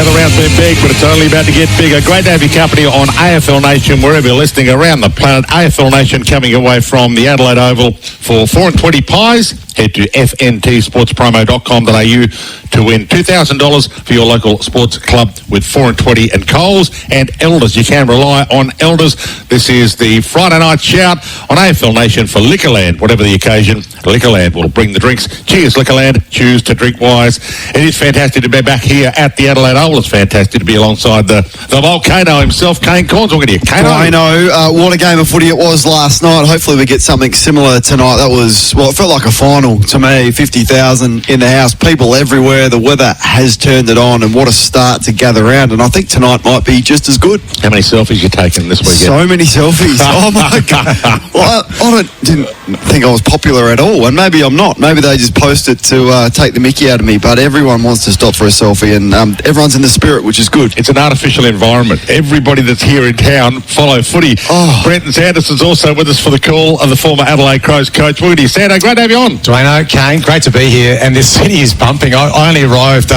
Gather Round's been big, but it's only about to get bigger. Great to have your company on AFL Nation, wherever you're listening around the planet. AFL Nation coming away from the Adelaide Oval for 4.20 pies. Head to fntsportspromo.com.au to win $2,000 for your local sports club with 4.20 and Coles and Elders. You can rely on Elders. This is the Friday night shout on AFL Nation for Liquorland. Whatever the occasion, Liquorland will bring the drinks. Cheers, Liquorland. Choose to drink wise. It is fantastic to be back here at the Adelaide Oval. It's fantastic to be alongside the volcano himself, Kane Corns. We're going to Kane. I know. What a game of footy it was last night. Hopefully we get something similar tonight. That was, well, it felt like a final to me. 50,000 in the house. People everywhere. The weather has turned it on, and what a start to gather round. And I think tonight might be just as good. How many selfies you taken this weekend? So many selfies. Oh my God. Well, I didn't think I was popular at all, and maybe I'm not. Maybe they just posted to take the mickey out of me, but everyone wants to stop for a selfie, and everyone's in the spirit, which is good. It's an artificial environment. Everybody that's here in town follow footy. Brenton Sanderson's also with us for the call of the former Adelaide Crows coach. Woody Sando, great to have you on. Dwayno, Kane, great to be here, and this city is bumping. I only arrived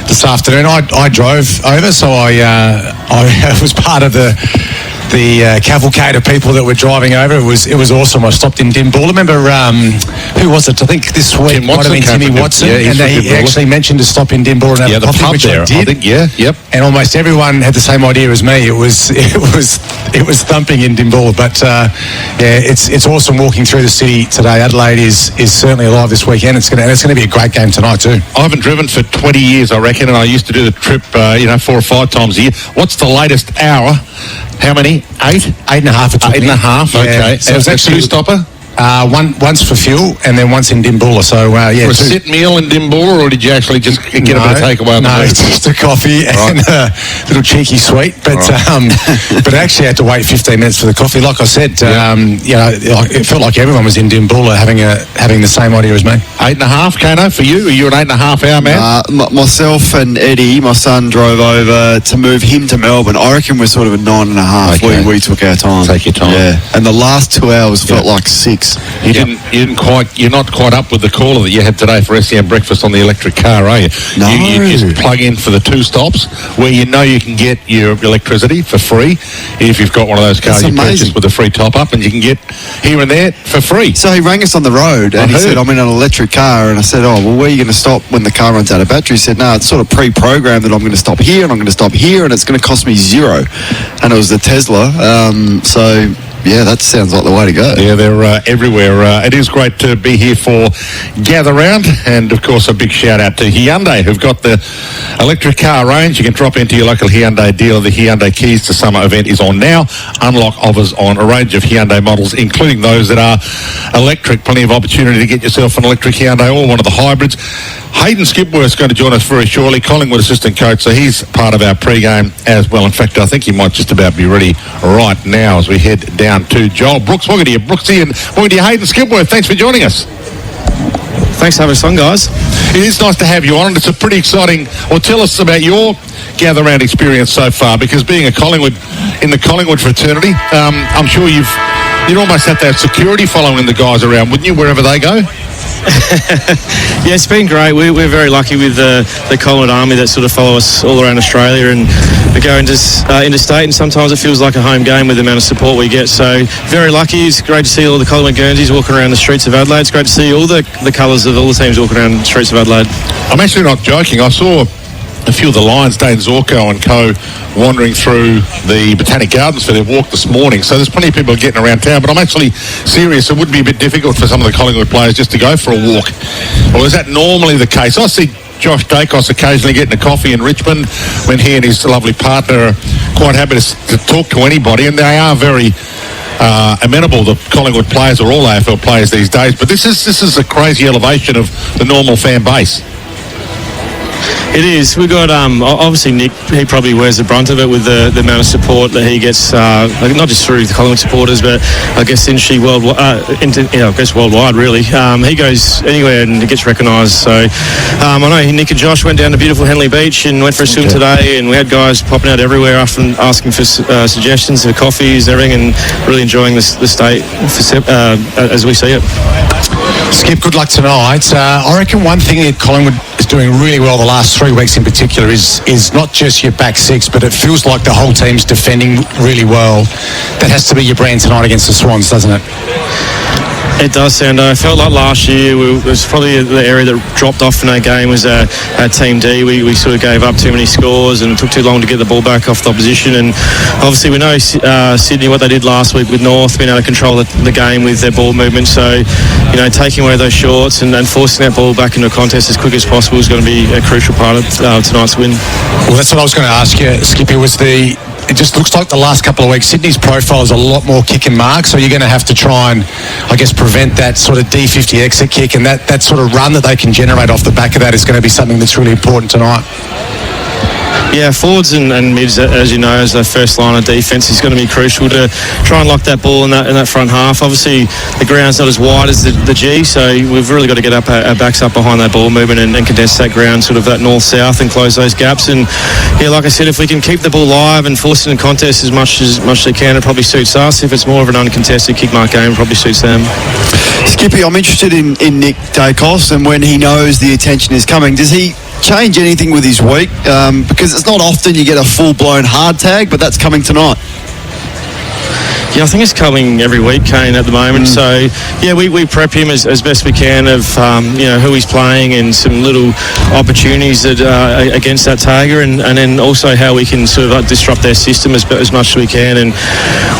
this afternoon. I drove over, so I was part of the cavalcade of people that were driving over. It was awesome. I stopped in Dimbulla. Remember, who was it? I think this week might have been Timmy Watson, and he actually mentioned to stop in Dimbulla and have a coffee, which I did. And almost everyone had the same idea as me. It was thumping in Dimbulla, but it's awesome walking through the city today. Adelaide is certainly alive this weekend. It's going to be a great game tonight too. I haven't driven for 20 years, I reckon, and I used to do the trip 4 or 5 times a year. What's the latest hour? How many? 8? 8.5. 8.5. Okay. So it's actually a two-stopper. Once for fuel and then once in Dimbulla. So for a sit meal in Dimbulla, or did you actually just get a bit of takeaway? No, it's just a coffee and a little cheeky sweet. But but I actually had to wait 15 minutes for the coffee. Like I said, it felt like everyone was in Dimbulla having the same idea as me. 8.5, Kano, for you? Are you an 8.5 hour man? Myself and Eddie, my son, drove over to move him to Melbourne. I reckon we're sort of a 9.5. Okay. We took our time. Take your time. Yeah, and the last 2 hours felt like 6. You're not quite up with the caller that you had today for SEN breakfast on the electric car, are you? No. You just plug in for the 2 stops where you know you can get your electricity for free if you've got one of those cars you purchased with a free top-up, and you can get here and there for free. So he rang us on the road and he said, I'm in an electric car, and I said, where are you going to stop when the car runs out of battery? He said, no, it's sort of pre-programmed that I'm going to stop here and I'm going to stop here, and it's going to cost me $0. And it was the Tesla. Yeah, that sounds like the way to go. Yeah, they're everywhere. It is great to be here for Gather Round, and of course a big shout out to Hyundai, who've got the electric car range. You can drop into your local Hyundai dealer. The Hyundai Keys to Summer event is on now. Unlock offers on a range of Hyundai models, including those that are electric. Plenty of opportunity to get yourself an electric Hyundai or one of the hybrids. Hayden Skipworth's going to join us very shortly, Collingwood assistant coach, so he's part of our pre-game as well. In fact, I think he might just about be ready right now as we head down to Joel Brooks. Welcome to you, Brooksy, and welcome to you, Hayden Skipworth. Thanks for joining us. Thanks for having us on, guys. It is nice to have you on, and it's a pretty exciting... Well, tell us about your Gather Round experience so far, because being in the Collingwood fraternity, I'm sure you'd almost have to have security following the guys around, wouldn't you, wherever they go? Yeah, it's been great. We're very lucky with the Collingwood Army that sort of follow us all around Australia, and we go interstate, and sometimes it feels like a home game with the amount of support we get. So very lucky. It's great to see all the Collingwood Guernseys walking around the streets of Adelaide. It's great to see all the colours of all the teams walking around the streets of Adelaide. I'm actually not joking. I saw a few of the Lions, Dane Zorko and co, wandering through the Botanic Gardens for their walk this morning. So there's plenty of people getting around town, but I'm actually serious. It would be a bit difficult for some of the Collingwood players just to go for a walk. Or is that normally the case? I see Josh Dacos occasionally getting a coffee in Richmond when he and his lovely partner are quite happy to talk to anybody, and they are very amenable, the Collingwood players, or all AFL players these days. But this is a crazy elevation of the normal fan base. It is. We've got, obviously Nick, he probably wears the brunt of it with the amount of support that he gets, not just through the Collingwood supporters, but I guess worldwide, really. He goes anywhere and gets recognised. So I know Nick and Josh went down to beautiful Henley Beach and went for a swim today, and we had guys popping out everywhere asking for suggestions for coffees, everything, and really enjoying the state as we see it. Skip, good luck tonight. I reckon one thing that Collingwood is doing really well the last 3 weeks in particular is not just your back six, but it feels like the whole team's defending really well. That has to be your brand tonight against the Swans, doesn't it? It does, Sando. I felt like last year it was probably the area that dropped off in that game was our Team D. We sort of gave up too many scores and it took too long to get the ball back off the opposition. And obviously we know Sydney, what they did last week with North, being able to control the game with their ball movement. So, taking away those shorts and forcing that ball back into a contest as quick as possible is going to be a crucial part of tonight's win. Well, that's what I was going to ask you, Skippy, it just looks like the last couple of weeks, Sydney's profile is a lot more kick and mark, so you're going to have to try and, I guess, prevent that sort of D50 exit kick, and that sort of run that they can generate off the back of that is going to be something that's really important tonight. Yeah, forwards and mids, as you know, as the first line of defence is going to be crucial to try and lock that ball in that front half. Obviously, the ground's not as wide as the G, so we've really got to get our backs up behind that ball movement and condense that ground, sort of that north-south, and close those gaps. And yeah, like I said, if we can keep the ball live and force it in contest as much as they can, it probably suits us. If it's more of an uncontested kick mark game, it probably suits them. Skippy, I'm interested in Nick Dacos, and when he knows the attention is coming, does he change anything with his week? Because it's not often you get a full-blown hard tag, but that's coming tonight. Yeah, I think it's coming every week, Kane, at the moment. So, yeah, we prep him as best we can of, who he's playing and some little opportunities that against that tagger, and then also how we can sort of disrupt their system as much as we can. And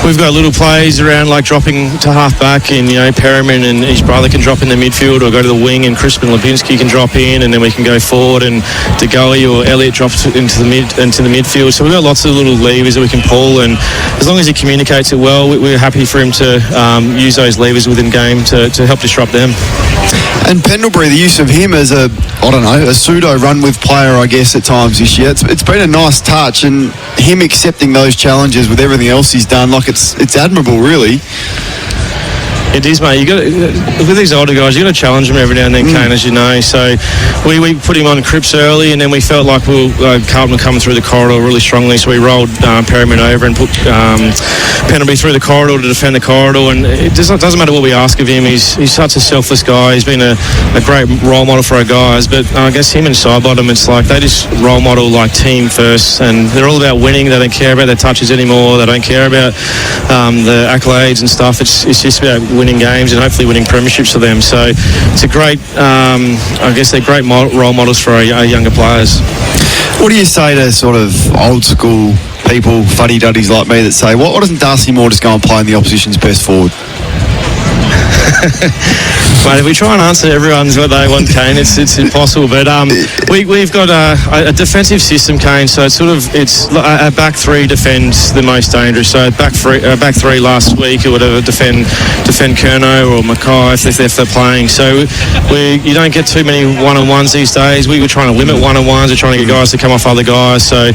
we've got little plays around like dropping to half-back, and, Perriman and his brother can drop in the midfield or go to the wing, and Crispin Lipinski can drop in, and then we can go forward, and DeGoey or Elliott drops into the midfield. So we've got lots of little levers that we can pull, and as long as he communicates it well, we're happy for him to use those levers within game to help disrupt them. And Pendlebury, the use of him as a pseudo run-with player, I guess, at times this year, it's been a nice touch, and him accepting those challenges with everything else he's done, like it's admirable, really. It is, mate. With these older guys, you got to challenge them every now and then, Kane, as you know. So we put him on Cripps early, and then we felt like Carlton were coming through the corridor really strongly, so we rolled Perriman over and put Pendlebury through the corridor to defend the corridor. And it doesn't matter what we ask of him. He's such a selfless guy. He's been a great role model for our guys. But I guess him and Sidebottom, it's like they just role model like team first, and they're all about winning. They don't care about their touches anymore. They don't care about the accolades and stuff. It's just about winning games and hopefully winning premierships for them. So it's a great, I guess they're great role models for our younger players. What do you say to sort of old school people, fuddy-duddies like me, that say, what doesn't Darcy Moore just go and play in the opposition's best forward? Mate, if we try and answer everyone's what they want, Kane, it's impossible. But we've got a defensive system, Kane. So it's our back three defends the most dangerous. So back three last week or whatever defend Curnow or Mackay if they're playing. So you don't get too many one-on-ones these days. We were trying to limit one-on-ones. We're trying to get guys to come off other guys. So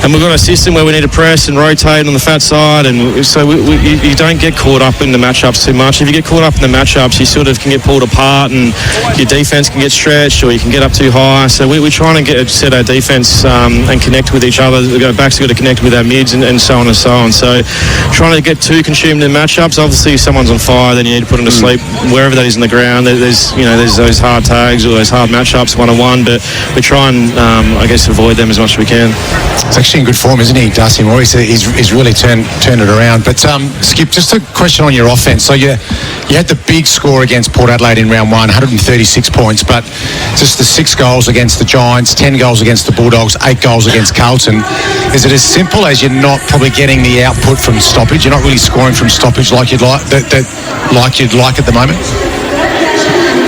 and we've got a system where we need to press and rotate on the fat side, and so you don't get caught up in the matchups too much. If you get caught up in the matchups, you sort of can get pulled apart, and your defence can get stretched, or you can get up too high. So we're trying to set our defence and connect with each other. Our backs have got to connect with our mids, and so on and so on. So trying to get too consumed in matchups. Obviously, if someone's on fire, then you need to put them to sleep wherever that is in the ground. There's those hard tags or those hard matchups one-on-one, but we try and I guess avoid them as much as we can. It's actually in good form, isn't he, Darcy Moore? He's really turned it around. But Skip, just a question on your offence. So you had the big score against Port Adelaide in round one, 136 points, but just the 6 goals against the Giants, 10 goals against the Bulldogs, 8 goals against Carlton. Is it as simple as you're not probably getting the output from stoppage? You're not really scoring from stoppage like you'd like at the moment?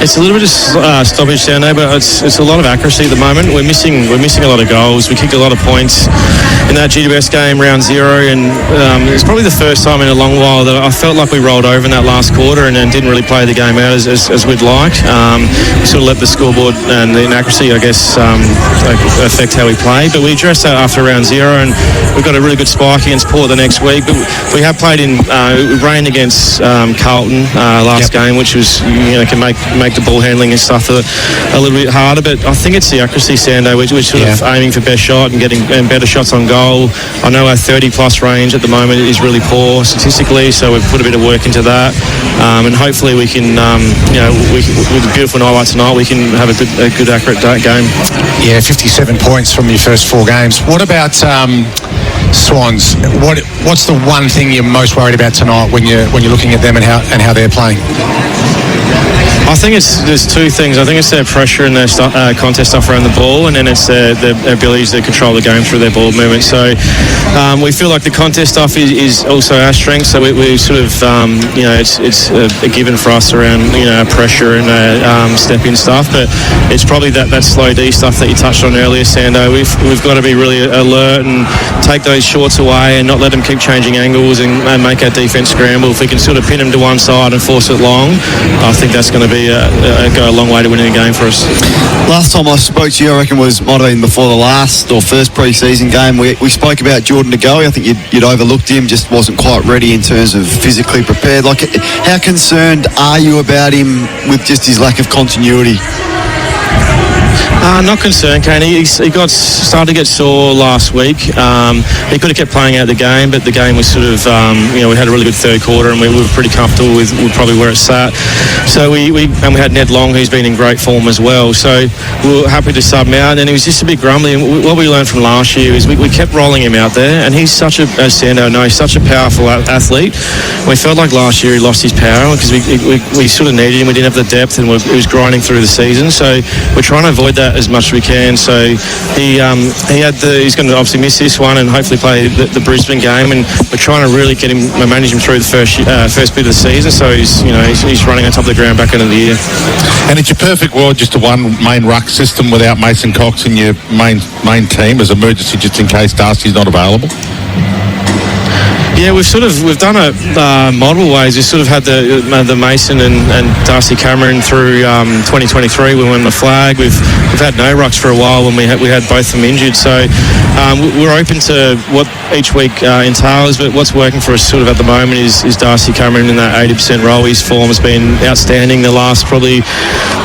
It's a little bit of stoppage down there, but it's a lot of accuracy at the moment. We're missing a lot of goals. We kicked a lot of points in that GWS game, round 0, and it's probably the first time in a long while that I felt like we rolled over in that last quarter and didn't really play the game out as we'd like. We sort of let the scoreboard and the inaccuracy, I guess, affect how we play. But we addressed that after round 0, and we've got a really good spike against Port the next week. But we have played in rain against Carlton last game, which was can make make the ball handling and stuff a little bit harder. But I think it's the accuracy, Sando. We're sort of aiming for best shot and getting better shots on goal. I know our 30-plus range at the moment is really poor statistically, so we've put a bit of work into that. And hopefully we can, with a beautiful night like tonight, we can have a good accurate game. Yeah, 57 points from your first 4 games. What about Swans? What's the one thing you're most worried about tonight when you're looking at them and how they're playing? I think there's 2 things. I think it's their pressure and their contest stuff around the ball, and then it's their abilities to control the game through their ball movement. So we feel like the contest stuff is also our strength. So we sort of, it's a given for us around, pressure and step-in stuff. But it's probably that slow D stuff that you touched on earlier, Sando. We've got to be really alert and take those shorts away and not let them keep changing angles and make our defence scramble. If we can sort of pin them to one side and force it long, I think that's going to be go a long way to winning a game for us. Last time I spoke to you, I reckon might have been before the last or first pre-season game. We spoke about Jordan De Goey. I think you'd overlooked him, just wasn't quite ready in terms of physically prepared. Like, how concerned are you about him with just his lack of continuity? Not concerned, Kane. He started to get sore last week. He could have kept playing out the game, but the game was sort of, we had a really good third quarter, and we were pretty comfortable with probably where it sat. So we had Ned Long, who's been in great form as well. So we were happy to sub him out, and he was just a bit grumbly. And what we learned from last year is we kept rolling him out there, and he's such as Sando knows, such a powerful athlete. We felt like last year he lost his power because we sort of needed him. We didn't have the depth, and he was grinding through the season. So we're trying to avoid that as much as we can. So he's going to obviously miss this one and hopefully play the Brisbane game, and we're trying to really manage him through the first bit of the season, so he's running on top of the ground back into the year. And it's your perfect world, just a one main ruck system without Mason Cox in your main team as emergency, just in case Darcy's not available. Yeah, we've done it multiple ways. We've sort of had the Mason and Darcy Cameron through 2023. We won the flag. We've had no rucks for a while when we had both of them injured. So we're open to what each week entails. But what's working for us sort of at the moment is Darcy Cameron in that 80% role. His form has been outstanding the last probably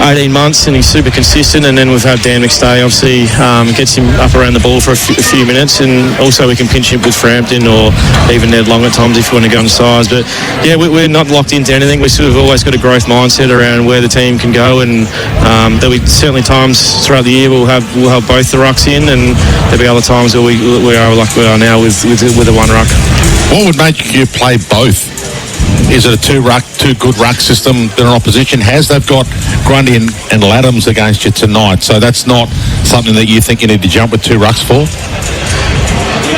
18 months, and he's super consistent. And then we've had Dan McStay, obviously gets him up around the ball for a few minutes, and also we can pinch him with Frampton or even Ned Long at times if you want to go in size. But yeah, we're not locked into anything. We sort of always got a growth mindset around where the team can go, and there'll be certainly times throughout the year we'll have both the rucks in, and there'll be other times where we are like we are now with a one ruck. What would make you play both? Is it a two good ruck system that an opposition has? They've got Grundy and Laddams against you tonight, so that's not something that you think you need to jump with 2 rucks for?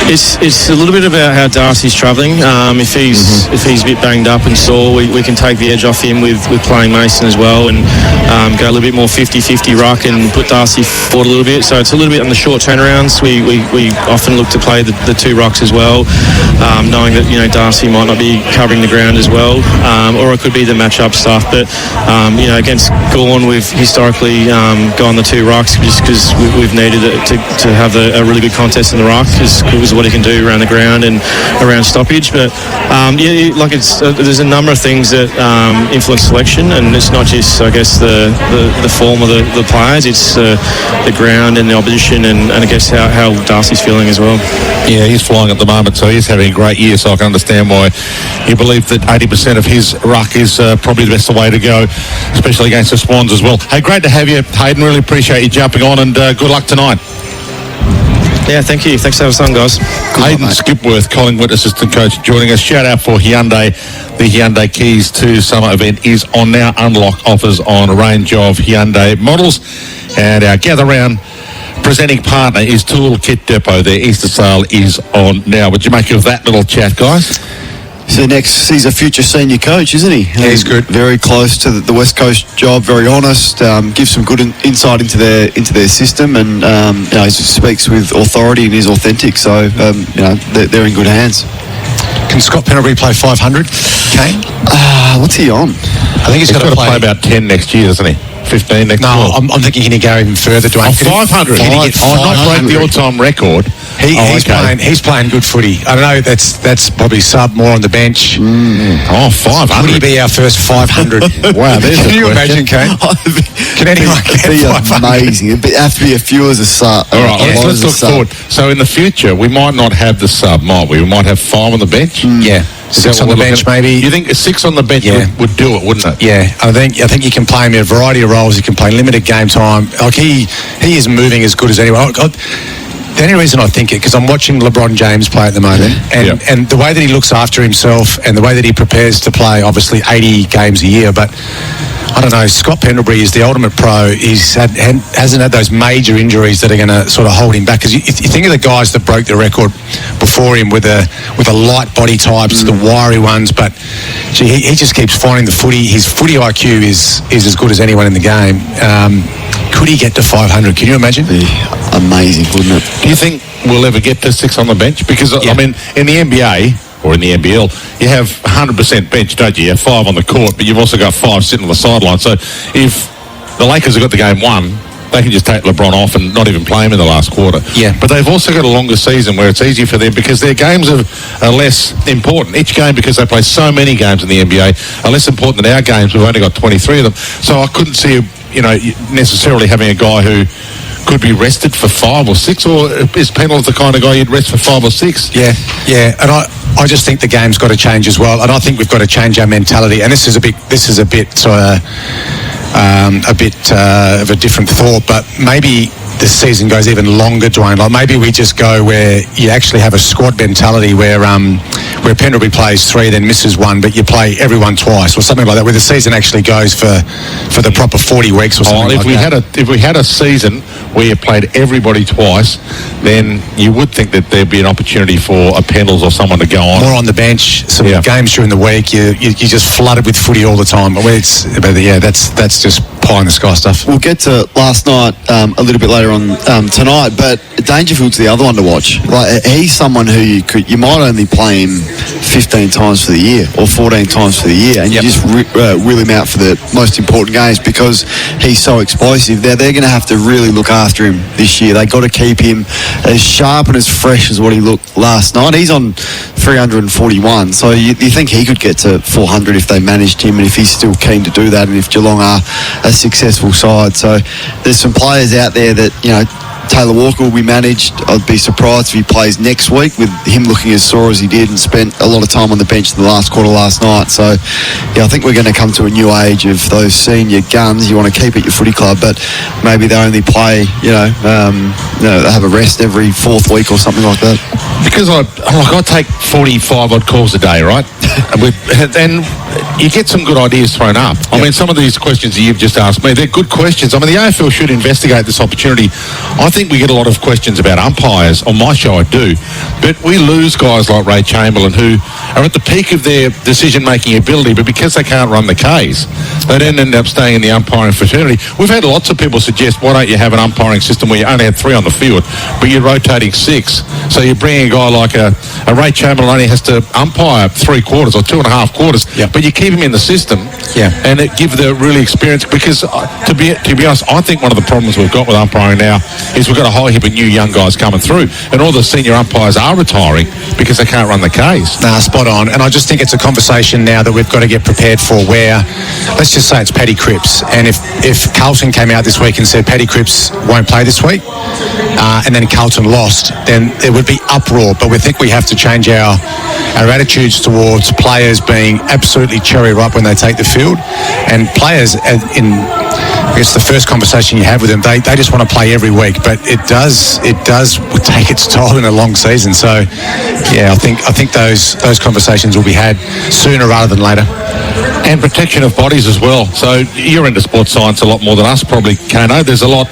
It's a little bit about how Darcy's travelling. If he's a bit banged up and sore, we can take the edge off him with playing Mason as well, and go a little bit more 50-50 ruck and put Darcy forward a little bit. So it's a little bit on the short turnarounds. We often look to play the 2 rucks as well, knowing that Darcy might not be covering the ground as well, or it could be the match-up stuff. But against Gawn, we've historically gone the 2 rucks just because we've needed it to have a really good contest in the ruck, because it was what he can do around the ground and around stoppage. But there's a number of things that influence selection, and it's not just, I guess, the form of the players, it's the ground and the opposition, and I guess how Darcy's feeling as well. Yeah, he's flying at the moment, so he's having a great year, so I can understand why you believe that 80% of his ruck is probably the best way to go, especially against the Swans as well. Hey, great to have you, Hayden. Really appreciate you jumping on, and good luck tonight. Yeah, thank you. Thanks for having us on, guys. Hayden Skipworth, Collingwood assistant coach, joining us. Shout out for Hyundai. The Hyundai Keys to Summer event is on now. Unlock offers on a range of Hyundai models. And our Gather Round presenting partner is Toolkit Depot. Their Easter sale is on now. Would you make of that little chat, guys? So next, he's a future senior coach, isn't he? Yeah, he's good. Very close to the West Coast job. Very honest. Gives some good insight into their system, and he speaks with authority and is authentic. So they're in good hands. Can Scott Pendlebury play 500? Kane? What's he on? I think he's got to play about 10 next year, doesn't he? 15 next year. No, I'm thinking, can he go even further? 500. Can he get 500? Not break the all-time record. He's playing good footy. I don't know. That's probably sub more on the bench. 500. Would he be our first 500? Wow, there's Can a you question. imagine, Kane? Can anyone get Be 500? amazing. It'd have to be a few as a sub. All right, let's look forward. So in the future, we might not have the sub, might we? We might have 5 on the bench. Yeah, Is that 6 on what the we're bench looking at? maybe. You think a 6 on the bench would do it, wouldn't it? Yeah, I think you can play him in a variety of roles. You can play limited game time. Like he is moving as good as anyone. The only reason I think it, because I'm watching LeBron James play at the moment, and the way that he looks after himself and the way that he prepares to play, obviously 80 games a year, but I don't know, Scott Pendlebury is the ultimate pro. Hasn't had those major injuries that are going to sort of hold him back. Because you think of the guys that broke the record before him with a light body types, the wiry ones, but gee, he just keeps finding the footy. His footy IQ is as good as anyone in the game. Could he get to 500? Can you imagine? Be amazing, wouldn't it? Do you think we'll ever get to 6 on the bench? Because, I mean, in the NBA or in the NBL, you have 100% bench, don't you? You have 5 on the court, but you've also got 5 sitting on the sideline. So if the Lakers have got the game won, they can just take LeBron off and not even play him in the last quarter. Yeah. But they've also got a longer season where it's easy for them because their games are less important. Each game, because they play so many games in the NBA, are less important than our games. We've only got 23 of them. So I couldn't see, necessarily having a guy who could be rested for 5 or 6, or is Pendle's the kind of guy you'd rest for 5 or 6? Yeah, and I just think the game's got to change as well, and I think we've got to change our mentality. And this is a bit of a different thought, but maybe the season goes even longer, Dwayne. Like maybe we just go where you actually have a squad mentality where Pendlebury plays 3, then misses 1, but you play everyone twice or something like that, where the season actually goes for the proper 40 weeks or something If we had a season where you played everybody twice, then you would think that there'd be an opportunity for a Pendles or someone to go on. More on the bench, some games during the week. You're just flooded with footy all the time. But that's just pie in the sky stuff. We'll get to last night a little bit later on tonight, but Dangerfield's the other one to watch. Like he's someone who you might only play him 15 times for the year or 14 times for the year, and you just reel him out for the most important games because he's so explosive. They're going to have to really look after him this year. They got to keep him as sharp and as fresh as what he looked last night. He's on 341, so you think he could get to 400 if they managed him, and if he's still keen to do that, and if Geelong are a successful side. So there's some players out there that, Taylor Walker will be managed. I'd be surprised if he plays next week with him looking as sore as he did and spent a lot of time on the bench in the last quarter last night. So, I think we're going to come to a new age of those senior guns you want to keep at your footy club, but maybe they only play, they have a rest every 4th week or something like that. Because I take 45 odd calls a day, right? And you get some good ideas thrown up. I mean, some of these questions that you've just asked me, they're good questions. I mean, the AFL should investigate this opportunity. I think we get a lot of questions about umpires. On my show, I do. But we lose guys like Ray Chamberlain who are at the peak of their decision-making ability, but because they can't run the Ks, they then end up staying in the umpiring fraternity. We've had lots of people suggest, why don't you have an umpiring system where you only have 3 on the field, but you're rotating 6. So you're bringing a guy like a Ray Chamberlain only has to umpire 3 quarters or 2.5 quarters, but you keep him in the system and it gives the really experienced, because to be honest, I think one of the problems we've got with umpiring now is we've got a high heap of new young guys coming through, and all the senior umpires are retiring because they can't run the Ks. Spot on. And I just think it's a conversation now that we've got to get prepared for, where, let's just say it's Paddy Cripps, and if Carlton came out this week and said Paddy Cripps won't play this week, and then Carlton lost, then there would be uproar. But we think we have to change our attitudes towards players being absolutely cherry ripe when they take the field, and players I guess the first conversation you have with them, they just want to play every week, but it does take its toll in a long season. So I think those conversations will be had sooner rather than later. And protection of bodies as well. So you're into sports science a lot more than us, probably, Kano. There's a lot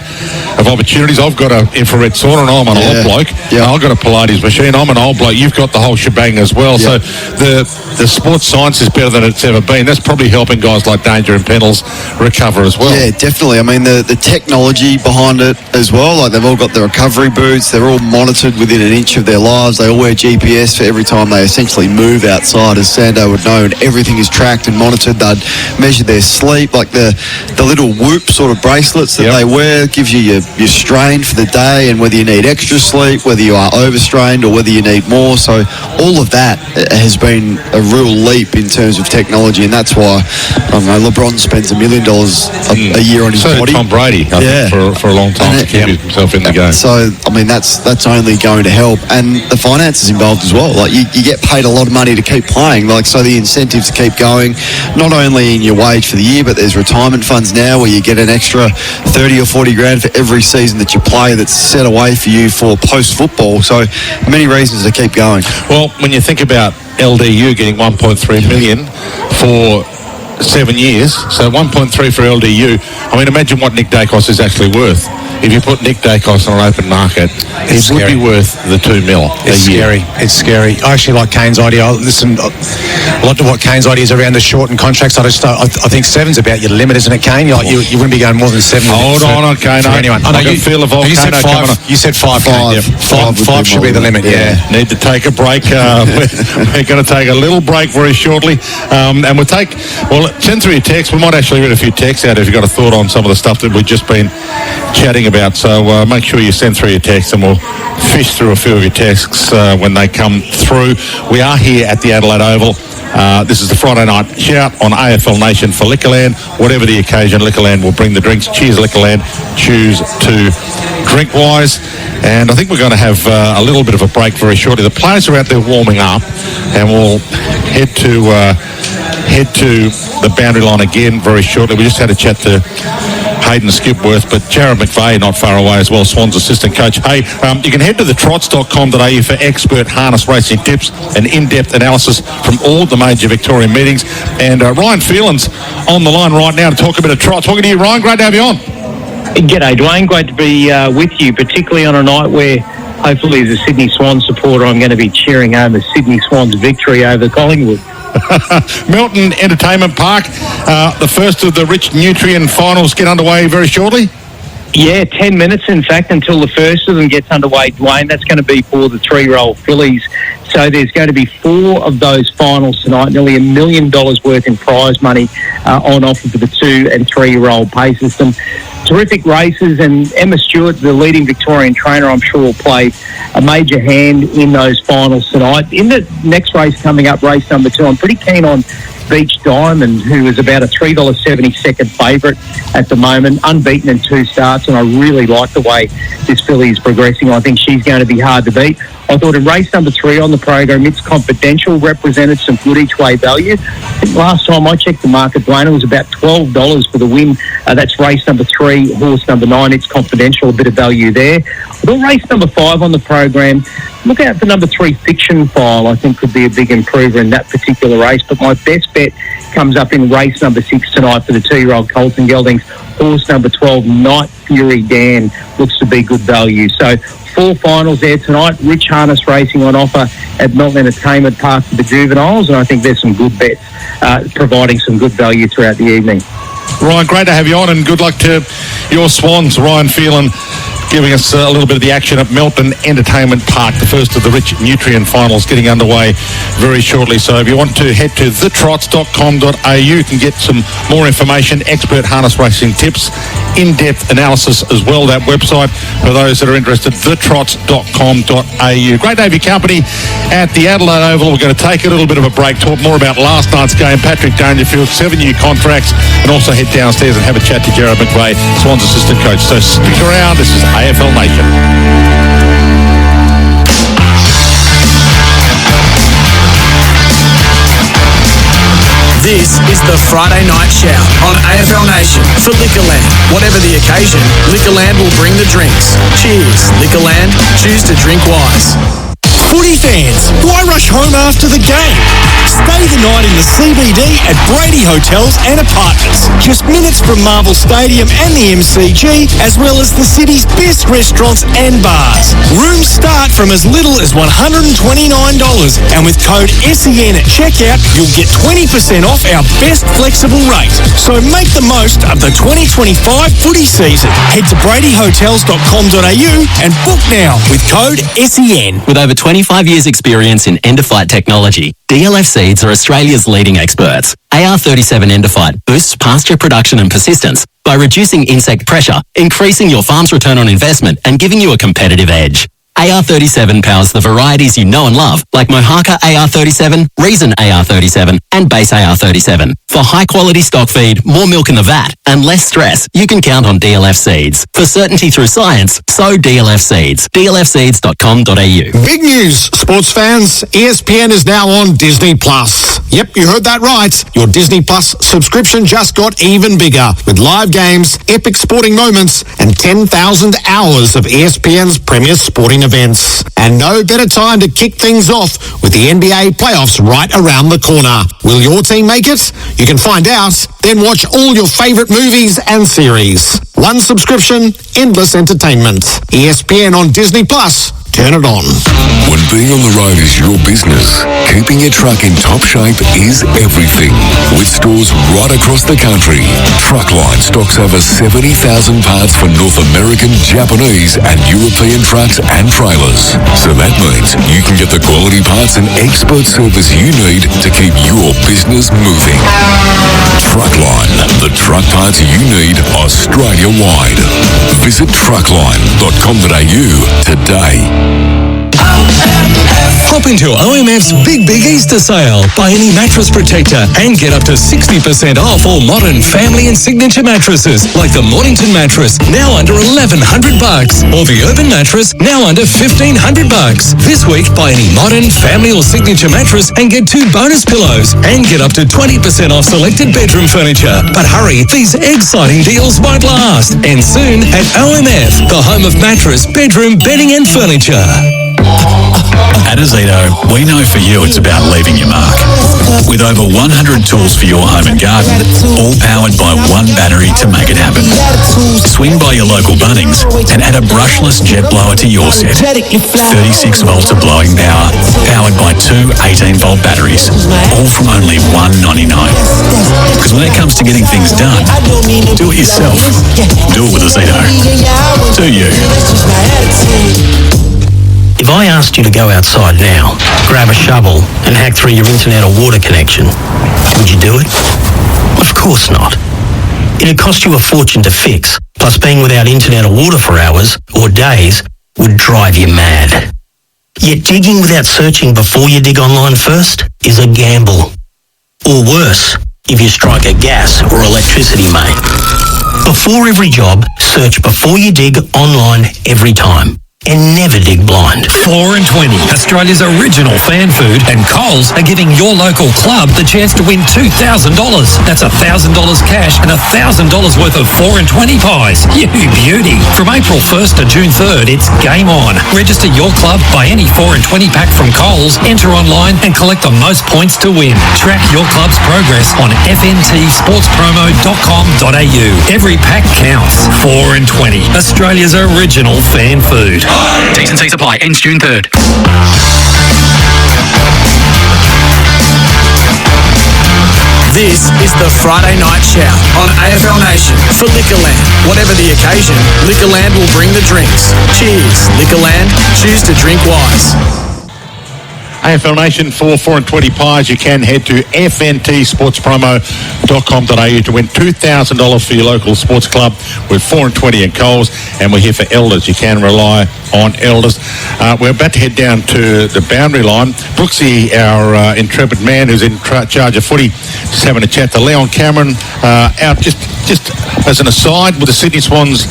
of opportunities. I've got an infrared sauna and I'm an old bloke. I've got a Pilates machine. I'm an old bloke. You've got the whole shebang as well. So the sports science is better than it's ever been. That's probably helping guys like Danger and Pendles recover as well. Yeah, definitely. I mean, the technology behind it as well. Like, they've all got the recovery boots. They're all monitored within an inch of their lives. They all wear GPS for every time they essentially move outside, as Sando would know, and everything is tracked and monitored. They'd measure their sleep. Like the little Whoop sort of bracelets that they wear gives you your strain for the day, and whether you need extra sleep, whether you are overstrained or whether you need more. So all of that has been a real leap in terms of technology, and that's why, I don't know, LeBron spends $1 million a year on his body. Tom Brady, I think, for a long time to keep himself in the game. So, I mean, that's only going to help. And the finances involved as well. Like, you get paid a lot of money to keep playing. Like, so the incentive to keep going, not only in your wage for the year, but there's retirement funds now where you get an extra 30 or 40 grand for every season that you play that's set away for you for post-football. So many reasons to keep going. Well, when you think about LDU getting 1.3 million for 7 years, so 1.3 for LDU. I mean, imagine what Nick Dacos is actually worth. If you put Nick Dacos on an open market, it would be worth the $2 million a year. It's scary. I actually like Kane's idea. I listen a lot to what Kane's idea is around the shortened contracts. I think 7's about your limit, isn't it, Kane? You wouldn't be going more than 7. Hold on, Kane. Anyone. I can feel a volcano. You said 5. Five should be the limit. Yeah. Need to take a break. We're going to take a little break very shortly, and we'll send through your text. We might actually read a few texts out if you've got a thought on some of the stuff that we've just been chatting about. So make sure you send through your texts, and we'll fish through a few of your texts when they come through. We are here at the Adelaide Oval. This is the Friday night shout on AFL Nation for Liquorland. Whatever the occasion, Liquorland will bring the drinks. Cheers, Liquorland. Choose to drink wise. And I think we're going to have a little bit of a break very shortly. The players are out there warming up, and we'll head to the boundary line again very shortly. We just had a chat to Hayden Skipworth, but Jared McVeigh not far away as well, Swans assistant coach. Hey, you can head to thetrots.com.au for expert harness racing tips and in-depth analysis from all the major Victorian meetings. And Ryan Phelan's on the line right now to talk a bit of trots. Talking to you, Ryan. Great to have you on. G'day, Dwayne. Great to be with you, particularly on a night where hopefully as a Sydney Swans supporter I'm going to be cheering home the Sydney Swans victory over Collingwood. Melton Entertainment Park, the first of the Rich Nutrient finals get underway very shortly. Yeah, 10 minutes, in fact, until the first of them gets underway, Dwayne. That's going to be for the 3-year-old fillies. So there's going to be 4 of those finals tonight, nearly $1 million worth in prize money on offer for the 2 and 3-year-old pay system. Terrific races, and Emma Stewart, the leading Victorian trainer, I'm sure will play a major hand in those finals tonight. In the next race coming up, race number 2, I'm pretty keen on Beach Diamond, who is about a $3.70 second favourite at the moment, unbeaten in 2 starts, and I really like the way this filly is progressing. I think she's going to be hard to beat. I thought in race number 3 on the program, It's Confidential represented some good each-way value. I think last time I checked the market, Dwayne, it was about $12 for the win. That's race number 3, horse number 9, It's Confidential, a bit of value there. I thought race number 5 on the program, look out for number 3, Fiction File. I think could be a big improver in that particular race. But my best bet comes up in race number 6 tonight for the 2-year-old Colton Geldings. Horse number 12, Night Fury Dan, looks to be good value. So 4 finals there tonight. Rich harness racing on offer at Melton Entertainment Park for the juveniles, and I think there's some good bets providing some good value throughout the evening. Ryan, great to have you on, and good luck to your Swans. Ryan Phelan giving us a little bit of the action at Melton Entertainment Park, the first of the Rich Nutrient finals getting underway very shortly. So if you want to head to thetrots.com.au, you can get some more information, expert harness racing tips, in-depth analysis as well, that website for those that are interested, thetrots.com.au. Great to have your company at the Adelaide Oval. We're going to take a little bit of a break, talk more about last night's game, Patrick Dangerfield, 7-year contracts, and also head downstairs and have a chat to Jared McVeigh, Swans assistant coach. So stick around. This is AFL Nation. This is the Friday Night Shout on AFL Nation for Liquorland. Whatever the occasion, Liquorland will bring the drinks. Cheers, Liquorland. Choose to drink wise. Footy fans, why rush home after the game? Stay the night in the CBD at Brady Hotels and Apartments. Just minutes from Marvel Stadium and the MCG, as well as the city's best restaurants and bars. Rooms start from as little as $129, and with code SEN at checkout, you'll get 20% off our best flexible rate. So make the most of the 2025 footy season. Head to bradyhotels.com.au and book now with code SEN. With over 25 years' experience in end-of-fight technology, DLF Seeds are Australia's leading experts. AR37 Endophyte boosts pasture production and persistence by reducing insect pressure, increasing your farm's return on investment, and giving you a competitive edge. AR37 powers the varieties you know and love, like Mohaka AR37, Reason AR37, and Base AR37. For high-quality stock feed, more milk in the vat, and less stress, you can count on DLF Seeds. For certainty through science, sow DLF Seeds. dlfseeds.com.au. Big news, sports fans. ESPN is now on Disney+. Yep, you heard that right. Your Disney Plus subscription just got even bigger with live games, epic sporting moments, and 10,000 hours of ESPN's premier sporting events. And no better time to kick things off with the NBA playoffs right around the corner. Will your team make it? You can find out, then watch all your favorite movies and series. One subscription, endless entertainment. ESPN on Disney Plus. Turn it on. When being on the road is your business, keeping your truck in top shape is everything. With stores right across the country, Truckline stocks over 70,000 parts for North American, Japanese and European trucks and trailers. So that means you can get the quality parts and expert service you need to keep your business moving. Truckline, the truck parts you need Australia-wide. Visit truckline.com.au today. Hop into OMF's Big Easter Sale. Buy any mattress protector and get up to 60% off all modern family and signature mattresses, like the Mornington mattress, now under $1,100, or the Urban mattress, now under $1,500. This week, buy any modern family or signature mattress and get 2 bonus pillows, and get up to 20% off selected bedroom furniture. But hurry, these exciting deals won't last. And soon at OMF, the home of mattress, bedroom, bedding and furniture. At Azito, we know for you it's about leaving your mark. With over 100 tools for your home and garden, all powered by one battery to make it happen. Swing by your local Bunnings and add a brushless jet blower to your set. 36 volts of blowing power, powered by 2 18-volt batteries, all from only $1.99. Because when it comes to getting things done, do it yourself. Do it with Azito. Do you? If I asked you to go outside now, grab a shovel and hack through your internet or water connection, would you do it? Of course not. It'd cost you a fortune to fix, plus being without internet or water for hours or days would drive you mad. Yet digging without searching before you dig online first is a gamble. Or worse, if you strike a gas or electricity main. Before every job, search before you dig online every time. And never dig blind. 4 and 20, Australia's original fan food, and Coles are giving your local club the chance to win $2,000. That's $1,000 cash and $1,000 worth of 4 and 20 pies. You beauty. From April 1st to June 3rd, it's game on. Register your club, buy any 4 and 20 pack from Coles, enter online and collect the most points to win. Track your club's progress on fntsportspromo.com.au. Every pack counts. 4 and 20, Australia's original fan food. T's and C's apply. Ends June 3rd. This is the Friday Night Shout on AFL Nation. For Liquorland, whatever the occasion, Liquorland will bring the drinks. Cheers, Liquorland. Choose to drink wise. AFL Nation for 4 and 20 pies. You can head to fntsportspromo.com.au to win $2,000 for your local sports club with 4 and 20 and Coles. And we're here for Elders. You can rely on Elders. We're about to head down to the boundary line. Brooksy, our intrepid man who's in charge of footy, just having a chat to Leon Cameron out just as an aside with the Sydney Swans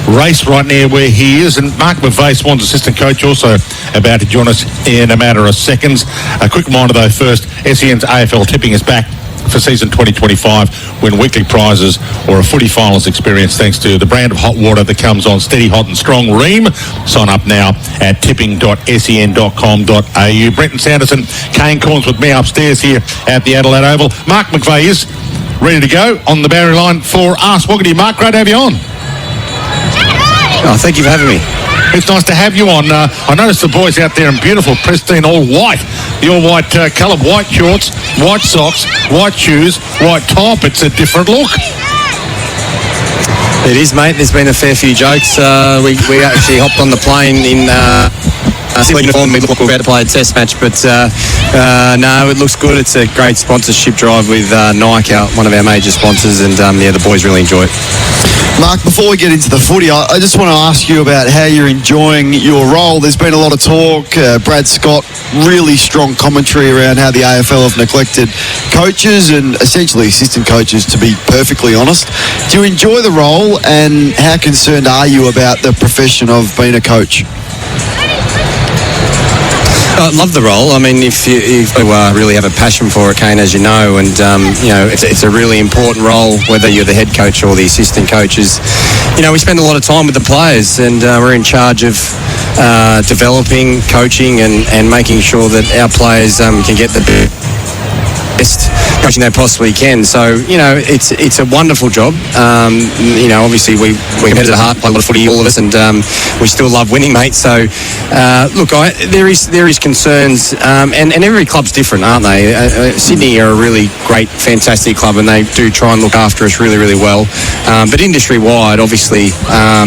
race right near where he is, and Mark McVeigh, Swans assistant coach, also about to join us in a matter of seconds. A quick reminder though first, SEN's AFL tipping is back for season 2025. Win weekly prizes or a footy finals experience thanks to the brand of hot water that comes on steady, hot and strong Ream. Sign up now at tipping.sen.com.au. Brenton Sanderson, Kane Corns with me upstairs here at the Adelaide Oval. Mark McVeigh is ready to go on the boundary line for us. Welcome to you, Mark. Great to have you on. Oh, thank you for having me. It's nice to have you on. I noticed the boys out there in beautiful, pristine, all white. The all white colour, white shorts, white socks, white shoes, white top. It's a different look. It is, mate. There's been a fair few jokes. We actually hopped on the plane in civil uniform. We look like we're about to play a test match, but no, it looks good. It's a great sponsorship drive with Nike, one of our major sponsors, and the boys really enjoy it. Mark, before we get into the footy, I just want to ask you about how you're enjoying your role. There's been a lot of talk. Brad Scott, really strong commentary around how the AFL have neglected coaches and essentially assistant coaches, to be perfectly honest. Do you enjoy the role, and how concerned are you about the profession of being a coach? I love the role. I mean, if you really have a passion for it, Kane, as you know, and it's a really important role, whether you're the head coach or the assistant coaches. We spend a lot of time with the players, and we're in charge of developing, coaching, and making sure that our players can get the best coaching they possibly can. So, it's a wonderful job. Obviously we're competitive at heart, play a lot of footy, all of us, and we still love winning, mate. So, there is concerns, and every club's different, aren't they? Sydney are a really great, fantastic club, and they do try and look after us really, really well. But industry-wide, obviously,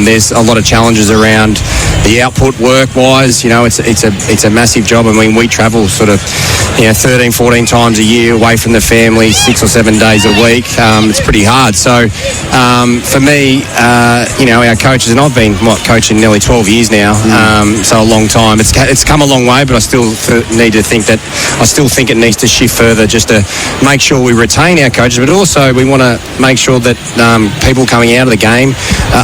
there's a lot of challenges around the output work-wise. It's a massive job. I mean, we travel sort of 13, 14 times a year away from the family, 6 or 7 days a week. It's pretty hard. So for me, our coaches, and I've been coaching nearly 12 years now, so a long time. It's come a long way, but I still think it needs to shift further, just to make sure we retain our coaches, but also we want to make sure that people coming out of the game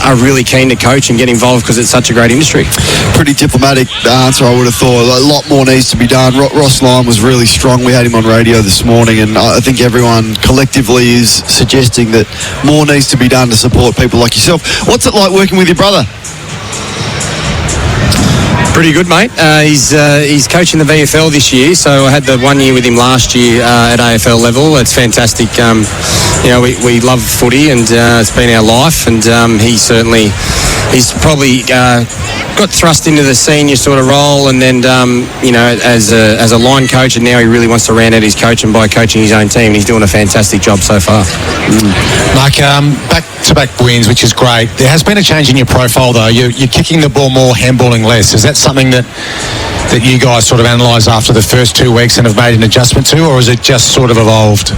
are really keen to coach and get involved, because it's such a great industry. Pretty diplomatic answer, I would have thought. A lot more needs to be done. Ross Lyon was really strong. We had him on radio this morning, and I think everyone collectively is suggesting that more needs to be done to support people like yourself. What's it like working with your brother? Pretty good, mate. He's coaching the VFL this year, so I had the 1 year with him last year at AFL level. It's fantastic. We love footy, and it's been our life, and he's probably got thrust into the senior sort of role, and then as a line coach, and now he really wants to round out his coaching by coaching his own team, and he's doing a fantastic job so far. Mark, back-to-back wins, which is great. There has been a change in your profile, though. You're kicking the ball more, handballing less. Is that something that you guys sort of analysed after the first 2 weeks and have made an adjustment to, or is it just sort of evolved?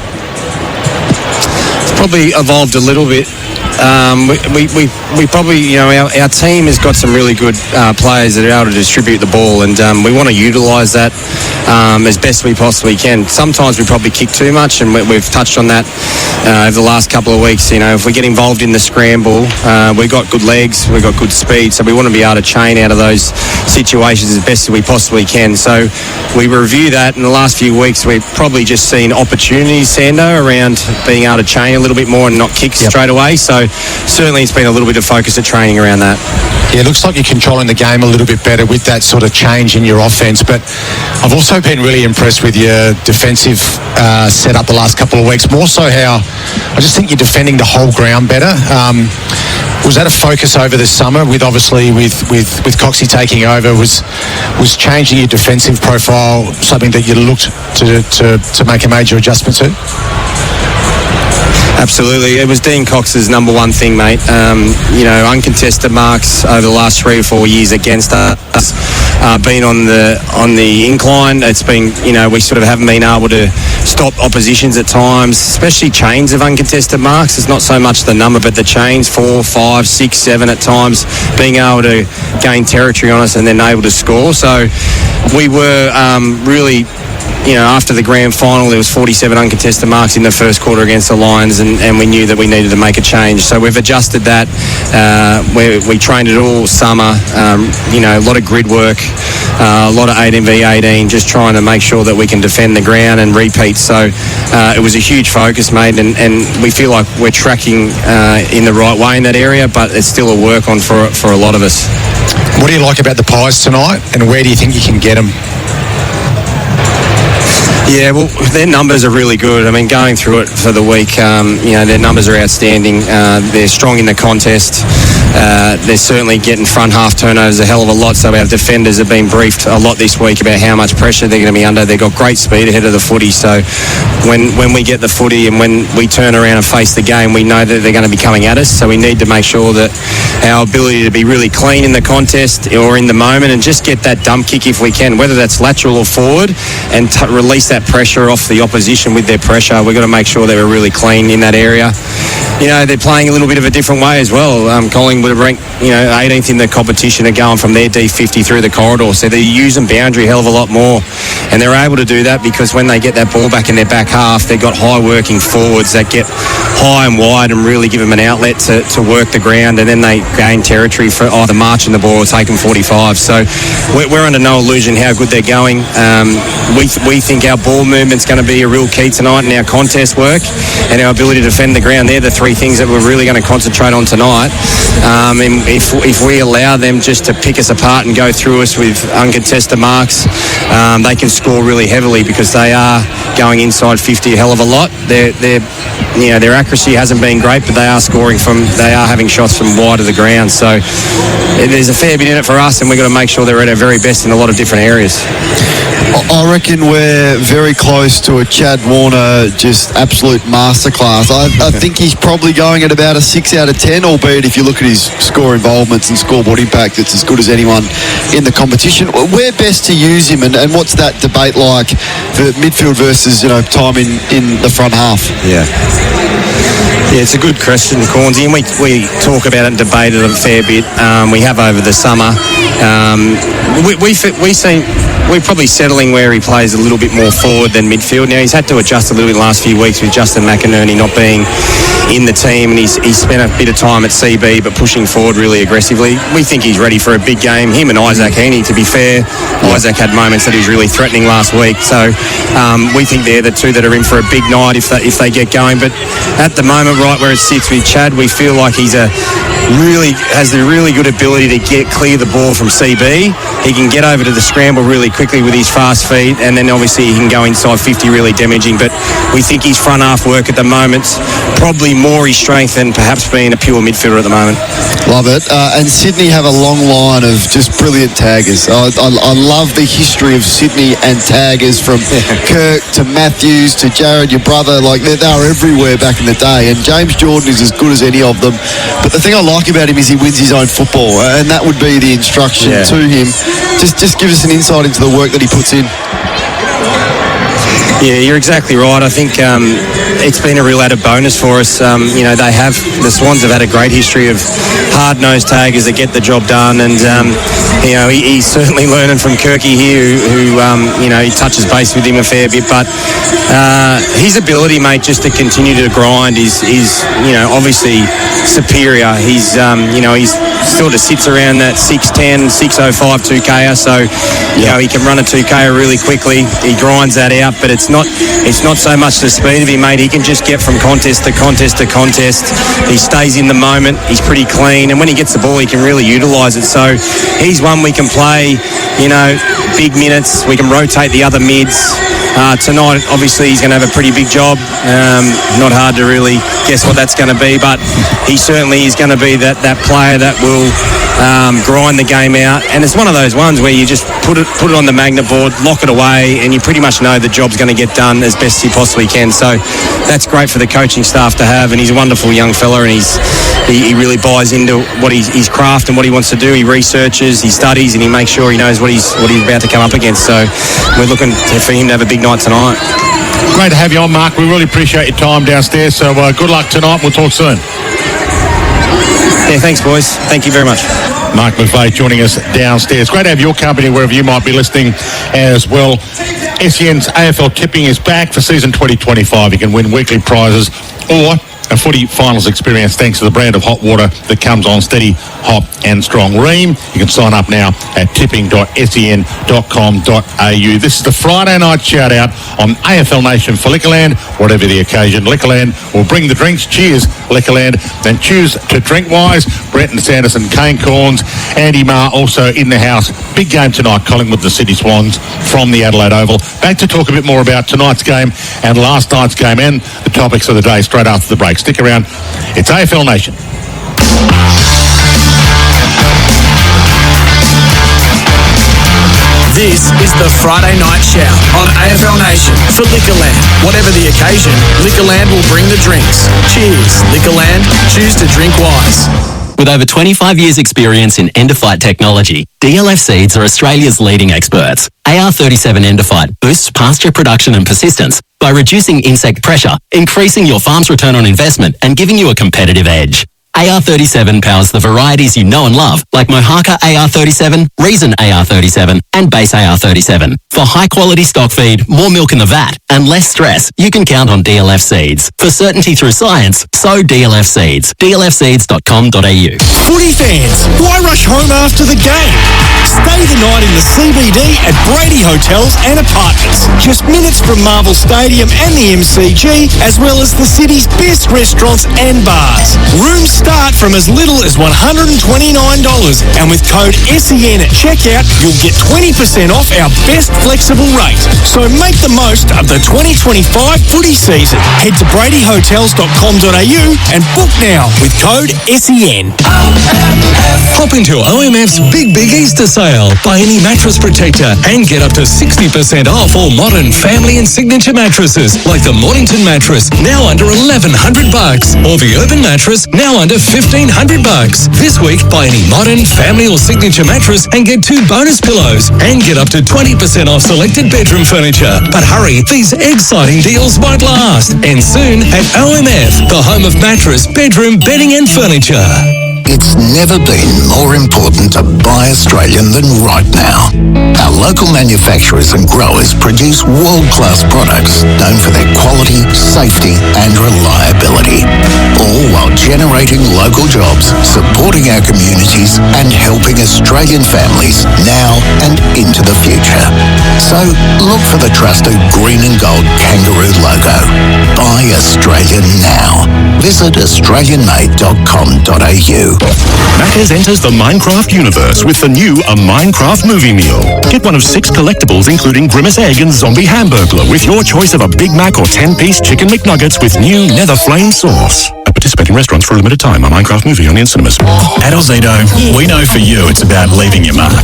It's probably evolved a little bit. We probably, our team has got some really good players that are able to distribute the ball, and we want to utilise that as best we possibly can. Sometimes we probably kick too much, and we've touched on that over the last couple of weeks. If we get involved in the scramble, we've got good legs, we've got good speed, so we want to be able to chain out of those situations as best as we possibly can. So we review that. In the last few weeks, we've probably just seen opportunities, Sando, around being able to chain a little bit more and not kick straight away. So certainly it's been a little bit of focus at training around that. Yeah, it looks like you're controlling the game a little bit better with that sort of change in your offence, but I've also been really impressed with your defensive setup the last couple of weeks, more so how I just think you're defending the whole ground better. Was that a focus over the summer with Coxie taking over? Was changing your defensive profile something that you looked to make a major adjustment to? Absolutely. It was Dean Cox's number one thing, mate. Uncontested marks over the last 3 or 4 years against us. Been on the incline. It's been, we sort of haven't been able to stop oppositions at times, especially chains of uncontested marks. It's not so much the number, but the chains, 4, 5, 6, 7 at times, being able to gain territory on us and then able to score. So we were really after the grand final, there was 47 uncontested marks in the first quarter against the Lions, and we knew that we needed to make a change. So we've adjusted that. We trained it all summer. A lot of grid work, a lot of 18v18, just trying to make sure that we can defend the ground and repeat. So it was a huge focus, mate, and we feel like we're tracking in the right way in that area, but it's still a work on for a lot of us. What do you like about the Pies tonight, and where do you think you can get them? Yeah, well, their numbers are really good. I mean, going through it for the week, their numbers are outstanding. They're strong in the contest. They're certainly getting front half turnovers a hell of a lot, so our defenders have been briefed a lot this week about how much pressure they're going to be under. They've got great speed ahead of the footy, so when we get the footy and when we turn around and face the game, we know that they're going to be coming at us, so we need to make sure that our ability to be really clean in the contest or in the moment and just get that dump kick if we can, whether that's lateral or forward, and release that pressure off the opposition with their pressure. We've got to make sure that we're really clean in that area. They're playing a little bit of a different way as well. Collingwood are ranked, 18th in the competition, are going from their D50 through the corridor, so they're using boundary a hell of a lot more, and they're able to do that because when they get that ball back in their back half, they've got high working forwards that get high and wide and really give them an outlet to work the ground, and then they gain territory for either marching the ball or taking 45. So we're under no illusion how good they're going. We think our ball movement's going to be a real key tonight in our contest work and our ability to defend the ground. They're the three things that we're really going to concentrate on tonight. And if we allow them just to pick us apart and go through us with uncontested marks, they can score really heavily because they are going inside 50 a hell of a lot. Their accuracy hasn't been great, but they are having shots from wide of the ground. So there's a fair bit in it for us, and we've got to make sure they're at our very best in a lot of different areas. I reckon we're very close to a Chad Warner just absolute masterclass. I think he's probably going at about a 6 out of 10, albeit if you look at his score involvements and scoreboard impact, it's as good as anyone in the competition. Where best to use him, and what's that debate like for midfield versus time in the front half? Yeah, it's a good question, Cornsey, and we talk about it and debate it a fair bit. We have over the summer. We're probably settling where he plays a little bit more forward than midfield. Now, he's had to adjust a little bit in the last few weeks with Justin McInerney not being in the team, and he's spent a bit of time at CB but pushing forward really aggressively. We think he's ready for a big game. Him and Isaac Heaney, to be fair. Isaac had moments that he was really threatening last week, so we think they're the two that are in for a big night if they get going. But at the moment, right where it sits with Chad, we feel like has the really good ability to clear the ball from CB. He can get over to the scramble really quickly with his fast feet, and then obviously he can go inside 50 really damaging. But we think his front half work at the moment's probably more his strength than perhaps being a pure midfielder at the moment. Love it. And Sydney have a long line of just brilliant taggers. I love the history of Sydney and taggers, from Kirk to Matthews to Jared, your brother. Like, they were everywhere back in the day, and James Jordan is as good as any of them. But the thing I like about him is he wins his own football, and that would be the instruction to him. Just give us an insight into the work that he puts in. Yeah, you're exactly right. I think it's been a real added bonus for us. The Swans have had a great history of hard-nosed taggers that get the job done, and he's certainly learning from Kirky here, who he touches base with him a fair bit. But his ability, mate, just to continue to grind is obviously superior. He's sort of sits around that 6'10", 6'05", 2K, so he can run a 2K really quickly. He grinds that out, but it's not so much the speed of him, mate. He can just get from contest to contest to contest. He stays in the moment. He's pretty clean, and when he gets the ball, he can really utilise it. So he's one we can play, big minutes. We can rotate the other mids. Tonight, obviously, he's going to have a pretty big job. Not hard to really guess what that's going to be, but he certainly is going to be that player that will grind the game out. And it's one of those ones where you just put it on the magnet board, lock it away, and you pretty much know the job's going to get done as best he possibly can. So that's great for the coaching staff to have, and he's a wonderful young fella, and he really buys into what his craft and what he wants to do. He researches, he studies, and he makes sure he knows what he's about to come up against. So we're looking for him to have a big night tonight. Great to have you on, Mark. We really appreciate your time downstairs. So good luck tonight. We'll talk soon. Yeah, thanks, boys. Thank you very much. Mark McVeigh joining us downstairs. Great to have your company wherever you might be listening as well. SEN's AFL tipping is back for season 2025. You can win weekly prizes or a footy finals experience thanks to the brand of hot water that comes on steady, hot and strong. Ream, you can sign up now at tipping.sen.com.au. This is the Friday night shout out on AFL Nation for Liquorland. Whatever the occasion, Liquorland will bring the drinks. Cheers, Liquorland. Then choose to drink wise. Brenton Sanderson, Kane Corns, Andy Marr also in the house. Big game tonight, Collingwood, the Sydney Swans from the Adelaide Oval. Back to talk a bit more about tonight's game and last night's game and the topics of the day straight after the break. Stick around. It's AFL Nation. This is the Friday Night Shout on AFL Nation for Liquorland. Whatever the occasion, Liquorland will bring the drinks. Cheers, Liquorland. Choose to drink wise. With over 25 years' experience in end-of-fight technology, DLF Seeds are Australia's leading experts. AR37 End-of-Fight boosts pasture production and persistence by reducing insect pressure, increasing your farm's return on investment and giving you a competitive edge. AR37 powers the varieties you know and love, like Mohaka AR37, Reason AR37, and Base AR37. For high-quality stock feed, more milk in the vat, and less stress, you can count on DLF Seeds. For certainty through science, sow DLF Seeds. dlfseeds.com.au. Footy fans, why rush home after the game? Stay the night in the CBD at Brady Hotels and Apartments. Just minutes from Marvel Stadium and the MCG, as well as the city's best restaurants and bars. Rooms start from as little as $129, and with code SEN at checkout, you'll get 20% off our best flexible rate. So make the most of the 2025 footy season. Head to bradyhotels.com.au and book now with code SEN. Hop into OMF's Big Easter Sale. Buy any mattress protector and get up to 60% off all modern family and signature mattresses, like the Mornington mattress, now under $1,100, or the Urban mattress, now under $1,500. This week, buy any modern, family or signature mattress and get 2 bonus pillows and get up to 20% off selected bedroom furniture. But hurry, these exciting deals won't last. And soon at OMF, the home of mattress, bedroom, bedding and furniture. It's never been more important to buy Australian than right now. Our local manufacturers and growers produce world-class products known for their quality, safety and reliability, all while generating local jobs, supporting our communities and helping Australian families now and into the future. So look for the trusted green and gold kangaroo logo. Buy Australian now. Visit australianmade.com.au. Macca's enters the Minecraft universe with the new A Minecraft Movie Meal. Get one of 6 collectibles including Grimace Egg and Zombie Hamburglar with your choice of a Big Mac or 10-piece Chicken McNuggets with new Nether Flame sauce. At participating restaurants for a limited time. A Minecraft Movie only in cinemas. At Ozito, we know for you it's about leaving your mark.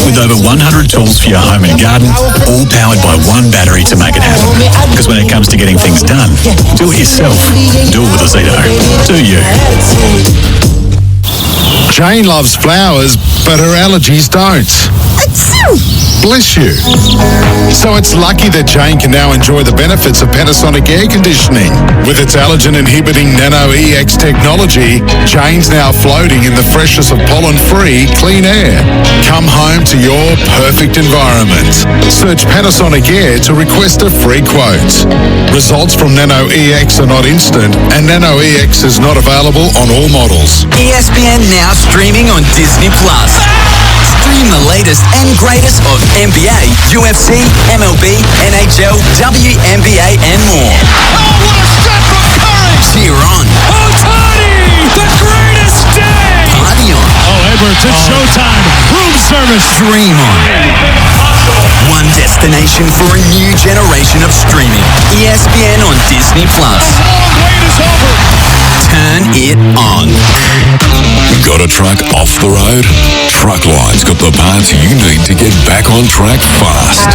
With over 100 tools for your home and garden, all powered by one battery to make it happen. Because when it comes to getting things done, do it yourself. Do it with Ozito. Do you? Jane loves flowers, but her allergies don't. Bless you. So it's lucky that Jane can now enjoy the benefits of Panasonic air conditioning. With its allergen-inhibiting Nano EX technology, Jane's now floating in the freshness of pollen-free, clean air. Come home to your perfect environment. Search Panasonic Air to request a free quote. Results from Nano EX are not instant, and Nano EX is not available on all models. ESPN now streaming on Disney+. Stream the latest and greatest of NBA, UFC, MLB, NHL, WNBA and more. Oh, what a shot from Curry! Cheer on. Ohtani, the greatest day! Party on. Oh, Edwards, it's showtime. Room service. Dream on. One destination for a new generation of streaming. ESPN on Disney+. The long wait is over. Turn it on. Got a truck off the road? Truckline's got the parts you need to get back on track fast.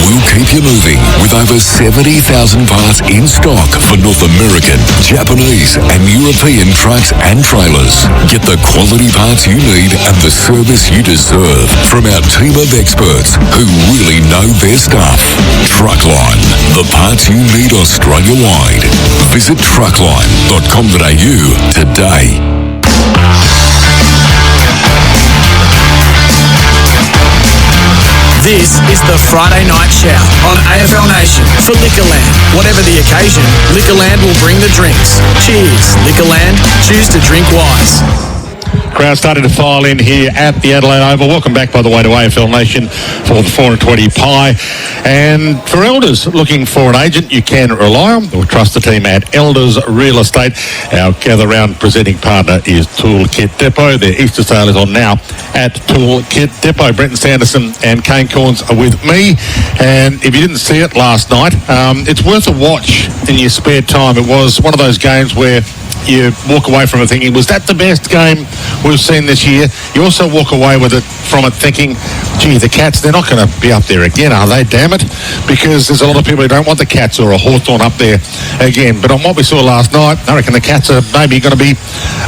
We'll keep you moving with over 70,000 parts in stock for North American, Japanese and European trucks and trailers. Get the quality parts you need and the service you deserve from our team of experts who really know their stuff. Truckline, the parts you need Australia-wide. Visit truckline.com.au today. This is the Friday Night Shout on AFL Nation for Liquorland. Whatever the occasion, Liquorland will bring the drinks. Cheers, Liquorland. Choose to drink wise. Crowd starting to file in here at the Adelaide Oval. Welcome back, by the way, to AFL Nation for the 420 pie. And for elders looking for an agent you can rely on or trust the team at Elders Real Estate. Our gather round presenting partner is Toolkit Depot. Their Easter sale is on now at Toolkit Depot. Brenton Sanderson and Kane Corns are with me. And if you didn't see it last night, it's worth a watch in your spare time. It was one of those games where you walk away from it thinking, was that the best game we've seen this year? You also walk away from it thinking, gee, the Cats, they're not going to be up there again, are they? Damn it. Because there's a lot of people who don't want the Cats or a Hawthorn up there again. But on what we saw last night, I reckon the Cats are maybe going to be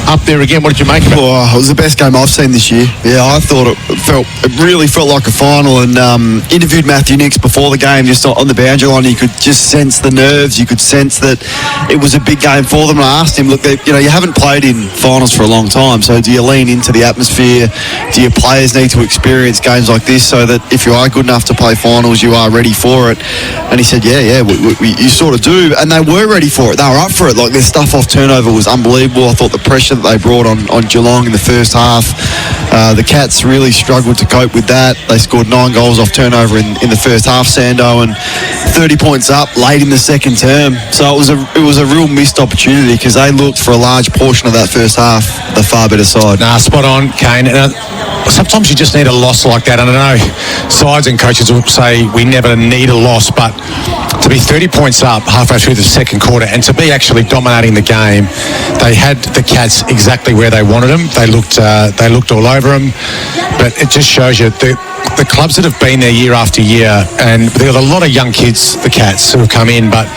up there again. What did you make of it? Well, it was the best game I've seen this year. Yeah, I thought it really felt like a final, and interviewed Matthew Nicks before the game, just on the boundary line. You could just sense the nerves. You could sense that it was a big game for them. And I asked him, look, you haven't played in finals for a long time, so do you lean into the atmosphere? Do your players need to experience games like this so that if you are good enough to play finals, you are ready for it? And he said, you sort of do. And they were ready for it. They were up for it. Like, their stuff off turnover was unbelievable. I thought the pressure that they brought on Geelong in the first half, the Cats really struggled to cope with that. They scored 9 goals off turnover in the first half, Sando, and 30 points up late in the second term. So it was a real missed opportunity because they looked for a large portion of that first half the far better side. Spot on, Kane. Sometimes you just need a loss like that. And I know sides and coaches will say we never need a loss, but to be 30 points up halfway through the second quarter and to be actually dominating the game, they had the Cats exactly where they wanted them. They looked all over them, but it just shows you the clubs that have been there year after year, and there are a lot of young kids, the Cats, who have come in, but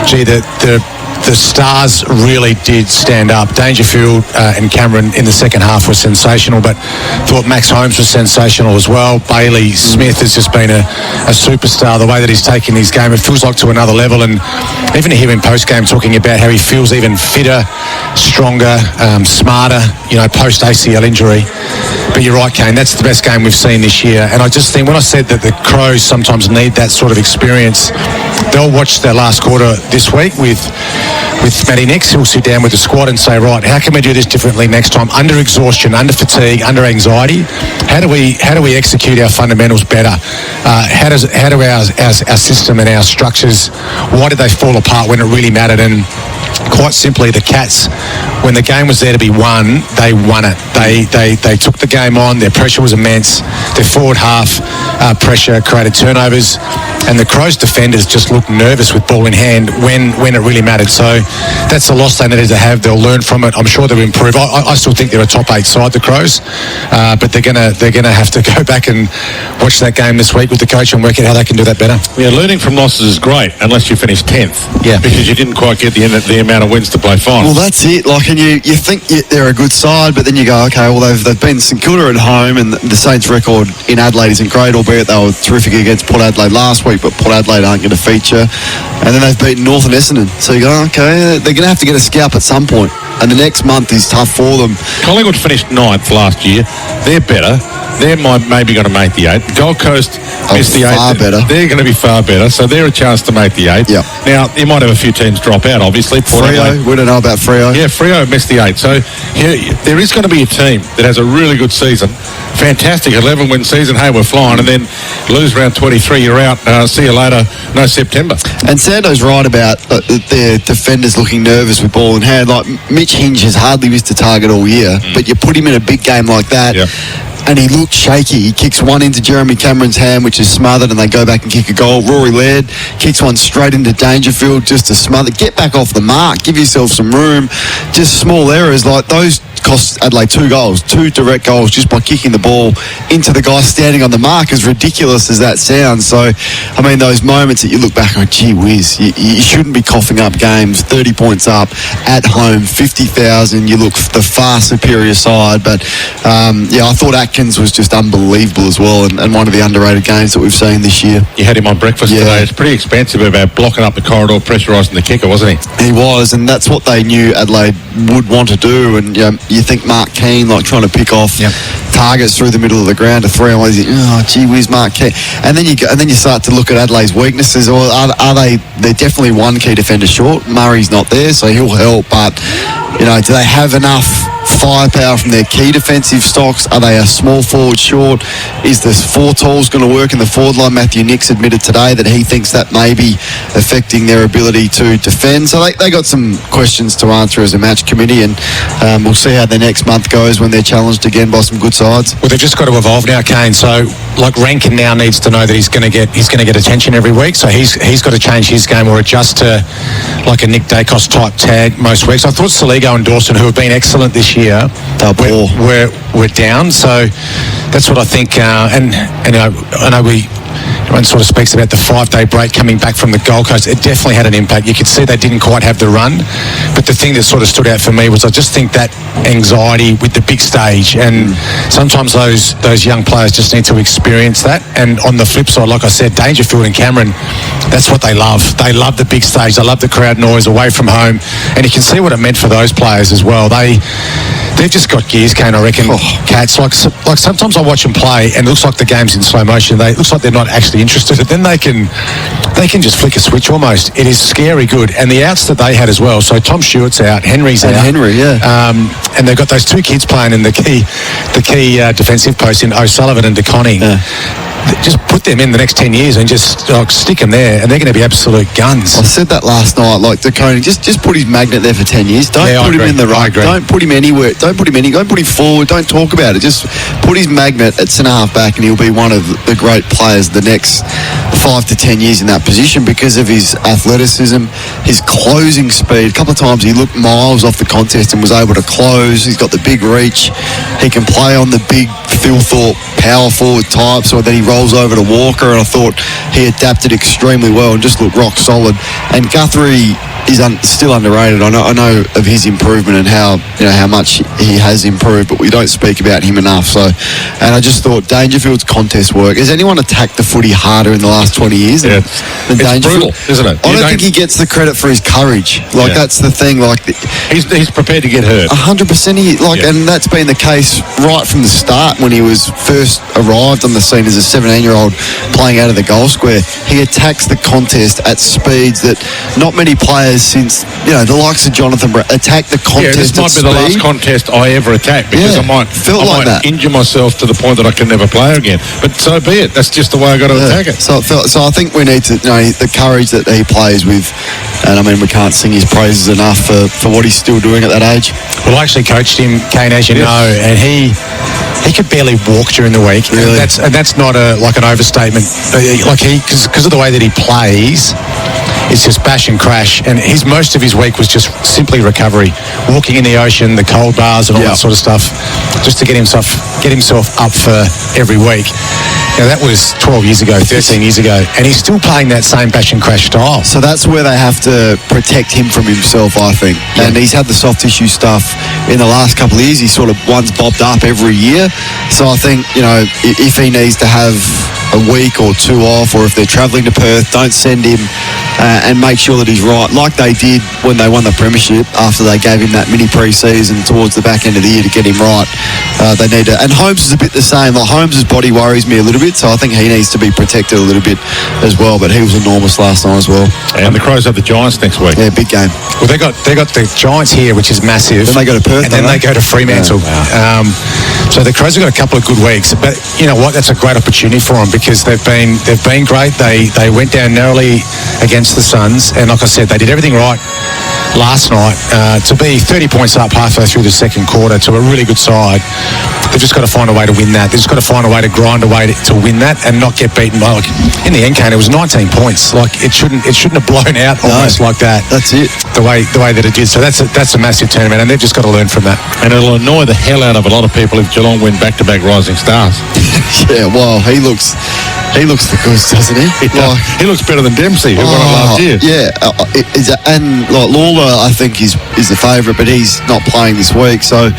gee, the stars really did stand up. Dangerfield and Cameron in the second half were sensational, but thought Max Holmes was sensational as well. Bailey Smith has just been a superstar. The way that he's taken his game, it feels like to another level. And even to hear him post-game talking about how he feels even fitter, stronger, smarter, post ACL injury. But you're right, Kane, that's the best game we've seen this year. And I just think when I said that the Crows sometimes need that sort of experience, they'll watch their last quarter this week with Matty Nicks. He'll sit down with the squad and say, right, how can we do this differently next time? Under exhaustion, under fatigue, under anxiety, how do we execute our fundamentals better? How do our system and our structures, why did they fall apart when it really mattered? And quite simply, the Cats, when the game was there to be won, they won it. They took the game on. Their pressure was immense. Their forward half pressure created turnovers, and the Crows defenders just looked nervous with ball in hand when it really mattered. So that's the loss they needed to have. They'll learn from it. I'm sure they'll improve. I still think they're a top 8 side, the Crows, but they're gonna have to go back and watch that game this week with the coach and work out how they can do that better. Yeah, learning from losses is great unless you finish 10th. Yeah, because you didn't quite get the amount of wins to play finals. Well, that's it. Like, and you think they're a good side, but then you go, okay, well they've been St Kilda at home, and the Saints' record in Adelaide isn't great, albeit they were terrific against Port Adelaide last week, but Port Adelaide aren't going to feature. And then they've beaten North and Essendon. So you go, okay, they're going to have to get a scalp at some point, and the next month is tough for them. Collingwood finished 9th last year. They're better. They're maybe going to make the 8. Gold Coast missed the 8. Far better. They're going to be far better, so they're a chance to make the 8. Yep. Now, you might have a few teams drop out, obviously. Freo, we don't know about Freo. Yeah, Freo missed the 8. So there is going to be a team that has a really good season. Fantastic 11-win season. Hey, we're flying. And then lose round 23, you're out. See you later. No September. And Sando's right about their defenders looking nervous with ball in hand. Like, Mitch Hinge has hardly missed a target all year, but you put him in a big game like that. Yep. And he looked shaky. He kicks one into Jeremy Cameron's hand, which is smothered, and they go back and kick a goal. Rory Laird kicks one straight into Dangerfield just to smother. Get back off the mark. Give yourself some room. Just small errors like those cost Adelaide 2 goals, 2 direct goals just by kicking the ball into the guy standing on the mark, as ridiculous as that sounds. So, I mean, those moments that you look back on, gee whiz, you shouldn't be coughing up games. 30 points up at home, 50,000. You look the far superior side. But, I thought Atkins was just unbelievable as well, and one of the underrated games that we've seen this year. You had him on breakfast today. It's pretty expensive about blocking up the corridor, pressurising the kicker, wasn't he? He was, and that's what they knew Adelaide would want to do. And you think Mark Keane, like, trying to pick off targets through the middle of the ground to 3 on 1. Oh, gee whiz, Mark Key. And then you start to look at Adelaide's weaknesses. Or are they? They're definitely one key defender short. Murray's not there, so he'll help. But do they have enough firepower from their key defensive stocks? Are they a small forward short? Is the four tools going to work in the forward line? Matthew Nix admitted today that he thinks that may be affecting their ability to defend. So they got some questions to answer as a match committee, and we'll see how the next month goes when they're challenged again by some good sides. Well, they've just got to evolve now, Kane. So, Rankin now needs to know that he's going to get attention every week. So he's got to change his game or adjust to like a Nick Dacos type tag most weeks. I thought Saligo and Dawson, who have been excellent this year, we're down. So that's what I think. And I know everyone sort of speaks about the 5-day break coming back from the Gold Coast. It definitely had an impact. You could see they didn't quite have the run. But the thing that sort of stood out for me was I just think that anxiety with the big stage, and sometimes those young players just need to experience that. And on the flip side, like I said, Dangerfield and Cameron, that's what they love. They love the big stage. They love the crowd noise away from home. And you can see what it meant for those players as well. They've just got gears, Kane, I reckon, Cats. Like sometimes I watch them play and it looks like the game's in slow motion. It looks like they're not actually interested. But then they can just flick a switch almost. It is scary good. And the outs that they had as well. So Tom Stewart's out, Henry's out. Henry, yeah. And they've got those two kids playing in the key defensive post in O'Sullivan and DeConning. Just put them in the next 10 years and just stick them there, and they're going to be absolute guns. I said that last night, like DeConning, just put his magnet there for 10 years. Don't put him in the right. Don't put him anywhere. Don't put him forward. Don't talk about it. Just put his magnet at centre half back, and he'll be one of the great players the next 5 to 10 years in that position because of his athleticism, his closing speed. A couple of times he looked miles off the contest and was able to close. He's got the big reach. He can play on the big Phil Thorpe power forward types, or then he rolls over to Walker, and I thought he adapted extremely well and just looked rock solid. And Guthrie is still underrated. I know of his improvement and how much he has improved, but we don't speak about him enough. And I just thought Dangerfield's contest work. Has anyone attacked the footy harder in the last 20 years than Dangerfield? Brutal, isn't it? I don't think he gets the credit for his courage. That's the thing. He's prepared to get hurt. 100%. And that's been the case right from the start when he was first arrived on the scene as a 17-year-old playing out of the goal square. He attacks the contest at speeds that not many players since the likes of Jonathan Brown attack the contest. This might be the last contest I ever attacked because I might injure myself to the point that I can never play again. But so be it. That's just the way I got to attack it. So I think we need to the courage that he plays with, and I mean we can't sing his praises enough for what he's still doing at that age. Well, I actually coached him, Kane, as you know, and he could barely walk during the week. Really? And that's not an overstatement. Because of the way that he plays, it's just bash and crash. And most of his week was just simply recovery, walking in the ocean, the cold bars, and all that sort of stuff, just to get himself up for every week. Now that was 12 years ago, 13 years ago, and he's still playing that same bash and crash style. So that's where they have to protect him from himself, I think. And he's had the soft tissue stuff in the last couple of years. He sort of once bobbed up every year. So I think, if he needs to have a week or two off, or if they're travelling to Perth, don't send him, and make sure that he's right, like they did when they won the premiership after they gave him that mini pre-season towards the back end of the year to get him right. They need to, and Holmes is a bit the same. Like Holmes' body worries me a little bit, so I think he needs to be protected a little bit as well. But he was enormous last night as well. And the Crows have the Giants next week. Yeah, big game. Well, they got the Giants here, which is massive. Then they go to Perth, and then they go to Fremantle. Yeah. Wow. So the Crows have got a couple of good weeks, but you know what? That's a great opportunity for them because they've been great. They went down narrowly against the Suns, and like I said, they did everything right last night to be 30 points up halfway through the second quarter to a really good side. They've just got to find a way to win that. They've just got to find a way to grind a way to win that and not get beaten by. In the end, Kane, it was 19 points. It shouldn't have blown out almost like that. That's it. The way that it did. So that's a massive tournament, and they've just got to learn from that. And it'll annoy the hell out of a lot of people if Geelong win back-to-back Rising Stars. Yeah, well, he looks the goods, doesn't he? He looks better than Dempsey, who won it last year. Yeah, and Lawler, I think, is the favourite, but he's not playing this week, so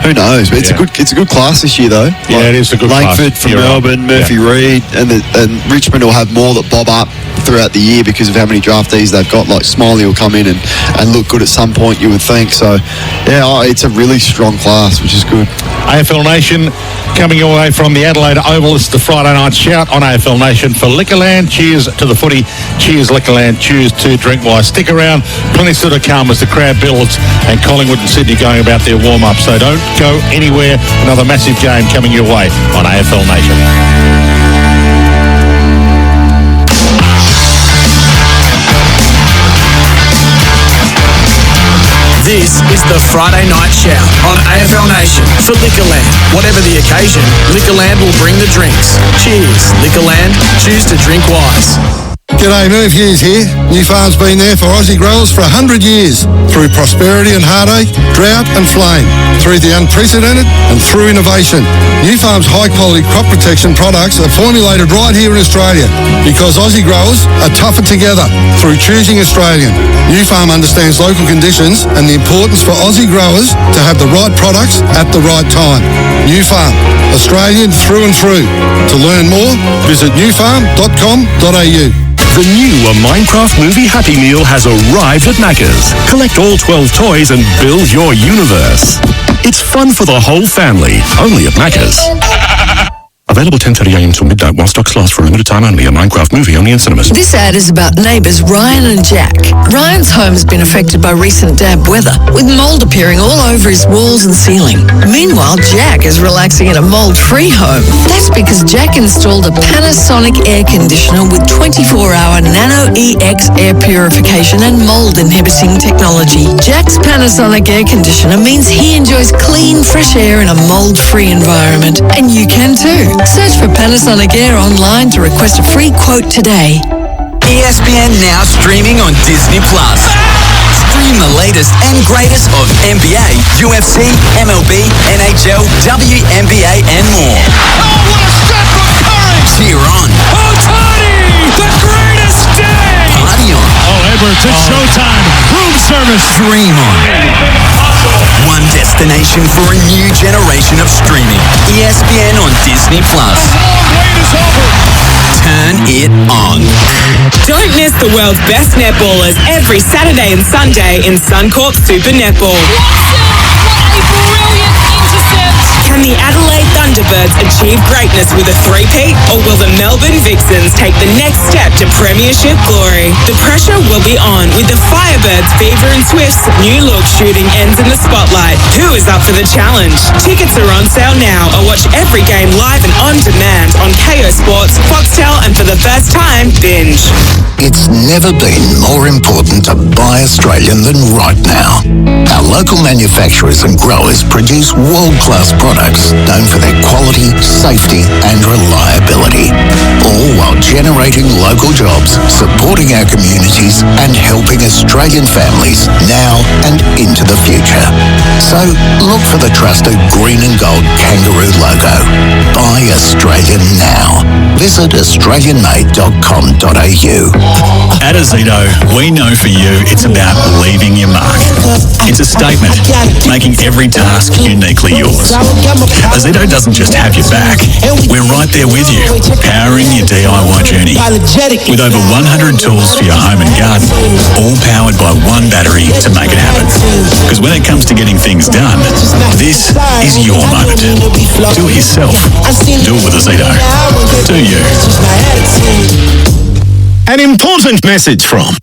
who knows? But it's a good class this year, though. Yeah, it is a good class. Langford from Melbourne, Murphy Reid, and Richmond will have more that bob up throughout the year because of how many draftees they've got. Like Smiley will come in and look good at some point, you would think. So, yeah, it's a really strong class, which is good. AFL Nation, coming your way from the Adelaide Oval. It's the Friday night shout on AFL Nation for Liquorland. Cheers to the footy. Cheers Liquorland. Cheers to Drinkwise. Stick around. Plenty still to come as the crowd builds and Collingwood and Sydney going about their warm-up. So don't go anywhere. Another massive game coming your way on AFL Nation. This is the Friday Night Shout on AFL Nation for Liquorland. Whatever the occasion, Liquorland will bring the drinks. Cheers, Liquorland. Choose to drink wise. G'day, Merv Hughes here. New Farm's been there for Aussie growers for 100 years. Through prosperity and heartache, drought and flame. Through the unprecedented and through innovation. New Farm's high-quality crop protection products are formulated right here in Australia because Aussie growers are tougher together through choosing Australian. New Farm understands local conditions and the importance for Aussie growers to have the right products at the right time. New Farm, Australian through and through. To learn more, visit newfarm.com.au. The new A Minecraft Movie Happy Meal has arrived at Macca's. Collect all 12 toys and build your universe. It's fun for the whole family, only at Macca's. Available 10:30am till midnight while stocks last for a limited time only. A Minecraft movie only in cinemas. This ad is about neighbours Ryan and Jack. Ryan's home has been affected by recent damp weather, with mould appearing all over his walls and ceiling. Meanwhile, Jack is relaxing in a mould-free home. That's because Jack installed a Panasonic air conditioner with 24-hour Nano EX air purification and mould-inhibiting technology. Jack's Panasonic air conditioner means he enjoys clean, fresh air in a mould-free environment. And you can too. Search for Panasonic Air online to request a free quote today. ESPN now streaming on Disney+. Stream the latest and greatest of NBA, UFC, MLB, NHL, WNBA and more. Oh, what a shot from Curry! Cheer on. Ohtani, the greatest day! Party on. Oh, Edwards, it's showtime. Room service. Dream on. One destination for a new generation of streaming. ESPN on Disney+. The long wait is over. Turn it on. Don't miss the world's best netballers every Saturday and Sunday in Suncorp Super Netball. Can the Adelaide Thunderbirds achieve greatness with a three-peat, or will the Melbourne Vixens take the next step to premiership glory? The pressure will be on with the Firebirds, Fever and Swifts' new look shooting ends in the spotlight. Who is up for the challenge? Tickets are on sale now, or watch every game live and on demand on KO Sports, Foxtel, and for the first time, Binge. It's never been more important to buy Australian than right now. Our local manufacturers and growers produce world-class products known for their quality, safety and reliability, all while generating local jobs, supporting our communities and helping Australian families now and into the future. So look for the trusted green and gold kangaroo logo. Buy Australian now. Visit australianmade.com.au. At Azito, we know for you it's about leaving your mark. It's a statement, making every task uniquely yours. Azito doesn't just have your back, we're right there with you, powering your DIY journey. With over 100 tools for your home and garden, all powered by one battery to make it happen. Because when it comes to getting things done, this is your moment. Do it yourself. Do it with Azito. Do you? An important message from...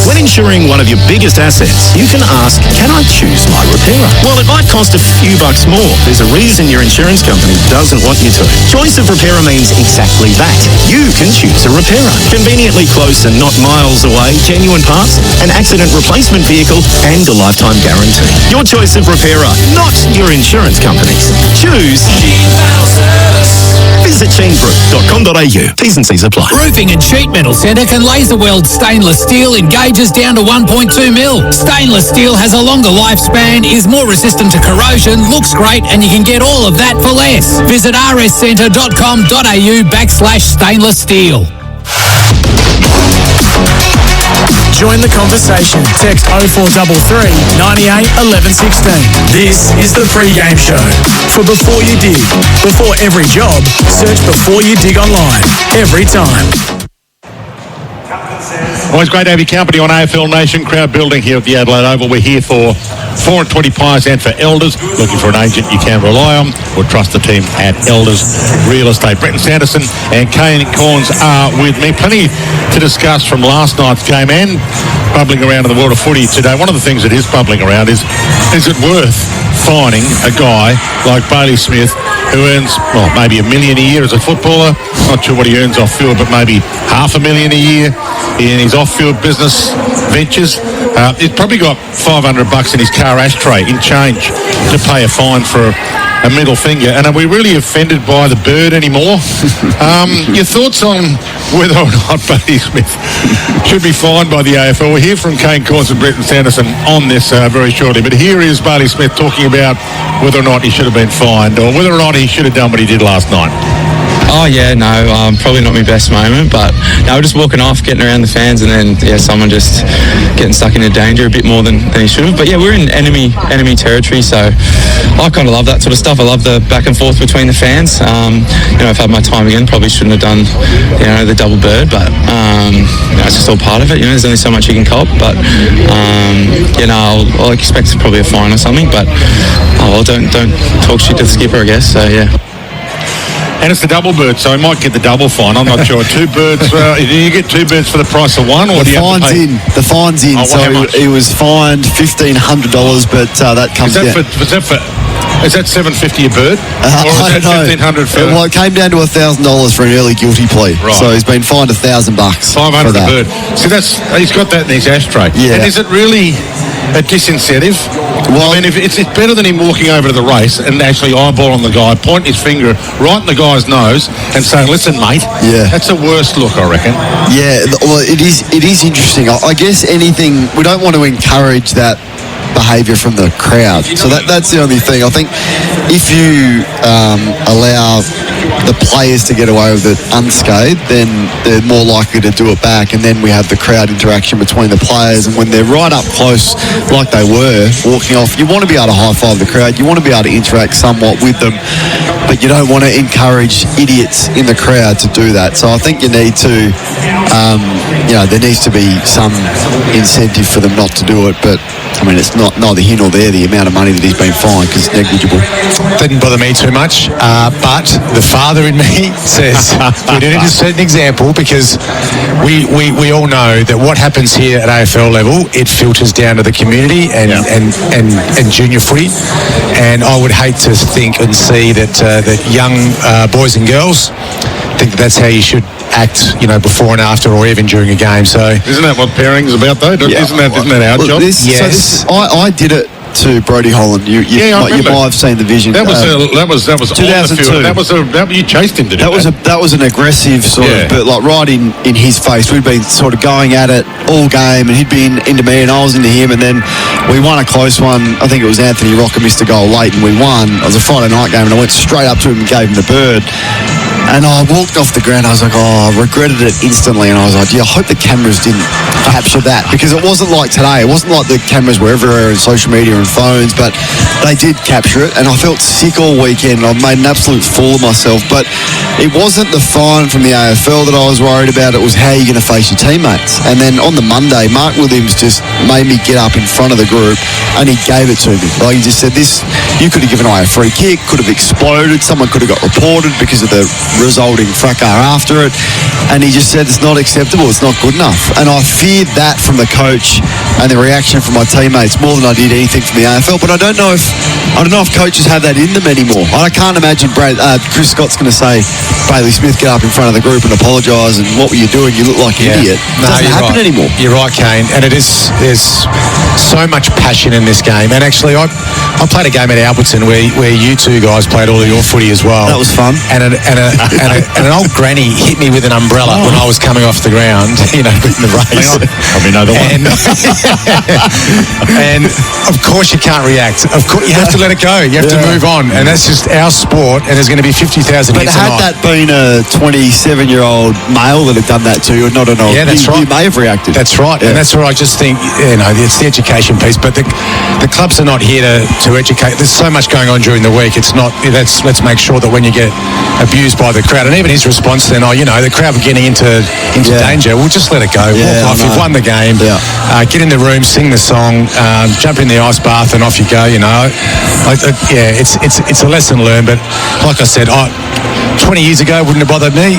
When insuring one of your biggest assets, you can ask, can I choose my repairer? Well, it might cost a few bucks more. There's a reason your insurance company doesn't want you to. Choice of repairer means exactly that. You can choose a repairer. Conveniently close and not miles away, genuine parts, an accident replacement vehicle, and a lifetime guarantee. Your choice of repairer, not your insurance companies. Choose... Visit sheenbrook.com.au. T's and C's apply. Roofing and Sheet Metal Centre can laser weld stainless steel in gauges down to 1.2 mil. Stainless steel has a longer lifespan, is more resistant to corrosion, looks great, and you can get all of that for less. Visit rscentre.com.au/stainless steel. Join the conversation. Text 0433 98 11 16. This is the pre-game show for Before You Dig. Before every job, search Before You Dig online. Every time. Always great to have your company on AFL Nation. Crowd building here at the Adelaide Oval. We're here for 4 and 20 pies and for Elders. Looking for an agent you can rely on or trust the team at Elders Real Estate. Brenton Sanderson and Kane Corns are with me. Plenty to discuss from last night's game and bubbling around in the world of footy today. One of the things that is bubbling around is it worth fining a guy like Bailey Smith who earns, well, maybe $1 million a year as a footballer? Not sure what he earns off field, but maybe $500,000 a year in his off-field business ventures. He's probably got $500 in his car ashtray in change to pay a fine for a middle finger. And are we really offended by the bird anymore? Your thoughts on whether or not Bailey Smith should be fined by the AFL? We'll hear from Kane Corns and Brenton Sanderson on this very shortly. But here is Bailey Smith talking about whether or not he should have been fined or whether or not he should have done what he did last night. Oh yeah, no, probably not my best moment, but no, we're just walking off, getting around the fans, and then someone just getting stuck into danger a bit more than he should have. But yeah, we're in enemy territory, so I kind of love that sort of stuff. I love the back and forth between the fans. I've had my time again. Probably shouldn't have done, the double bird, but it's just all part of it. There's only so much you can cop, but I'll expect probably a fine or something. But don't talk shit to the skipper, I guess. So yeah. And it's the double bird, so he might get the double fine. I'm not sure. 2 birds. Do you get 2 birds for the price of one, or the do you have to pay? The fine's in. So he was fined $1,500, but that comes down. Is that $750 a bird, or is that $1,500 for? Well, it came down to $1,000 for an early guilty plea. Right. So he's been fined $1,000. $500 a bird. So he's got that in his ashtray. Yeah. And is it really a disincentive? Well, I mean, if it's better than him walking over to the race and actually eyeballing the guy, pointing his finger right in the guy's nose and saying, "Listen, mate, that's a worse look, I reckon." Yeah, well, it is interesting. I guess anything, we don't want to encourage that behaviour from the crowd. So that's the only thing. I think if you allow the players to get away with it unscathed, then they're more likely to do it back, and then we have the crowd interaction between the players. And when they're right up close like they were walking off, you want to be able to high-five the crowd, you want to be able to interact somewhat with them, but you don't want to encourage idiots in the crowd to do that. So I think you need to there needs to be some incentive for them not to do it, but I mean, it's neither here nor there, the amount of money that he's been fined, because it's negligible. Didn't bother me too much, but the father in me says we need to set an example, because we all know that what happens here at AFL level, it filters down to the community and junior footy, and I would hate to think and see that young boys and girls think that's how you should act, before and after, or even during a game. So isn't that what pairing's about, though? Isn't that our job? Yes. I did it to Brodie Holland. You might have seen the vision. That was 2002. You chased him to do that was an aggressive sort of, but like right in his face. We'd been sort of going at it all game, and he'd been into me and I was into him, and then we won a close one. I think it was Anthony Rocker missed a goal late and we won. It was a Friday night game, and I went straight up to him and gave him the bird. And I walked off the ground. I was like, I regretted it instantly. And I was like, I hope the cameras didn't capture that, because it wasn't like today. It wasn't like the cameras were everywhere and social media and phones, but they did capture it. And I felt sick all weekend. I made an absolute fool of myself. But it wasn't the fine from the AFL that I was worried about. It was how you're going to face your teammates. And then on the Monday, Mark Williams just made me get up in front of the group, and he gave it to me. Like, he just said, you could have given away a free kick, could have exploded, someone could have got reported because of the resulting fracas after it, and he just said it's not acceptable, it's not good enough. And I feared that from the coach and the reaction from my teammates more than I did anything from the AFL. But I don't know if coaches have that in them anymore. I can't imagine Chris Scott's going to say, Bailey Smith, get up in front of the group and apologise, and what were you doing? You look like an idiot. It doesn't happen anymore. You're right, Kane, and there's so much passion in this game. And actually, I played a game at Alberton where you two guys played all of your footy as well. That was fun. And an old granny hit me with an umbrella when I was coming off the ground, in the race. Probably know the one. And of course you can't react. Of course you have to let it go. You have to move on, and that's just our sport. And there's going to be 50,000 hits tonight. But had that been a 27-year-old male that had done that to you, not an old, you may have reacted. That's right, and that's where I just think it's the education piece. But the clubs are not here to to educate. There's so much going on during the week. It's not, let's make sure that when you get abused by the crowd, and even his response then, the crowd were getting into danger, we'll just let it go. Walk off, you've won the game. Get in the room, sing the song, jump in the ice bath and off you go, It's a lesson learned, but like I said, 20 years ago wouldn't have bothered me,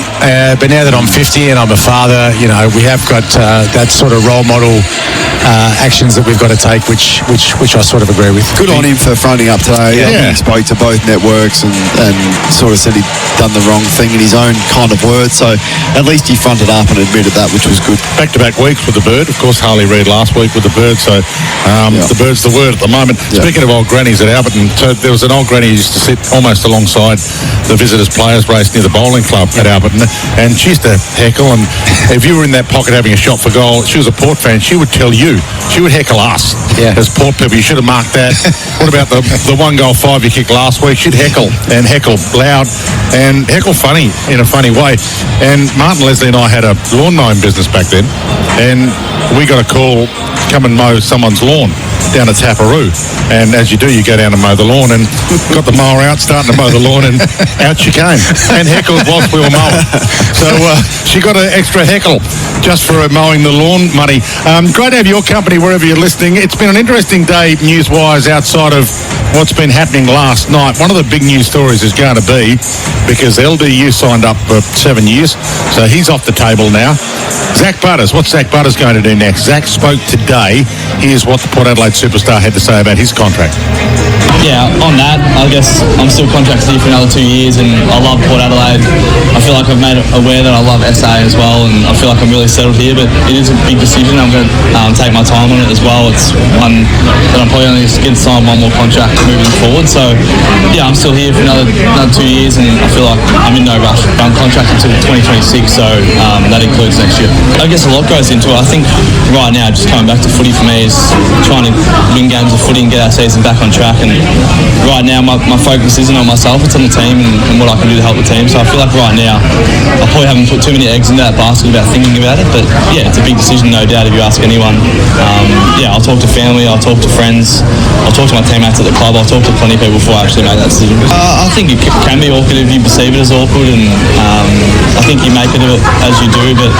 but now that I'm 50 and I'm a father, we have got that sort of role model actions that we've got to take, which I sort of agree with. Good on him for fronting up today. He spoke to both networks and sort of said he'd done the wrong thing in his own kind of words, so at least he fronted up and admitted that, which was good. Back-to-back weeks with the Bird. Of course, Harley Reid last week with the Bird, so the Bird's the word at the moment. Speaking of old grannies at Alberton, so there was an old granny who used to sit almost alongside the visitors players race near the bowling club at Alberton, and she used to heckle, and if you were in that pocket having a shot for goal, she was a Port fan, she would tell you, she would heckle us as Port people. You should have marked that. What about the 1 goal 5 you kicked last week? She'd heckle and heckle loud and heckle funny in a funny way. And Martin, Leslie and I had a lawn mowing business back then, and we got a call, come and mow someone's lawn down at Taparoo, and as you do, you go down and mow the lawn, and got the mower out, starting to mow the lawn, and out she came and heckled whilst we were mowing. So she got an extra heckle just for mowing the lawn money. Great to have your company wherever you're listening. It's been an interesting day news-wise outside of what's been happening last night. One of the big news stories is going to be, because LDU signed up for 7 years, so he's off the table now. Zach Butters, what's Zach Butters going to do next? Zach spoke today. Here's what the Port Adelaide superstar had to say about his contract. Yeah, on that, I guess I'm still contracted here for another 2 years, and I love Port Adelaide. I feel like I've made it aware that I love SA as well, and I feel like I'm really settled here, but it is a big decision. I'm going to take my time on it as well. It's one that I'm probably only going to sign one more contract moving forward. So, yeah, I'm still here for another 2 years, and I feel like I'm in no rush. I'm contracted until 2026, so that includes next year. I guess a lot goes into it. I think right now, just coming back to footy for me is trying to win games of footy and get our season back on track. And right now, my focus isn't on myself, it's on the team and what I can do to help the team. So I feel like right now, I probably haven't put too many eggs into that basket about thinking about it. But yeah, it's a big decision, no doubt, if you ask anyone. I'll talk to family, I'll talk to friends, I'll talk to my teammates at the club, I'll talk to plenty of people before I actually make that decision. I think it can be awkward if you perceive it as awkward, and I think you make it of it as you do. But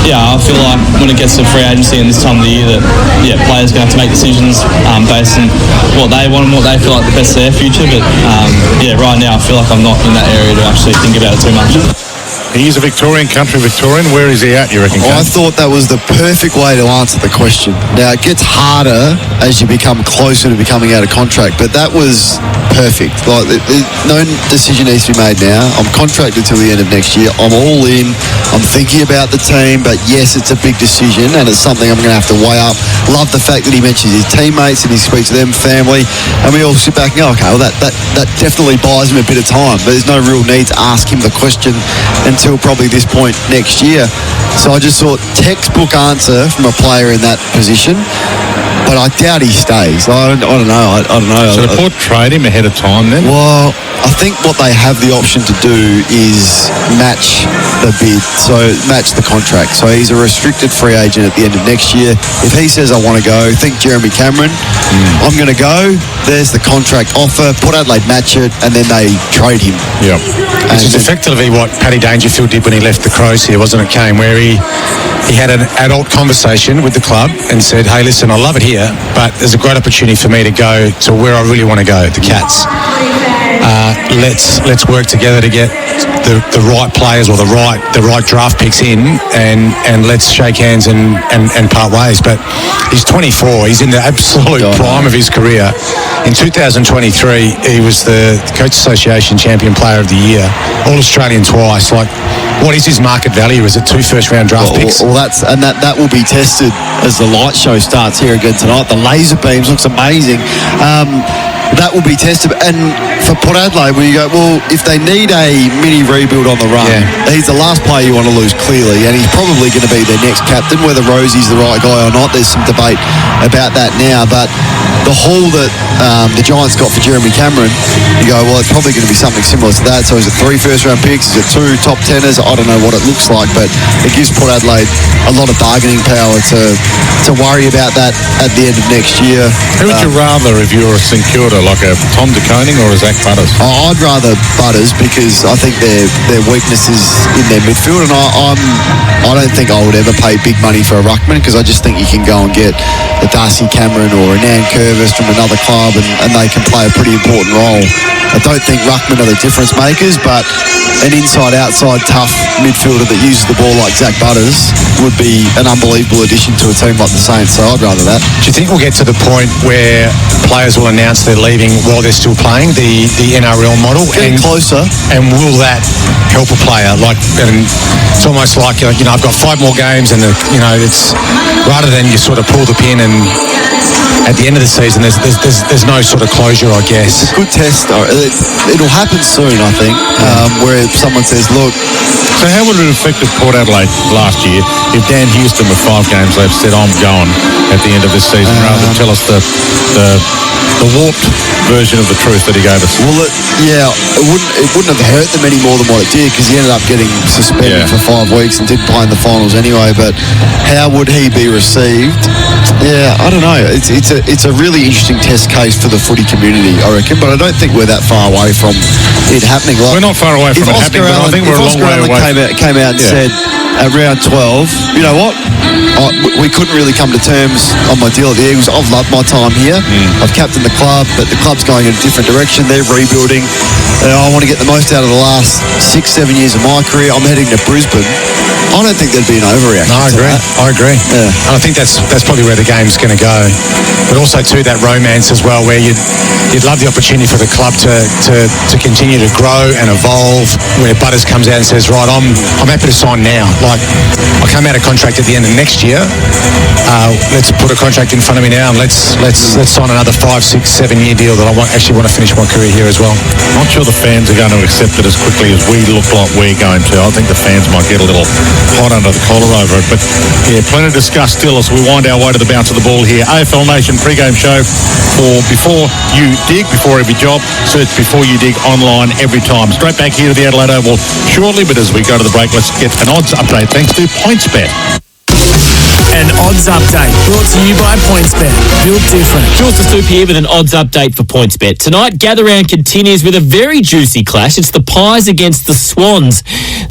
yeah, I feel like when it gets to free agency and this time of the year, that players are going to have to make decisions based on what they want and what they feel like the best for their future. But right now I feel like I'm not in that area to actually think about it too much. He's a Victorian, country Victorian. Where is he at, you reckon? I thought that was the perfect way to answer the question. Now, it gets harder as you become closer to becoming out of contract, but that was perfect. Like, no decision needs to be made now. I'm contracted till the end of next year. I'm all in. I'm thinking about the team, but yes, it's a big decision, and it's something I'm going to have to weigh up. Love the fact that he mentions his teammates and he speaks to them, family, and we all sit back and go, okay, well, that definitely buys him a bit of time, but there's no real need to ask him the question until probably this point next year. So I just thought textbook answer from a player in that position, but I doubt he stays. I don't know. Should the Port trade him ahead of time then? Well, I think what they have the option to do is match the bid, so match the contract. So he's a restricted free agent at the end of next year. If he says, I want to go, think Jeremy Cameron, I'm going to go, there's the contract offer, Port Adelaide match it, and then they trade him. Yep. Which is effectively what Paddy Dangerfield did when he left the Crows here, wasn't it, Kane? Where he had an adult conversation with the club and said, hey, listen, I love it here, but there's a great opportunity for me to go to where I really want to go, the Cats. Let's work together to get the right players or the right draft picks in, and let's shake hands and part ways. But he's 24. He's in the absolute prime of his career. In 2023, he was the Coach Association Champion Player of the Year, All-Australian twice. Like, what is his market value? Is it 2 first-round draft picks? Well, that will be tested as the light show starts here again tonight. The laser beams looks amazing. That will be tested, and for Port Adelaide, where you go, well, if they need a mini rebuild on the run, he's the last player you want to lose clearly, and he's probably going to be their next captain. Whether Rosie's the right guy or not, there's some debate about that now. But the haul that the Giants got for Jeremy Cameron, you go, well, it's probably going to be something similar to that. So is it 3 first-round picks? Is it 2 top teners? I don't know what it looks like, but it gives Port Adelaide a lot of bargaining power to worry about that at the end of next year. Who would you rather if you were a St Kilda, like a Tom De Koning or a Zach Butters? I'd rather Butters, because I think their weakness is in their midfield, and I don't think I would ever pay big money for a ruckman, because I just think you can go and get a Darcy Cameron or a Nan Curvis from another club, and they can play a pretty important role. I don't think ruckmen are the difference makers, but an inside-outside tough midfielder that uses the ball like Zach Butters would be an unbelievable addition to a team like the Saints, so I'd rather that. Do you think we'll get to the point where players will announce they're leaving while they're still playing, the NRL model? Getting closer. And will that help a player? And it's almost like, I've got 5 more games, and it's rather than you sort of pull the pin and at the end of the season there's no sort of closure, I guess. It's a good test, though. It'll happen soon, I think, where someone says, look. So how would it have affected Port Adelaide last year if Dan Houston with 5 games left said, I'm going at the end of this season, rather than tell us the warped version of the truth that he gave us? Well, it wouldn't have hurt them any more than what it did, because he ended up getting suspended for 5 weeks and didn't play in the finals anyway. But how would he be received? Yeah, I don't know. It's a really interesting test case for the footy community, I reckon, but I don't think we're that far away from it happening. We're not far away from it happening, but I think we're a long way away. Came out and said at round 12, you know what? We couldn't really come to terms on my deal at the Eagles. I've loved my time here. I've captained the club, but the club's going in a different direction. They're rebuilding. I want to get the most out of the last 6-7 years of my career. I'm heading to Brisbane. I don't think there'd be an overreaction. No, I agree. Yeah. And I think that's probably where the game's going to go. But also too, that romance as well, where you'd love the opportunity for the club to continue to grow and evolve. Where Butters comes out and says, right, I'm happy to sign now. Like, I come out of contract at the end of next year. Let's put a contract in front of me now, and let's sign another 5, 6, 7 year deal that I actually want to finish my career here as well. Not sure the fans are going to accept it as quickly as we look like we're going to. I think the fans might get a little hot under the collar over it. But yeah, plenty to discuss still as we wind our way to the bounce of the ball here. AFL Nation pre-game show for Before You Dig, before every job. Search Before You Dig online every time. Straight back here to the Adelaide Oval shortly, but as we go to the break, let's get an odds update thanks to PointsBet. An odds update brought to you by PointsBet. Built different. Jules to Stoop here with an odds update for PointsBet. Tonight, Gather Round continues with a very juicy clash. It's the Pies against the Swans.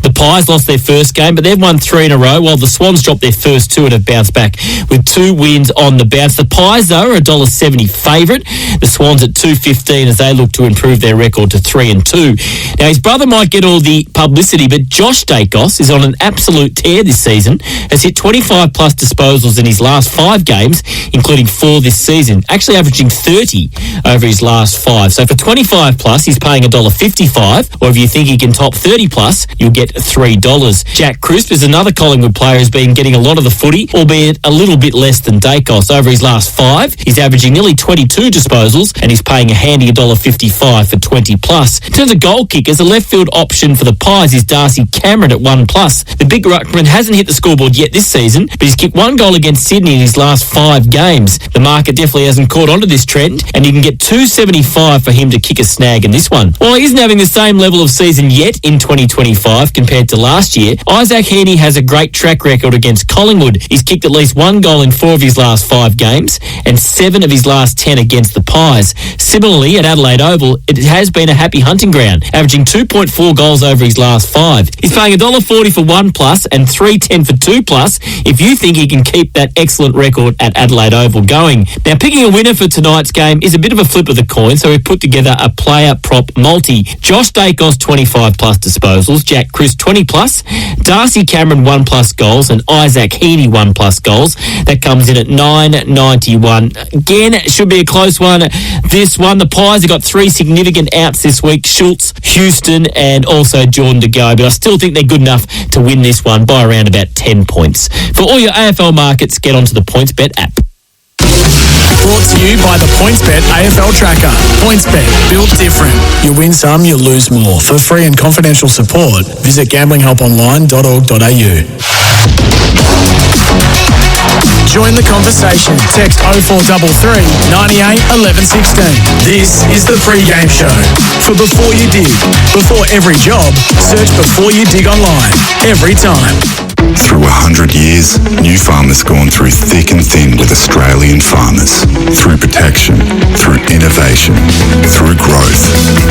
The Pies lost their first game, but they've won 3 in a row, while the Swans dropped their first 2 and have bounced back with 2 wins on the bounce. The Pies, though, are $1.70 favourite. The Swans at $2.15 as they look to improve their record to 3-2. Now, his brother might get all the publicity, but Josh Dacos is on an absolute tear this season. Has hit 25 plus disposals in his last 5 games, including 4 this season, actually averaging 30 over his last 5. So for 25 plus, he's paying $1.55, or if you think he can top 30 plus, you'll get $3. Jack Crisp is another Collingwood player who's been getting a lot of the footy, albeit a little bit less than Dacos. Over his last 5, he's averaging nearly 22 disposals, and he's paying a handy $1.55 for 20 plus. In terms of goal kickers, a left field option for the Pies is Darcy Cameron at 1 plus. The big ruckman hasn't hit the scoreboard yet this season, but he's kicked 1 goal against Sydney in his last 5 games. The market definitely hasn't caught onto this trend, and you can get $2.75 for him to kick a snag in this one. While he isn't having the same level of season yet in 2025 compared to last year, Isaac Heaney has a great track record against Collingwood. He's kicked at least 1 goal in 4 of his last 5 games and 7 of his last 10 against the Pies. Similarly, at Adelaide Oval, it has been a happy hunting ground, averaging 2.4 goals over his last 5. He's paying $1.40 for 1 plus and $3.10 for 2 plus if you think he can keep that excellent record at Adelaide Oval going. Now, picking a winner for tonight's game is a bit of a flip of the coin, so we've put together a player prop multi. Josh Dacos 25 plus disposals, Jack Crisp 20 plus, Darcy Cameron 1 plus goals, and Isaac Heaney 1 plus goals. That comes in at $9.91. Again, it should be a close one. This one, the Pies have got 3 significant outs this week: Schultz, Houston, and also Jordan De Go. But I still think they're good enough to win this one by around about 10 points. For all your AFL markets, get onto the PointsBet app. Brought to you by the PointsBet AFL Tracker. PointsBet, built different. You win some, you lose more. For free and confidential support, visit gamblinghelponline.org.au. Join the conversation. Text 0433 98 11 16. This is the pre-game show. For Before You Dig. Before every job, search Before You Dig online. Every time. Through 100 years, New Farm has gone through thick and thin with Australian farmers. Through protection, through innovation, through growth.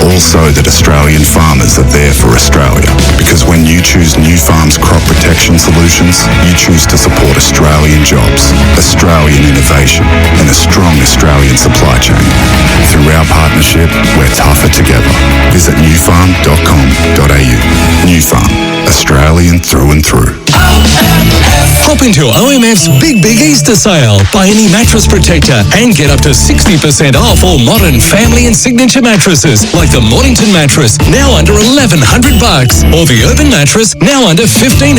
All so that Australian farmers are there for Australia. Because when you choose New Farm's crop protection solutions, you choose to support Australian jobs, Australian innovation, and a strong Australian supply chain. Through our partnership, we're tougher together. Visit newfarm.com.au. New Farm, Australian through and through. Hop into OMF's Big Easter Sale. Buy any mattress protector and get up to 60% off all modern family and signature mattresses, like the Mornington mattress, now under $1,100, or the Urban mattress, now under $1,500.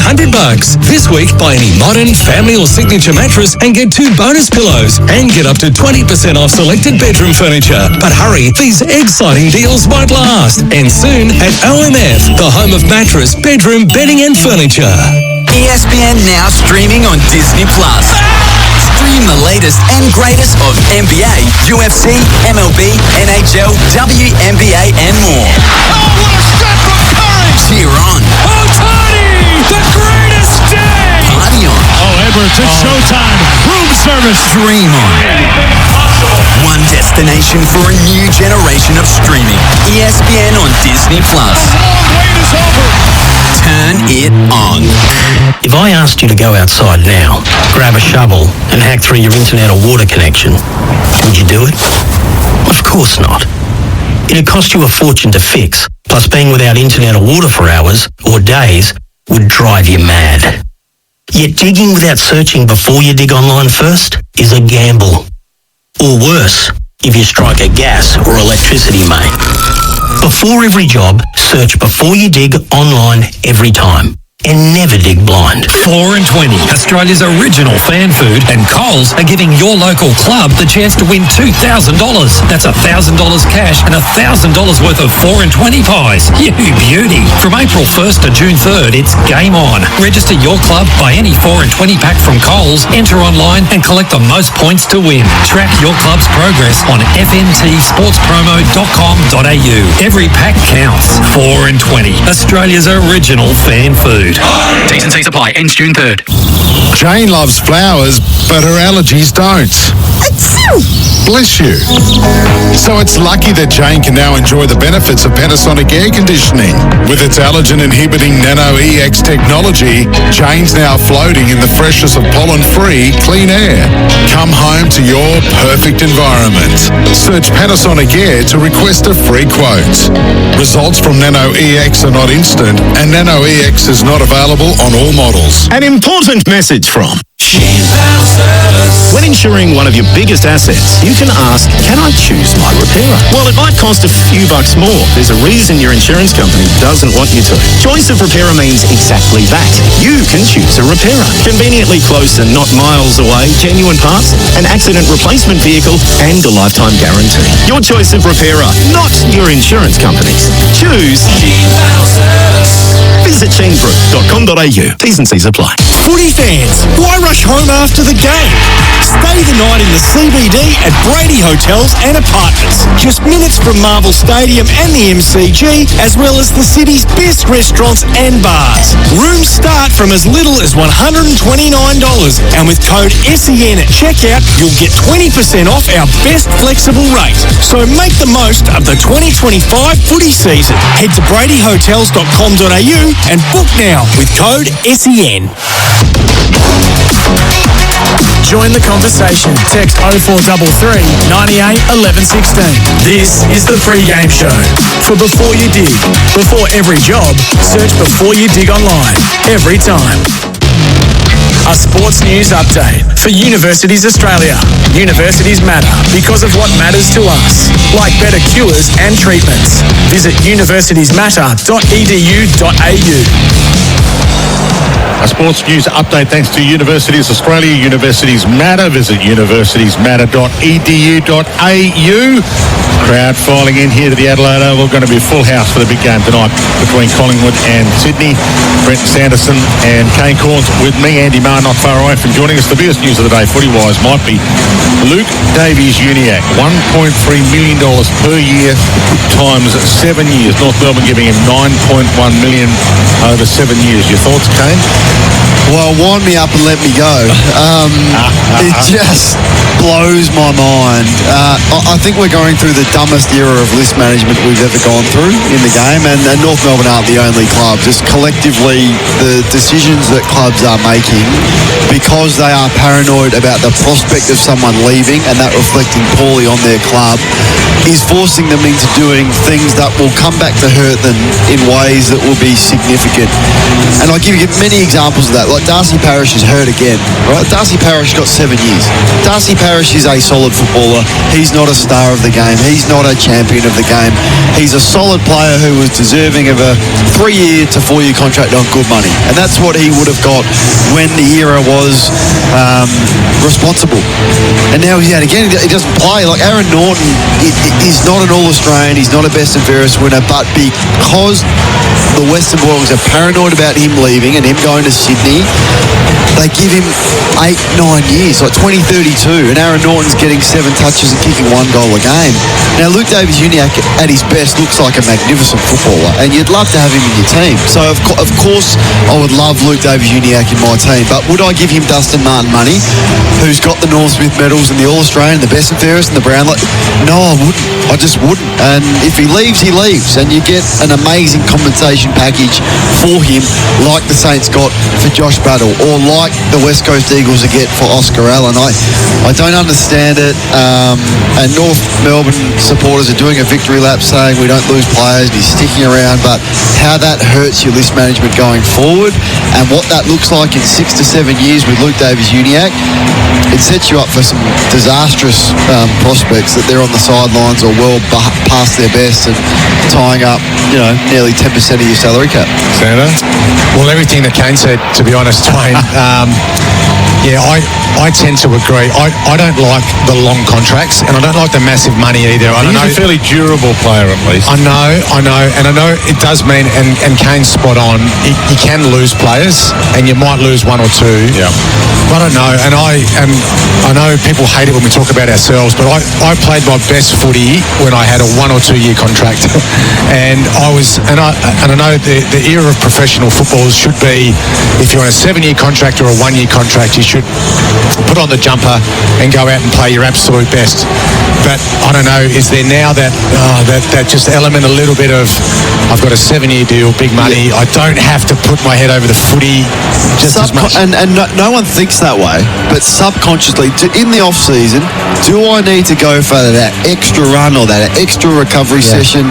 This week, buy any modern family or signature mattress and get 2 bonus pillows, and get up to 20% off selected bedroom furniture. But hurry, these exciting deals won't last. And soon at OMF, the home of mattress, bedroom, bedding and furniture. ESPN now streaming on Disney+. Stream the latest and greatest of NBA, UFC, MLB, NHL, WNBA and more. Oh, what a shot from Curry! Cheer on. Oh, Tony! The greatest day! Party on. Oh, Edwards, it's showtime. Room service. Dream on. One destination for a new generation of streaming. ESPN on Disney+. The long wait is over. Turn it on. If I asked you to go outside now, grab a shovel and hack through your internet or water connection, would you do it? Of course not. It'd cost you a fortune to fix, plus being without internet or water for hours or days would drive you mad. Yet digging without searching before you dig online first is a gamble. Or worse, if you strike a gas or electricity main. Before every job, search Before You Dig online every time. And never dig blind. 4 and 20, Australia's original fan food, and Coles are giving your local club the chance to win $2,000. That's $1,000 cash and $1,000 worth of 4 and 20 pies. You beauty. From April 1st to June 3rd, it's game on. Register your club, buy any 4 and 20 pack from Coles, enter online and collect the most points to win. Track your club's progress on fmtsportspromo.com.au. Every pack counts. 4 and 20, Australia's original fan food. T's and C's apply. Ends June 3rd. Jane loves flowers, but her allergies don't. Bless you. So it's lucky that Jane can now enjoy the benefits of Panasonic air conditioning. With its allergen-inhibiting Nano EX technology, Jane's now floating in the freshness of pollen-free, clean air. Come home to your perfect environment. Search Panasonic Air to request a free quote. Results from Nano EX are not instant, and Nano EX is not available on all models. An important message from when insuring one of your biggest assets, you can ask, can I choose my repairer? Well, it might cost a few bucks more. There's a reason your insurance company doesn't want you to. Choice of repairer means exactly that. You can choose a repairer. Conveniently close and not miles away, genuine parts, an accident replacement vehicle, and a lifetime guarantee. Your choice of repairer, not your insurance companies. Choose Visit sheengroup.com.au. T's and C's apply. Footy fans, why rush home after the game? Stay the night in the CBD at Brady Hotels and Apartments. Just minutes from Marvel Stadium and the MCG, as well as the city's best restaurants and bars. Rooms start from as little as $129, and with code SEN at checkout, you'll get 20% off our best flexible rate. So make the most of the 2025 footy season. Head to bradyhotels.com.au and book now with code SEN. Join the conversation. Text 0433 98 11 16. This is the pre-game show. For Before You Dig. Before every job, search Before You Dig online. Every time. A sports news update for Universities Australia. Universities matter because of what matters to us, like better cures and treatments. Visit universitiesmatter.edu.au. A sports news update thanks to Universities Australia. Universities matter. Visit universitiesmatter.edu.au. Crowd filing in here to the Adelaide Oval. Going to be a full house for the big game tonight between Collingwood and Sydney. Brenton Sanderson and Kane Corns with me. Andy Marr not far away from joining us. The biggest news of the day, footy-wise, might be Luke Davies-Uniacke. $1.3 million per year times 7 years. North Melbourne giving him $9.1 million over 7 years. Your thoughts, Kane? Well, wind me up and let me go. It just blows my mind. I think we're going through the dumbest era of list management we've ever gone through in the game, and North Melbourne aren't the only club. Just collectively, the decisions that clubs are making, because they are paranoid about the prospect of someone leaving and that reflecting poorly on their club, is forcing them into doing things that will come back to hurt them in ways that will be significant. And I'll give you many examples of that. Like Darcy Parish is hurt again, right? Darcy Parish got 7 years. Darcy Parish is a solid footballer. He's not a star of the game. He's not a champion of the game. He's a solid player who was deserving of a 3-year to 4-year contract on good money. And that's what he would have got when the era was responsible. And now he's out again. He doesn't play. Like Aaron Norton is not an All-Australian. He's not a best and fairest winner. But because the Western Bulldogs are paranoid about him leaving and him going to Sydney, they give him 8-9 years, like 2032, and Aaron Norton's getting 7 touches and kicking 1 goal a game. Now, Luke Davies-Uniacke at his best looks like a magnificent footballer, and you'd love to have him in your team. So, of course, I would love Luke Davies-Uniacke in my team, but would I give him Dustin Martin money, who's got the Norm Smith medals and the All-Australian, the best and fairest and the Brownlow? No, I wouldn't. I just wouldn't. And if he leaves, he leaves, and you get an amazing compensation package for him, like the Saints got for Josh Battle, or like the West Coast Eagles get for Oscar Allen. I don't understand it. And North Melbourne supporters are doing a victory lap saying we don't lose players and he's sticking around, but how that hurts your list management going forward and what that looks like in 6 to 7 years with Luke Davies-Uniacke, it sets you up for some disastrous prospects that they're on the sidelines or well past their best and tying up, nearly 10% of your salary cap. Santa? Well, everything that Kane said, to be honest, Wayne. I tend to agree. I don't like the long contracts, and I don't like the massive money either. He's a fairly durable player, at least. I know, and I know it does mean, and Kane's spot on, you can lose players, and you might lose 1 or 2. Yeah. I don't know, and I know people hate it when we talk about ourselves, but I played my best footy when I had a 1 or 2 year contract, and I know the era of professional football should be, if you're on a 7-year contract or a 1-year contract, you should put on the jumper and go out and play your absolute best. But I don't know, is there now that just element, a little bit of, I've got a 7-year deal, big money, I don't have to put my head over the footy just as much. And no one thinks that way, but subconsciously, in the off-season, do I need to go for that extra run or that extra recovery session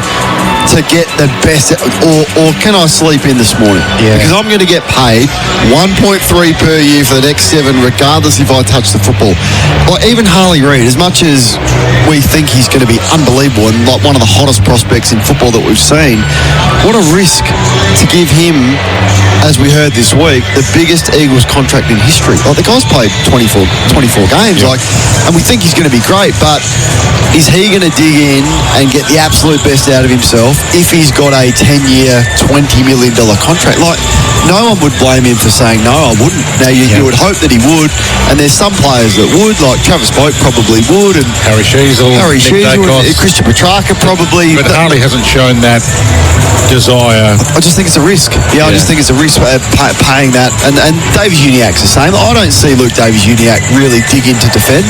to get the best, or can I sleep in this morning? Yeah. Because I'm going to get paid 1.3 per year for the next 7, regardless if I touch the football. Or even Harley Reid, as much as we think he's going to be unbelievable and like one of the hottest prospects in football that we've seen, what a risk to give him, as we heard this week, the biggest Eagles contract in history. Like, the guy's played 24 games, and we think he's going to be great, but is he going to dig in and get the absolute best out of himself if he's got a 10-year, $20 million contract? Like, no one would blame him for saying, no, I wouldn't. Now, you would hope that he would, and there's some players that would, like Travis Boak probably would, and Harry Sheasel, Christian Petrarca probably. But Harley hasn't shown that desire. I just think it's a risk. I just think it's a risk paying that. And Davies-Uniacke's the same. I don't see Luke Davies-Uniacke really dig in to defend.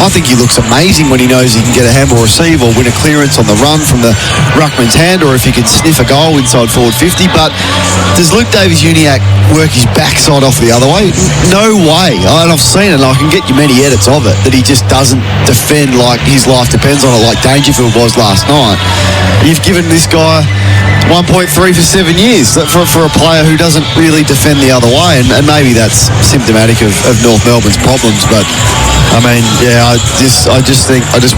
I think he looks amazing when he knows he can get a handball receive or win a clearance on the run from the ruckman's left-hand or if he can sniff a goal inside forward 50. But does Luke Davies-Uniacke work his backside off the other way? No way. And I've seen it, and I can get you many edits of it, that he just doesn't defend like his life depends on it, like Dangerfield was last night. You've given this guy 1.3 for 7 years for a player who doesn't really defend the other way, and maybe that's symptomatic of North Melbourne's problems. But I mean, yeah, I just want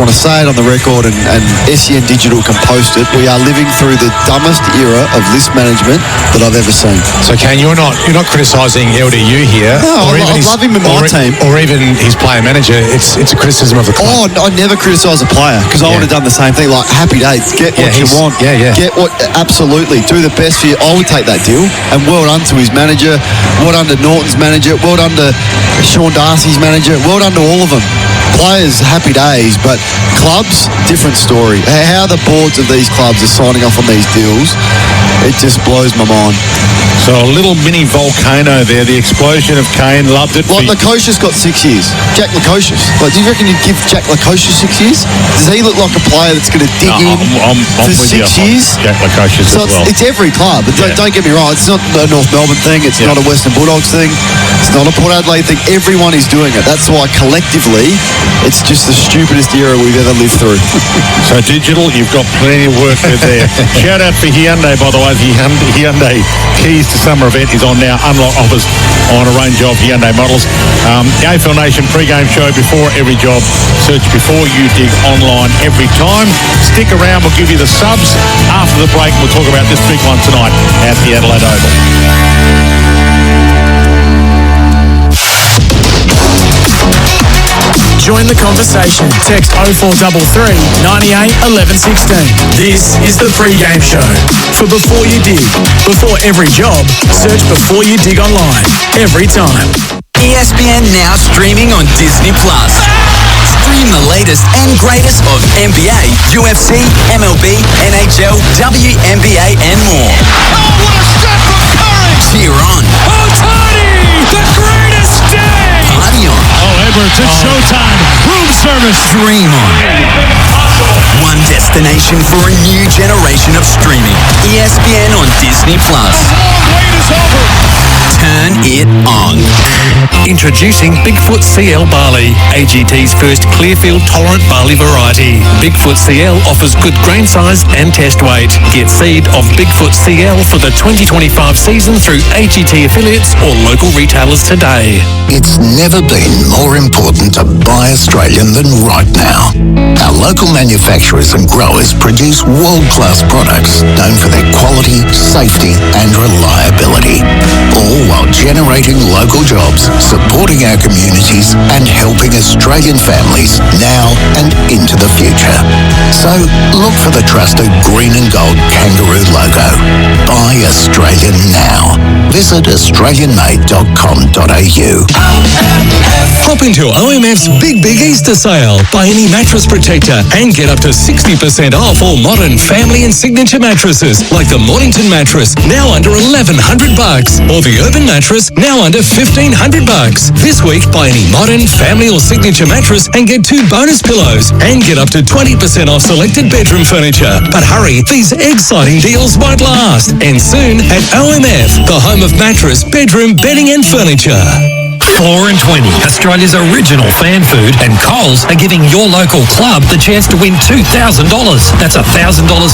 to say it on the record, and SEN Digital can post it. We are living through the dumbest era of list management that I've ever seen. So, Kane, you're not criticising LDU here, no, or I love him in my team, or even his player manager. It's a criticism of the club. Oh, I never criticise a player because I would have done the same thing. Like, happy days, get what you want. Get what. Absolutely, do the best for you. I would take that deal, and well done to his manager, well done to Norton's manager, well done to Sean Darcy's manager, well done to all of them. Players, happy days, but clubs, different story. How the boards of these clubs are signing off on these deals, it just blows my mind. So a little mini volcano there, the explosion of Kane, loved it. Like Lukosius got 6 years. Jack Lukosius. Like, do you reckon you'd give Jack Lukosius 6 years? Does he look like a player that's going to dig in I'm for with 6 years? Jack Lukosius So as well. it's every club. Don't get me wrong. It's not a North Melbourne thing. It's not a Western Bulldogs thing. It's not a Port Adelaide thing. Everyone is doing it. That's why collectively, it's just the stupidest era we've ever lived through. So Digital, you've got plenty of work there. Shout out for Hyundai, by the way. The Hyundai Keys to Summer event is on now. Unlock offers on a range of Hyundai models. The AFL Nation pre-game show before every job. Search Before You Dig online every time. Stick around. We'll give you the subs. After the break, we'll talk about this big one tonight at the Adelaide Oval. Join the conversation. Text 0433 98 11 16. This is the pre-game show for Before You Dig. Before every job, search Before You Dig online every time. ESPN now streaming on Disney+. Stream the latest and greatest of NBA, UFC, MLB, NHL, WNBA, and more. Oh, what a shot from Curry! Cheer on. Ohtani, the greatest day! Party on. Oh, Edwards, it's showtime. Room service. Dream on. One destination for a new generation of streaming. ESPN on Disney+. The long wait is over. Turn it on. Introducing Bigfoot CL Barley, AGT's first Clearfield tolerant barley variety. Bigfoot CL offers good grain size and test weight. Get seed of Bigfoot CL for the 2025 season through AGT affiliates or local retailers today. It's never been more important to buy Australian than right now. Our local manufacturers and growers produce world-class products known for their quality, safety and reliability, all while generating local jobs, supporting our communities and helping Australian families now and into the future. So look for the trusted green and gold kangaroo logo. Buy Australian now. Visit australianmade.com.au. Hop into OMF's Big Easter Sale. Buy any mattress protector and get up to 60% off all modern family and signature mattresses, like the Mornington mattress, now under $1,100, or the Urban mattress, now under $1,500. This week, buy any modern, family or signature mattress and get 2 bonus pillows, and get up to 20% off selected bedroom furniture. But hurry, these exciting deals won't last. And soon at OMF, the home of mattress, bedroom, bedding and furniture. 4 and 20, Australia's original fan food, and Coles are giving your local club the chance to win $2,000. That's $1,000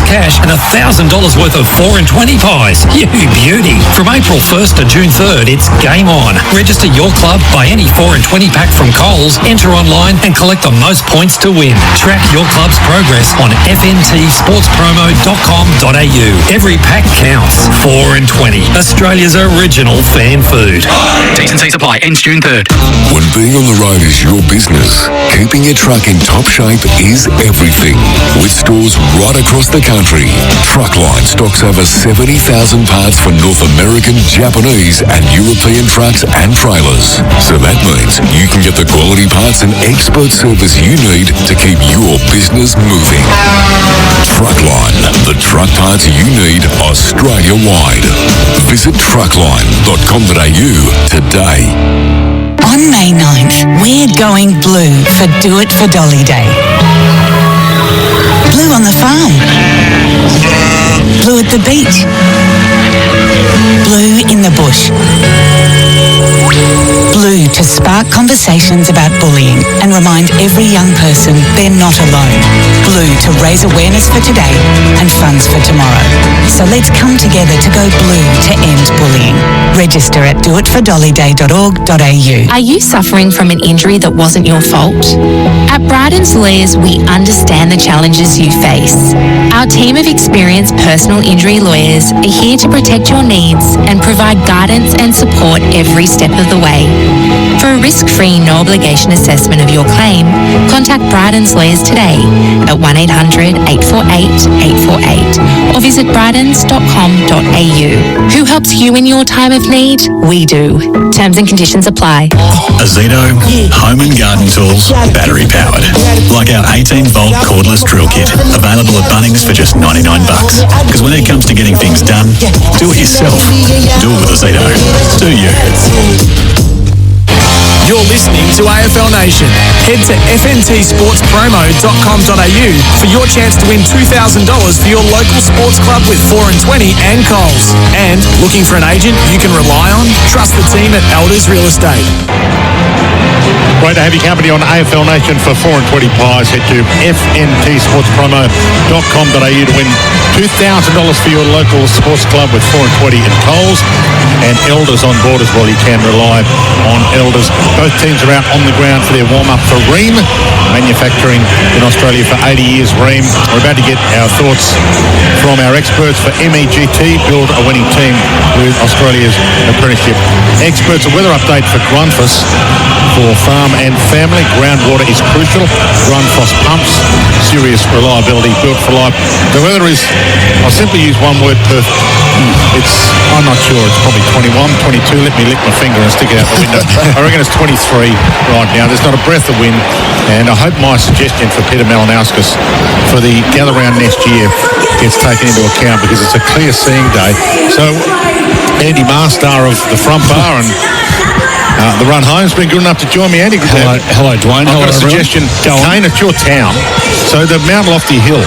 cash and $1,000 worth of 4 and 20 pies. You beauty. From April 1st to June 3rd, it's game on. Register your club, buy any 4 and 20 pack from Coles, enter online and collect the most points to win. Track your club's progress on fntsportspromo.com.au. Every pack counts. 4 and 20, Australia's original fan food. T&C supply ends June 3rd. When being on the road is your business, keeping your truck in top shape is everything. With stores right across the country, Truckline stocks over 70,000 parts for North American, Japanese and European trucks and trailers. So that means you can get the quality parts and expert service you need to keep your business moving. Truckline, the truck parts you need Australia-wide. Visit truckline.com.au today. On May 9th, we're going blue for Do It for Dolly Day. Blue on the farm. conversations about bullying and remind every young person they're not alone. Blue to raise awareness for today and funds for tomorrow. So let's come together to go blue to end bullying. Register at doitfordollyday.org.au. Are you suffering from an injury that wasn't your fault? At Bryden's Lawyers, we understand the challenges you face. Our team of experienced personal injury lawyers are here to protect your needs and provide guidance and support every step of the way. For a risk-free, no-obligation assessment of your claim, contact Bryden's Lawyers today at 1-800-848-848 or visit brydens.com.au. Who helps you in your time of need? We do. Terms and conditions apply. Azito, home and garden tools, battery powered. Like our 18-volt cordless drill kit, available at Bunnings for just $99. Because when it comes to getting things done, do it yourself. Do it with Azito. Do you? You're listening to AFL Nation. Head to fntsportspromo.com.au for your chance to win $2,000 for your local sports club with 420 and Coles. And looking for an agent you can rely on? Trust the team at Elders Real Estate. Great to have your company on AFL Nation for 4 and 20 pies. Head to fntsportspromo.com.au to win $2,000 for your local sports club with 4 and 20 and Coles. And Elders on board as well. You can rely on Elders. Both teams are out on the ground for their warm-up for Ream, manufacturing in Australia for 80 years. Ream. We're about to get our thoughts from our experts for MEGT, build a winning team with Australia's apprenticeship experts. A weather update for Grundfos for farm and family. Groundwater is crucial. Grundfos pumps, serious reliability, built for life. The weather is, I'll simply use one word, perfect. I'm not sure, it's probably 21, 22. Let me lick my finger and stick it out the window. I reckon it's 23 right now. There's not a breath of wind, and I hope my suggestion for Peter Malinauskas for the gather round next year gets taken into account, because it's a clear seeing day. So Andy Marr, star of the front bar and the run home's been good enough to join me. Andy, hello Dwayne. I've Hello, got a suggestion. Kane, it's your town. So the Mount Lofty Hill,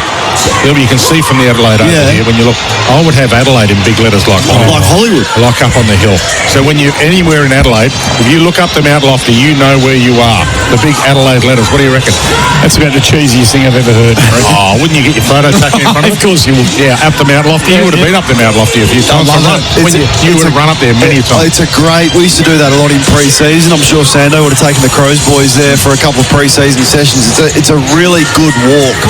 you can see from the Adelaide over here when you look. I would have Adelaide in big letters like Hollywood. Like up on the hill. So when you're anywhere in Adelaide, if you look up to Mount Lofty, you know where you are. The big Adelaide letters. What do you reckon? That's about the cheesiest thing I've ever heard. Oh, wouldn't you get your photo taken in front of it? Of course you would. Yeah, up to Mount Lofty. You would have been up to Mount Lofty a few times. You would have run up there many times. It's a great. We used to do that a lot in pre-season. I'm sure Sando would have taken the Crows boys there for a couple of pre-season sessions. It's a really good walk.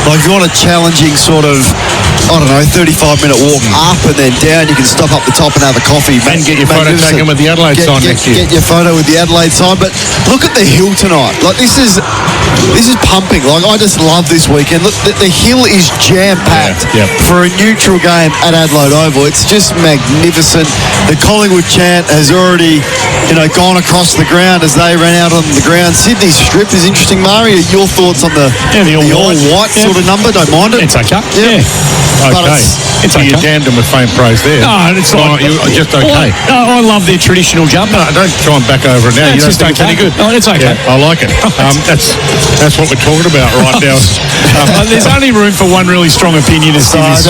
Like if you want a challenging sort of, I don't know, 35-minute walk up and then down, you can stop up the top and have a coffee. And get your photo taken with the Adelaide sign next year. Get your photo with the Adelaide sign. But look at the hill tonight. Like this is pumping. Like I just love this weekend. Look, the hill is jam-packed for a neutral game at Adelaide Oval. It's just magnificent. The Collingwood chant has already, gone across the ground as they ran out on the ground. Sydney's strip is interesting. Mario, your thoughts on the all-white sort of number? Don't mind it. It's okay. Yeah. Okay. It's You jammed them with faint praise there. No, it's like you're just okay. I love their traditional jumper. No, don't try and back over it now. No, you don't it's think just it's any good. No, it's okay. Yeah, I like it. That's what we're talking about right now. There's only room for one really strong opinion in this post.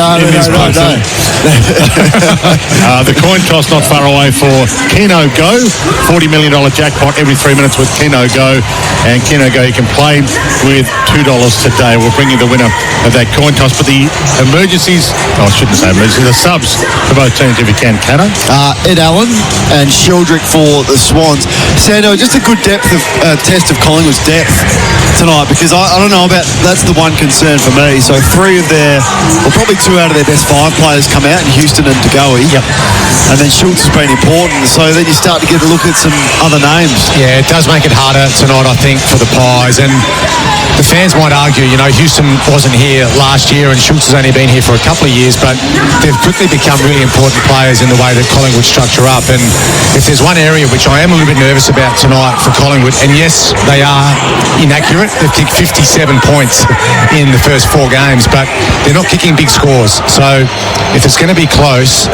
The coin toss not far away for Keno Go. $40 million jackpot every 3 minutes with Keno Go. And Keno Go, you can play with $2 today. We'll bring you the winner of that coin toss. But the emergencies, I shouldn't say emergencies, the subs for both teams if you can, Kano. Ed Allen and Sheldrick for the Swans. Sando, just a good test of Collingwood's depth tonight, because I don't know about, that's the one concern for me. So probably 2 out of their best 5 players come out in Houston and DeGoey. Yep. And then Schultz has been important. So then you start to get a look at some other names. Yeah, it does make it harder tonight, I think, for the Pies. And the fans might argue, Houston wasn't here last year and Schultz has only been here for a couple of years, but they've quickly become really important players in the way that Collingwood structure up. And if there's one area which I am a little bit nervous about tonight for Collingwood, and yes, they are inaccurate. They've kicked 57 points in the first 4 games, but they're not kicking big scores. So if it's going to be close,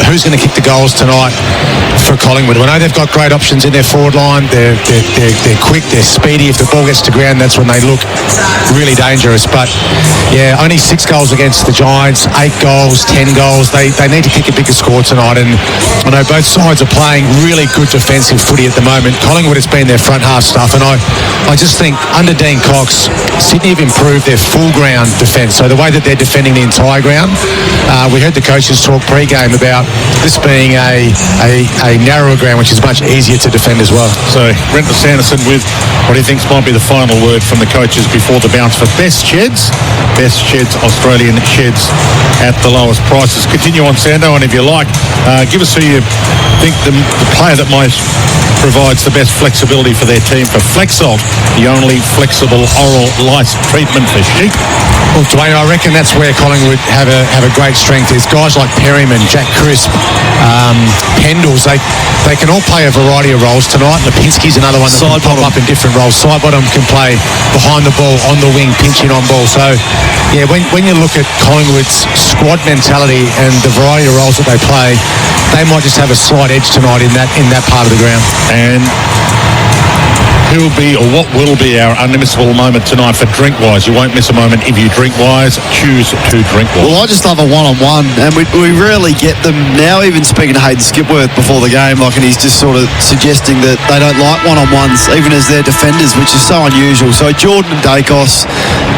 who's going to kick the goals tonight for Collingwood? I know they've got great options in their forward line. They're quick, they're speedy. If the ball gets to ground, that's when they look really dangerous. But yeah, only 6 goals against the Giants, 8 goals, 10 goals. They need to kick a bigger score tonight. And I know both sides are playing really good defensive footy at the moment. Collingwood has been their front half stuff, and I just think under Dean Cox, Sydney have improved their full ground defence. So the way that they're defending the entire ground, we heard the coaches talk pre-game about this being a narrower ground, which is much easier to defend as well. So Brenton Sanderson with what he thinks might be the final word from the coaches before the bounce for best sheds, Australian sheds at the lowest prices. Continue on, Sando, and if you like, give us who you think the player that might provides the best flexibility for their team for Flexalt, the only flexible oral lice treatment for sheep. Well, Dwayne, I reckon that's where Collingwood have a great strength. Is guys like Perryman, Jack Crisp, Pendles. They can all play a variety of roles tonight. Lipinski's another one that can pop up in different roles. Sidebottom can play behind the ball, on the wing, pinching on ball. So, yeah, when you look at Collingwood's squad mentality and the variety of roles that they play, they might just have a slight edge tonight in that part of the ground. And who'll be or what will be our unmissable moment tonight for Drinkwise? You won't miss a moment if you Drinkwise. Choose to Drinkwise. Well, I just love a one-on-one, and we rarely get them now. Even speaking to Hayden Skipworth before the game, and he's just sort of suggesting that they don't like one-on-ones, even as their defenders, which is so unusual. So Jordan and Dacos,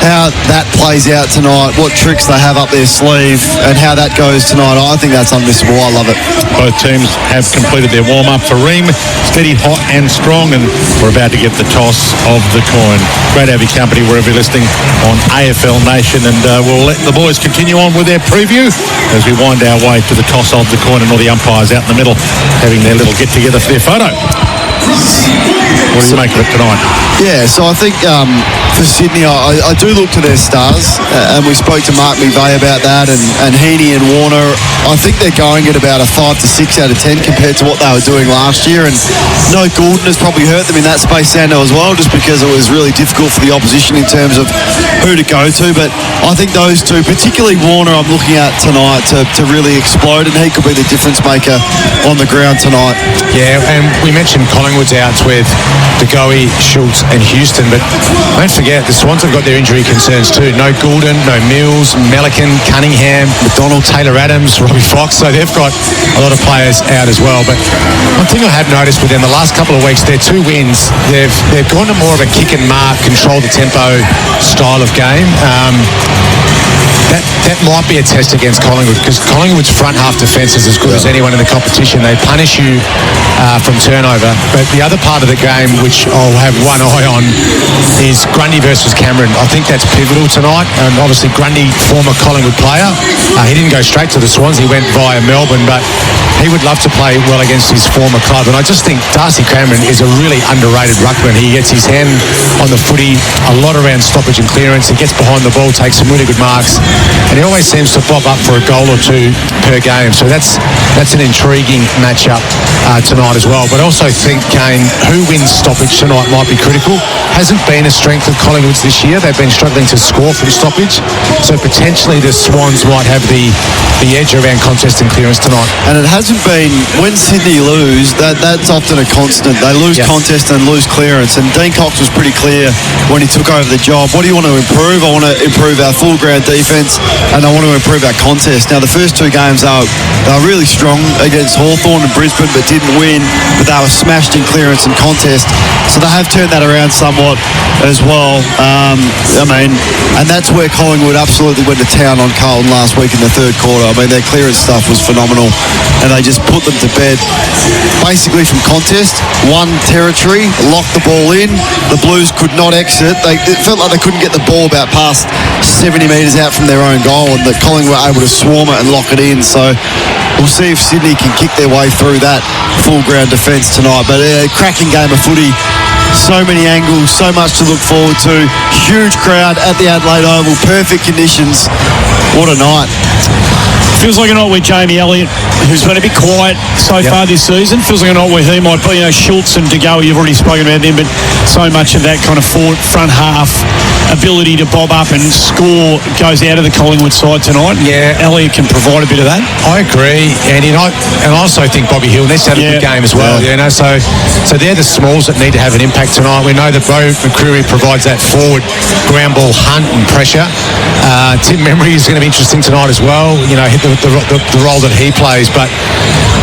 how that plays out tonight, what tricks they have up their sleeve, and how that goes tonight, I think that's unmissable. I love it. Both teams have completed their warm-up for Ream. Steady, hot and strong, and we're about to get the toss of the coin. Great to have your company wherever you're listening on AFL Nation, and we'll let the boys continue on with their preview as we wind our way to the toss of the coin and all the umpires out in the middle having their little get-together for their photo. What do you make of it tonight? Yeah, so I think for Sydney, I do look to their stars, and we spoke to Mark McVeigh about that, and Heaney and Warner. I think they're going at about a 5 to 6 out of 10 compared to what they were doing last year, and no Goulden has probably hurt them in that space, Sando, as well, just because it was really difficult for the opposition in terms of who to go to. But I think those two, particularly Warner, I'm looking at tonight to really explode, and he could be the difference maker on the ground tonight. Yeah, and we mentioned Collingwood's outs with DeGoey, Schultz and Houston, but don't forget the Swans have got their injury concerns too. No Goulden, no Mills, Melican, Cunningham, McDonald, Taylor Adams, Robbie Fox, so they've got a lot of players out as well. But one thing I have noticed with them the last couple of weeks, their 2 wins, they've gone to more of a kick and mark, control the tempo style of game. That might be a test against Collingwood, because Collingwood's front half defence is as good as anyone in the competition. They punish you from turnover. But the other part of the game, which I'll have one eye on, is Grundy versus Cameron. I think that's pivotal tonight. And obviously Grundy, former Collingwood player, he didn't go straight to the Swans. He went via Melbourne, but he would love to play well against his former club. And I just think Darcy Cameron is a really underrated ruckman. He gets his hand on the footy a lot around stoppage and clearance. He gets behind the ball, takes some really good marks, and he always seems to pop up for a goal or 2 per game. So that's an intriguing matchup tonight as well. But I also think, Kane, who wins stoppage tonight might be critical. Hasn't been a strength of Collingwood's this year. They've been struggling to score from stoppage. So potentially the Swans might have the edge around contest and clearance tonight. And it hasn't been, when Sydney lose, that's often a constant. They lose contest and lose clearance. And Dean Cox was pretty clear when he took over the job. What do you want to improve? I want to improve our full ground defence, and I want to improve our contest. Now, the first 2 games, they were really strong against Hawthorn and Brisbane, but didn't win. But they were smashed in clearance and contest. So they have turned that around somewhat as well. And that's where Collingwood absolutely went to town on Carlton last week in the 3rd quarter. I mean, their clearance stuff was phenomenal, and they just put them to bed. Basically from contest, one territory, locked the ball in. The Blues could not exit. It felt like they couldn't get the ball about past 70 metres out from their own goal, and that Collingwood were able to swarm it and lock it in. So we'll see if Sydney can kick their way through that full ground defence tonight. But a cracking game of footy. So many angles, so much to look forward to. Huge crowd at the Adelaide Oval, perfect conditions. What a night. Feels like a night where Jamie Elliott, who's been a bit quiet so far this season, feels like a night where he might be, Schultz and De Gea, you've already spoken about them, but so much of that kind of front half ability to bob up and score goes out of the Collingwood side tonight. Yeah. Elliott can provide a bit of that. I agree, and I also think Bobby Hill needs to have a good game as well. So they're the smalls that need to have an impact tonight. We know that Bo McCreary provides that forward ground ball hunt and pressure. Tim Memory is going to be interesting tonight as well. The role that he plays, but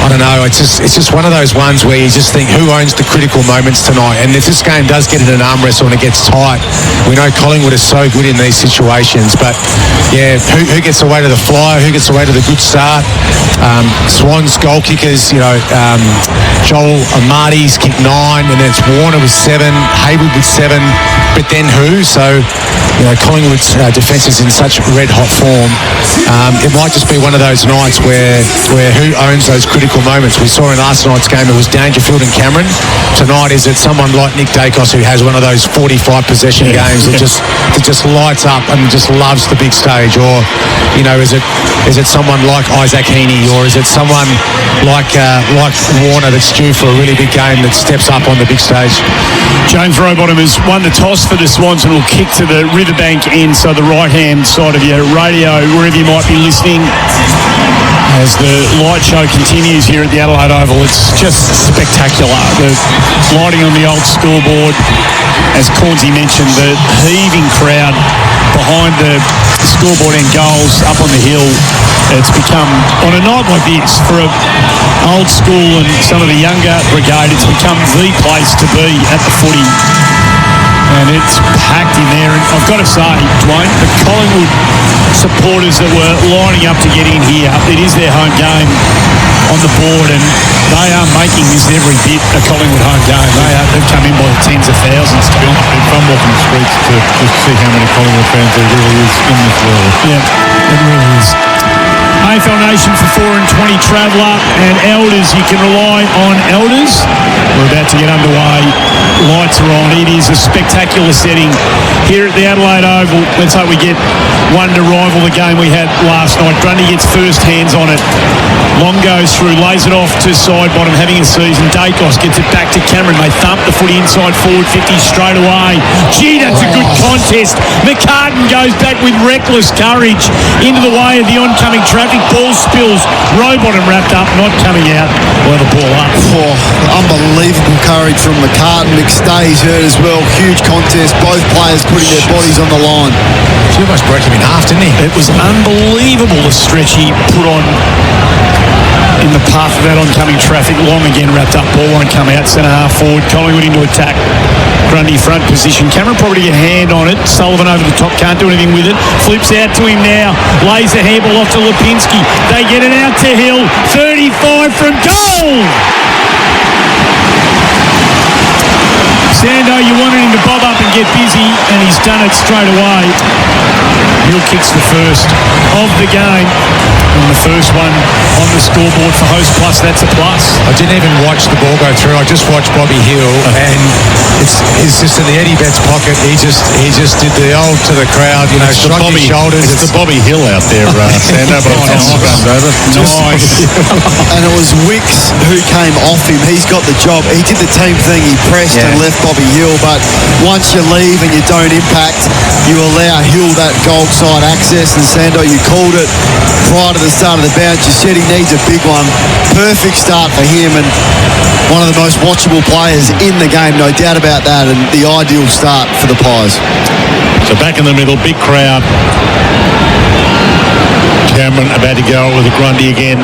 I don't know. It's just one of those ones where you just think, who owns the critical moments tonight? And if this game does get in an arm wrestle and it gets tight, we know Collingwood is so good in these situations. But yeah, who gets away to the flyer? Who gets away to the good start? Swans goal kickers, Joel Marty's kicked 9, and then it's Warner with 7, Haywood with 7, but then who? So, Collingwood's defence is in such red hot form. It might just be one of those nights where who owns those critical moments? We saw in last night's game it was Dangerfield and Cameron. Tonight, is it someone like Nick Dacos who has one of those 45 possession games that just lights up and just loves the big stage? Or, is it someone like Isaac Heaney, or is it someone like Warner that's due for a really big game that steps up on the big stage? James Rowbottom has won the toss for the Swans and will kick to the Riverbank end, so the right-hand side of your radio, wherever you might be listening. As the light show continues here at the Adelaide Oval, it's just spectacular. The lighting on the old scoreboard, as Cornsey mentioned, the heaving crowd behind the scoreboard and goals up on the hill. It's become, on a night like this, for an old school and some of the younger brigade, it's become the place to be at the footy. And it's packed in there. And I've got to say, Dwayne, the Collingwood supporters that were lining up to get in here, it is their home game on the board, and they are making this every bit a Collingwood home game. They've come in by the tens of thousands, to be honest. It's fun walking the streets to see how many Collingwood fans there really is in this world. Yeah, it really is. AFL Nation for 4 and 20 Traveller and Elders. You can rely on Elders. We're about to get underway. Lights are on. It is a spectacular setting here at the Adelaide Oval. Let's hope we get one to rival the game we had last night. Grundy gets first hands on it. Long goes through, lays it off to side bottom, having a season. Dacos gets it back to Cameron. They thump the footy inside forward 50 straight away. Gee, that's a good contest. McCartan goes back with reckless courage into the way of the oncoming traffic. Ball spills. Rowbottom wrapped up, not coming out. Well, the ball up. Unbelievable courage from McCartan. McStay's hurt as well. Huge contest. Both players putting their bodies on the line. He almost broke him in half, didn't he? It was unbelievable the stretch he put on in the path of that oncoming traffic. Long again wrapped up. Ball won't come out. Centre half forward. Collingwood into attack. Grundy front position. Cameron probably get a hand on it. Sullivan over the top. Can't do anything with it. Flips out to him now. Lays the handball off to Lipinski. They get it out to Hill. 35 from goal. Sando, you wanted him to bob up and get busy, and he's done it straight away. Hill kicks the first of the game. And the first one on the scoreboard for Host Plus, that's a plus. I didn't even watch the ball go through. I just watched Bobby Hill, and it's just in the Eddie Betts pocket. He just did the old to the crowd, shrugged his shoulders. It's the Bobby Hill out there, Sando. Nice. And it was Wicks who came off him. He's got the job. He did the team thing. He pressed and left Bobby Hill, but once you leave and you don't impact, you allow Hill that goal side access. And Sando, you called it prior to the start of the bounce. You said he needs a big one. Perfect start for him, and one of the most watchable players in the game, no doubt about that, and the ideal start for the Pies. So back in the middle, big crowd. Cameron about to go with a Grundy again.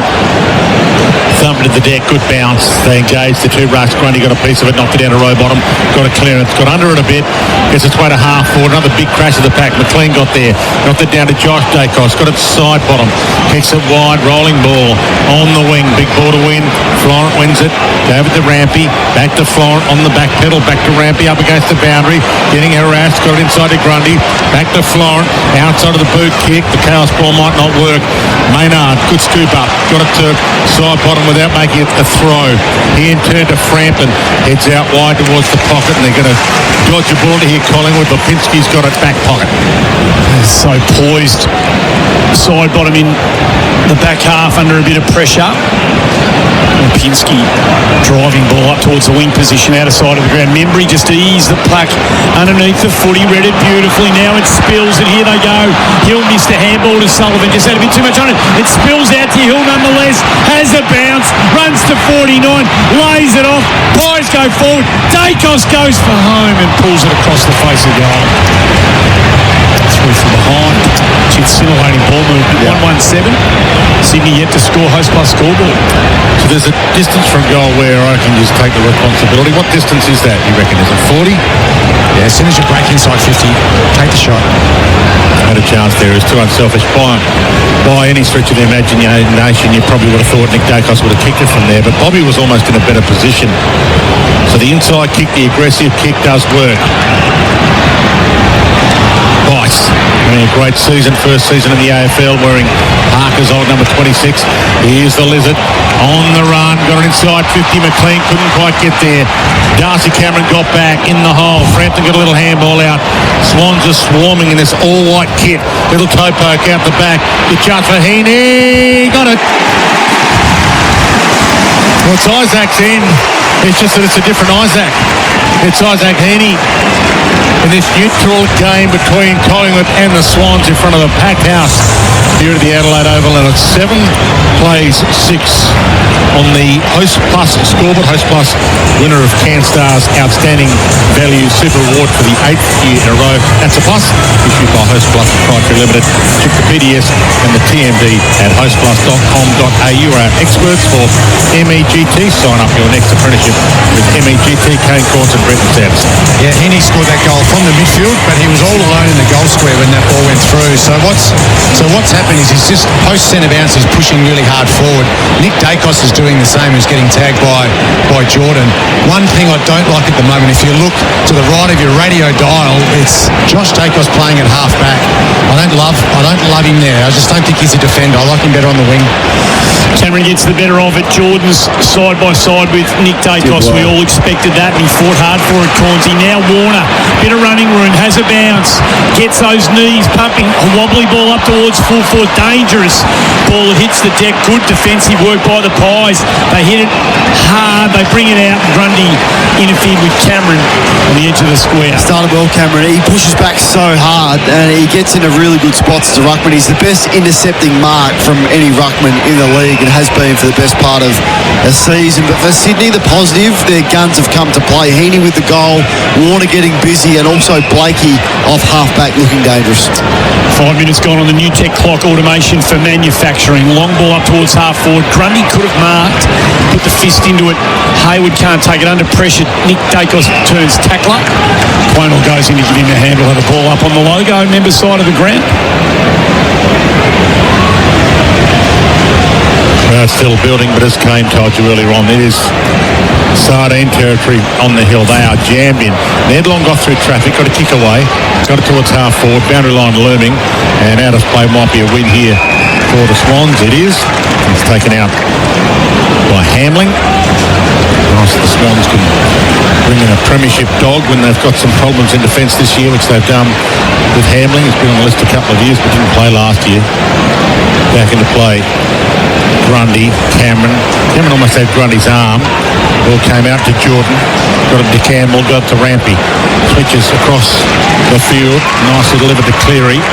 Thumping to the deck, good bounce. They engaged the two rucks. Grundy got a piece of it, knocked it down to Rowbottom. Got a clearance, got under it a bit. Gets its way to half forward. Another big crash of the pack. McLean got there. Knocked it down to Josh Dacos. Got it side bottom. Kicks it wide. Rolling ball on the wing. Big ball to win. Florent wins it. Gave it to Rampy. Back to Florent on the back pedal. Back to Rampy up against the boundary. Getting harassed. Got it inside to Grundy. Back to Florent. Outside of the boot kick. The chaos ball might not work. Maynard, good scoop up. Got it to side bottom without making it a throw. He in turn to Frampton. Heads out wide towards the pocket, and they're going to dodge a ball to here. Collingwood. Lipinski's got it back pocket. So poised. side bottom in the back half under a bit of pressure. Pinsky driving ball up towards the wing position out of side of the ground. Membry just eased the puck underneath the footy, read it beautifully. Now it spills, and here they go. Hill missed a handball to Sullivan, just had a bit too much on it. It spills out to Hill nonetheless, has a bounce, runs to 49, lays it off. Pies go forward. Dacos goes for home and pulls it across the face of the goal. Through from behind. It's scintillating ball movement. 1-1-7. Sydney yet to score host plus scoreboard. So there's a distance from goal where I can just take the responsibility. What distance is that, you reckon? Is it 40? Yeah, as soon as you break inside 50, take the shot. Had a chance there. It was too unselfish. By any stretch of the imagination, you probably would have thought Nick Dacos would have kicked it from there, but Bobby was almost in a better position. So the inside kick, the aggressive kick does work. Bice, having a great season, first season in the AFL, wearing Parker's old number 26. Here's the Lizard on the run, got it inside 50. McLean couldn't quite get there. Darcy Cameron got back in the hole. Frampton got a little handball out. Swans are swarming in this all-white kit. Little toe poke out the back. Good chance for Heaney. Got it. Well, it's Isaac's in. It's just that it's a different Isaac. It's Isaac Heaney in this neutral game between Collingwood and the Swans in front of the packed house here at the Adelaide Oval, and it's 7 plays 6 on the Host Plus scoreboard. Host Plus, winner of CanStar's Outstanding Value Super Award for the 8th year in a row. That's a plus issued by Host Plus Proprietary Limited. Check the PDS and the TMD at hostplus.com.au. Our experts for MEGT. Sign up your next apprenticeship with MEGT, Kane Corns and Brenton Sanderson. Yeah, Heaney scored that goal from the midfield, but he was all alone in the goal square when that ball went through. So what's happened is he's just post centre bounce, he's pushing really hard forward. Nick Dacos is doing the same. He's getting tagged by Jordan. One thing I don't like at the moment, if you look to the right of your radio dial, it's Josh Dacos playing at half back. I don't love him there. I just don't think he's a defender. I like him better on the wing. Cameron gets the better of it. Jordan's side by side with Nick Dacos. We all expected that, and he fought hard for it, Cornsey. Now Warner, bit of running room, has a bounce, gets those knees pumping, a wobbly ball up towards full forward, dangerous ball that hits the deck. Good defensive work by the Pies. They hit it hard, they bring it out. Grundy interfered with Cameron on the edge of the square. Started well, Cameron. He pushes back so hard and he gets into really good spots as a ruckman. He's the best intercepting mark from any ruckman in the league and has been for the best part of a season. But for Sydney, the positive, their guns have come to play. Heaney with the goal, Warner getting busy, and also Blakey off half-back looking dangerous. 5 minutes gone on the new tech clock. Automation for manufacturing. Long ball up towards half forward. Grundy could have marked, put the fist into it. Hayward can't take it under pressure. Nick Dacos turns tackler. Quaynor goes in to give him a handle of the ball up on the logo member side of the ground. Crowd still building, but as Kane told you earlier on, it is sardine territory on the hill. They are jammed in. Nedlong got through traffic, got a kick away, got it towards half forward, boundary line looming, and out of play might be a win here for the Swans. It is. It's taken out by Hamling. Nice that the Swans can bring in a premiership dog when they've got some problems in defence this year, which they've done with Hamling. He's been on the list a couple of years, but didn't play last year. Back into play. Grundy, Cameron almost had Grundy's arm. Ball came out to Jordan, got it to Campbell, got it to Rampy. Switches across the field, nicely delivered to Cleary.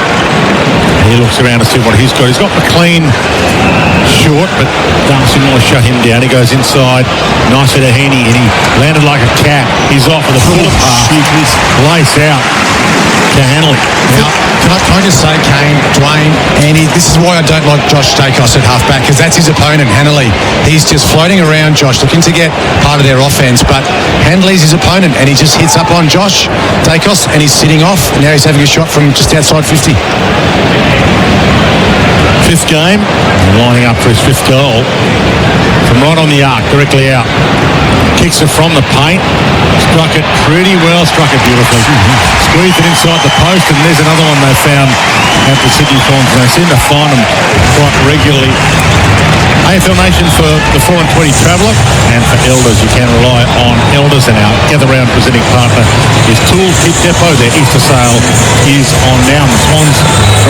He looks around to see what he's got. He's got McLean short, but Darcy Moore shut him down. He goes inside, nicely to Heaney, and he landed like a cat. He's off with a full pass. Lace out to Hanley. Now, can I just say, Kane, Dwayne, Andy, this is why I don't like Josh Dacos at half-back, because that's his opponent, Hanley. He's just floating around Josh, looking to get part of their offence, but Hanley's his opponent, and he just hits up on Josh Dacos, and he's sitting off. Now he's having a shot from just outside 50. Fifth game, lining up for his fifth goal. From right on the arc, directly out. Kicks it from the paint. Struck it pretty well, struck it beautifully. Squeezed it inside the post, and there's another one they found at the Sydney Swans. They seem to find them quite regularly. AFL Nation for the 4 and 20 Traveller, and for Elders, you can rely on Elders, and our Gather Round presenting partner is Tool Kit Depot. Their Easter sale is on now, and the Swans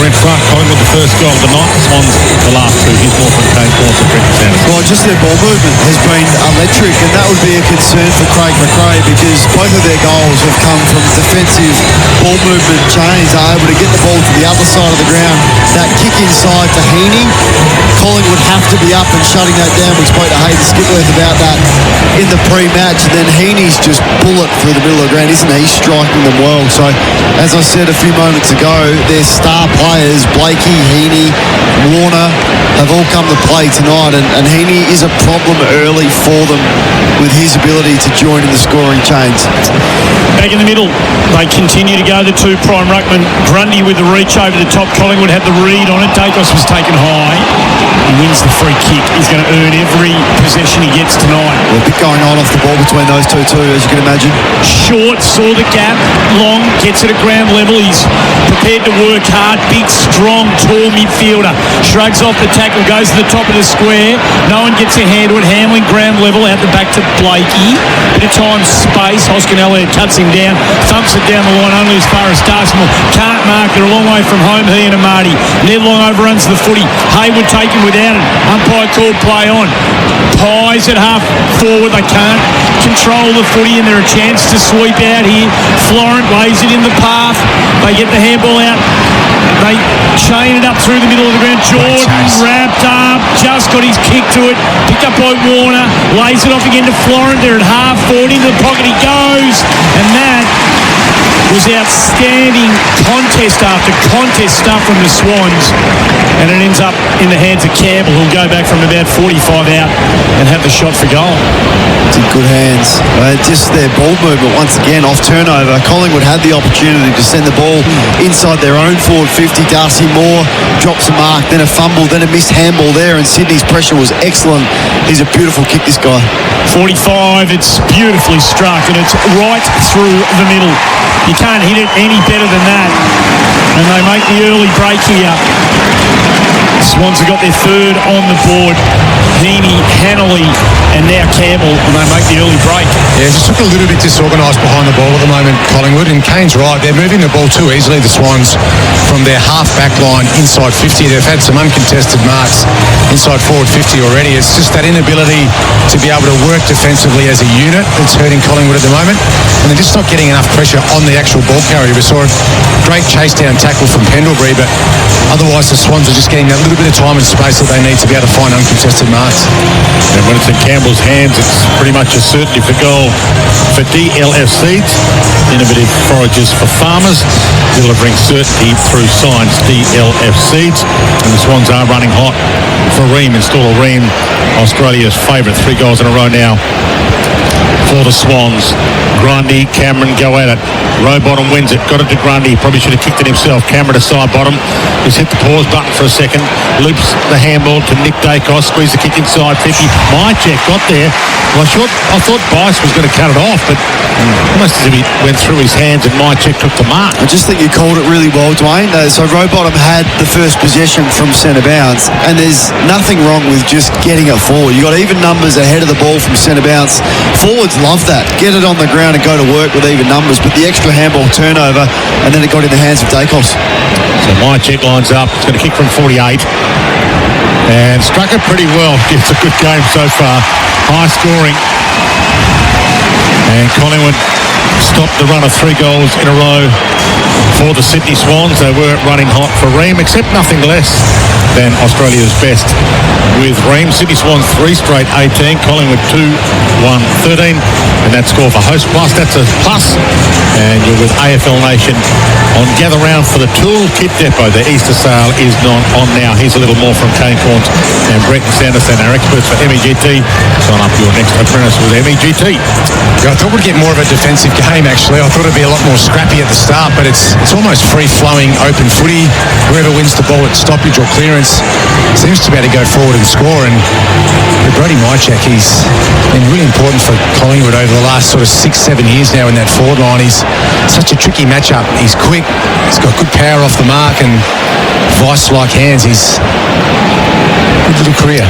are in front. Collingwood the first goal of the night, the Swans the last two. Here's more from Kane Corns and Brenton Sanders. Well, just their ball movement has been electric, and that would be a concern for Craig McRae, because both of their goals have come from defensive ball movement chains. Are able to get the ball to the other side of the ground. That kick inside to Heaney, Collingwood have to be up and shutting that down. We spoke to Hayden Skipworth about that in the pre-match, and then Heaney's just bullet through the middle of the ground, isn't he? He's striking them well. So, as I said a few moments ago, their star players, Blakey, Heaney, Warner, have all come to play tonight, and Heaney is a problem early for them with his ability to join in the scoring chains. Back in the middle, they continue to go. The two prime ruckman, Grundy with the reach over the top. Collingwood had the read on it. Dacos was taken high. He wins the free kick. He's going to earn every possession he gets tonight. A bit going on off the ball between those two too, as you can imagine. Short, saw the gap. Long, gets it at ground level. He's prepared to work hard. Big, strong, tall midfielder. Shrugs off the tackle, goes to the top of the square. No one gets a hand to it. Hamlin, ground level, out the back to Blakey. Bit of time, space. Hoskin Elliott cuts him down. Thumps it down the line only as far as Darcymoor. Can't mark. They're a long way from home, he and Amati. Ned Long overruns the footy. Hayward taken without it. Umpire called play on. Pies at half forward. They can't control the footy, and they're a chance to sweep out here. Florent lays it in the path. They get the handball out. They chain it up through the middle of the ground. Jordan wrapped up, just got his kick to it. Picked up by Warner. Lays it off again to Florent. They're at half forward. Into the pocket he goes. And that was outstanding contest after contest stuff from the Swans, and it ends up in the hands of Campbell, who'll go back from about 45 out and have the shot for goal. It's in good hands. Just their ball movement once again off turnover. Collingwood had the opportunity to send the ball inside their own forward 50. Darcy Moore drops a mark, then a fumble, then a missed handball there, and Sydney's pressure was excellent. He's a beautiful kick, this guy. 45, it's beautifully struck, and it's right through the middle. You can't hit it any better than that. And they make the early break here. Swans have got their third on the board. Heaney, Hannelly, and now Campbell, and they make the early break. Yeah, just look a little bit disorganised behind the ball at the moment, Collingwood, and Kane's right. They're moving the ball too easily, the Swans, from their half-back line inside 50. They've had some uncontested marks inside forward 50 already. It's just that inability to be able to work defensively as a unit that's hurting Collingwood at the moment, and they're just not getting enough pressure on the actual ball carrier. We saw a great chase-down tackle from Pendlebury, but otherwise the Swans are just getting that little bit of time and space that they need to be able to find uncontested marks. And when it's in Campbell's hands, it's pretty much a certainty for goal for DLF Seeds, innovative forages for farmers, delivering certainty through science. DLF Seeds, and the Swans are running hot for Ream. Install Ream, Australia's favourite. 3 goals in a row now for the Swans. Grundy, Cameron go at it. Rowbottom wins it. Got it to Grundy. Probably should have kicked it himself. Cameron to side bottom. He's hit the pause button for a second. Loops the handball to Nick Dacos. Squeeze the kick inside 50. Mycheck got there. Well, I thought Bice was going to cut it off, but almost as if he went through his hands and Mycheck took the mark. I just think you called it really well, Dwayne. So Rowbottom had the first possession from centre bounce, and there's nothing wrong with just getting it forward. You got even numbers ahead of the ball from centre bounce. Forwards love that. Get it on the ground and go to work with even numbers, but the extra handball turnover, and then it got in the hands of Dacos. So Mycheck lines up. He's going to kick from 48. And struck it pretty well. It's a good game so far. High scoring. And Collingwood stopped the run of 3 goals in a row for the Sydney Swans. They were running hot for Ream, except nothing less than Australia's best with Ream. Sydney Swans 3 straight 18. Collingwood 2-1-13. And that score for Host Plus, that's a plus. And you're with AFL Nation on Gather Round for the Tool Kit Depot. The Easter sale is not on now. Here's a little more from Kane Corns and Brenton Sanderson, our experts for MEGT. Sign up your next apprentice with MEGT. Yeah, I thought we'd get more of a defensive game, actually. I thought it'd be a lot more scrappy at the start, but it's almost free-flowing, open footy. Whoever wins the ball at stoppage or clearance seems to be able to go forward and score. And Brody Mycheck, he's been really important for Collingwood over the last sort of 6-7 years now in that forward line. He's such a tricky matchup. He's quick, he's got good power off the mark and vice-like hands. He's a good little career.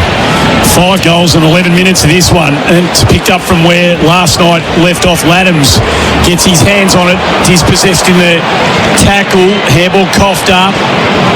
5 goals in 11 minutes of this one, and it's picked up from where last night left off. Laddams gets his hands on it, dispossessed in the tackle, hairball coughed up,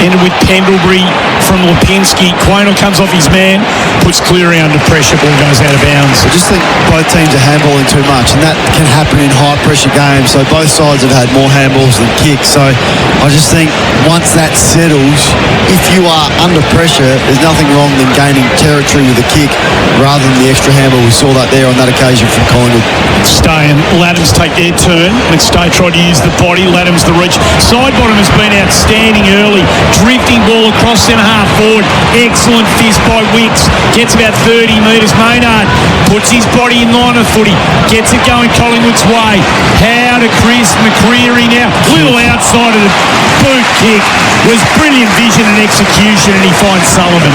ended with Pendlebury from Lipinski. Quaynor comes off his man, puts Cleary under pressure, ball goes out of bounds. I just think both teams are handballing too much, and that can happen in high pressure games. So both sides have had more handballs than kicks. So I just think once that settles, if you are under pressure, there's nothing wrong than gaining territory with a kick rather than the extra handball. We saw that there on that occasion from Collingwood. Stay and Laddams take their turn. McStay tried to use the body. Laddams the reach. Side bottom has been outstanding early. Drifting ball across centre half forward. Excellent fist by Wicks. Gets about 30 metres. Maynard puts his body in line of footy. Gets it going Collingwood's way. How to Chris McCreery now. Little outside of the boot kick. Was brilliant vision and execution, and he finds Sullivan.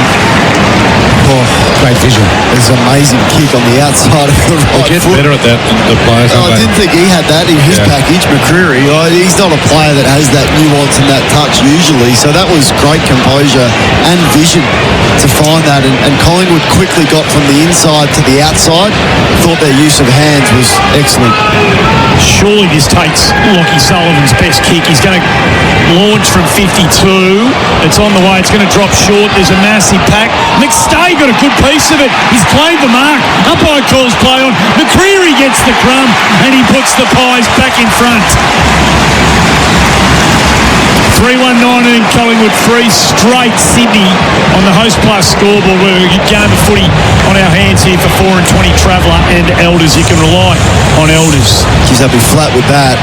Oh, great vision. It's an amazing kick on the outside of the right They get foot. better at that than the players. I didn't think he had that in his package, McCreery. He's not a player that has that nuance and that touch usually, so that was great composure and vision to find that, and Collingwood quickly got from the inside to the outside. Thought their use of hands was excellent. Surely this takes Lockie Sullivan's best kick. He's going to launch from 52. It's on the way. It's going to drop short. There's a massive pack. McStay got a good piece of it. He's played the mark. Umpire calls play on. McCreery gets the crumb, and he puts the Pies back in front. 3-1-19 Collingwood 3 straight Sydney on the Host Plus scoreboard. We're a game of footy on our hands here for 4 and 20 Traveller and Elders. You can rely on Elders. Geez, they'll be flat with that.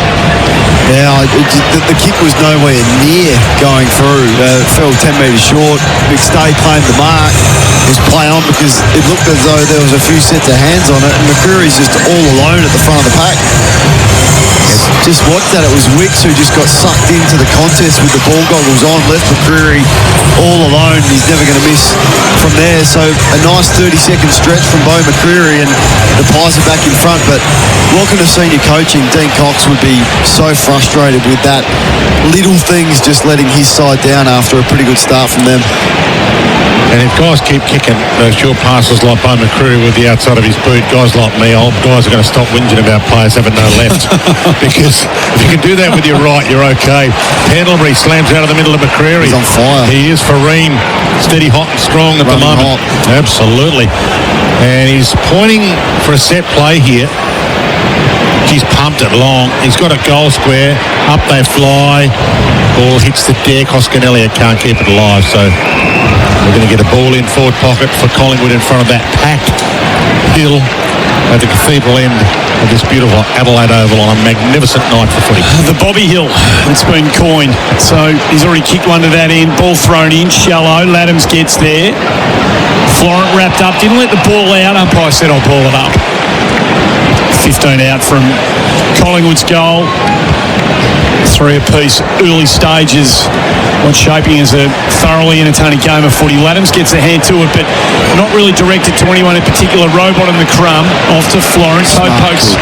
Yeah, the kick was nowhere near going through. Fell 10 metres short. McStay claimed the mark. Was play on because it looked as though there was a few sets of hands on it, and McCreery's just all alone at the front of the pack. Just watch that. It was Wicks who just got sucked into the contest with the ball goggles on, left McCreery all alone. He's never going to miss from there. So a nice 30-second stretch from Bo McCreery, and the Pies are back in front. But welcome to senior coaching. Dean Cox would be so frustrated with that. Little things just letting his side down after a pretty good start from them. And if guys keep kicking those short passes like Bo McCreery with the outside of his boot, guys like me, old guys are going to stop whinging about players having no left. Because if you can do that with your right, you're okay. Pendlebury slams out of the middle of McCreery. He's on fire. He is Fareem. Steady, hot and strong at the moment. Absolutely. And he's pointing for a set play here. He's pumped it long. He's got a goal square. Up they fly. Ball hits the deck. Hoskinelli can't keep it alive. So we're going to get a ball in forward pocket for Collingwood in front of that packed hill at the cathedral end of this beautiful Adelaide Oval on a magnificent night for footy. The Bobby Hill, it's been coined. So he's already kicked one to that end. Ball thrown in, shallow. Laddams gets there. Florent wrapped up, didn't let the ball out. Umpire said, I'll ball it up. 15 out from Collingwood's goal. 3 apiece, early stages. What's shaping as a thoroughly entertaining game of footy. Laddams gets a hand to it, but not really directed to anyone in particular. Robot on the crumb, off to Florence. Toe pokes,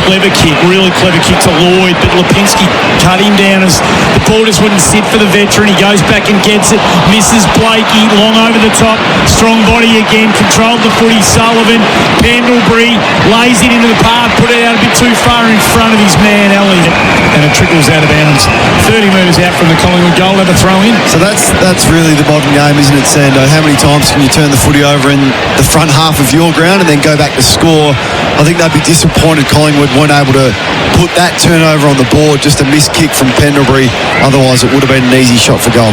clever kick, really clever kick to Lloyd, but Lipinski cut him down as the ball just wouldn't sit for the veteran. He goes back and gets it, misses Blakey, long over the top, strong body again, controlled the footy. Sullivan, Pendlebury lays it into the path, put it out a bit too far in front of his man Elliott, and it trickles out of bounds. 30 metres out from the Collingwood goal. Have a throw in. So that's really the modern game, isn't it, Sando? How many times can you turn the footy over in the front half of your ground and then go back to score? I think they'd be disappointed Collingwood weren't able to put that turnover on the board. Just a missed kick from Pendlebury. Otherwise, it would have been an easy shot for goal.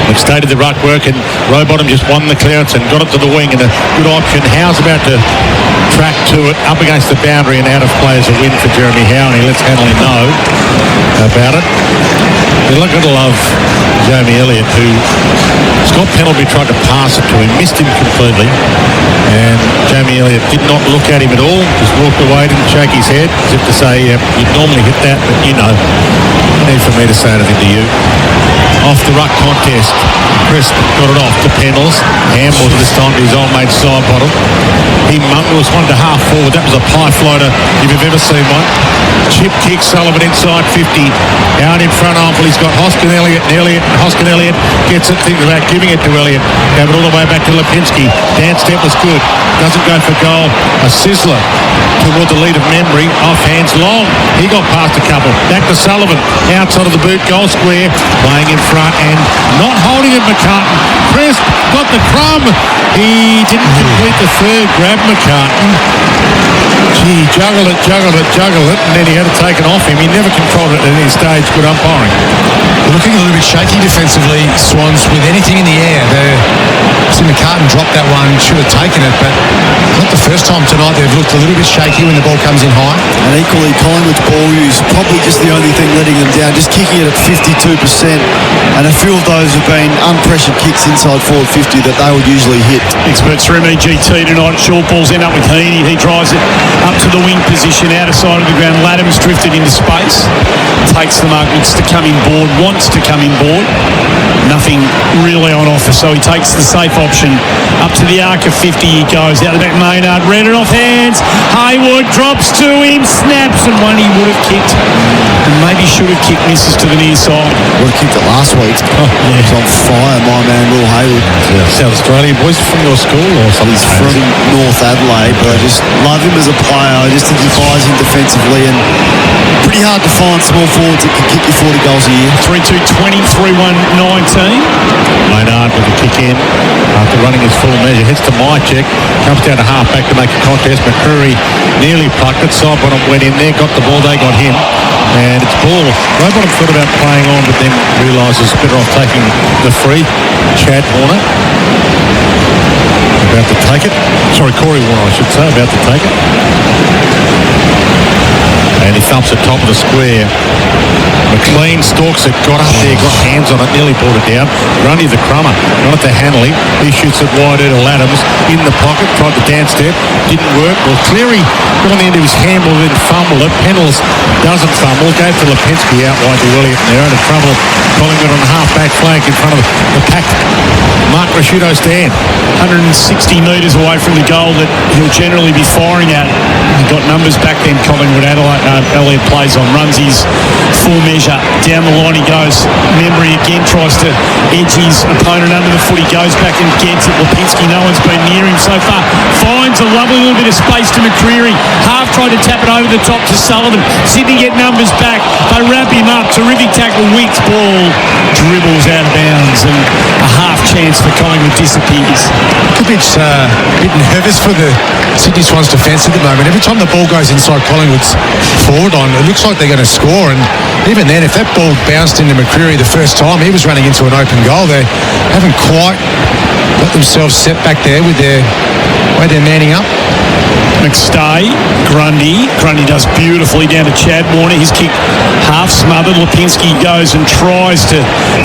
McStay did the ruck work, and Rowbottom just won the clearance and got it to the wing, and a good option. Howe's about to track to it up against the boundary, and out of play is a win for Jeremy Howe, and he lets Hanley know about it. You're not going to love Jamie Elliott, who Scott Pendlebury tried to pass it to him, missed him completely, and Jamie Elliott did not look at him at all, just walked away, didn't shake his head, as if to say, you'd normally hit that, but you know, no need for me to say anything to you. off the ruck contest. Crisp got it off to Pendles. Handballs this time to his old mate side bottom. He was one to half forward. That was a pie floater if you've ever seen one. Chip kick, Sullivan inside 50. Out in front of, well, he's got Hoskin Elliott, and Hoskin Elliott gets it, thinking about giving it to Elliott. Have it all the way back to Lipinski. Dance step was good. Doesn't go for goal. A sizzler toward the lead of Memory. Off hands long. He got past a couple. Back to Sullivan. Outside of the boot. Goal square. Playing in front and not holding it, McCartan. Crisp got the crumb. He didn't complete the third grab, McCartan. Gee, juggled it, and then he had it taken off him. He never controlled it at any stage. Good umpiring. Looking a little bit shaky defensively, Swans, with anything in the air. See McCartan dropped that one, should have taken it, but not the first time tonight. They've looked a little bit shaky when the ball comes in high. And equally, Collingwood's ball use probably just the only thing letting them down, just kicking it at 52%. And a few of those have been unpressured kicks inside forward 50 that they would usually hit. Experts through GT tonight. Short balls end up with Heaney. He drives it up to the wing position, outer side of the ground. Laddam's drifted into space. Takes the mark, looks to come in board, wants to come in board. Nothing really on offer, so he takes the safe option. Up to the arc of 50 he goes. Out the back, Maynard, read it off hands. Hayward drops to him, snaps, and one he would have kicked. And maybe should have kicked, misses to the near side. Would have kicked it last week. Oh, yeah. He's on fire, my man, Will Hayward. South Australian boys from your school or something? He's from North Adelaide, but I just love him as a player. I just think he fires in defensively and pretty hard to find small forwards that can kick you 40 goals a year. 3-2-20, 3-1-19. Maynard with the kick in after running his full measure. Heads to Mychek, comes down to half back to make a contest. McCreary nearly plucked it. Side bottom went in there, got the ball, they got him. And it's ball. Rowbottom thought about playing on, but then realises better off taking the free. Chad Warner about to take it. Sorry, Corey Warner, I should say, about to take it. And he thumps the top of the square. McLean stalks it, got up there, got hands on it, nearly brought it down. Grundy the crummer, got it to Hanley. He shoots it wide out of Adams. In the pocket, tried the dance step, didn't work. Well, Cleary got on the end of his handball, then fumbled it. Pendles doesn't fumble, goes to Lipinski out wide to Elliott. They're out of trouble. Collingwood on the half-back flank in front of the packed Mark Rasciuto stand. 160 metres away from the goal that he'll generally be firing at. He got numbers back then, Collingwood. Elliott plays on, runs his full measure. Down the line he goes. Memory again tries to edge his opponent under the foot. He goes back and gets it. Lipinski, no one's been near him so far. Finds a lovely little bit of space to McCreary. Half tried to tap it over the top to Sullivan. Sydney get numbers back. They wrap him up. Terrific tackle. Weeks ball dribbles out of bounds and a half chance for Collingwood disappears. A bit nervous for the Sydney Swans defence at the moment. Every time the ball goes inside Collingwood's forward line, it looks like they're going to score. And even then, if that ball bounced into McCreary the first time, he was running into an open goal. They haven't quite got themselves set back there with their way they're manning up. McStay, Grundy does beautifully down to Chad Warner. His kick half smothered. Lipinski goes and tries to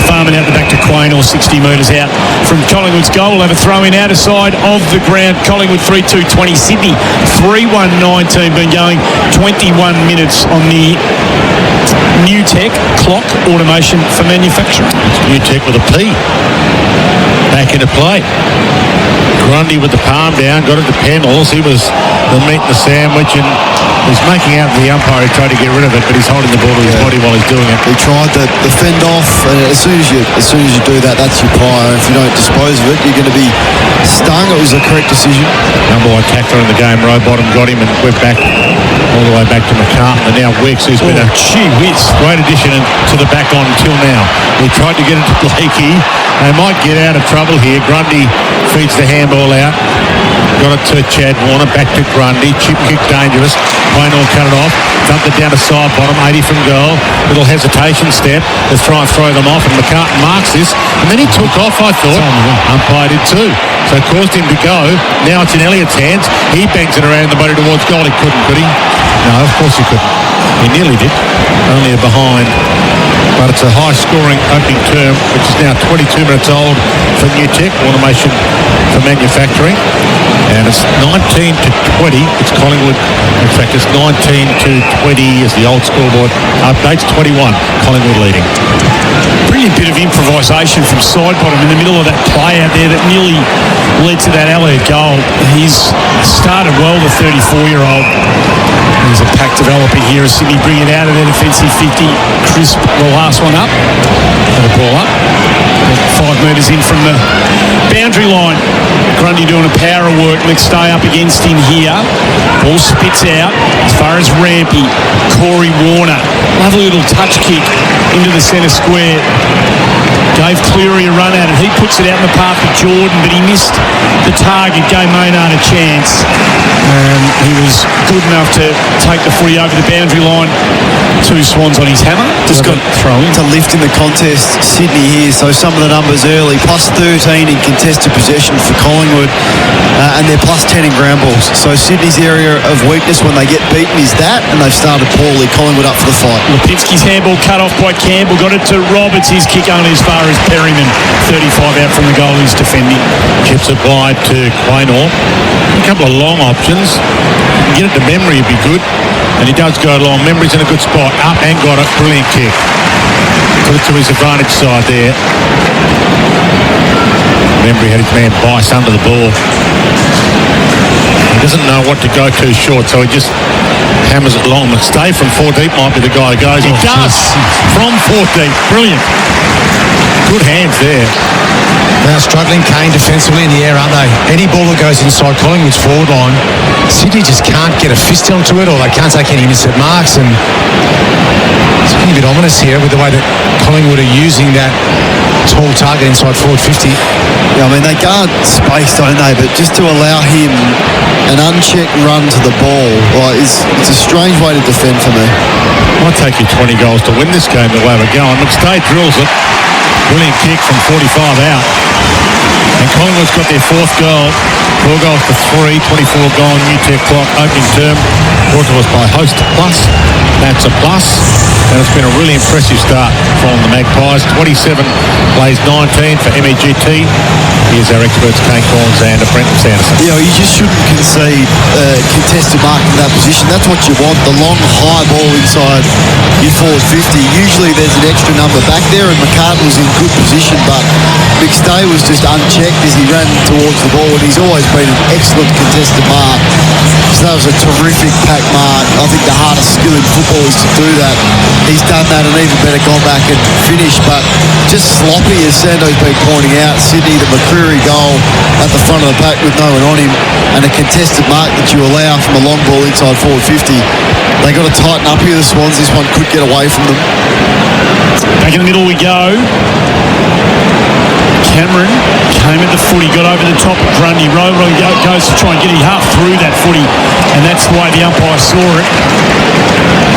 farm it out the back to Quain, or 60 metres out from Collingwood's goal. We'll have a throw in outer side of the ground. Collingwood 3-2-20. Sydney 3-1-19. Been going 21 minutes on the New Tech clock automation for manufacturing. New Tech with a P. Back into play. Grundy with the palm down, got it to Pendles. He was the meat and the sandwich, and he's making out the umpire. He tried to get rid of it, but he's holding the ball to his body while he's doing it. He tried to fend off, and as soon as you do that, that's your pie. If you don't dispose of it, you're going to be stung. It was a correct decision. Number one tackler in the game, Rowbottom got him and went back all the way back to McCartan, and now Weeks, who's been a great addition to the back line until now. He tried to get it to Blakey. They might get out of trouble here. Grundy feeds the handball out. Got it to Chad Warner, back to Grundy. Chip kick dangerous. Wainall cut it off. Dumped it down to side bottom. 80 from goal. Little hesitation step to try and throw them off, and McCartan marks this. And then he took off, I thought. Umpire did too. So it caused him to go. Now it's in Elliott's hands. He bangs it around the body towards goal. He couldn't, could he? No, of course he couldn't. He nearly did. Only a behind but it's a high-scoring opening term, which is now 22 minutes old for New Tech, automation for manufacturing. And it's 19 to 20. It's Collingwood. In fact, it's 19 to 20 as the old scoreboard updates. 21. Collingwood leading. Brilliant bit of improvisation from Sidebottom in the middle of that play out there that nearly led to that Elliott goal. He's started well, the 34-year-old. There's a pack developing here as Sydney bring it out of their defensive 50. Crisp, the last one up. And the ball up. 5 metres in from the boundary line. Grundy doing a power of work. McStay up against him here. Ball spits out as far as Rampy. Corey Warner. Lovely little touch kick into the centre square. Gave Cleary a run at it. He puts it out in the path of Jordan, but he missed the target. Gave Maynard a chance. He was good enough to take the footy over the boundary line. 2 Swans on his hammer. Just got to lift in the contest. Sydney here, so some of the numbers early. Plus 13 in contested possession for Collingwood, and they're plus 10 in ground balls. So Sydney's area of weakness when they get beaten is that, and they've started poorly. Collingwood up for the fight. Lipinski's handball cut off by Campbell. Got it to Roberts. His kick only as far as Perryman. 35 out from the goal. He's defending. Chips it wide to Quaynor. A couple of long options. Get it to Memory would be good. And he does go long. Memory's in a good spot. Up and got it. Brilliant kick. Put it to his advantage side there. Memory had his man Bice under the ball. He doesn't know what to go too short, so he just hammers it long. McStay from 4 deep might be the guy who goes. He does! From 4 deep. Brilliant. Good hands there. Now struggling Kane defensively in the air, aren't they? Any ball that goes inside Collingwood's forward line, Sydney just can't get a fist onto it, or they can't take any miss at marks, and it's getting a bit ominous here with the way that Collingwood are using that tall target inside forward 50. Yeah, I mean, they guard space, don't they? But just to allow him an unchecked run to the ball, it's a strange way to defend for me. Might take you 20 goals to win this game the way we're going. McStay drills it. Brilliant kick from 45 out. And Collingwood's got their 4th goal. 4 goals to 3, 24-goal New Tech clock opening term. Brought to us by Host Plus. That's a plus. And it's been a really impressive start from the Magpies. 27 plays 19 for MEGT. Here's our experts, Kane Corns and Brenton Sanderson. You just shouldn't concede contested mark in that position. That's what you want, the long, high ball inside your forward 50. Usually there's an extra number back there, and McCartan was in good position, but McStay was just unchecked as he ran towards the ball, and he's always been an excellent contested mark. So that was a terrific pack mark. I think the hardest skill in football is to do that. He's done that and even better gone back and finished, but just sloppy, as Sando's been pointing out. Sydney, the McCreary goal at the front of the pack with no one on him, and a contested mark that you allow from a long ball inside forward 50. They got to tighten up here, the Swans. This one could get away from them. Back in the middle we go. Cameron came at the footy, got over the top of Grundy. Rover goes to try and get it half through that footy, and that's the way the umpire saw it.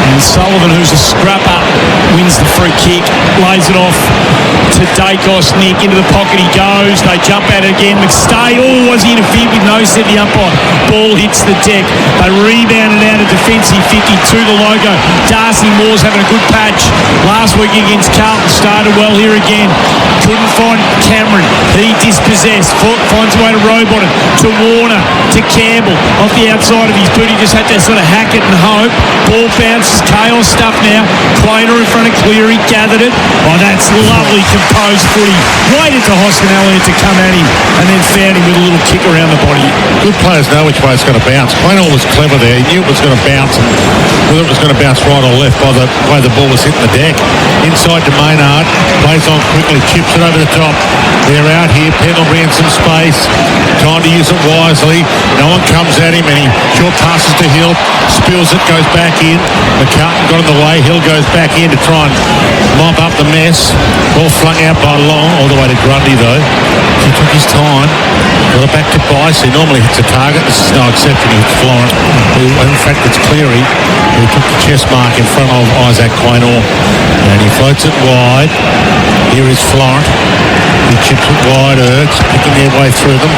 And Sullivan, who's a scrapper, wins the free kick, lays it off to Dacos. Nick into the pocket he goes. They jump at it again. McStay, was he interfered with? No, said the umpire. Ball hits the deck. They rebound it out of defensive 50 to the logo. Darcy Moore's having a good patch. Last week against Carlton, started well here again. Couldn't find Cameron. He dispossessed. Finds a way to Rowbottom, to Warner, to Campbell. Off the outside of his boot, he just had to sort of hack it and hope. Ball bounces. Chaos stuff now. Quaynor in front of Cleary, gathered it. That's lovely composed footy. Waited for Hoskin Elliott to come at him, and then found him with a little kick around the body. Good players know which way it's going to bounce. Quaynor was clever there. He knew it was going to bounce, and whether it was going to bounce right or left by the way the ball was hitting the deck. Inside to Maynard, plays on quickly, chips it over the top. They're out here. Pendlebury in some space. Time to use it wisely. No one comes at him, and he short passes to Hill, spills it, goes back in. McCartan got in the way. Hill goes back in to try and mop up the mess. Ball flung out by Long, all the way to Grundy though. He took his time. Got it back to Bice. He normally hits a target. This is no exception. He hits Florent. In fact, it's Cleary who took the chest mark in front of Isaac Quaynor. And he floats it wide. Here is Florent. He chips it wide. Ertz picking their way through them.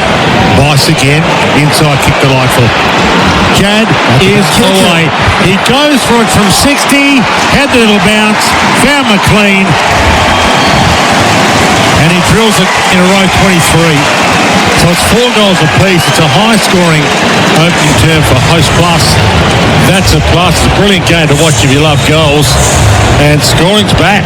Rice again. Inside kick delightful. Chad is away. He goes for it from 60. Had the little bounce. Found McLean. And he drills it in a row 23. So it's 4 goals apiece. It's a high-scoring opening term for Host Plus. That's a plus. It's a brilliant game to watch if you love goals. And scoring's back.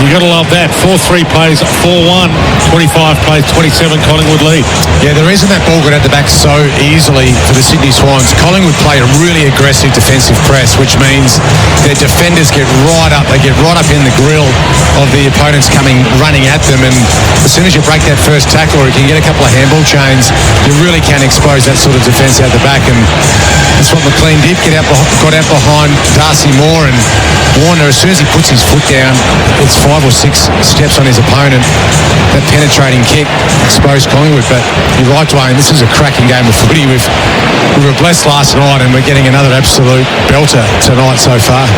You've got to love that. 4-3 plays 4-1. 25 plays 27. Collingwood lead. Yeah, the reason that ball got out the back so easily for the Sydney Swans, Collingwood played a really aggressive defensive press, which means their defenders get right up. They get right up in the grill of the opponents coming running at them, and as soon as you break that first tackle or you can get a couple of handball chains, you really can expose that sort of defence out the back, and that's what McLean did. Got out behind Darcy Moore, and Warner, as soon as he puts his foot down, it's 5 or 6 steps on his opponent. That penetrating kick exposed Collingwood. But you're right, Dwayne, this is a cracking game of footy. We were blessed last night, and we're getting another absolute belter tonight so far.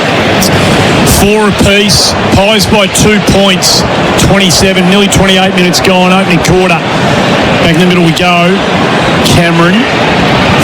4 apiece. Pies by 2 points. 27, nearly 28 minutes gone. Opening quarter. Back in the middle we go. Cameron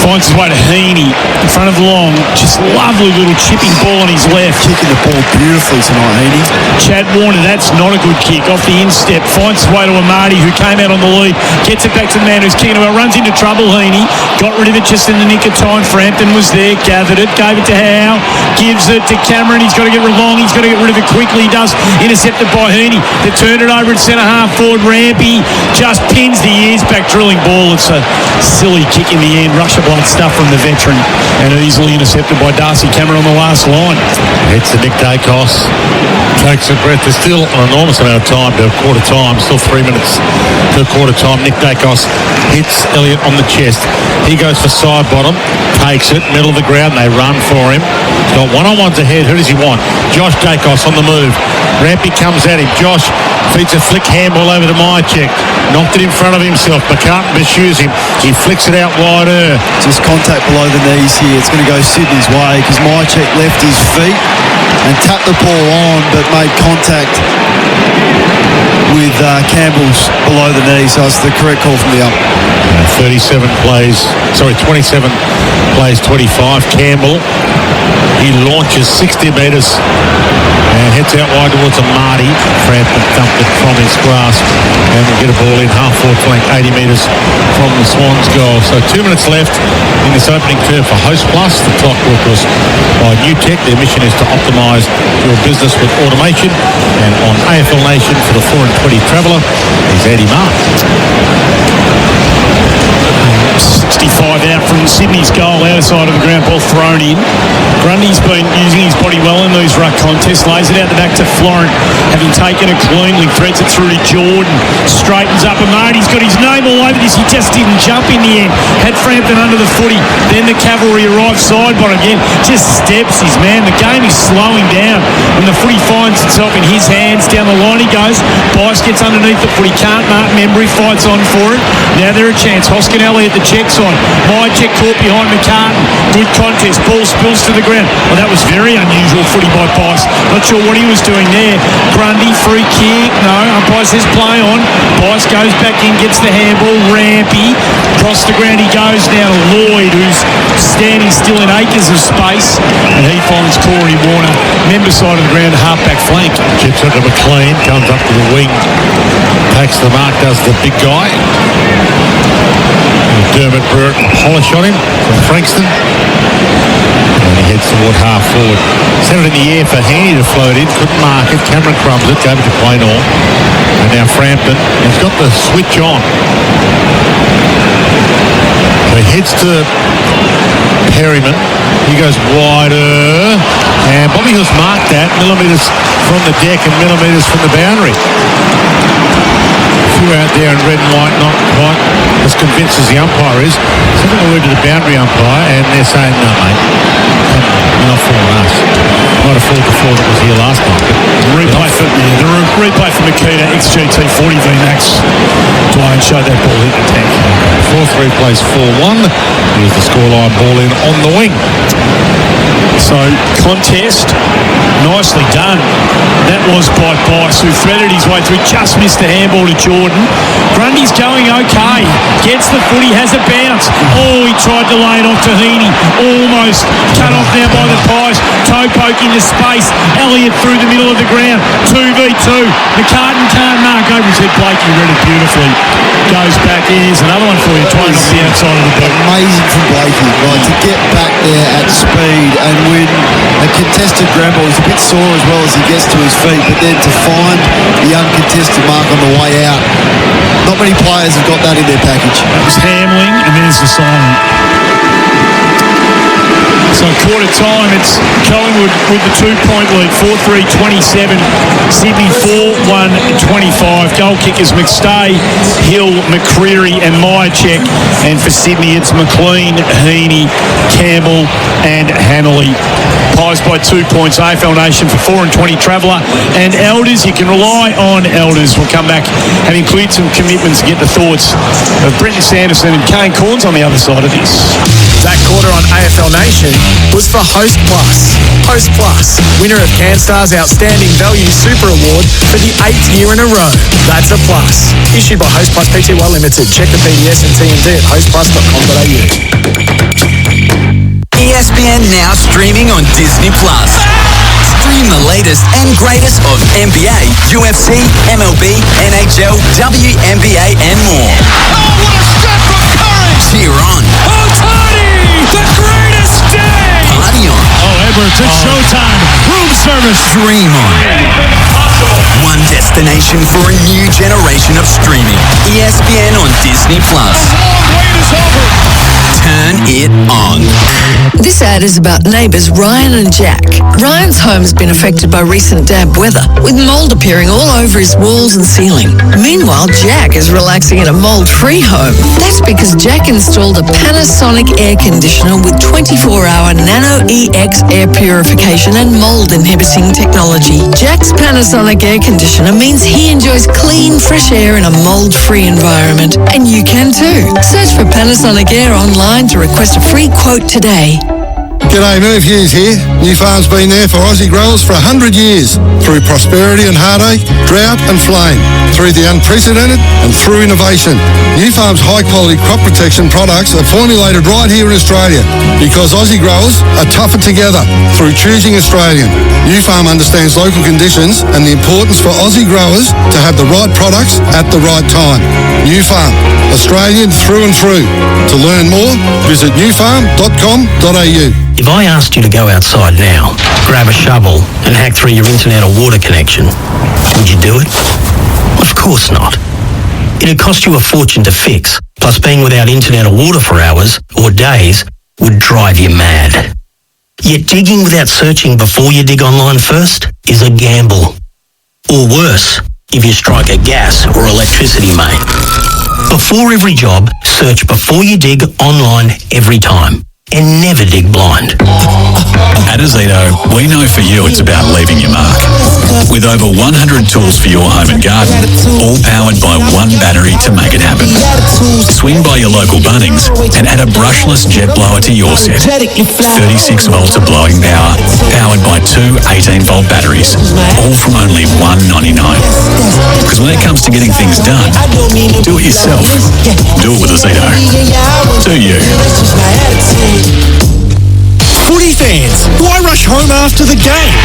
finds his way to Heaney in front of Long. Just lovely little chipping ball on his left. Kicking the ball beautifully tonight, Heaney. Chad Warner, that's not a good kick. Off the instep. Finds his way to Amadi, who came out on the lead. Gets it back to the man who's kicking it. Runs into trouble, Heaney. Got rid of it just in the nick of time. Frampton was there. Gathered it. Gave it to Howe. Gives it to Cameron. He's got to get rid of Long. He's got to get rid of it quickly. He does. Intercepted by Heaney. They turn it over at centre half forward. Rampy just pins the ears back. Drilling ball. It's a silly kick in the end. Russia blood stuff from the veteran. And easily intercepted by Darcy Cameron on the last line. Hits the Nick Dacos. Takes a breath. There's still an enormous amount of time to a quarter time. Still 3 minutes to a quarter time. Nick Dacos hits Elliott on the chest. He goes for side bottom. Takes it. Middle of the ground. They run for him. He's got one-on-ones ahead. Who does he want? Josh Dacos on the move. Rampy comes at him. Josh feeds a flick handball over to Mychek. Knocked it in front of himself. McCartan pursues him. He flicks it out wider. Just contact below the knees here. It's going to go Sydney's way because Mychek left his feet and tapped the ball on but made contact with Campbell's below the knee. So it's the correct call from the ump. 27 plays 25. Campbell, he launches 60 metres and heads out wide towards Amadi. Frampton dumped it from his grasp and will get a ball in half forward flank 80 metres from the Swans goal. So 2 minutes left in this opening term for Host Plus. The clock work was by New Tech. Their mission is to optimise your business with automation. And on AFL Nation for the 4 and 20 traveller is Eddie Mark. 65 out from Sydney's goal, outside of the ground, ball thrown in. Grundy's been using his body well in these ruck contests, lays it out the back to Florent, having taken it cleanly, threads it through to Jordan, straightens up Amadi's got his name all over this. He just didn't jump in the end, had Frampton under the footy, then the cavalry arrived side bottom again, just steps his man. The game is slowing down when the footy finds itself in his hands. Down the line he goes, Bice gets underneath the footy, can't. Mark Membry fights on for it. Now they're a chance. Hoskin Elliott the checks on. Mychek caught behind McCartan. Good contest. Ball spills to the ground. Well, that was very unusual footy by Bice. Not sure what he was doing there. Grundy, free kick. No, umpire says play on. Bice goes back in, gets the handball. Rampy. Across the ground he goes now to Lloyd, who's standing still in acres of space. And he finds Corey Warner. Member side of the ground, half-back flank. Chips into McLean. Comes up to the wing. Takes the mark, does the big guy. Dermot Brewer polish on him from Frankston. And he heads toward half forward. Set it in the air for Haney to float in. Couldn't mark it. Cameron crumbs it. Gave it to Playnor. And now Frampton. He's got the switch on. So he heads to Perryman. He goes wider. And Bobby Hill's marked that. Millimetres from the deck and millimetres from the boundary. Few out there in red and white, not quite as convinced as the umpire is. Sending a word to the boundary umpire, and they're saying, no, mate, you're not fooling us. Might have fooled before that was here last night. The replay for Makita, XGT 40 VMAX. Dwayne showed that ball hit the tank. 4-3 plays 4-1. Here's the scoreline, ball in on the wing. So, contest. Nicely done. That was by Bice, who threaded his way through. Just missed the handball to Jordan. Grundy's going okay. Gets the footy, has a bounce. Oh, he tried to lay it off to Heaney. Almost cut off now by the Pies. Toe poke into space. Elliott through the middle of the ground. 2v2. McCartan can't mark over his head. Blakey read it beautifully. Goes back. Here's another one for you. Trying to the outside of the boot. Amazing from Blakey, right, to get back there at speed and win a contested ground ball. He's a bit sore as well as he gets to his feet, but then to find the uncontested mark on the way out, not many players have got that in their package. That was Hamling, and there's the silent. So quarter time, it's Collingwood with the 2-point lead, 4-3-27. Sydney 4-1-25. Goal kickers McStay, Hill, McCreary and Myercheck. And for Sydney, it's McLean, Heaney, Campbell and Hanley. Pies by 2 points. AFL Nation for 4-20. Traveller and Elders. You can rely on Elders. We'll come back having cleared some commitments to get the thoughts of Brenton Sanderson and Kane Corns on the other side of this. That quarter on AFL Nation was for Host Plus. Host Plus, winner of CanStar's Outstanding Value Super Award for the 8th year in a row. That's a plus. Issued by Host Plus Pty Limited. Check the PDS and TND at hostplus.com.au. ESPN now streaming on Disney Plus. Stream the latest and greatest of NBA, UFC, MLB, NHL, WNBA and more. Oh, what a shot from Curry! Cheer on. Oh, Tony! The greatest day! Party on. Oh, Edwards, it's showtime. Room service. Dream on. One destination for a new generation of streaming. ESPN on Disney Plus. The long wait is over. Turn it on. This ad is about neighbours Ryan and Jack. Ryan's home has been affected by recent damp weather, with mould appearing all over his walls and ceiling. Meanwhile, Jack is relaxing in a mould-free home. That's because Jack installed a Panasonic air conditioner with 24-hour Nano EX air purification and mould-inhibiting technology. Jack's Panasonic air conditioner means he enjoys clean, fresh air in a mould-free environment. And you can too. Search for Panasonic Air online to request a free quote today. G'day, Merv Hughes here. New Farm's been there for Aussie growers for 100 years. Through prosperity and heartache, drought and flame. Through the unprecedented and through innovation. New Farm's high-quality crop protection products are formulated right here in Australia because Aussie growers are tougher together through choosing Australian. New Farm understands local conditions and the importance for Aussie growers to have the right products at the right time. New Farm, Australian through and through. To learn more, visit newfarm.com.au. If I asked you to go outside now, grab a shovel and hack through your internet or water connection, would you do it? Of course not. It'd cost you a fortune to fix, plus being without internet or water for hours or days would drive you mad. Yet digging without searching before you dig online first is a gamble. Or worse, if you strike a gas or electricity main. Before every job, search before you dig online every time. And never dig blind. At Azito, we know for you it's about leaving your mark. With over 100 tools for your home and garden, all powered by one battery to make it happen. Swing by your local Bunnings and add a brushless jet blower to your set. 36 volts of blowing power, powered by two 18-volt batteries, all from only $1.99. Because when it comes to getting things done, do it yourself. Do it with Azito. Do you. Footy fans, why rush home after the game?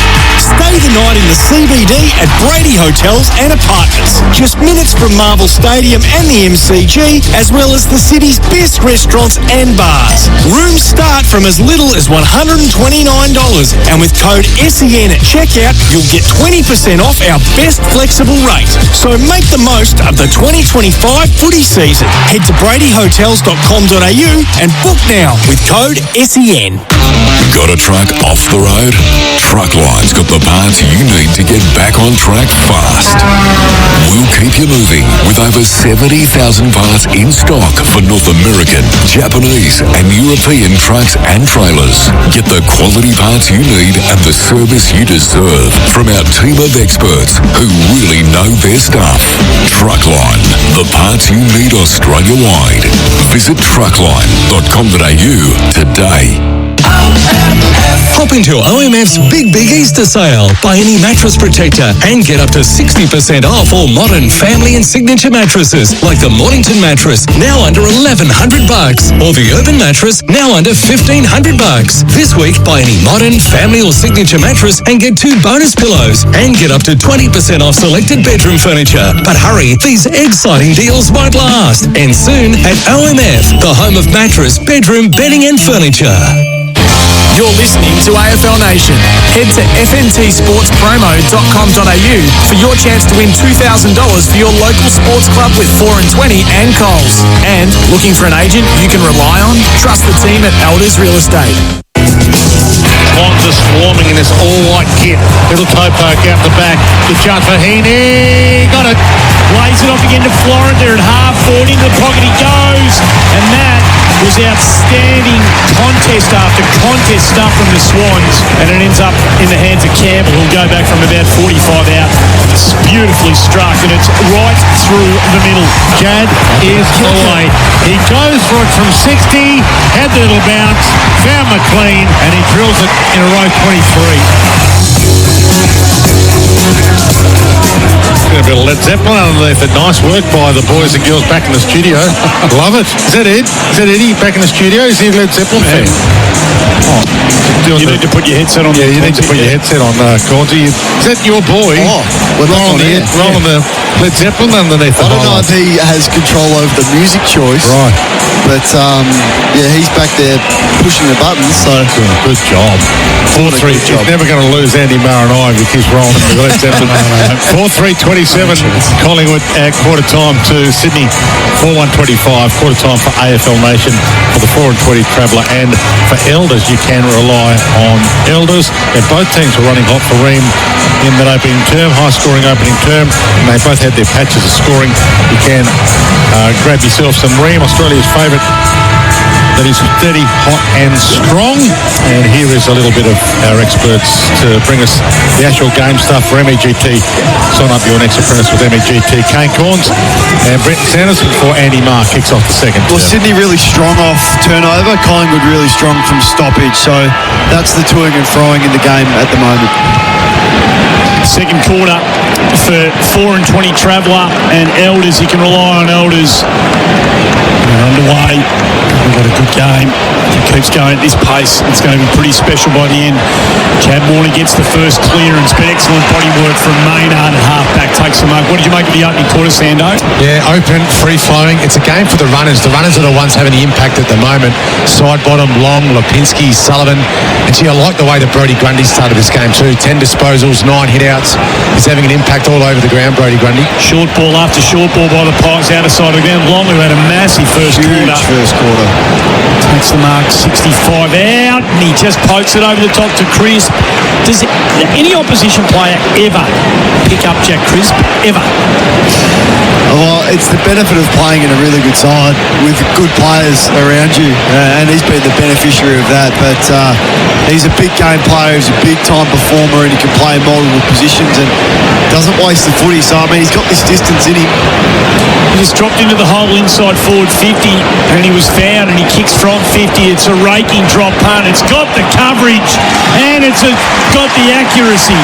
Stay the night in the CBD at Brady Hotels and Apartments. Just minutes from Marvel Stadium and the MCG, as well as the city's best restaurants and bars. Rooms start from as little as $129, and with code SEN at checkout, you'll get 20% off our best flexible rate. So make the most of the 2025 footy season. Head to bradyhotels.com.au and book now with code SEN. Got a truck off the road? Truckline's got the parts you need to get back on track fast. We'll keep you moving with over 70,000 parts in stock for North American, Japanese and European trucks and trailers. Get the quality parts you need and the service you deserve from our team of experts who really know their stuff. Truckline, the parts you need Australia-wide. Visit truckline.com.au today. Hop into OMF's Big Easter Sale. Buy any mattress protector and get up to 60% off all modern family and signature mattresses, like the Mornington mattress, now under $1,100, or the Urban mattress, now under $1,500. This week, buy any modern, family or signature mattress and get 2 bonus pillows, and get up to 20% off selected bedroom furniture. But hurry, these exciting deals won't last. And soon at OMF, the home of mattress, bedroom, bedding and furniture. You're listening to AFL Nation. Head to fntsportspromo.com.au for your chance to win $2,000 for your local sports club with 4 and 20 and Coles. And looking for an agent you can rely on? Trust the team at Elders Real Estate. Swans are swarming in this all-white kit. Little toe poke out the back. Good chance for Heaney. Got it. Lays it off again to Florent. They're at half forward. Into the pocket he goes. And that was outstanding contest after contest stuff from the Swans. And it ends up in the hands of Campbell, who'll go back from about 45 out. It's beautifully struck, and it's right through the middle. Jad is away. He goes for it from 60, had the little bounce, found McLean, and he drills it in a row 23. A bit of Led Zeppelin underneath it. Nice work by the boys and girls back in the studio. Love it. Is that Ed? Is that Eddie back in the studio? Is he a Led Zeppelin fan? Oh, you need to put your headset on. Yeah, you need to put your headset on, Cordy. Is that your boy? Oh, we're rolling the Led Zeppelin underneath the I don't know if he has control over the music choice. Right. But, yeah, he's back there pushing the buttons, so... Good job. 4-3. He's never going to lose Andy Marr and I if he keeps rolling the Led Zeppelin. 4-3-27. Collingwood at quarter time to Sydney. 4-1-25. Quarter time for AFL Nation for the 4 and 20 Traveller, and for Elders you can rely on Elders. And both teams were running hot for Ream in that opening term, high scoring opening term, and they both had their patches of scoring. You can grab yourself some Ream, Australia's favourite. That is steady, hot and strong. And here is a little bit of our experts to bring us the actual game stuff for MEGT. Sign up your next apprentice with MEGT. Kane Corns and Brett Sanderson for Andy Marr kicks off the second. Well, Sydney really strong off turnover. Collingwood really strong from stoppage. So that's the toing and froing in the game at the moment. Second quarter for 4 and 20 Traveller and Elders. You can rely on Elders. They're underway. We've got a good game. If it keeps going at this pace, it's going to be pretty special by the end. Chad Warner gets the first clearance, but excellent body work from Maynard at half-back. Takes the mark. What did you make of the opening quarter, Sando? Yeah, open, free-flowing. It's a game for the runners. The runners are the ones having the impact at the moment. Side bottom, Long, Lipinski, Sullivan. And gee, I like the way that Brodie Grundy started this game too. 10 disposals, 9 hit-outs. He's having an impact all over the ground, Brodie Grundy. Short ball after short ball by the Pies, outer side of the ground. Long, who had a massive first quarter. First quarter. Takes the mark, 65 out, and he just pokes it over the top to Crisp. Does any opposition player ever pick up Jack Crisp? Ever? Well, it's the benefit of playing in a really good side with good players around you, and he's been the beneficiary of that. But he's a big game player, he's a big-time performer, and he can play in multiple positions and doesn't waste the footy. So, I mean, he's got this distance in him. He just dropped into the hole inside forward 50, and he was found, and he kicks from 50. It's a raking drop punt. It's got the coverage, and it's got the accuracy.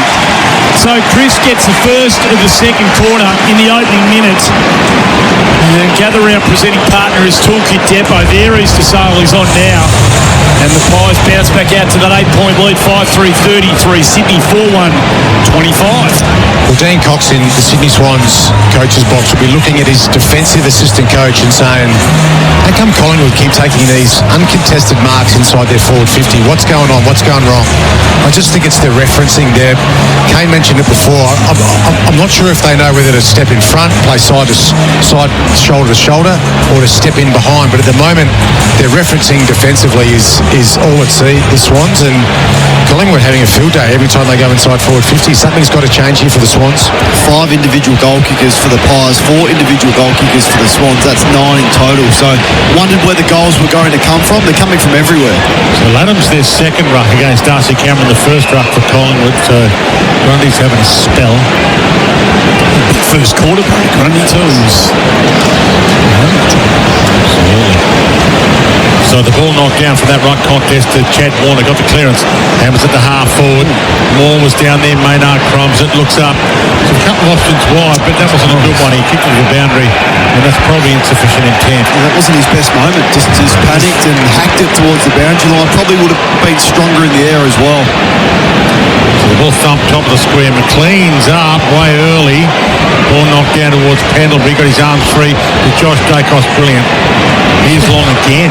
So Chris gets the first of the second quarter in the opening minutes. And gather round presenting partner is Toolkit Depot. There Easter Sale is on now. And the Pies bounce back out to that 8-point lead, 5-3-33. Sydney 4-1-25. Well, Dean Cox in the Sydney Swans coach's box will be looking at his defensive assistant coach and saying, how come Collingwood keep taking these uncontested marks inside their forward 50? What's going on? What's going wrong? I just think it's the referencing there. Kane mentioned it before. I'm not sure if they know whether to step in front, play side to side, shoulder to shoulder, or to step in behind. But at the moment, their referencing defensively is all at sea, the Swans, and Collingwood having a field day every time they go inside forward 50. Something's got to change here for the Swans. 5 individual goal kickers for the Pies, 4 individual goal kickers for the Swans. That's 9 in total. So wondered where the goals were going to come from. They're coming from everywhere. So Laddam's their second ruck against Darcy Cameron, the first ruck for Collingwood. So Grundy's having a spell. Big first quarter break, Grundy too. Absolutely. So So the ball knocked down from that right contest to Chad Warner, got the clearance, hammers at the half forward. Moore was down there, Maynard crumbs it, looks up. So a couple of options wide, but that wasn't a good one. He kicked it to the boundary, and that's probably insufficient intent. That wasn't his best moment. Just panicked and hacked it towards the boundary line. Probably would have been stronger in the air as well. So the ball thumped top of the square. McLean's up way early. Ball knocked down towards Pendlebury. Got his arms free to Josh Dacos. Brilliant. Here's Long again.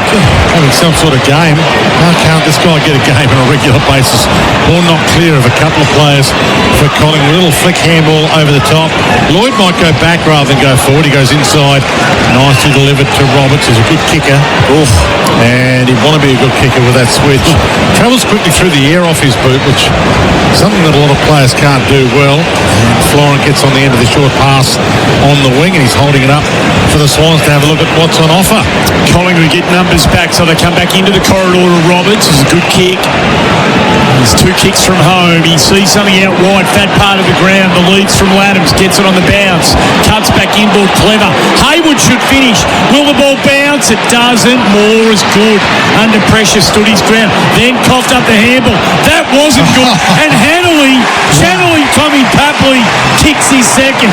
Having some sort of game. How can't this guy get a game on a regular basis? Ball knocked clear of a couple of players for Collingwood. Little flick handball over the top. Lloyd might go back rather than go forward. He goes inside. Nicely delivered to Roberts. He's a good kicker. Oof. And he'd want to be a good kicker with that switch. Travels quickly through the air off his boot, which is something that a lot of players can't do well. And Florent gets on the end of the short pass on the wing, and he's holding it up for the Swans to have a look at what's on offer. Collingwood get numbers back, so they come back into the corridor to Roberts. It's a good kick. There's 2 kicks from home. He sees something out wide, fat part of the ground. The leads from Laddams, gets it on the bounce. Cuts back inboard, clever. Hayward should finish. Will the ball bounce? It doesn't. Moore is good. Under pressure, stood his ground. Then coughed up the handball. That wasn't good. And Hanley, channeling Tommy Papley, kicks his second.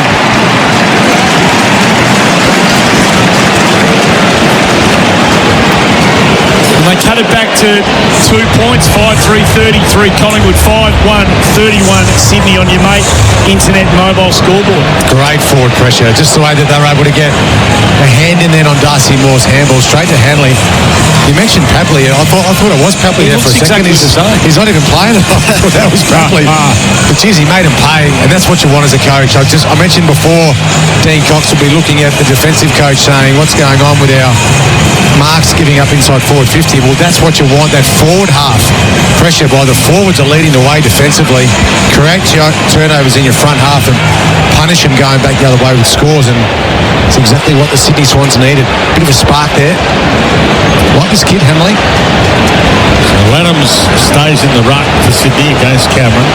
And they cut it back to 2 points, 5-3-33 Collingwood, 5-1-31 Sydney on your mate internet mobile scoreboard. Great forward pressure, just the way that they were able to get a hand in there on Darcy Moore's handball straight to Hanley. You mentioned Papley. I thought it was Papley there for a second. Exactly He's not even playing. I thought that was Papley. But geez, he made him pay, and that's what you want as a coach. I mentioned before, Dean Cox will be looking at the defensive coach saying, what's going on with our marks giving up inside forward 50? Well, that's what you want, that forward half pressure by the forwards are leading the way defensively. Create turnovers in your front half and punish them going back the other way with scores, and it's exactly what the Sydney Swans needed. Bit of a spark there. Like this kid, Hanley. So Laddams stays in the ruck for Sydney against Cameron.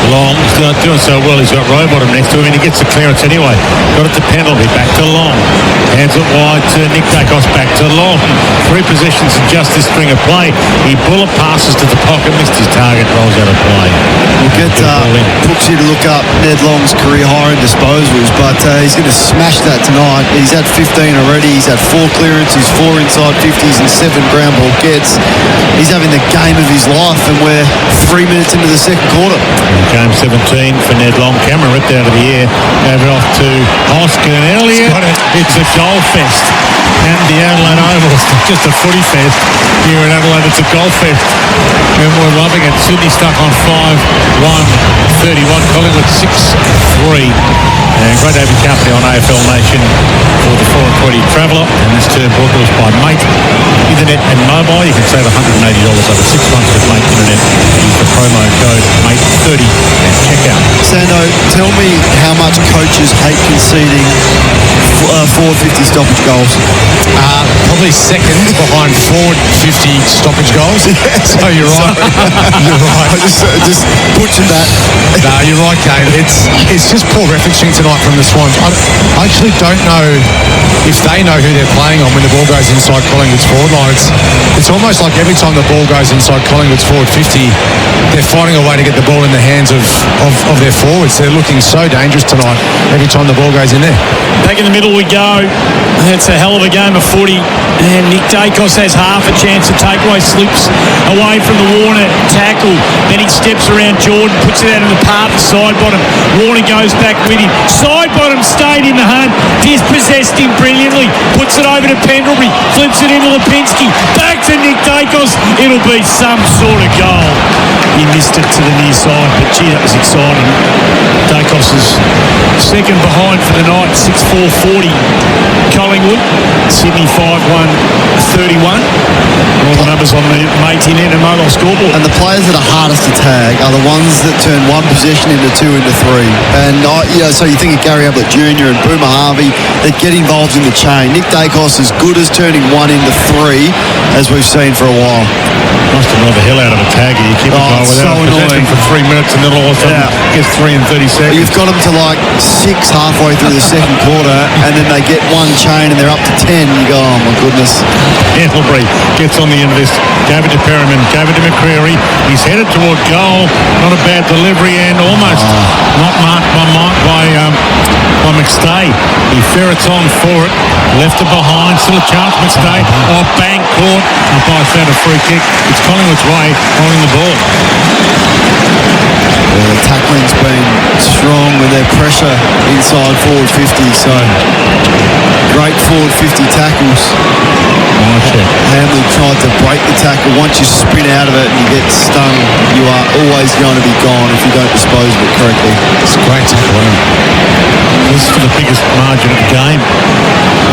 Long, still not doing so well. He's got Rowbottom next to him, and he gets the clearance anyway. Got it to Pendlebury, back to Long. Hands it wide to Nick Dacos, back to Long. 3 possessions in just this string of play. He bullet passes to the pocket, missed his target, rolls out of play. We'll get Brooksy to look up Ned Long's career high in disposals, but he's going to smash that tonight. He's had 15 already. He's had 4 clearances, 4 inside 50s, and 7 ground ball gets. He's having the game of his life, and we're 3 minutes into the second quarter. Game 17 for Ned Long. Cameron ripped out of the air, gave it off to Hoskin. Elliott, it's a goal fest. And the Adelaide Oval, it's not just a footy fest. Here in Adelaide, it's a golf fest. And we're loving it. Sydney stuck on 5-1-31. Collingwood 6-3. And great to have your company on AFL Nation for the 4 and 20 Traveller. And this term brought to us by Mate Internet and Mobile. You can save $180 over 6 months with Mate Internet. Use the promo code MATE30 at checkout. Sando, tell me how much coaches hate conceding forward 50 stoppage goals. Probably second behind forward 50 stoppage goals. So you're right. You're right. I just butchered that. No, you're right, Kane. It's just poor referencing tonight from the Swans. I actually don't know if they know who they're playing on when the ball goes inside Collingwood's forward line. It's almost like every time the ball goes inside Collingwood's forward 50, they're finding a way to get the ball in the hands of their forwards. They're looking so dangerous tonight every time the ball goes in there. Back in the middle we go. It's a hell of a game of footy. And Nick Dacos has half a chance to take away, slips away from the Warner tackle. Then he steps around Jordan, puts it out in the path, side bottom. Warner goes back with him. Side bottom stayed in the hunt, dispossessed him brilliantly, puts it over to Pendlebury, flips it into Lipinski, back to Nick Dacos. It'll be some sort of goal. He missed it to the near side, but gee, that was exciting. Dacos is second behind for the night, 6-4-40. Collingwood, Sydney 5-1-31. All the numbers on the Mate Internet and Mobile scoreboard. And the players that are hardest to tag are the ones that turn 1 possession into 2 into 3. And so you think of Gary Ablett Jr. and Boomer Harvey that get involved in the chain. Nick Dacos as good as turning 1 into 3 as we've seen for a while. Must annoy the hell out of a tagger. You keep it going without possession for 3 minutes and then all of a sudden gets 3 and 30 seconds. You've got them to like 6 halfway through the second quarter, and then they get one chain and they're up to 10. You go, oh my goodness. Pendlebury gets on the end of this. Gave it to Perryman. Gave it to McCreary. He's headed toward goal. Not a bad delivery and almost not marked by McStay. He ferrets on for it. Left it behind. Still a chance. McStay. Oh, bang, caught. Umpire's found a free kick. It's Collingwood's way holding the ball. The tackling's been strong with their pressure inside forward 50, so great forward 50 tackles. Hamlin tried to break the tackle. Once you spin out of it and you get stung, you are always going to be gone if you don't dispose of it correctly. It's a great tackle. This is for the biggest margin of the game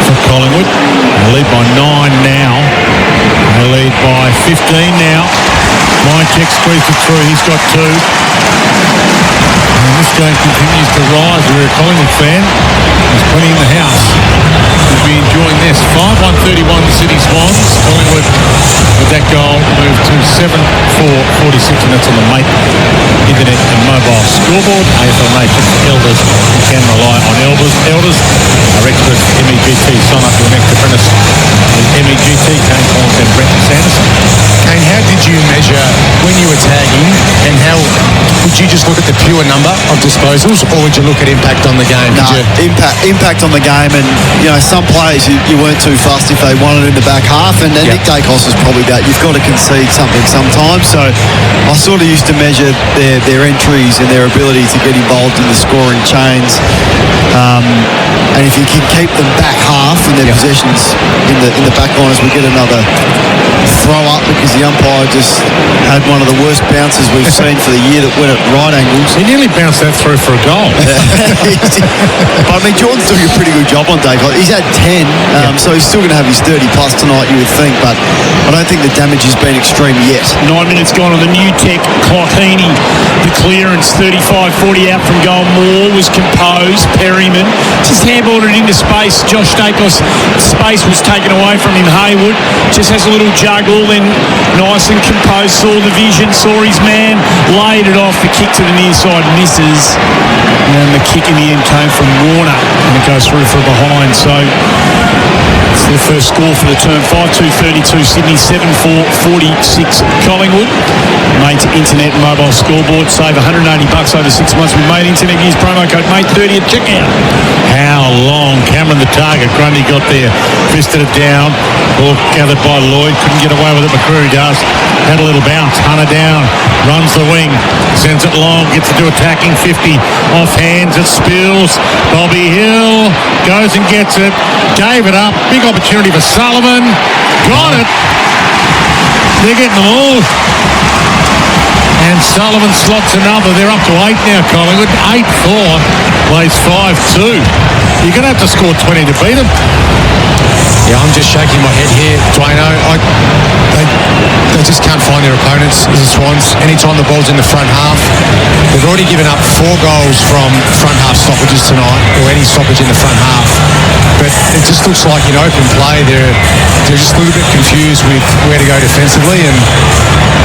for Collingwood. They lead by 9 now. They lead by 15 now. Mycheck squeezed it through. He's got 2. And this game continues to rise. If you're a Collingwood fan, there's plenty in the house. You'll be enjoying this. 5-1-31 City Swans. Collingwood with that goal moved to 7-4-46, and that's on the Mate Internet and Mobile Scoreboard. AFL Nation for elders who can rely on elders. Our experts at MEGT. Sign up to your next apprentice with MEGT. Kane Collins and Brenton Sanderson. Kane, how did you measure when you were tagging, and how would you just look at the pure number of disposals, or would you look at impact on the game? No, impact on the game, and you know, some players you weren't too fussed if they won it in the back half, and Nick Dacos was probably that. You've got to concede something sometimes, so I sort of used to measure their entries and their ability to get involved in the scoring chains, and if you can keep them back half in their possessions in the back line as we get another throw up, because the umpire just had one of the worst bounces we've seen for the year that went at right angles. He nearly bounced that through for a goal. But I mean, Jordan's doing a pretty good job on Dave. He's had 10, so he's still going to have his 30 plus tonight, you would think, but I don't think the damage has been extreme yet. 9 minutes gone on the new tech clock. Heaney, the clearance, 35-40 out from goal. Moore was composed. Perryman just handballed it into space. Josh Dacos' space was taken away from him. Haywood just has a little juggle, then nice and composed, saw the vision, saw his man, laid it off. The kick to the near side misses, and the kick in the end came from Warner, and it goes through for behind. So it's their first score for the term. 5-2-32 Sydney, 7-4-46 Collingwood. Mate Internet and Mobile Scoreboard. Save $180 over 6 months with Mate Internet. Use promo code MATE30 at checkout. How long Cameron the target. Grundy got there, fisted it down. Ball gathered by Lloyd. Couldn't get away with it. McCreary does. Had a little bounce. Hunter down. Runs the wing. Sends it long. Gets it to attacking 50. Off hands. It spills. Bobby Hill goes and gets it. Gave it up. Big opportunity for Sullivan. Got it. They're getting them all. And Sullivan slots another. They're up to 8 now, Collingwood. 8-4. Plays 5-2. You're going to have to score 20 to beat them. Yeah, I'm just shaking my head here, Dwayno. They just can't find their opponents as the Swans. Anytime the ball's in the front half, they've already given up 4 goals from front half stoppages tonight, or any stoppage in the front half. But it just looks like in open play they're just a little bit confused with where to go defensively, and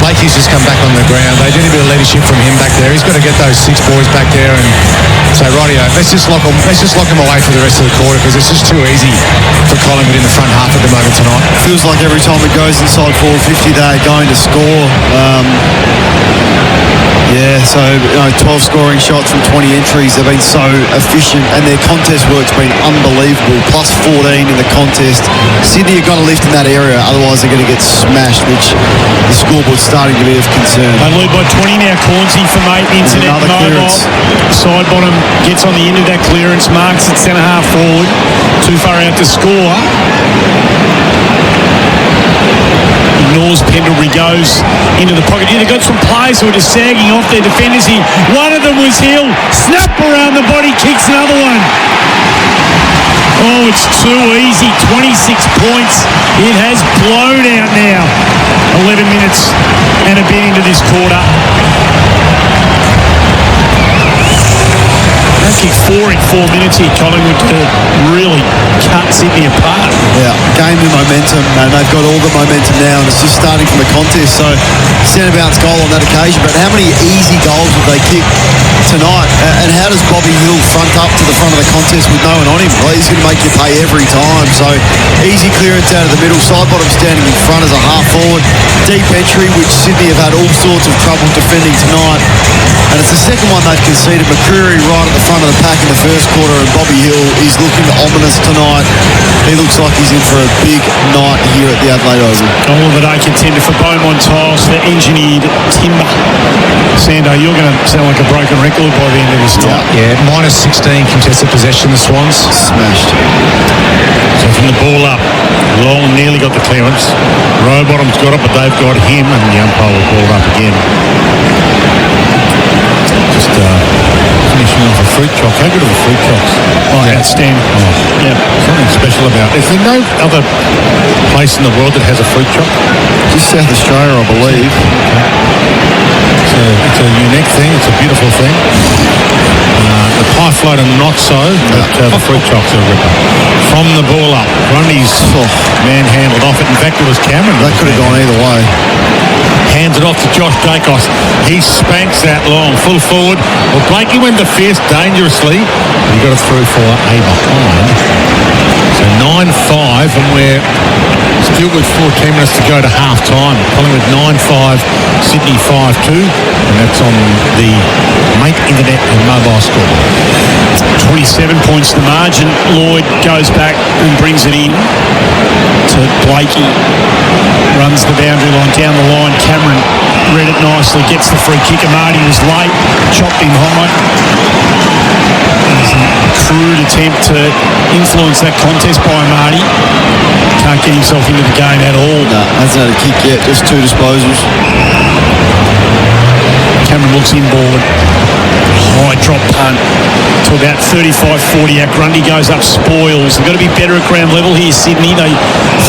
Blakey's just come back on the ground. They do need a bit of leadership from him back there. He's got to get those 6 boys back there and say, rightio, let's just lock them away for the rest of the quarter, because it's just too easy for Collingwood in the front half at the moment tonight. Feels like every time it goes inside 450 they're going to score. So 12 scoring shots from 20 entries. They've been so efficient, and their contest work's been unbelievable. Plus 14 in the contest. Sydney are going to lift in that area, otherwise they're going to get smashed, which the scoreboard's starting to be of concern. They lead by 20 now. Cornsey for Mate Internet Mobile. Side bottom gets on the end of that clearance, marks at centre half forward. Too far out to score. Ignores Pendlebury, goes into the pocket. They've got some players who are just sagging off their defenders here. One of them was Hill. Snap around the body, kicks another one. Oh, it's too easy. 26 points. It has blown out now. 11 minutes and a bit into this quarter. They kicked 4 in 4 minutes here, Collingwood, to really cut Sydney apart. Yeah. gained the momentum, and they've got all the momentum now, and it's just starting from the contest. So, centre bounce goal on that occasion, but how many easy goals have they kicked tonight? And how does Bobby Hill front up to the front of the contest with no one on him? Well, he's going to make you pay every time. So, easy clearance out of the middle, side bottom standing in front as a half forward, deep entry, which Sydney have had all sorts of trouble defending tonight. And it's the second one they've conceded. McCreary right at the front of the pack in the first quarter, and Bobby Hill is looking ominous tonight. He looks like he's in for a big night here at the Adelaide Oval. Goal of the day contender for Beaumont Tiles, the engineered timber. Sando, you're going to sound like a broken record by the end of this night. Yeah, minus 16 contested possession, the Swans. Smashed. So from the ball up, Long nearly got the clearance. Rowbottom's got it, but they've got him, and the umpire will call it up again. Just finishing off a fruit choc. How good are the fruit chocs? Oh, outstanding. Oh, yeah. Something special about it. Is there no other place in the world that has a fruit choc? Just South Australia, I believe. It's a unique thing. It's a beautiful thing. The pie floater not so, but the fruit chocs are a ripper. From the ball up, Grundy's manhandled off it. In fact, it was Cameron. That could have gone either way. Hands it off to Josh Dacos. He spanks that Long. Full forward. Well, Blakey went to fierce dangerously. He got it through for a behind. So 9-5, and we're still with 14 minutes to go to half-time. Collingwood 9-5, Sydney 5-2, and that's on the Mate Internet and mobile scoreboard. 27 points the margin. Lloyd goes back and brings it in to Blakey. Runs the boundary line, down the line. Cameron read it nicely, gets the free kick. Marty was late, chopped him high. A crude attempt to influence that contest by Marty. Can't get himself into the game at all. No, hasn't had a kick yet, just two disposals. Cameron looks inboard. High drop punt to about 35-40 out. Grundy goes up, spoils. They've got to be better at ground level here, Sydney. They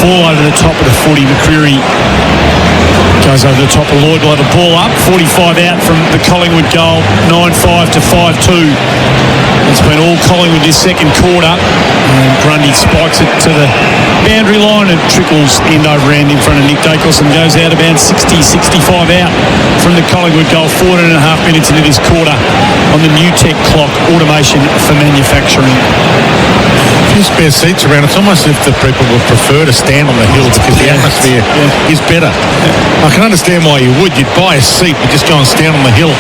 fall over the top of the footy. McCreary goes over the top of Lloyd. Will have a ball up. 45 out from the Collingwood goal. 9-5 to 5-2. It's been all Collingwood this second quarter. And Grundy spikes it to the boundary line and trickles end over end in front of Nick Dacos and goes out about 60-65 out from the Collingwood goal. 14.5 minutes into this quarter on the new tech clock. Automation for manufacturing. A few spare seats around. It's almost as if the people would prefer to stand on the hill because the atmosphere is better. I can understand why you would. You'd buy a seat, but just go and stand on the hill.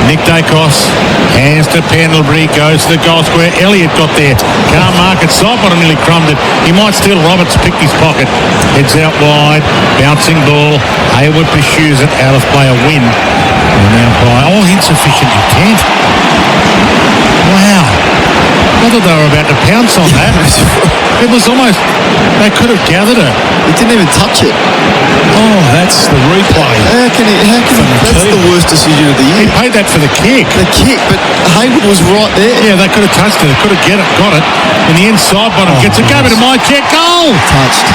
Nick Dacos, hands to Pendlebury, goes to the goal square. Elliott got there. Can't mark it. Side bottom nearly crumbed it. He might steal. Roberts picked his pocket. Heads out wide. Bouncing ball. Hayward pursues it. Out of play, a win. And now by insufficient intent. Wow. I thought they were about to pounce on that. It was almost, they could have gathered it. He didn't even touch it. Oh, that's the replay. How can that's the worst decision of the year. He paid that for the kick. The kick, but Hayward was right there. Yeah, they could have touched it. They could have got it. And the inside bottom gets it. Go over to my check. Goal! Touched.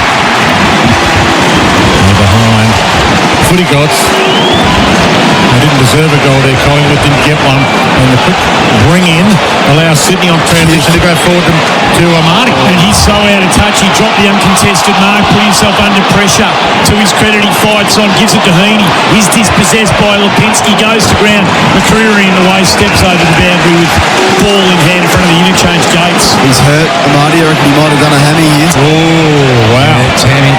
They're behind. Footy gods. They didn't deserve a goal there. Collingwood didn't get one. And the quick bring in allows Sydney on transition to go forward to Marty. And he's so out of touch. He dropped the uncontested mark, put himself under pressure. To his credit, he fights on, gives it to Heaney. He's dispossessed by Lipinski, goes to ground. McCreary in the way, steps over the boundary with ball in hand in front of the interchange gates. He's hurt. Marty, I reckon he might have done a hammy here. Oh, wow. Yeah, it's hammy.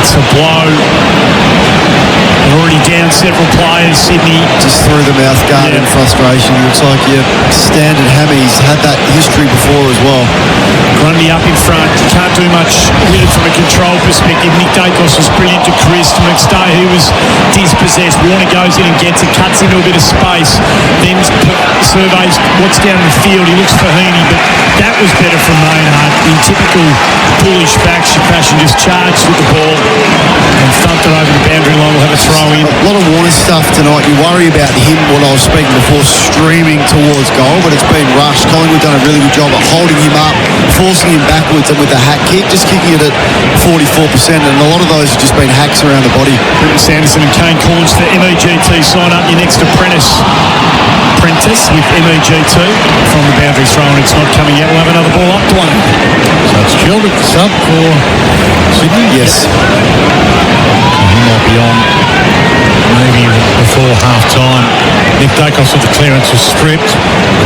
It's a blow. They're already down several players, Sydney. Just through the mouth guard in frustration. Looks like standard hammy. He's had that history before as well. Grundy up in front. Can't do much with it from a control perspective. Nick Dacos was brilliant to Chris. To McStay, who was dispossessed. Warner goes in and gets it, cuts into a bit of space. Then surveys what's down in the field. He looks for Heaney, but that was better from Maynard. In typical bullish fashion, just charged with the ball and thumped it over the boundary line. We'll have a throw in. A lot of Warner stuff tonight. You worry about him, what I was speaking before, streaming towards goal, but it's been rushed. Collingwood done a really good job at holding him up, forcing him backwards, and with the hack kick, just kicking it at 44%, and a lot of those have just been hacks around the body. Britton Sanderson and Kane Corns for MEGT. Sign up your next apprentice with MEGT from the boundary throw, and it's not coming out. We'll have another ball up to one. Field at the sub for Sydney? Yes. He might be on maybe before half-time. Nick Dacos with the clearance was stripped.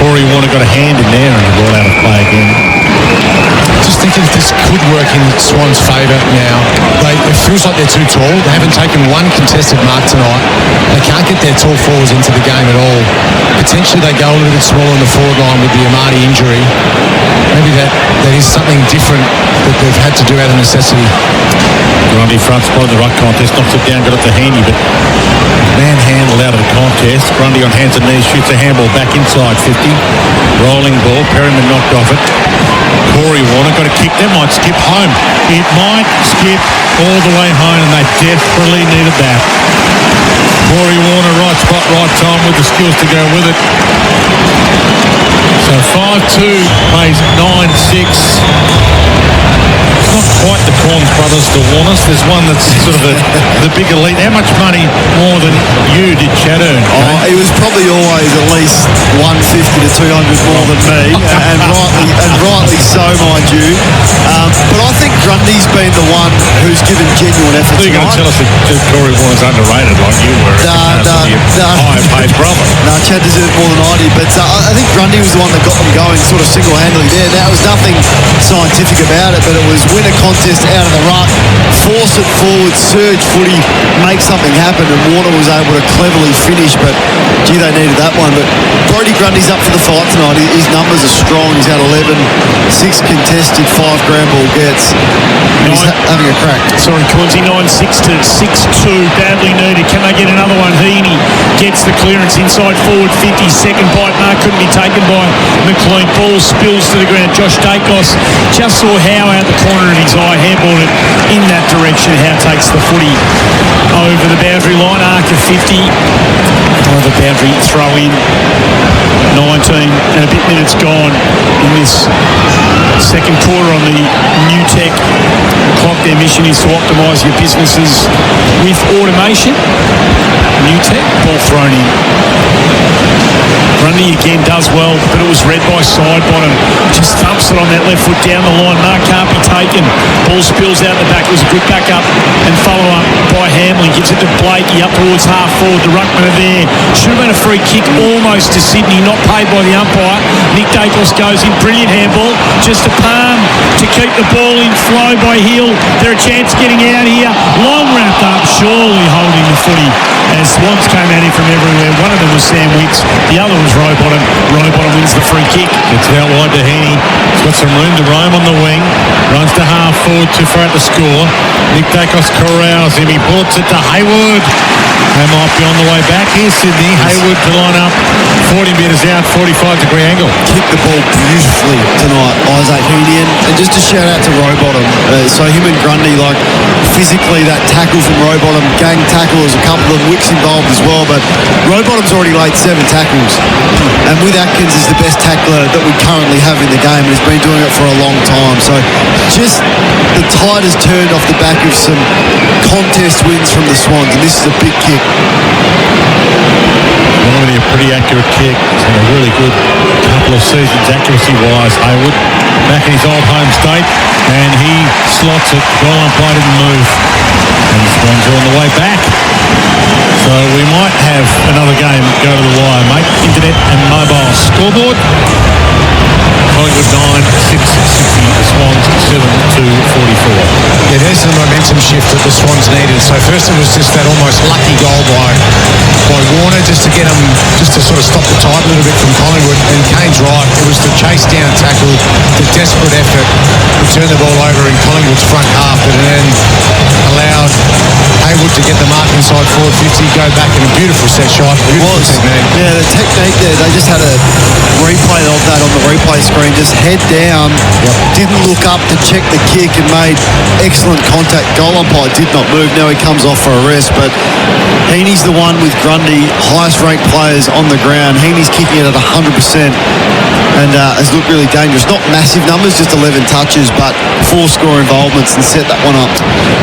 Corey Warner got a hand in there and the ball out of play again. Just thinking if this could work in Swans' favour now. It feels like they're too tall. They haven't taken one contested mark tonight. They can't get their tall forwards into the game at all. Potentially they go a little bit smaller on the forward line with the Amati injury. Maybe that is something different that they've had to do out of necessity. Grundy front spot in the ruck contest, knocks it down, got it to Haney, but manhandled out of the contest. Grundy on hands and knees shoots a handball back inside 50. Rolling ball, Perryman knocked off it. Corey Warner got a kick, that might skip home. It might skip all the way home, and they desperately needed that. Corey Warner, right spot, right time with the skills to go with it. So 5-2 plays 9-6. Not quite the Corns brothers to Warners. There's one that's sort of the big elite. How much money more than you did Chad earn? Oh, he was probably always at least 150 to 200 more than me, and rightly so, mind you. But I think Grundy's been the one who's given genuine effort. So you're going to tell us that Corey Warner's underrated like you were? Higher paid brother. No, Chad deserved more than I did, but I think Grundy was the one that got them going sort of single-handedly there. There was nothing scientific about it, but it was win a contest out of the ruck, force it forward, surge footy, make something happen, and Warner was able to cleverly finish, but gee, they needed that one. But Brodie Grundy's up for the fight tonight. His numbers are strong. He's had 11, 6 contested, 5 ground ball gets. He's having a crack. Sorry, Cornsey, 9-6 to 6-2, badly needed. Can they get another one? Heaney gets the clearance inside forward 50, second bite mark couldn't be taken by McLean. Ball spills to the ground. Josh Dacos just saw Howe out the corner of his eye, handballed it in that direction. Howe takes the footy over the boundary line, arc of 50. The boundary throw in. 19 and a bit minutes gone in this second quarter on the new tech clock. Their mission is to optimise your businesses with automation. New tech, ball thrown in. Grundy again does well, but it was read by side bottom. Just thumps it on that left foot down the line. Mark can't be taken. Ball spills out the back. It was a good back up and follow up by Hamlin. Gives it to Blakey up towards half forward. The ruckman are there. Should have been a free kick almost to Sydney, not paid by the umpire. Nick Dacos goes in. Brilliant handball. Just a palm to keep the ball in flow by Hill. They're a chance getting out here. Long wrapped up, surely holding the footy as Swans came at him from everywhere. One of them was Sam Wicks. The other was Rowbottom. Rowbottom wins the free kick. It's out wide to Heaney. He's got some room to roam on the wing. Runs to half forward, too far out to score. Nick Dacos corrals him. He bullets it to Hayward. They might be on the way back here, Sydney. Hayward to line up 40 metres out, 45-degree angle. Kicked the ball beautifully tonight, Isaac Heaney. And just a shout out to Rowbottom. So him and Grundy, like physically, that tackle from Rowbottom, gang tackle, there's a couple of Wicks involved as well, but Rowbottom's already laid 7 tackles. And with Atkins is the best tackler that we currently have in the game, and he's been doing it for a long time. So just the tide has turned off the back of some contest wins from the Swans, and this is a big kick. Normally a pretty accurate kick. He's had a really good couple of seasons accuracy-wise, Hayward. Back in his old home state, and he slots it. Goal umpire didn't move. And the Swans are on the way back. So we might have another game go to the wire, mate. Internet and mobile scoreboard. Collingwood 9, 6, 60, the Swans 7 to 44. Yeah, there's the momentum shift that the Swans needed. So first it was just that almost lucky goal by Warner just to get them, just to sort of stop the tide a little bit from Collingwood. And Kane's right, it was the chase down tackle, the desperate effort to turn the ball over in Collingwood's front half, but then allowed Hayward to get the mark inside forward 50, go back in a beautiful set shot. Beautiful technique. Yeah, the technique there, they just had a replay of that on the replay screen, just head down, didn't look up to check the kick and made excellent contact. Goal umpire did not move. Now he comes off for a rest, but Heaney's the one with Grundy, highest ranked players on the ground. Heaney's kicking it at 100%. and has looked really dangerous. Not massive numbers, just 11 touches, but 4 score involvements and set that one up.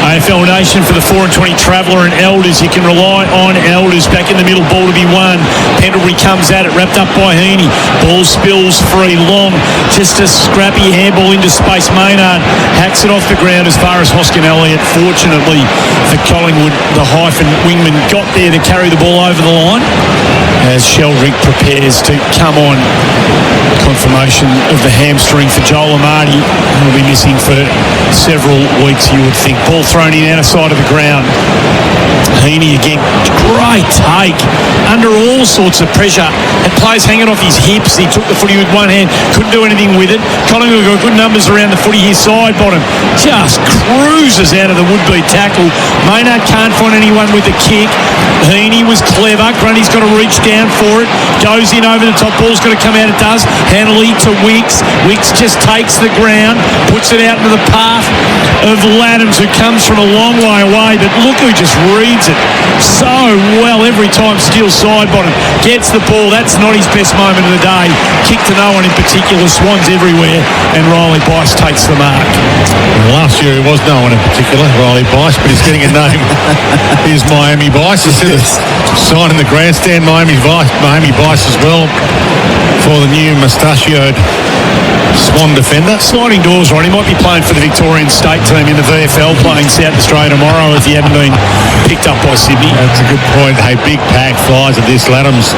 AFL Nation for the 4 and 20 Traveller and Elders. You can rely on Elders. Back in the middle, ball to be won. Pendlebury comes at it, wrapped up by Heaney. Ball spills free, long. Just a scrappy handball into space. Maynard hacks it off the ground as far as Hoskin Elliott. Fortunately for Collingwood, the hyphen wingman got there to carry the ball over the line as Sheldrick prepares to come on. Confirmation of the hamstring for Joel Amati, who will be missing for several weeks, you would think. Ball thrown in outside of the ground. Heaney again, great take under all sorts of pressure. Had players hanging off his hips. He took the footy with one hand, couldn't do anything with it. Collingwood got good numbers around the footy here, side bottom. Just cruises out of the would-be tackle. Maynard can't find anyone with a kick. Heaney was clever. Grundy's got to reach down for it. Goes in over the top. Ball's got to come out. It does. Hanley to Wicks. Wicks just takes the ground, puts it out into the path of Laddams, who comes from a long way away. But look who just reads it so well every time. Steals side bottom. Gets the ball. That's not his best moment of the day. Kick to no one in particular. Swans everywhere. And Riley Bice takes the mark. Well, last year it was no one in particular, Riley Bice, but he's getting a name. Here's Miami Bice. Instead of signing the grandstand, Miami Bice as well for the new mustachioed Swan defender. Sliding doors, right? He might be playing for the Victorian state team in the VFL, playing South Australia tomorrow if he hadn't been picked up by Sydney. That's a good point. Hey, big pack flies at this. Laddams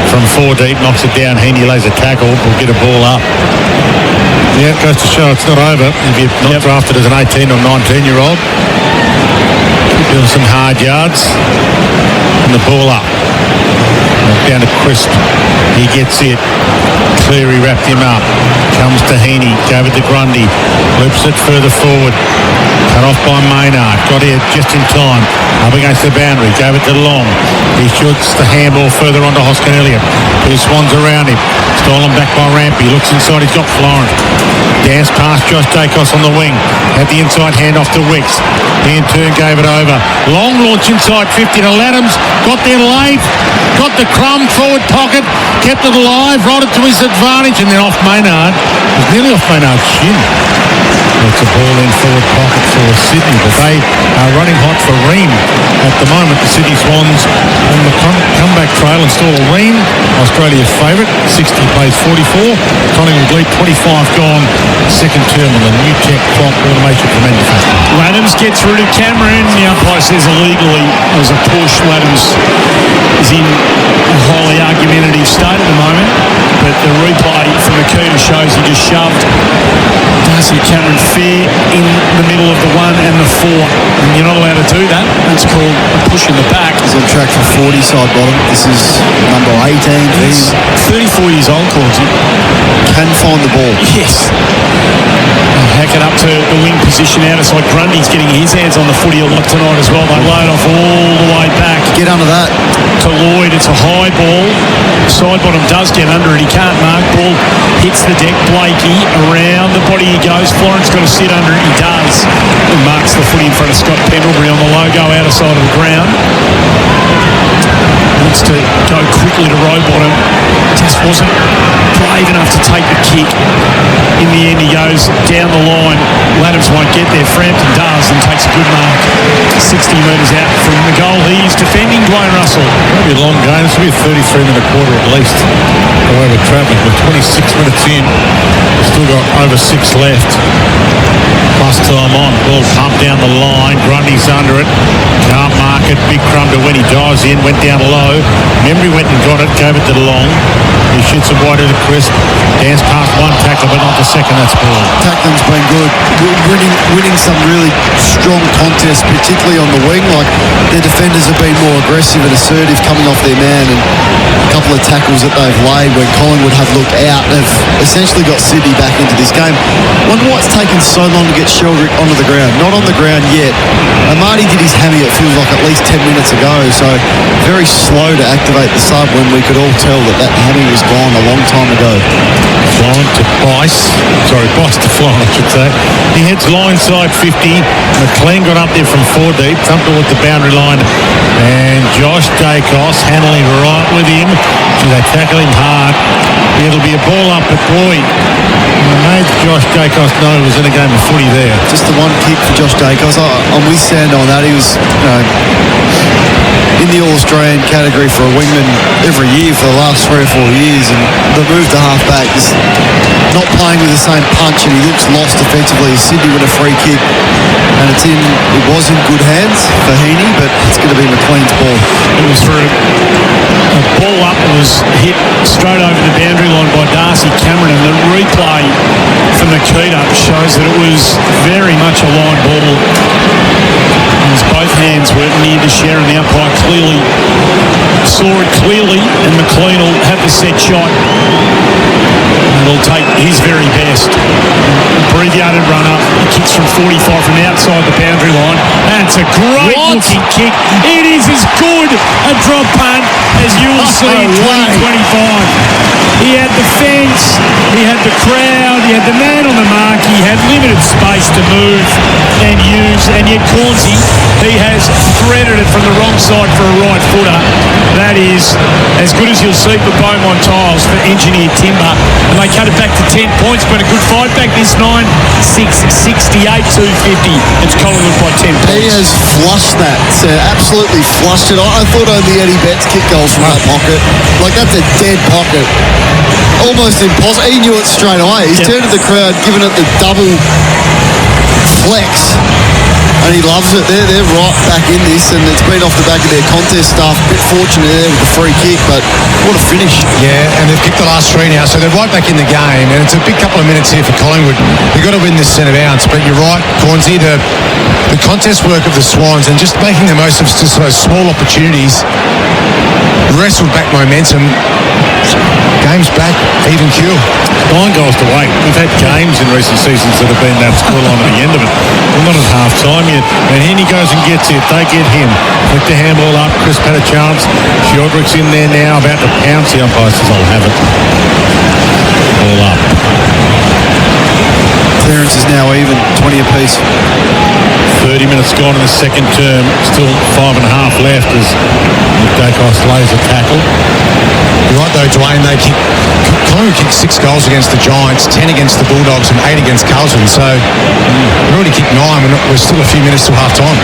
from 4 deep knocks it down. Heaney lays a tackle. Will get a ball up. Yeah, it goes to show it's not over if you're not drafted as an 18 or 19-year-old. Doing some hard yards. And the ball up. Down to Crisp. He gets it. Cleary wrapped him up. Comes to Heaney. Gave it to Grundy. Loops it further forward. Cut off by Maynard. Got here just in time. Up against the boundary. Gave it to Long. He shoots the handball further onto Hoskin Elliott. 2 Swans around him. Stolen back by Rampy. Looks inside. He's got Florent. Dance past Josh Dacos on the wing. Had the inside hand off to Wicks. He in turn gave it over. Long launch inside 50 to Laddams. Got there late. Got the crumb forward pocket. Kept it alive. Rolled it to his advantage. And then off Maynard. It was nearly off Maynard's shin. It's a ball in forward pocket for Sydney, but they are running hot for Ream at the moment. The Sydney Swans on the comeback trail install Ream, Australia's favourite. 60 plays 44. Collingwood lead 25 gone. Second term on the new tech clock automation from manufacturer. Laddams gets rid of Cameron. The umpire says illegally it was a push. Laddams is in a highly argumentative state at the moment, but the replay from Makita shows he just shoved Darcy Cameron fair in the middle of the 1 and the 4. And you're not allowed to do that. That's called a push in the back. He's on track for 40 side bottom. This is number 18. He's 34 years old, calls it. Can find the ball. Yes. Hack it up to the wing position out. It's like Grundy's getting his hands on the footy a lot tonight as well. They load off all the way back. Get under that. To Lloyd. It's a high ball. Side bottom does get under it. He can't mark. Ball hits the deck. Blakey around the body he goes. Florence got to sit under it. He does. And marks the footy in front of Scott Pendlebury on the logo outer side of the ground. Wants to go quickly to Rowbottom. Just wasn't brave enough to take the kick. In the end, he goes down the line. Laddams won't get there. Frampton does and takes a good mark. 60 metres out from the goal. He's defending Dwayne Russell. It'll be a long game. This will be a 33-minute quarter at least. However, travelling with 26 minutes in. We've still got over 6 left. Plus time on. Ball pumped down the line. Grundy's under it. Can't mark it. Big crumb to when he dives in. Went down low. Memory went and got it. Gave it to Long. He shoots it wide to the Crisp. Dance past one tackle, but not the second. That's ball. Tackling's been good. Winning some really strong contests, particularly on the wing. Like their defenders have been more aggressive and assertive coming off their man, and a couple of tackles that they've laid when Collingwood have looked out have essentially got Sydney back into this game. Wonder why it's taken so long to get Sheldrick onto the ground. Not on the ground yet. Amati did his hammy, it feels like at least 10 minutes ago, so very slow to activate the sub when we could all tell that hammy was gone a long time ago. Florent to Bice. Sorry, Bice to Florent, I should say. He heads line side 50. McLean got up there from 4 deep, thumped towards the boundary line. And Josh Dacos handling right with him. So they tackle him hard. It'll be a ball up, but boy, I made Josh Dacos know he was in a game of footy there. Just the one kick for Josh Dacos. I'm with Sand on that. He was in the All-Australian category for a wingman every year for the last 3 or 4 years, and the move to half-back is not playing with the same punch, and he looks lost defensively. Sydney with a free kick, and it was in good hands for Heaney, but it's going to be McLean's ball. It was for a ball up that was hit straight over the boundary line by Darcy Cameron, and the replay from Nikita shows that it was very much a line ball. As both hands were near the share, and the umpire clearly saw it clearly, and McLean will have the set shot. And he'll take his very best. Abbreviated run up. He kicks from 45 from outside the boundary line. That's a great looking kick. It is as good a drop punt as you will see in 2025. He had the fence, he had the crowd, he had the man on the mark, he had limited space to move and use, and yet Cornsey, he has threaded it from the wrong side for a right footer. That is as good as you'll see for Beaumont Tiles for Engineered Timber, and they cut it back to 10 points, but a good fight back this 9, 6, 68, 250. It's Collingwood by 10 points. He has flushed that, absolutely flushed it. I thought only Eddie Betts kicked goals from that pocket. Like, that's a dead pocket. Almost impossible. He knew it straight away. He's turned to the crowd, given it the double flex, and he loves it. They're right back in this, and it's been off the back of their contest stuff. A bit fortunate there with the free kick, but what a finish. Yeah, and they've kicked the last 3 now, so they're right back in the game, and it's a big couple of minutes here for Collingwood. They've got to win this centre bounce, but you're right, Cornsey, the contest work of the Swans and just making the most of just those small opportunities, wrestled back momentum. Game's back, even keel. 9 goals to 8. We've had games in recent seasons that have been that scoreline at the end of it. We're not at half time yet. And Heaney goes and gets it. They get him. Flick the handball up. Chris had a chance. Sheldrick's in there now, about to pounce. The umpire says, I'll have it. Ball up. Clearance is now even, 20 apiece. 30 minutes gone in the second term. Still 5.5 left as Dacos lays a tackle. You're right though, Dwayne, Collingwood kicked 6 goals against the Giants, 10 against the Bulldogs and 8 against Carlton. So we've already kicked 9. We're still a few minutes till half time.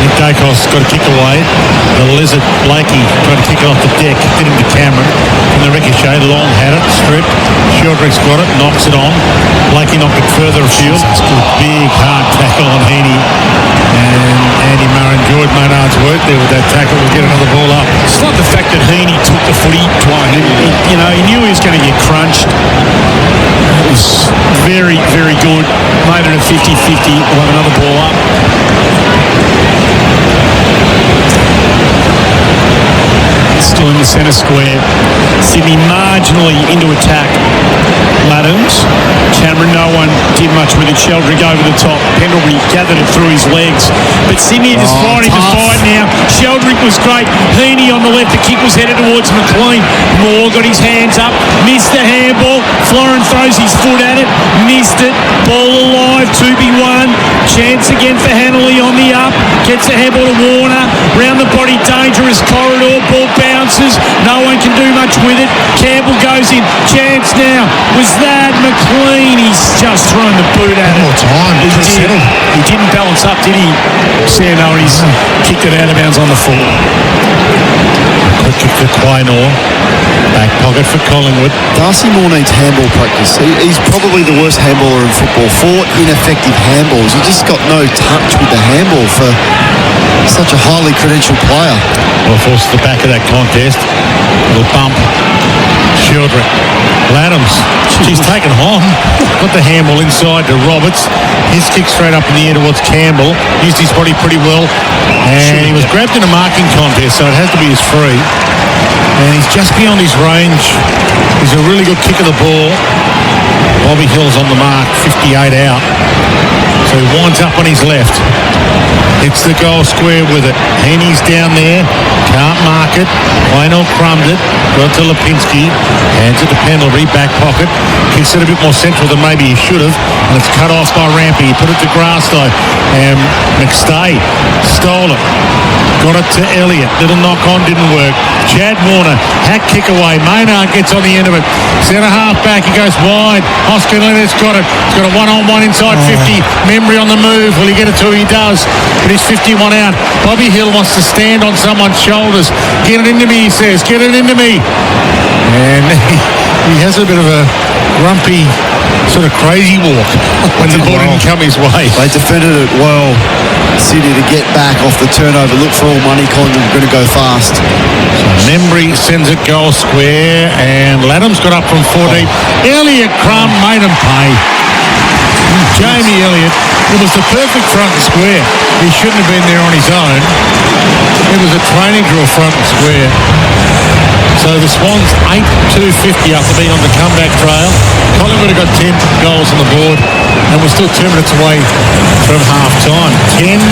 Nick Dacos got a kick away. The Lizard Blakey tried to kick it off the deck, hit him to Cameron. From the ricochet, Long had it, stripped. Sheldrick's got it, knocks it on. Blakey knocked it further afield. Big hard tackle on Heaney. And Andy Murray enjoyed Maynard's work there with that tackle. We'll get another ball up. It's not the fact that Heaney took the footy, Dwayne. He knew he was going to get crunched. It was very, very good. Made it a 50-50. We'll have another ball up. Still in the centre square. Sydney marginally into attack. Laddams. Cameron, no one did much with it. Sheldrick over the top. Pendlebury gathered it through his legs. But Sydney just fighting to fight now. Sheldrick was great. Heaney on the left. The kick was headed towards McLean. Moore got his hands up. Missed the handball. Florin throws his foot at it. Missed it. Ball alive. 2v1. Chance again for Hanley on the up. Gets the handball to Warner. Round the body. Dangerous corridor. Ball bounces. No one can do much with it. Campbell goes in. Chance now. Was that McLean? He's just thrown the boot at it. More time. He didn't balance up, did he? Sano, he's kicked it out of bounds on the full. Quick kick for Quaynor. Back pocket for Collingwood. Darcy Moore needs handball practice. He's probably the worst handballer in football. 4 ineffective handballs. He just got no touch with the handball for such a highly credentialed player. Well, forces the back of that contest. Little bump. Sheldrick. Laddams. She's taken home. Got the handball inside to Roberts. His kick straight up in the air towards Campbell. Used his body pretty well. And he was grabbed in a marking contest, so it has to be his free. And he's just beyond his range. He's a really good kick of the ball. Bobby Hill's on the mark, 58 out. So he winds up on his left. Hits the goal square with it. Heaney's down there. Can't mark it. Wainell crumbed it. Got to Lipinski. Hands it to Pendlebury. Back pocket. Kicks it a bit more central than maybe he should have. And it's cut off by Rampy. He put it to Grasslow. And McStay stole it. Got it to Elliott. Little knock on didn't work. Chad Warner. Hack kick away. Maynard gets on the end of it. Centre half back. He goes wide. Oscar Leonard's got it. He's got a one-on-one inside 50. Membry on the move. Will he get it to him? He does. But he's 51 out. Bobby Hill wants to stand on someone's shoulders. Get it into me, he says. Get it into me. And he has a bit of a grumpy, sort of crazy walk when the ball didn't come his way. They defended it well. City to get back off the turnover. Look for all money. Collingwood going to go fast. So Membry sends it goal square, and Laddam's got up from 4 deep. Elliott Crum made him pay. Jamie Elliott, it was the perfect front and square. He shouldn't have been there on his own. It was a training drill front and square. So the Swans 8-2-50 after being on the comeback trail. Collingwood have got 10 goals on the board, and we're still 2 minutes away from half time. 10-6,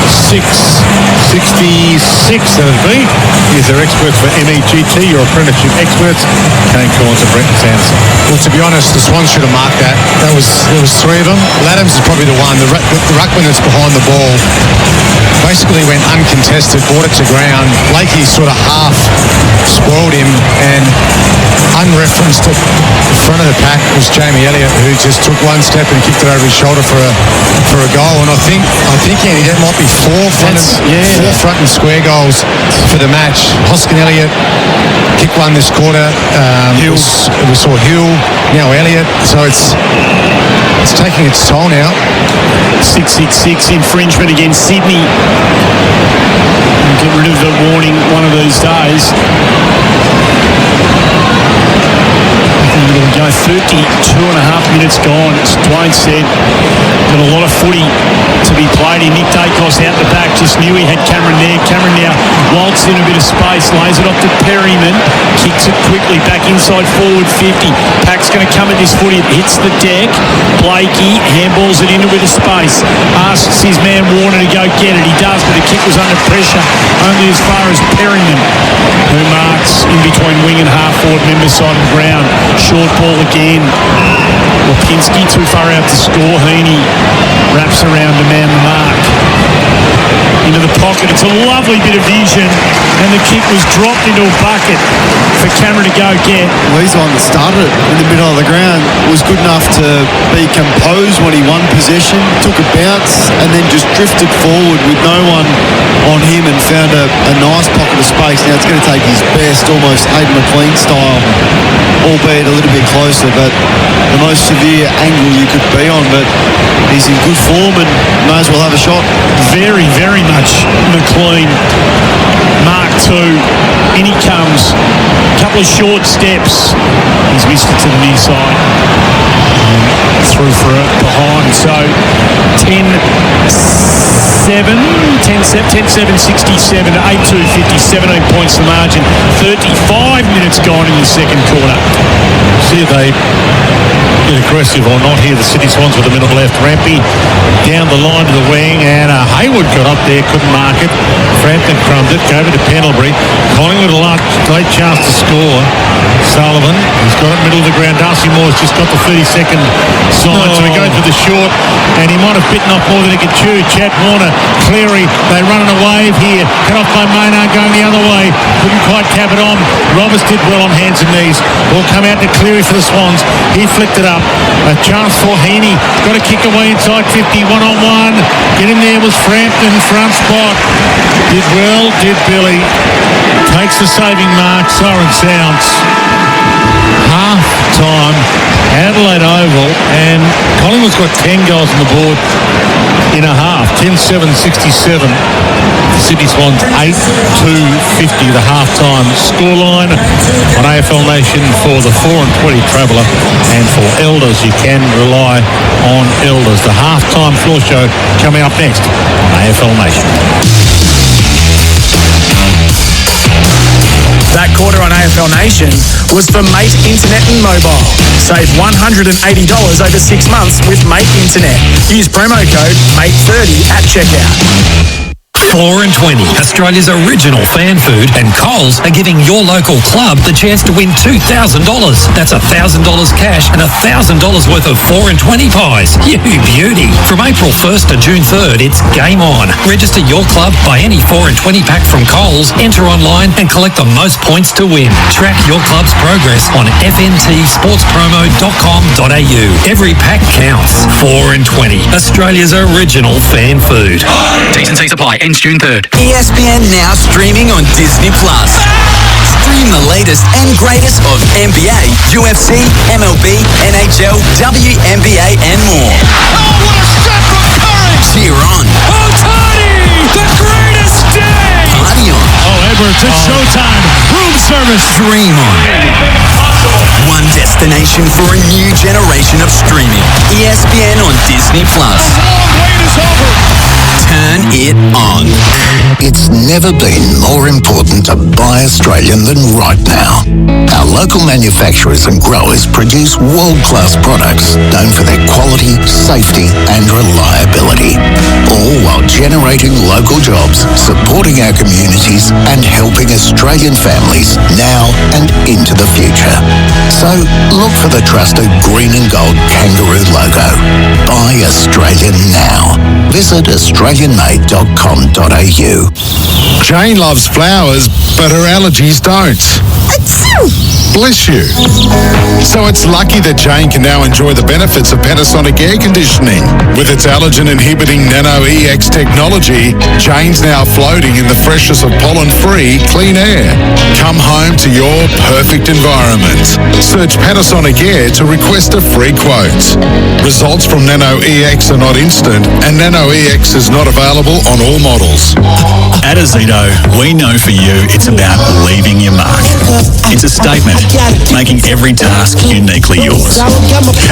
66 that'd be. Here's their experts for MEGT, your apprenticeship experts, Kane Corns and Brenton Sanderson. Well, to be honest, the Swans should have marked that. There was 3 of them. Laddams is probably the one. The ruckman that's behind the ball basically went uncontested, brought it to ground. Blakey sort of half spoiled him, and unreferenced at the front of the pack was Jamie Elliott, who just took one step and kicked it over his shoulder for a goal. And I think Andy, that might be 4 front and square goals for the match. Hoskin Elliott kicked one this quarter. We saw Hill, now Elliott. So it's taking its toll now. 666 infringement against Sydney. Get rid of the warning one of these days. It'll go 32.5 minutes gone. As Dwayne said, got a lot of footy to be played in. Nick Dacos out the back, just knew he had Cameron there. Cameron now waltzes in a bit of space, lays it off to Perryman, kicks it quickly back inside forward 50. Pack's going to come at this footy. It hits the deck. Blakey handballs it into a bit of space. Asks his man Warner to go get it. He does, but the kick was under pressure only as far as Perryman, who marks in between wing and half forward, member side of the ground. Short ball again. Lipinski too far out to score. Heaney wraps around to man the mark. Into the pocket. It's a lovely bit of vision, and the kick was dropped into a bucket for Cameron to go get. Well, he's the one that started it in the middle of the ground. Was good enough to be composed when he won possession, took a bounce, and then just drifted forward with no one on him and found a nice pocket of space. Now it's going to take his best, almost Aidan McLean style, albeit a little bit closer, but the most severe angle you could be on. But he's in good form and may as well have a shot. Very, very much McLean. Mark 2. In he comes. Couple of short steps. He's missed it to the near side. Through for it behind. So 10-7, 67 to 8-2-50, 17 points the margin. 35 minutes gone in the second quarter. See if they get aggressive or not here. The Sydney Swans with the middle left. Rampy down the line to the wing, and Hayward got up there, couldn't mark it. Frampton crumbed it, gave it to Pendlebury. Collingwood a late chance to score. Sullivan, he's got it middle of the ground. Darcy Moore's just got the 30-second sign, so he goes with the short, and he might have bitten off more than he could chew. Chad Warner, Cleary, they run in a wave here. Cut off by Maynard going the other way. Couldn't quite tap it on. Roberts did well on hands and knees. Ball come out to Cleary for the Swans. He flicked it up. A chance for Heaney. Got a kick away inside 50. 1-on-1. Get in there was Frampton, front spot. Did well, did Billy. Takes the saving mark. Siren sounds. Half time, Adelaide Oval, and Collingwood's got 10 goals on the board in a half. 10-7-67. Sydney Swans 8-2-50, the half-time scoreline on AFL Nation for the 4 and 20 Traveller, and for Elders you can rely on Elders. The half-time floor show coming up next on AFL Nation. That quarter on AFL Nation was for Mate Internet and Mobile. Save $180 over 6 months with Mate Internet. Use promo code MATE30 at checkout. 4 and 20, Australia's original fan food, and Coles are giving your local club the chance to win $2,000. That's $1,000 cash and $1,000 worth of 4 and 20 pies. You beauty. From April 1st to June 3rd, it's game on. Register your club, buy any 4 and 20 pack from Coles, enter online and collect the most points to win. Track your club's progress on fntsportspromo.com.au. Every pack counts. 4 and 20, Australia's original fan food. T&C supply ends June 3rd. ESPN now streaming on Disney+. Stream the latest and greatest of NBA, UFC, MLB, NHL, WNBA and more. Oh, what a shot from Curry! Cheer on. Ohtani, the greatest day! Party on. Oh, Edwards, it's showtime. Room service. Dream on. One destination for a new generation of streaming. ESPN on Disney+. The long wait is over. Turn it on. It's never been more important to buy Australian than right now. Our local manufacturers and growers produce world-class products known for their quality, safety and reliability, all while generating local jobs, supporting our communities and helping Australian families now and into the future. So look for the trusted green and gold kangaroo logo. Buy Australian now. Visit australianmade.com.au. Jane loves flowers, but her allergies don't. Bless you. So it's lucky that Jane can now enjoy the benefits of Panasonic air conditioning. With its allergen-inhibiting Nano-EX technology, Jane's now floating in the freshness of pollen-free, clean air. Come home to your perfect environment. Search Panasonic Air to request a free quote. Results from Nano-EX are not instant, and Nano-EX is not available on all models. At Azito, we know for you it's about leaving your mark. It's a statement, making every task uniquely yours.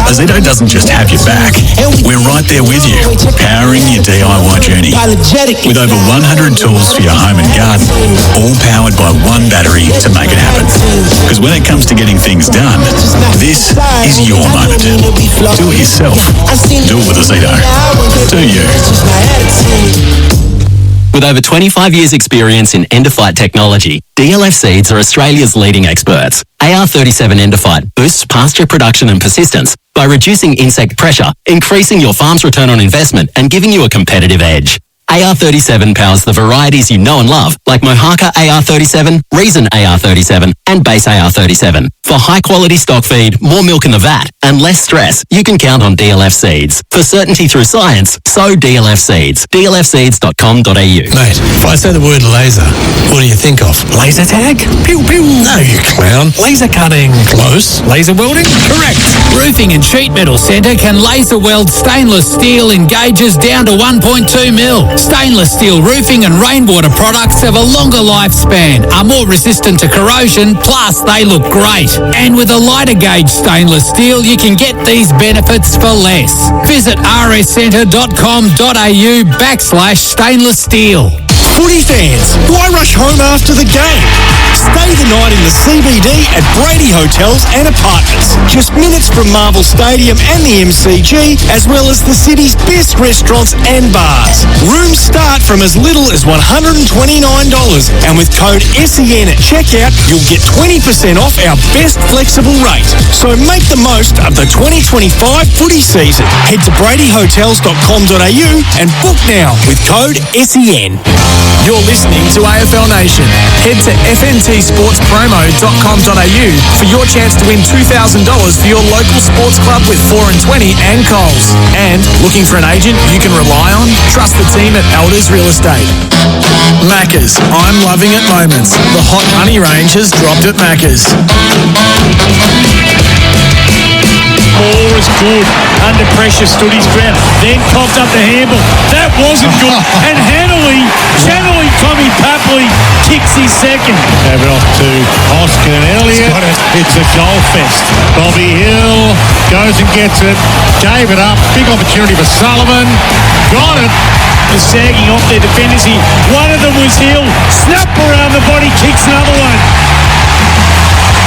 Azito doesn't just have your back, we're right there with you, powering your DIY journey. With over 100 tools for your home and garden, all powered by one battery to make it happen. Because when it comes to getting things done, this is your moment. Do it yourself. Do it with Azito. Do you? With over 25 years' experience in endophyte technology, DLF Seeds are Australia's leading experts. AR37 endophyte boosts pasture production and persistence by reducing insect pressure, increasing your farm's return on investment and giving you a competitive edge. AR37 powers the varieties you know and love, like Mohaka AR37, Reason AR37, and Base AR37. For high-quality stock feed, more milk in the vat, and less stress, you can count on DLF Seeds. For certainty through science, sow DLF Seeds. dlfseeds.com.au. Mate, if I say the word laser, what do you think of? Laser tag? Pew pew. No, you clown. Laser cutting. Close. Laser welding? Correct. Roofing and Sheet Metal Centre can laser weld stainless steel in gauges down to 1.2 mil. Stainless steel roofing and rainwater products have a longer lifespan, are more resistant to corrosion, plus they look great. And with a lighter gauge stainless steel, you can get these benefits for less. Visit rscentre.com.au/stainless steel. Footy fans, why rush home after the game? Stay the night in the CBD at Brady Hotels and Apartments, just minutes from Marvel Stadium and the MCG, as well as the city's best restaurants and bars. Rooms start from as little as $129, and with code SEN at checkout, you'll get 20% off our best flexible rate. So make the most of the 2025 footy season. Head to bradyhotels.com.au and book now with code SEN. You're listening to AFL Nation. Head to fntsportspromo.com.au for your chance to win $2,000 for your local sports club with 4 and 20 and Coles. And looking for an agent you can rely on? Trust the team at Elders Real Estate. Macca's. I'm loving it moments. The hot honey range has dropped at Macca's. Moore is good. Under pressure, stood his ground. Then coughed up the handle. That wasn't good. And channeling Tommy Papley, kicks his second. Gave it off to Hoskin and Elliott. It's a goal fest. Bobby Hill goes and gets it. Gave it up. Big opportunity for Sullivan. Got it. The sagging off their defenders here. One of them was Hill. Snap around the body, kicks another one.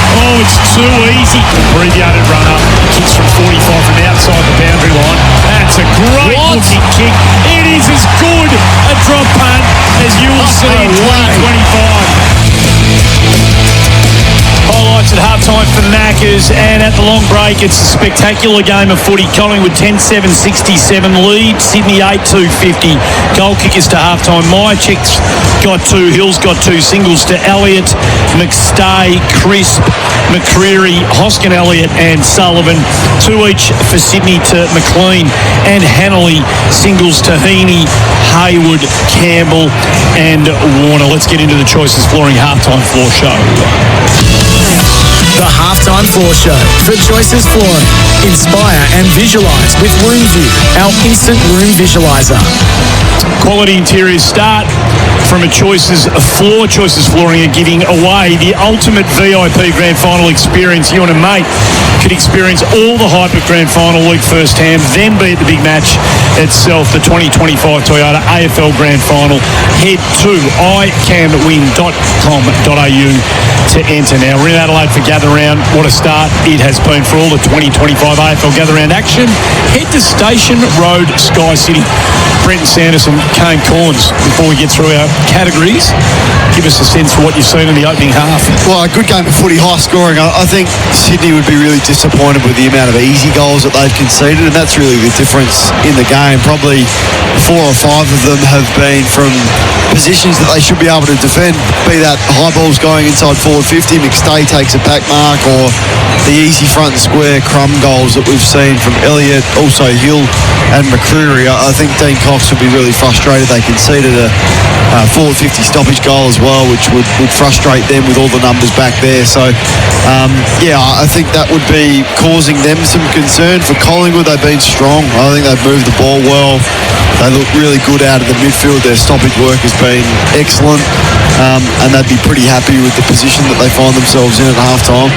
Oh, it's too easy. Abbreviated run up. Kicks from 45 from outside the boundary line. That's a great looking kick. It is as good a drop punt as you will see in 2025. Highlights at halftime for the Knackers, and at the long break, it's a spectacular game of footy. Collingwood 10-7-67 lead, Sydney 8-2-50. Goal kickers to halftime. Myercheck's got 2, Hill's got 2 singles to Elliott, McStay, Crisp, McCreary, Hoskin Elliott and Sullivan. 2 each for Sydney to McLean and Hanley. Singles to Heaney, Hayward, Campbell and Warner. Let's get into the Choices Flooring halftime floor show. The Halftime Floor Show for Choices Flooring. Inspire and visualise with Room View, our instant room visualiser. Quality interiors start from a Choices Floor. Choices Flooring are giving away the ultimate VIP Grand Final experience. You and a mate could experience all the hype of Grand Final week firsthand, then be at the big match itself, the 2025 Toyota AFL Grand Final. Head to iCanWin.com.au to enter. Now, we're in Adelaide for Gather Round. What a start it has been for all the 2025 AFL Gather Round action. Head to Station Road, Sky City. Brenton Sanderson, Kane Corns. Before we get through our categories, give us a sense for what you've seen in the opening half. Well, a good game of footy, high scoring. I think Sydney would be really disappointed with the amount of easy goals that they've conceded, and that's really the difference in the game. Probably 4 or 5 of them have been from positions that they should be able to defend, be that high balls going inside forward 50, McStay takes a back mark, or the easy front and square crumb goals that we've seen from Elliott, also Hill and McCreary. I think Dean Cox would be really frustrated. They conceded a forward 50 stoppage goal as well, which would frustrate them with all the numbers back there. So, I think that would be causing them some concern. For Collingwood, they've been strong. I think they've moved the ball well. They look really good out of the midfield. Their stoppage work has been excellent, and they'd be pretty happy with the position that they find themselves in at half-time.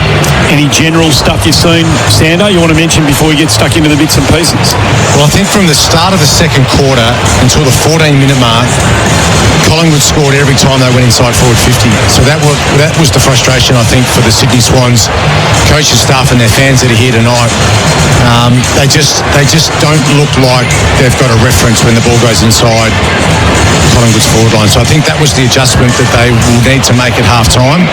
Any general stuff you've seen, Sando, you want to mention before we get stuck into the bits and pieces? Well, I think from the start of the second quarter until the 14-minute mark, Collingwood scored every time they went inside forward 50. So that was the frustration, I think, for the Sydney Swans, coaching staff and their fans that are here tonight. They just don't look like they've got a reference when the ball goes inside Collingwood's forward line. So I think that was the adjustment that they will need to make at half-time.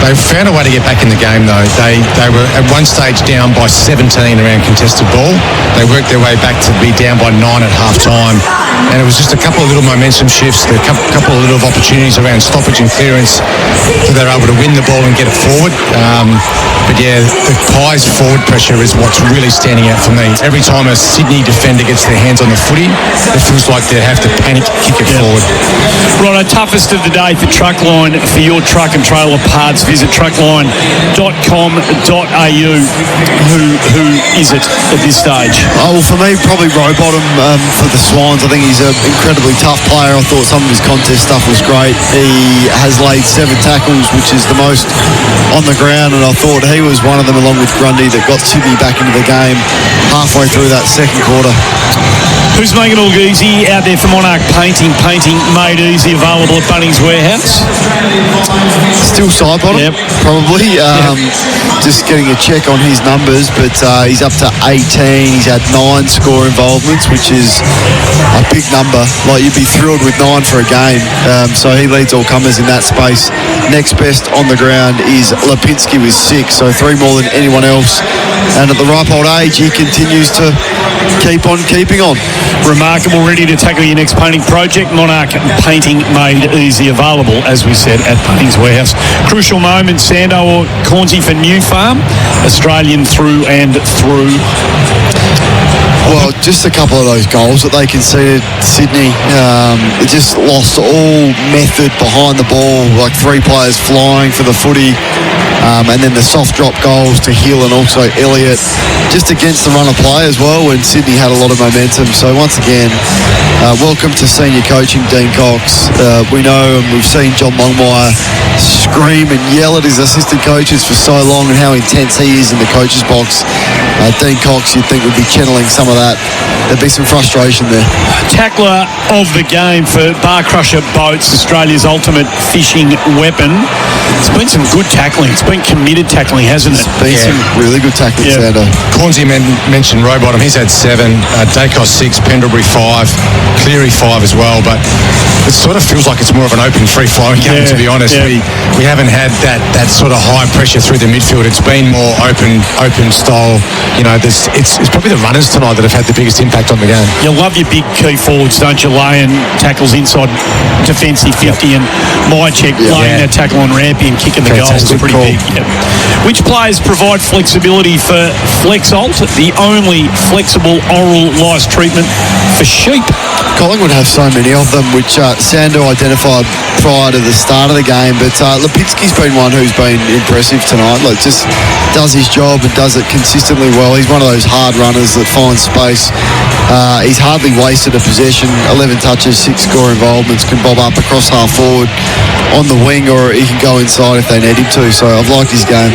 They found a way to get back in the game, though. They were at one stage down by 17 around contested ball. They worked their way back to be down by 9 at half-time. And it was just a couple of little momentum shifts, a couple of little opportunities around stoppage and clearance that they were able to win the ball and get it forward. The Pies forward pressure is what's really standing out for me. Every time a Sydney defender gets their hands on the footy, it feels like they have to panic, kick it forward. Right, toughest of the day for Truckline. For your truck and trailer parts, visit truckline.com.au. Who is it at this stage? Oh, well, for me, probably Rowbottom for the Swans. I think he's an incredibly tough player. I thought some of his contest stuff was great. He has laid 7 tackles, which is the most on the ground, and I thought he was one of them, along with Grundy, that got Sydney back into the game halfway through that second quarter. Who's making it all easy out there for Monarch Painting? Painting made easy, available at Bunnings Warehouse. Still Sidebottom, probably. Just getting a check on his numbers, but he's up to 18. He's had 9 score involvements, which is a big number. Like, you'd be thrilled with 9 for a game. So he leads all comers in that space. Next best on the ground is Lipinski with 6, so 3 more than anyone else. And at the ripe old age, he continues to keep on keeping on. Remarkable, ready to tackle your next painting project. Monarch Painting made easy, available, as we said, at Bunnings Warehouse. Crucial moment, Sando or Cornsey for New Farm, Australian through and through. Well, just a couple of those goals that they conceded, Sydney. They just lost all method behind the ball, like 3 players flying for the footy. And then the soft drop goals to Hill and also Elliott, just against the run of play as well, when Sydney had a lot of momentum. So once again, welcome to senior coaching, Dean Cox. We know and we've seen John Longmire scream and yell at his assistant coaches for so long, and how intense he is in the coach's box. Dean Cox, you'd think, would be channeling some of that. There'd be some frustration there. Tackler of the game for Bar Crusher Boats, Australia's ultimate fishing weapon. It's been some good tackling. It's been committed tackling, hasn't it? It's been some really good tackling, Sando. Cornsey mentioned Rowbottom. He's had 7. Dacos 6. Pendlebury 5. Cleary 5 as well. But it sort of feels like it's more of an open, free-flowing game, to be honest. Yeah. We haven't had that sort of high pressure through the midfield. It's been more open style. It's probably the runners tonight that have had the biggest impact on the game. You love your big key forwards, don't you? Laying tackles inside defensive 50 and Mychek laying that tackle on Rampy and kicking the goals. Pretty big. Yep. Which players provide flexibility for Flexalt, the only flexible oral lice treatment for sheep? Collingwood have so many of them, which Sando identified prior to the start of the game. But Lipinski's been one who's been impressive tonight. Like, just does his job and does it consistently well. He's one of those hard runners that finds space. He's hardly wasted a possession. 11 touches, 6 score involvements. Can bob up across half forward on the wing, or he can go inside if they need him to. So I've liked his game.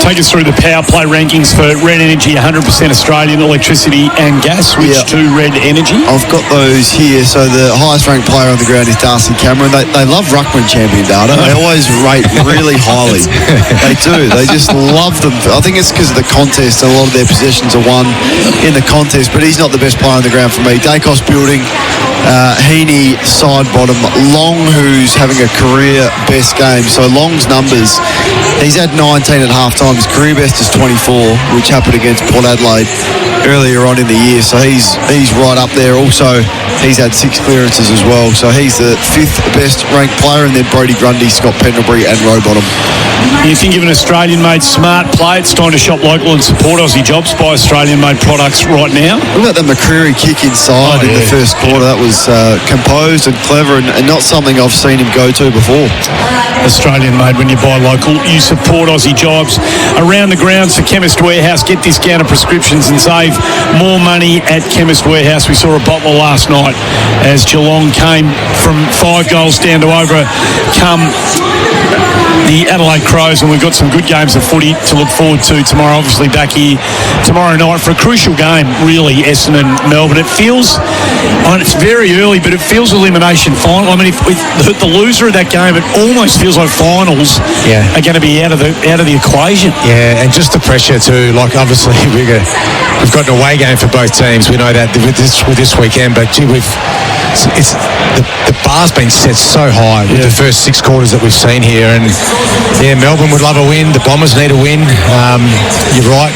Take us through the power play rankings for Red Energy, 100% Australian electricity and gas. Which to Red Energy? I've got those here. So the highest ranked player on the ground is Darcy Cameron. They love Ruckman champion data. They always rate really highly. They do. They just love them. I think it's because of the contest. A lot of their possessions are won in the contest, but he's not the best player on the ground for me. Dacos building. Heaney side bottom. Long, who's having a career best game. So Long's numbers, he's had 19 at half time. His career best is 24, which happened against Port Adelaide earlier on in the year. So he's right up there. Also, he's had 6 clearances as well. So he's the 5th best ranked player, and then Brodie Grundy, Scott Pendlebury and Rowbottom. You think of an Australian-made smart play, it's time to shop local and support Aussie jobs. Buy Australian-made products right now. What about the McCreary kick inside in the first quarter? That was composed and clever and not something I've seen him go to before. Australian-made when you buy local. You support Aussie jobs. Around the grounds for Chemist Warehouse. Get discounted prescriptions and save more money at Chemist Warehouse. We saw a bottle last night as Geelong came from 5 goals down to overcome the Adelaide Crows, and we've got some good games of footy to look forward to tomorrow. Obviously back here tomorrow night for a crucial game, really, Essendon and Melbourne. It feels, it's very early, but it feels elimination final. I mean, if the loser of that game, it almost feels like finals are going to be out of the equation. Yeah, and just the pressure too. Like, obviously we've got an away game for both teams. We know that with this weekend, but gee, the bar's been set so high with the first 6 quarters that we've seen here, and Melbourne would love a win. The Bombers need a win. You're right,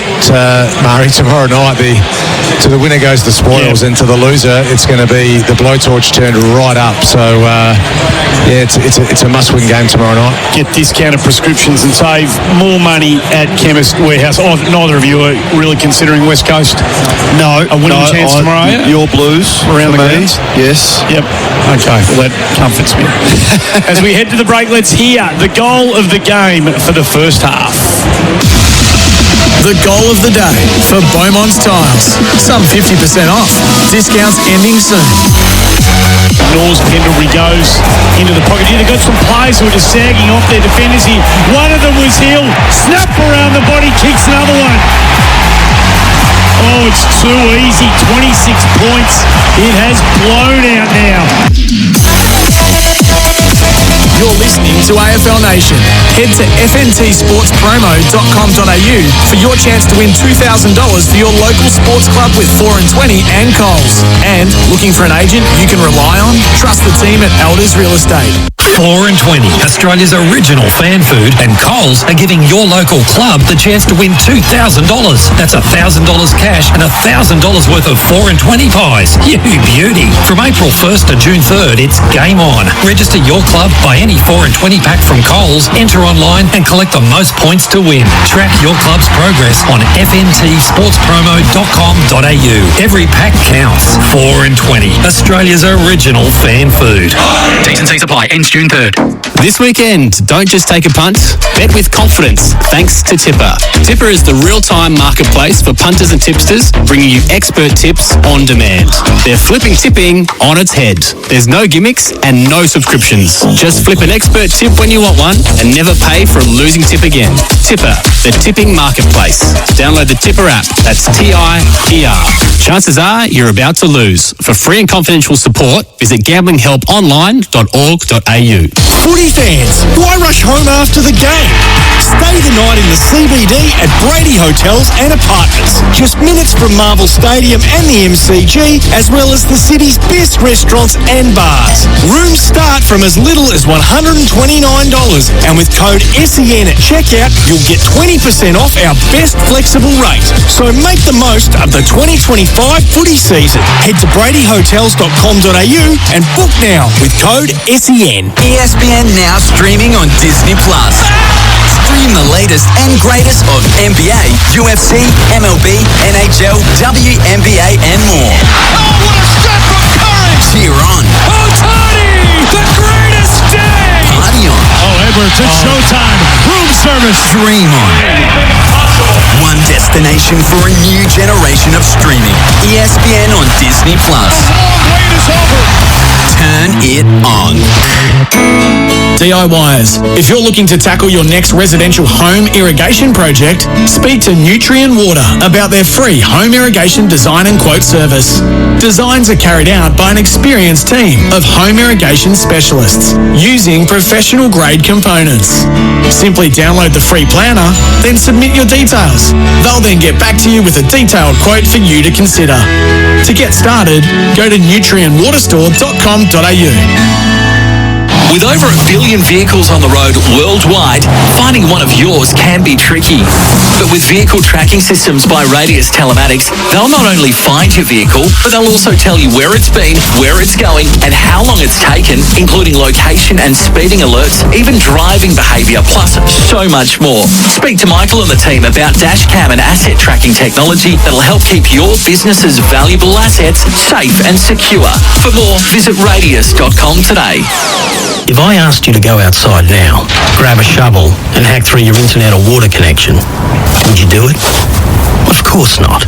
Murray. Tomorrow night, to the winner goes the spoils, and to the loser, it's going to be the blowtorch turned right up. So it's a must-win game tomorrow night. Get discounted prescriptions and save more money at Chemist Warehouse. Oh, neither of you are really considering West Coast. No, a winning chance tomorrow. Your Blues around the grounds. Yes. Yep. Okay. Well, that comforts me. As we head to the break, let's hear the goal of the game for the first half. The goal of the day for Beaumont's Tiles. Some 50% off. Discounts ending soon. Nor's Pendlebury goes into the pocket here. They've got some players who are just sagging off their defenders here. One of them was Hill. Snap around the body, kicks another one. Oh, it's too easy. 26 points. It has blown out now. You're listening to AFL Nation. Head to fntsportspromo.com.au for your chance to win $2,000 for your local sports club with 4 and 20 and Coles. And looking for an agent you can rely on? Trust the team at Elders Real Estate. 4 and 20, Australia's original fan food, and Coles are giving your local club the chance to win $2,000. That's $1,000 cash and $1,000 worth of 4 and 20 pies. You beauty. From April 1st to June 3rd, it's game on. Register your club, buy any 4 and 20 pack from Coles, enter online and collect the most points to win. Track your club's progress on fntsportspromo.com.au. Every pack counts. 4 and 20, Australia's original fan food. T's and C's apply. Ends June 3rd. This weekend, don't just take a punt, bet with confidence, thanks to Tipper. Tipper is the real-time marketplace for punters and tipsters, bringing you expert tips on demand. They're flipping tipping on its head. There's no gimmicks and no subscriptions. Just flip an expert tip when you want one and never pay for a losing tip again. Tipper, the tipping marketplace. Download the Tipper app. That's TIPR. Chances are you're about to lose. For free and confidential support, visit gamblinghelponline.org.au. Footy fans, why rush home after the game? Stay the night in the CBD at Brady Hotels and Apartments. Just minutes from Marvel Stadium and the MCG, as well as the city's best restaurants and bars. Rooms start from as little as $129, and with code SEN at checkout, you'll get 20% off our best flexible rate. So make the most of the 2025 footy season. Head to bradyhotels.com.au and book now with code SEN. ESPN now streaming on Disney+. Stream the latest and greatest of NBA, UFC, MLB, NHL, WNBA, and more. Oh, what a step from Curry! Cheer on. Ohtani, the greatest day! Party on. Oh, Edwards, it's showtime. Room service. Dream on. One destination for a new generation of streaming. ESPN on Disney+. The long wait is over. Turn it on. DIYers, if you're looking to tackle your next residential home irrigation project, speak to Nutrien Water about their free home irrigation design and quote service. Designs are carried out by an experienced team of home irrigation specialists using professional grade components. Simply download the free planner, then submit your details. They'll then get back to you with a detailed quote for you to consider. To get started, go to nutrienwaterstore.com.au. With over 1 billion vehicles on the road worldwide, finding one of yours can be tricky. But with vehicle tracking systems by Radius Telematics, they'll not only find your vehicle, but they'll also tell you where it's been, where it's going, and how long it's taken, including location and speeding alerts, even driving behaviour, plus so much more. Speak to Michael and the team about dashcam and asset tracking technology that'll help keep your business's valuable assets safe and secure. For more, visit radius.com today. If I asked you to go outside now, grab a shovel and hack through your internet or water connection, would you do it? Of course not.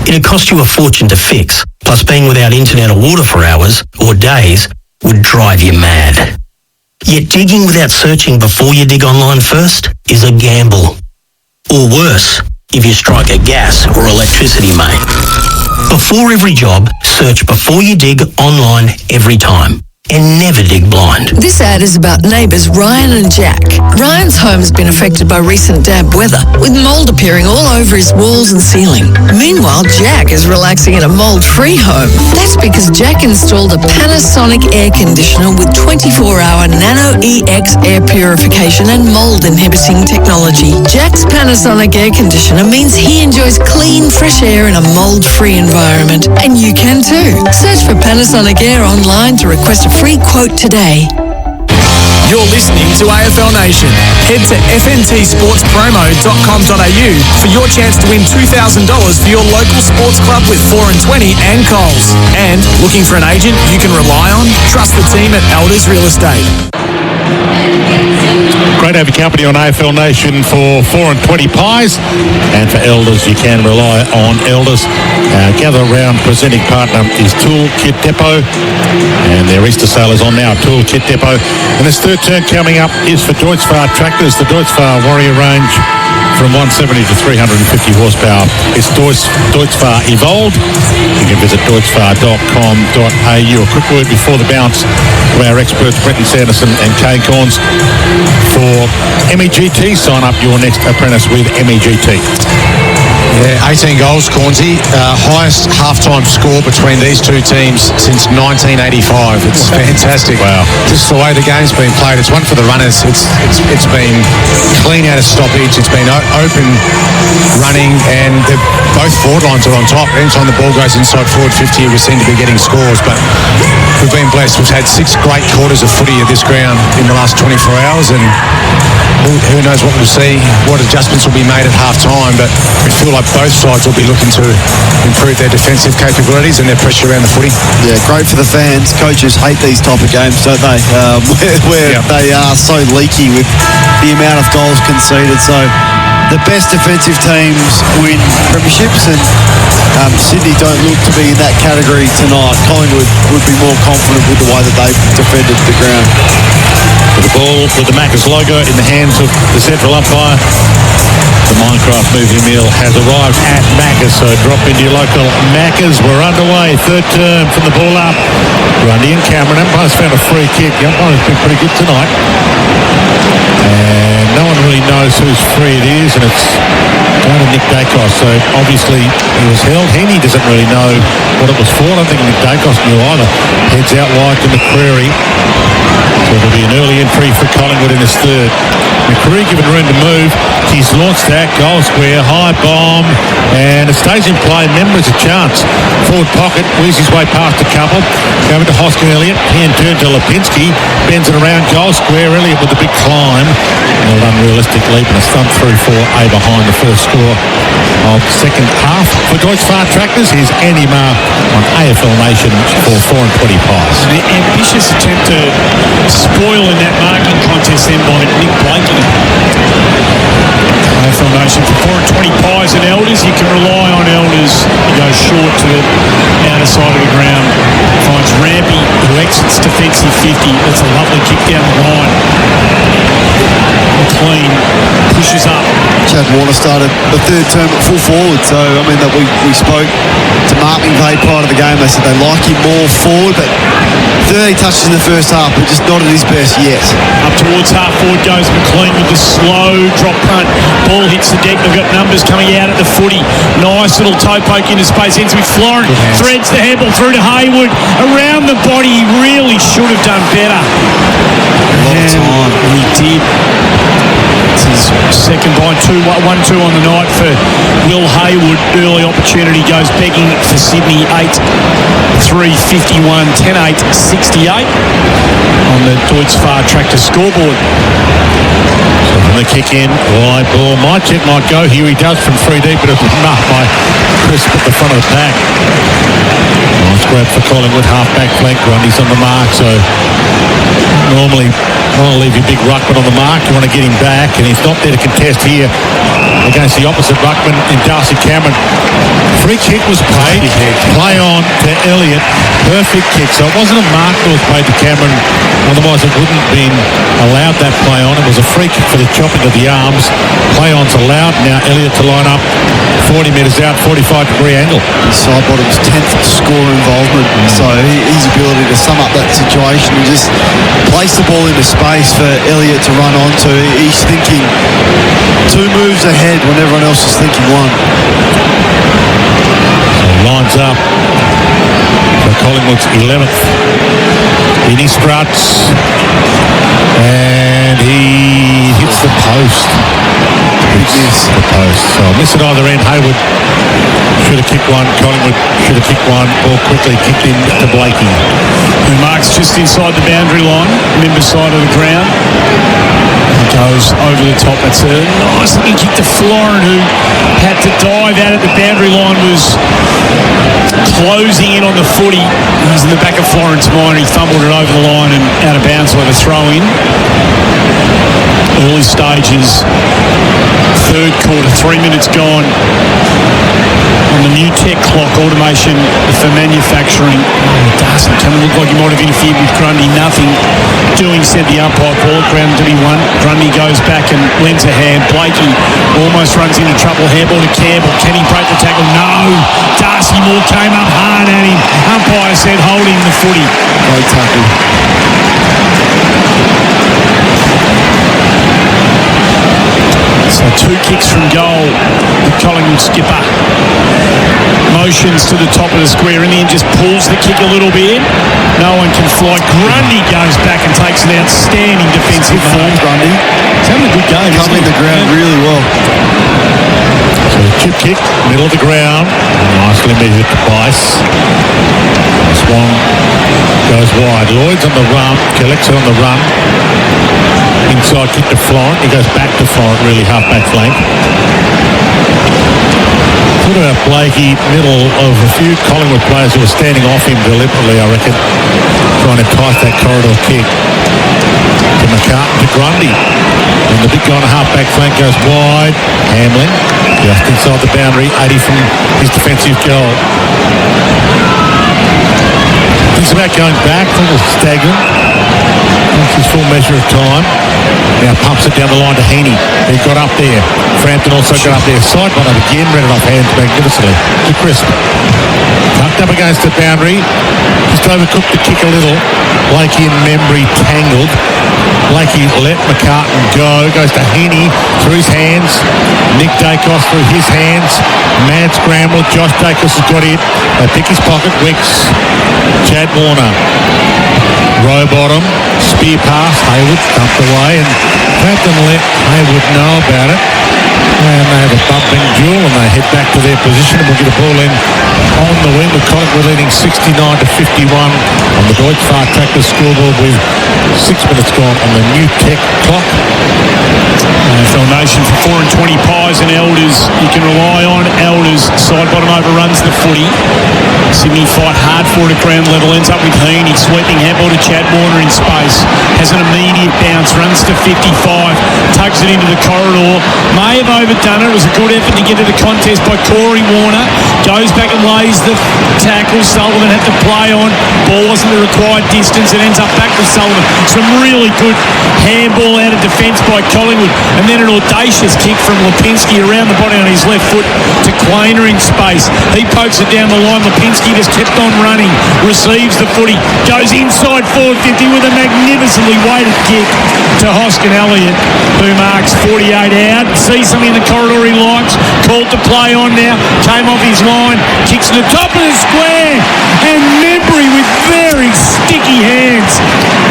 It'd cost you a fortune to fix, plus being without internet or water for hours or days would drive you mad. Yet digging without searching before you dig online first is a gamble. Or worse, if you strike a gas or electricity main. Before every job, search before you dig online every time. And never dig blind. This ad is about neighbours Ryan and Jack. Ryan's home has been affected by recent damp weather, with mould appearing all over his walls and ceiling. Meanwhile, Jack is relaxing in a mould-free home. That's because Jack installed a Panasonic air conditioner with 24-hour Nano EX air purification and mould-inhibiting technology. Jack's Panasonic air conditioner means he enjoys clean, fresh air in a mould-free environment. And you can too. Search for Panasonic Air online to request a free quote today. You're listening to AFL Nation. Head to fntsportspromo.com.au for your chance to win $2,000 for your local sports club with 4 and 20 and Coles. And looking for an agent you can rely on? Trust the team at Elders Real Estate. Great to have your company on AFL Nation for 4 and 20 pies. And for Elders, you can rely on Elders. Gather around, presenting partner is Tool Kit Depot. And their Easter sale is on now, Tool Kit Depot. And this third turn coming up is for Deutz-Fahr tractors, the Deutz-Fahr Warrior range from 170 to 350 horsepower. It's Deutz-Fahr Evolved. You can visit deutzfahr.com.au. A quick word before the bounce from our experts, Brenton Sanderson and Kane Corns. For MEGT, sign up your next apprentice with MEGT. Yeah, 18 goals, Cornsey. Highest halftime score between these two teams since 1985. It's fantastic. Wow. Just the way the game's been played. It's one for the runners. It's been clean out of stoppage. It's been open running, and both forward lines are on top. Anytime the ball goes inside forward 50, we seem to be getting scores. But we've been blessed. We've had 6 great quarters of footy at this ground in the last 24 hours, and who knows what we'll see, what adjustments will be made at half-time. But we feel like both sides will be looking to improve their defensive capabilities and their pressure around the footy. Yeah, great for the fans. Coaches hate these type of games, don't they? Where they are so leaky with the amount of goals conceded. So the best defensive teams win premierships, and Sydney don't look to be in that category tonight. Collingwood would be more confident with the way that they've defended the ground. The ball with the Macca's logo in the hands of the central umpire. The Minecraft movie meal has arrived at Macca's, so drop into your local Macca's. We're underway. Third term from the ball up. Grundy and Cameron. Umpire's found a free kick. The umpire's been pretty good tonight. And no one really knows whose free it is, and it's going to Nick Dacos. So obviously he was held. Heaney doesn't really know what it was for. I don't think Nick Dacos knew either. Heads out wide to McCreary. So it'll be an early entry for Collingwood in his third. McCreary given room to move. He's launched that goal square, high bomb, and it stays in play. Members a chance. Forward pocket, weaves his way past a couple. Going to Hoskin Elliott. Hand turn to Lipinski. Bends it around goal square. Elliott with a big climb. An unrealistic leap and a thumb through for A behind the first score of second half. For Deutsche Fahrt Tractors, here's Andy Marr on AFL Nation for 4 and 20 pies. An ambitious attempt to spoil in that marking contest then by Nick Blakey. AFL Nation for 4 and 20 pies and Elders. You can rely on Elders to go short to the outer side of the ground. Finds Rampy, who exits defensive 50. That's a lovely kick down the line. McLean pushes up. Chad Warner started the third term at full forward, so I mean that we spoke to Mark McVeigh prior to the game. They said they like him more forward, but 30 touches in the first half, but just not at his best yet. Up towards half forward goes McLean with the slow drop punt. Ball hits the deck. They've got numbers coming out at the footy. Nice little toe poke into space. Ends with Florent. Threads the handball through to Haywood. Around the body. He really should have done better. And he did. It's his second by 1-2 on the night for Will Haywood. Early opportunity goes begging for Sydney. 8-3-51, 10-8, 68 on the Deutsche Fahrt Tractor scoreboard. So from the kick in, wide ball. Might go. Here he does from 3 deep, but it's marked by Crisp at the front of the pack. Nice grab for Collingwood. Half back flank. Grundy's on the mark, so normally you want to leave your big ruckman on the mark. You want to get him back, and he's not there to contest here against the opposite ruckman in Darcy Cameron. Free kick was paid. Play on to Elliott. Perfect kick. So it wasn't a mark that was paid to Cameron. Otherwise it wouldn't have been allowed that play on. It was a free kick for the chopping of the arms. Play on's allowed. Now Elliott to line up 40 metres out, 45-degree angle. Side bottom's 10th score involvement. So his ability to sum up that situation and just place the ball into space for Elliott to run onto. He's thinking 2 moves ahead when everyone else is thinking 1. So lines up for Collingwood's 11th. In he struts and he hits the post. Hits the post. So miss at either end. Haywood should have kicked one. Collingwood should have kicked one, or quickly kicked in to Blakey, who marks just inside the boundary line, member side of the ground. He goes over the top. That's a nice looking kick to Florent, who had to dive out at the boundary line, was closing in on the footy. He was in the back of Florent's mind. He fumbled it over the line and out of bounds with a throw in. Early stages, third quarter, 3 minutes gone. On the new tech clock, automation for manufacturing. Darcy Cameron looked like he might have interfered with Grundy. Nothing doing, said the umpire. Ball ground to be one. Grundy goes back and lends a hand. Blakey almost runs into trouble. Handball to Campbell. Can he break the tackle? No. Darcy Moore came up hard at him. Umpire said hold him the footy. Great tackle. So 2 kicks from goal. The Collingwood skipper motions to the top of the square. In the end, just pulls the kick a little bit. No one can fly. Grundy goes back and takes an outstanding defensive form. Grundy. He's having a good game. Covering the ground really well. So chip kick, middle of the ground. Nicely measured to Bice. Swan goes wide. Lloyd's on the run. Collects it on the run. Inside kick to Florent. He goes back to Florent, really half back flank. Thought about Blakey, middle of a few Collingwood players who were standing off him deliberately, I reckon, trying to entice that corridor kick to McCartan to Grundy. And the big guy on the half-back flank goes wide. Hamlin just inside the boundary, 80 from his defensive goal. Thinks about going back, a little stagnant. Takes his full measure of time. Now pumps it down the line to Heaney. He got up there. Frampton also got up there. Side bottom again, read it off hands magnificently to Crisp. Tucked up against the boundary. Just overcooked the kick a little. Blakey and Membry tangled. Blakey let McCartan go. Goes to Heaney through his hands. Nick Dacos through his hands. Mad scramble. Josh Dacos has got it. They pick his pocket. Wicks. Chad Warner. Row bottom. Spear pass. Hayward dumped away. And Frampton let Hayward know about it. And they have a bumping duel and they head back to their position and we'll get a ball in on the wing with Collingwood leading 69-51 on the Deutsche Fahrt Tractor scoreboard with 6 minutes gone on the new tech clock. AFL Nation for 4 and 20 Pies and Elders you can rely on. Elders side bottom overruns the footy. Sydney fight hard for it at ground level, ends up with Heaney, sweeping handball to Chad Warner in space, has an immediate bounce, runs to 55, tugs it into the corridor, may have overdone it. It was a good effort to get to the contest by Corey Warner, goes back and lays the tackle. Sullivan had to play on, ball wasn't the required distance, it ends up back to Sullivan. Some really good handball out of defence by Collingwood, and then an audacious kick from Lipinski around the body on his left foot to Quainer in space. He pokes it down the line. Lipinski just kept on running, receives the footy, goes inside forward 50 with a magnificently weighted kick to Hoskin Elliott, who marks 48 out. Sees something in the corridor he likes, called to play on now, came off his line, kicks to the top of the square, and Membry with very sticky hands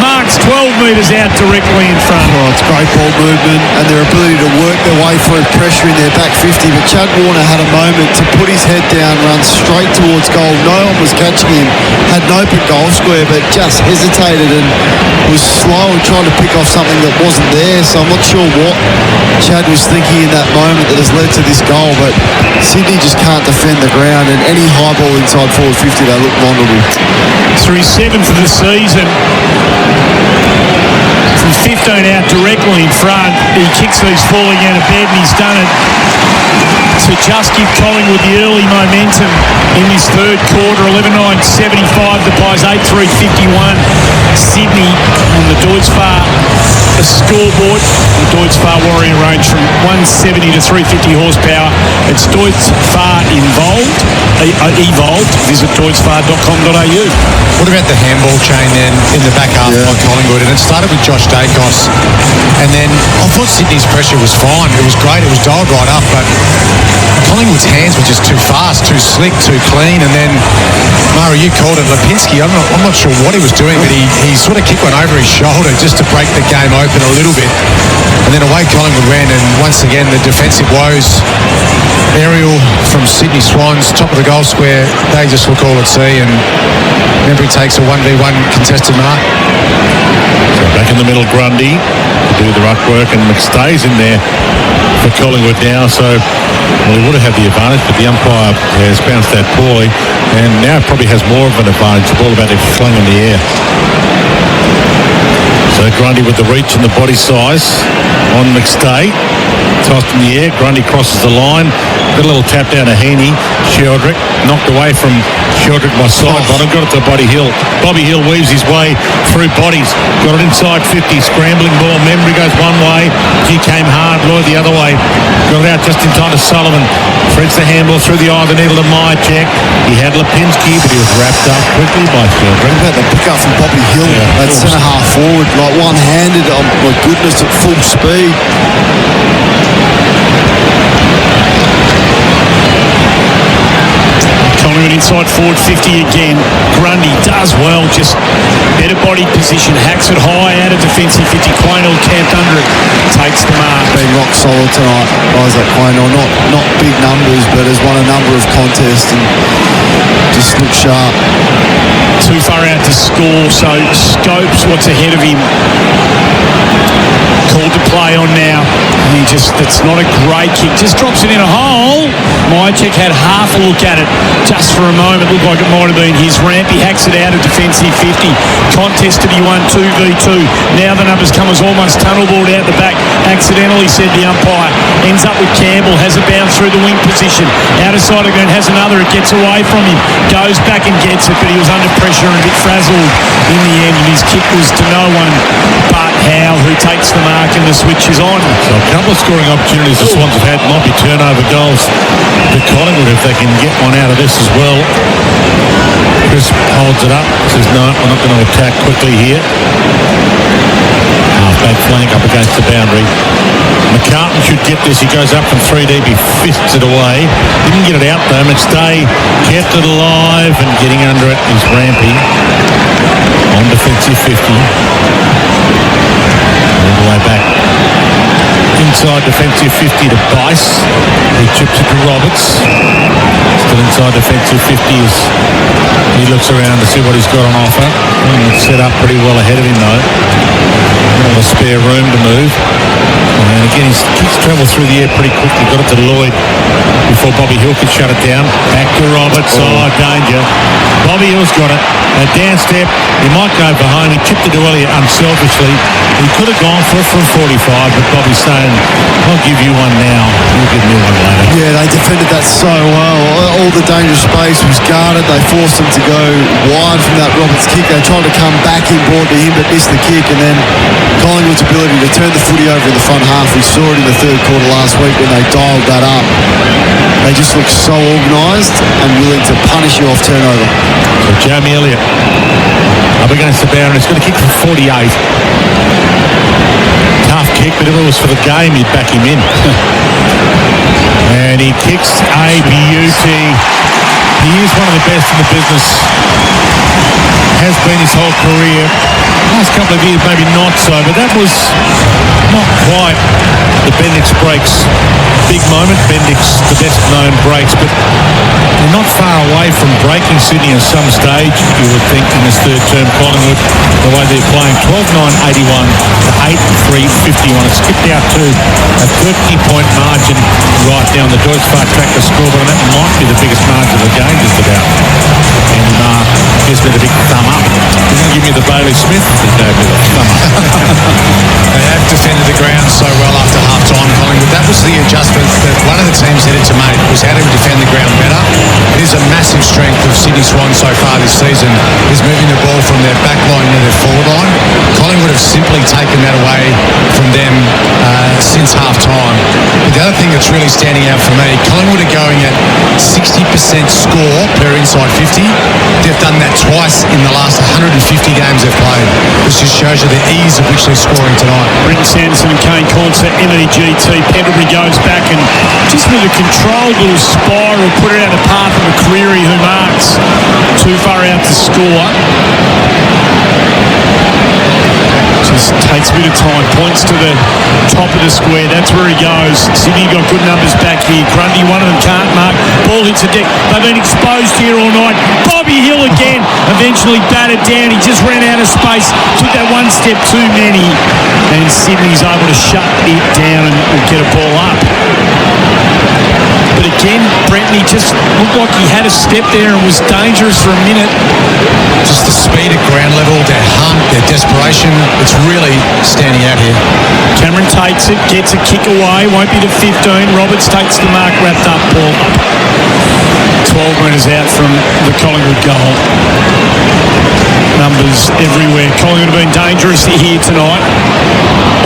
marks 12 metres out directly in front. Oh, it's great ball movement and their ability to work their way through pressure in their back 50, but Chad Warner had a moment to put his head down, run straight towards goal. No one was catching him, had an open goal square, but just hesitated and was slow and trying to pick off something that wasn't there. So I'm not sure what Chad was thinking in that moment that has led to this goal, but Sydney just can't defend the ground, and any high ball inside forward 50, they look vulnerable. Through 7th of the season, from 15 out directly in front, he kicks these falling out of bed and he's done it to just give Collingwood the early momentum in this third quarter. 11-9-75, the Pies 8-3-51. Sydney on the Deutsche Fahrt scoreboard. The Deutsche Fahrt Warrior range from 170 to 350 horsepower. It's Deutsche Fahrt evolved. Visit deutschefahrt.com.au. What about the handball chain then in the back half by Collingwood? And it started with Josh Dacos. And then I thought Sydney's pressure was fine. It was great. It was dialed right up. But Collingwood's hands were just too fast, too slick, too clean. And then, Murray, you called it Lipinski. I'm not sure what he was doing, but he sort of kicked one over his shoulder just to break the game open a little bit. And then away Collingwood went. And once again, the defensive woes. Aerial from Sydney Swans, top of the goal square. They just look all at sea. And Membry takes a 1v1 contested mark. So back in the middle, Grundy to do the ruck work, and McStay's in there for Collingwood now. So he would have had the advantage, but the umpire has bounced that poorly, and now probably has more of an advantage. The ball about to fling in the air. So Grundy with the reach and the body size on McStay. Tossed in the air. Grundy crosses the line. Got a little tap down to Heaney. Sheldrick knocked away from Sheldrick by side bottom. Got it to Bobby Hill. Bobby Hill weaves his way through bodies. Got it inside 50. Scrambling ball. Membry goes one way. He came hard. Lloyd the other way. Got it out just in time to Sullivan. Threads the handball through the eye of the needle to Myercheck. He had Lipinski, but he was wrapped up quickly by Sheldrick. What about the pick up from Bobby Hill? That centre half forward, like one-handed. Oh my goodness, at full speed. Collingwood inside forward 50 again. Grundy does well, just better body position, hacks it high out of defensive 50. Quaynor camped under it, takes the mark. Been rock solid tonight, guys like Quaynor. Not big numbers, but has won a number of contests and just look sharp. Too far out to score, so Scopes what's ahead of him. Called to play on now. It's not a great kick. Just drops it in a hole. Mychek had half a look at it just for a moment. Looked like it might have been his ramp. He hacks it out of defensive 50. Contest to be won 2v2. Now the numbers come as almost tunnelboard out the back. Accidentally, said the umpire. Ends up with Campbell. Has a bounce through the wing position. Out of sight again. Has another. It gets away from him. Goes back and gets it, but he was under pressure and a bit frazzled in the end. And his kick was to no one but Howe, who takes the mark and the switch is on. So a couple of scoring opportunities the Swans have had. Might be turnover goals for Collingwood if they can get one out of this as well. Chris holds it up. Says, no, we're not going to attack quickly here. Half-back flank up against the boundary. McCartan should get this. He goes up from 3 deep. He fists it away. Didn't get it out though. McStay kept it alive and getting under it is Rampy on defensive 50. All the way back. Inside defensive 50 to Bice. He chips it to Roberts. Still inside defensive 50 as he looks around to see what he's got on offer. It's set up pretty well ahead of him though. All the spare room to move. And again, his kicks travel through the air pretty quickly. Got it to Lloyd before Bobby Hill could shut it down. Back to Roberts. Oh, danger. Bobby Hill's got it. A down step. He might go for home. He chipped it to Elliott unselfishly. He could have gone for it from 45, but Bobby's saying, I'll give you one now. You'll give me one later. Yeah, they defended that so well. All the dangerous space was guarded. They forced him to go wide from that Roberts kick. They tried to come back in broad to him, but missed the kick. And then Collingwood's ability to turn the footy over in the front half. We saw it in the third quarter last week when they dialed that up. They just looked so organised and willing to punish you off turnover. So Jamie Elliott up against the boundary. He's got a kick from 48. Tough kick, but if it was for the game, you'd back him in. And he kicks a beauty. He is one of the best in the business. Has been his whole career. Last couple of years, maybe not so, but that was not quite the Bendix breaks big moment. Bendix, the best known breaks, but they're not far away from breaking Sydney at some stage, you would think, in this third term. Collingwood, the way they're playing, 12-9-81 to 8-3-51. It's skipped out to a 30-point margin right now on the Deutsche Fahrt Tractor scoreboard, and that might be the biggest margin of the game just about. And gives me the big thumb up. Didn't give me the Bailey Smith, he gave me the thumb up. They have defended the ground so well after half-time, Collingwood. That was the adjustment that one of the teams needed to make, was how to defend the ground better. It is a massive strength of Sydney Swans so far this season, is moving the ball from their back line to their forward line. Collingwood have simply taken that away from them since half-time. But the other thing that's really standing out for me, Collingwood are going at 60% score per inside 50. They've done that twice in the last 150 games they've played. This just shows you the ease of which they're scoring tonight. Brenton Sanderson and Kane Corns for ME-GT. Pendlebury goes back and just with a controlled little spiral, put it out the path of McCreery, who marks too far out to score. Just takes a bit of time, points to the top of the square. That's where he goes. Sydney got good numbers back here. Grundy, one of them can't mark. Ball hits the deck. They've been exposed here all night. Bobby Hill again, eventually batted down. He just ran out of space. Took that one step too many. And Sydney's able to shut it down and get a ball up. But again, Brenton, he just looked like he had a step there and was dangerous for a minute. Just the speed at ground level, their hunt, their desperation, it's really standing out here. Cameron takes it, gets a kick away, won't be the 15. Roberts takes the mark, wrapped up, ball up. 12 metres out from the Collingwood goal. Numbers everywhere. Collingwood have been dangerous here tonight.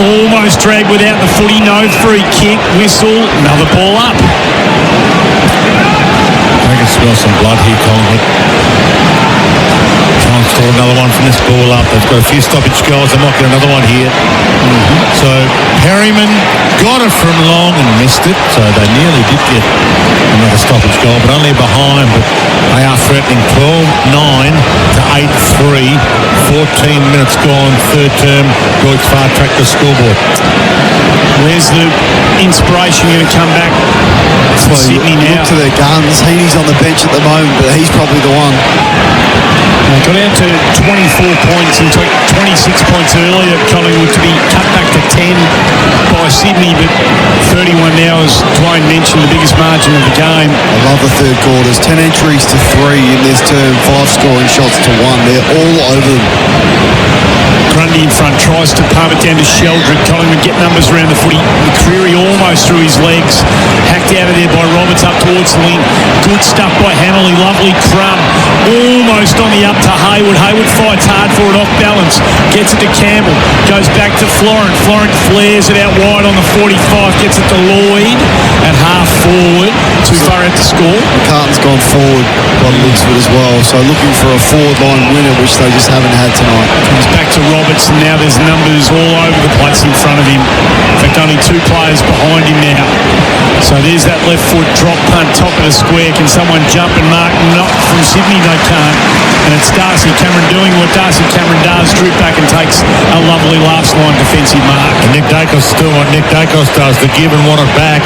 Almost dragged without the footy, no free kick, whistle, another ball up. I can smell some blood here, Collingwood. Try and score another one from this ball up. They've got a few stoppage goals. They might get another one here. So Perryman got it from long and missed it. So they nearly did get another stoppage goal, but only behind. But they are threatening 12-9 to 8-3. 14 minutes gone, third term, Deutsche Fahrt Tractor scoreboard. Where's the inspiration going to come back? Sydney now. Look to their guns. Heaney's on the bench at the moment, but he's probably the one. Got out to 24 points and took 26 points earlier at Collingwood to be cut back to 10 by Sydney, but 31 now, as Dwayne mentioned, the biggest margin of the game. I love the third quarters. 10 entries to 3 in this term, 5 scoring shots to 1. They're all over them. Grundy in front, tries to palm it down to Sheldrick. Collingwood get numbers around the footy. McCreary almost through his legs. Hacked out of there by Roberts up towards the wing. Good stuff by Hammerley. Lovely crumb. Almost on the up to Hayward. Hayward fights hard for it off balance. Gets it to Campbell. Goes back to Florent. Florent flares it out wide on the 45. Gets it to Lloyd at half forward. Too far out to score. McCartan's gone forward by the looks of it as well. So looking for a forward line winner, which they just haven't had tonight. Comes back to Roberts, and now there's numbers all over the place in front of him. In fact, only 2 players behind him now. So there's that left foot drop punt, top of the square. Can someone jump and mark? Not from Sydney, they can't. And it's Darcy Cameron doing what Darcy Cameron does, drip back and takes a lovely last line defensive mark. And Nick Dacos is doing what Nick Dacos does, the give and want it back.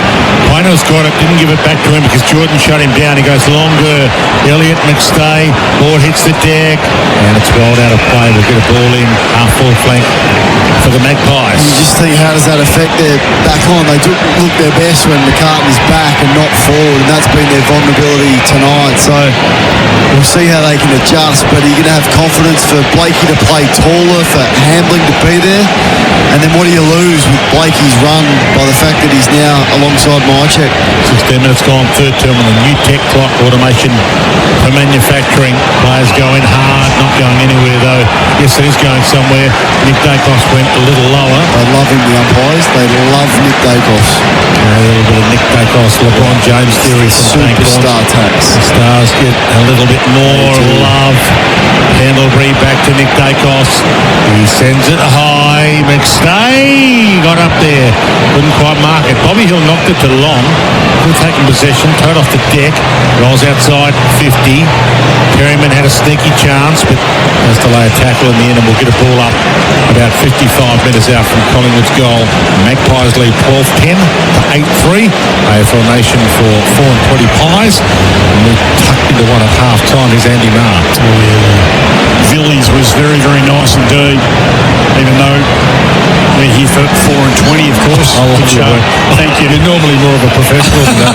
Pino's got it, didn't give it back to him because Jordan shut him down. He goes longer. Elliott, McStay, ball hits the deck, and it's rolled out of play. We'll get a ball in, half full flank for the Magpies. You just think, how does that affect their back line? They look their best when McCartan is back and not forward, and that's been their vulnerability tonight. So we'll see how they can adjust, but are you going to have confidence for Blakey to play taller, for Hambling to be there? And then what do you lose with Blakey's run by the fact that he's now alongside Mycheck? 16 minutes gone, third term on the new tech clock, automation for manufacturing. Players going hard, not going anywhere though. Yes, it is going somewhere. Nick Dacos went a little lower. They love him, the umpires. They love Nick Dacos. A little bit of Nick Dacos, LeBron James theory from superstar tax. The Stars get a little bit more love. Pendlebury back to Nick Dacos. He sends it high. McStay got up there. Couldn't quite mark it. Bobby Hill knocked it to long. Still taking possession. Towed off the deck. Rolls outside 50. Perryman had a sneaky chance, but has to lay a tackle in the end, and we'll get a ball up about 55 metres out from Collingwood's goal. Magpies lead 12-10 to 8-3. AFL Nation for 4 and 20 Pies. And we tucked into one at half time. Here's Andy Marr. Villiers was very, very nice indeed, even though we're here for 4 and 20, of course. Thank you. You're normally more of a professional than that.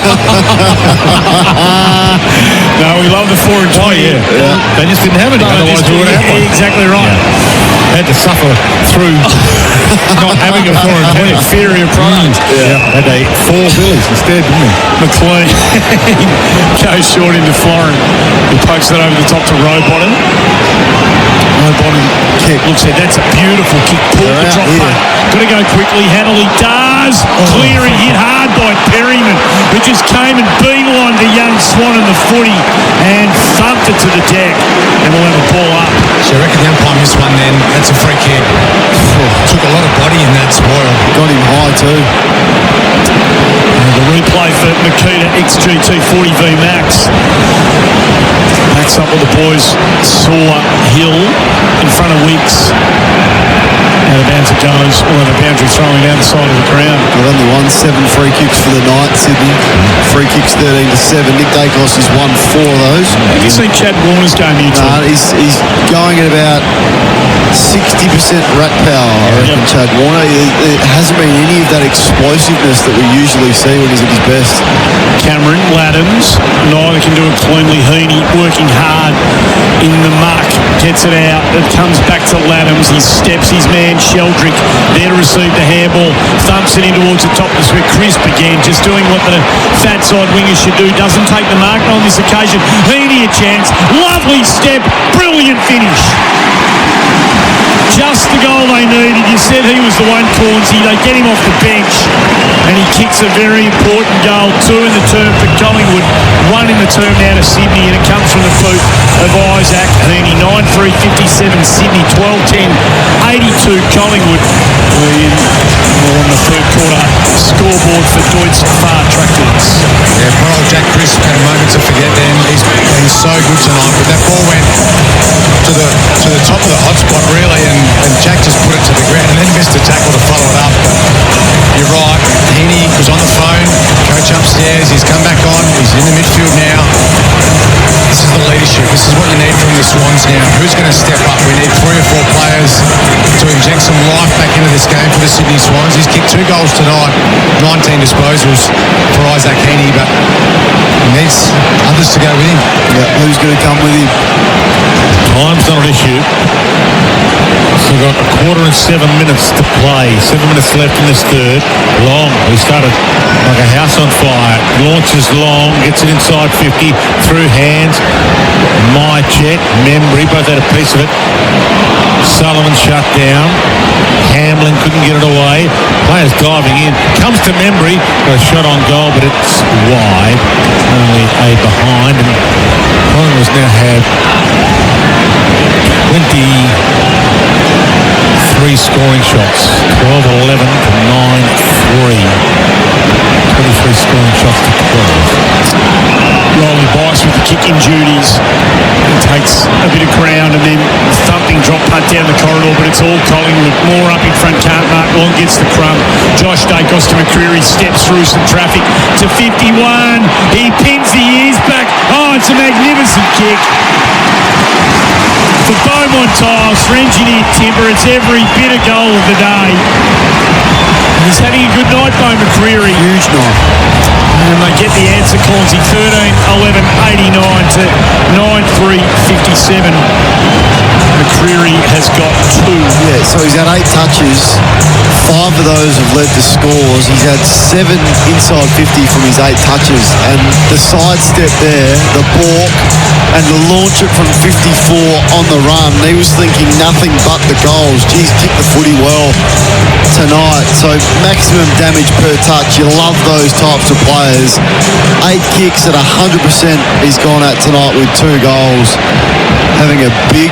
No, we love the 4 and 20. Oh, yeah. They just didn't have it. Otherwise, we would have had one. Exactly right. Yeah. Had to suffer through not having a 4 and 20. Inferior product. Had 4 Billies instead, didn't he? McLean goes short into Florent, who pokes that over the top to Rowbottom. Rowbottom kick. Looks like that's a beautiful kick. Pull the drop punt. Got to go quickly. Hannelly does. Clearing, hit hard by Perryman, who just came and beelined the young Swan in the footy and thumped it to the deck. And we'll have a ball up. So I reckon the umpire missed one then. That's a free kick. Took a lot of body in that spoil. Got him high too. And the replay for Makita XGT 40V Max. Max up with the boys. Saw Hill in front of Wicks. Out of bounds it goes. All over boundary throwing down the side of the ground. They've only won 7 free kicks for the night, Sydney. Free kicks 13-7. Nick Dacos has won 4 of those. Have you seen Chad Warner's game here too? He's going at about 60% rat power, I reckon, Chad Warner. It hasn't been any of that explosiveness that we usually see when he's at his best. Cameron, Laddams, neither can do it cleanly. Heaney working hard in the muck. Gets it out. It comes back to Laddams. He steps his man, Sheldrick, there to receive the handball. Thumps it in towards the top of the square. Crisp again, just doing what the fat side wingers should do. Doesn't take the mark on this occasion. Heaney a chance. Lovely step. Brilliant finish. Just the goal they needed. You said he was the one, Cornsey. They get him off the bench and he kicks a very important goal. 2 in the term for Collingwood, 1 in the term now to Sydney, and it comes from the boot of Isaac Heaney. 9-3-57 Sydney, 12-10 82 Collingwood. We're on the third quarter scoreboard for Deutz Far Tractors. Yeah, poor old Jack Crisp had a moment to forget then. He's been so good tonight, but that ball went to the top of the hotspot really, and Jack just put it to the ground and then missed a tackle to follow it up. But you're right, Heaney was on the phone, coach upstairs, he's come back on, he's in the midfield now. This is the leader leadership. This is what you need from the Swans now. Who's going to step up? We need 3 or 4 players to inject some life back into this game for the Sydney Swans. He's kicked 2 goals tonight, 19 disposals for Isaac Heaney, but he needs others to go with him. Yeah, who's going to come with him? Time's not an issue. So we've got a quarter and 7 minutes to play. 7 minutes left in this third. Long. He started like a house on fire. Launches long. Gets it inside 50. Through hands. Mychet. Membry. Both had a piece of it. Sullivan shut down. Hamlin couldn't get it away. Players diving in. Comes to Membry. Got a shot on goal, but it's wide. Only a behind. And Collingwood now have 23 scoring shots. 12-11 to 9-3. 23 scoring shots to 12. Riley Bice with the kicking duties. It takes a bit of ground and then thumping drop punt down the corridor, but it's all Collingwood. More up in front, can't mark. Long gets the crumb. Josh Dacos to McCreary, steps through some traffic to 51. He pins the ears back. Oh, it's a magnificent kick. For Beaumont Tiles, for Engineered Timber, it's every bit of goal of the day. And he's having a good night, Beau McCreary. Huge night. And they get the answer, Cornsey, 13-11-89 to 9-3-57. McCreary has got 2. Yeah, so he's had 8 touches. 5 of those have led to scores. He's had 7 inside 50 from his 8 touches. And the sidestep there, the balk, and the launch it from 54 on the run. He was thinking nothing but the goals. Geez, kicked the footy well tonight. So maximum damage per touch. You love those types of players. 8 kicks at 100% he's gone at tonight with 2 goals. Having a big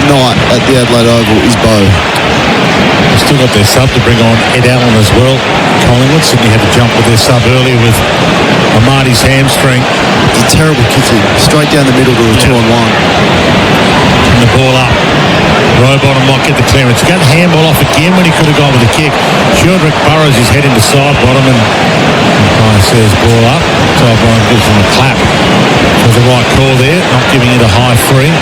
night at the Adelaide Oval is Beau. They've still got their sub to bring on Ed Allen as well. Collingwood. Sydney had to jump with their sub earlier with Amarty's hamstring. It's a terrible kicking. Straight down the middle to a 2-on-1. And the ball up. Rowbottom might get the clearance. He got the handball off again when he could have gone with a kick. Shildrick burrows his head into side bottom and Brian says ball up. So Brian gives him a clap for the right call there, not giving it a high free.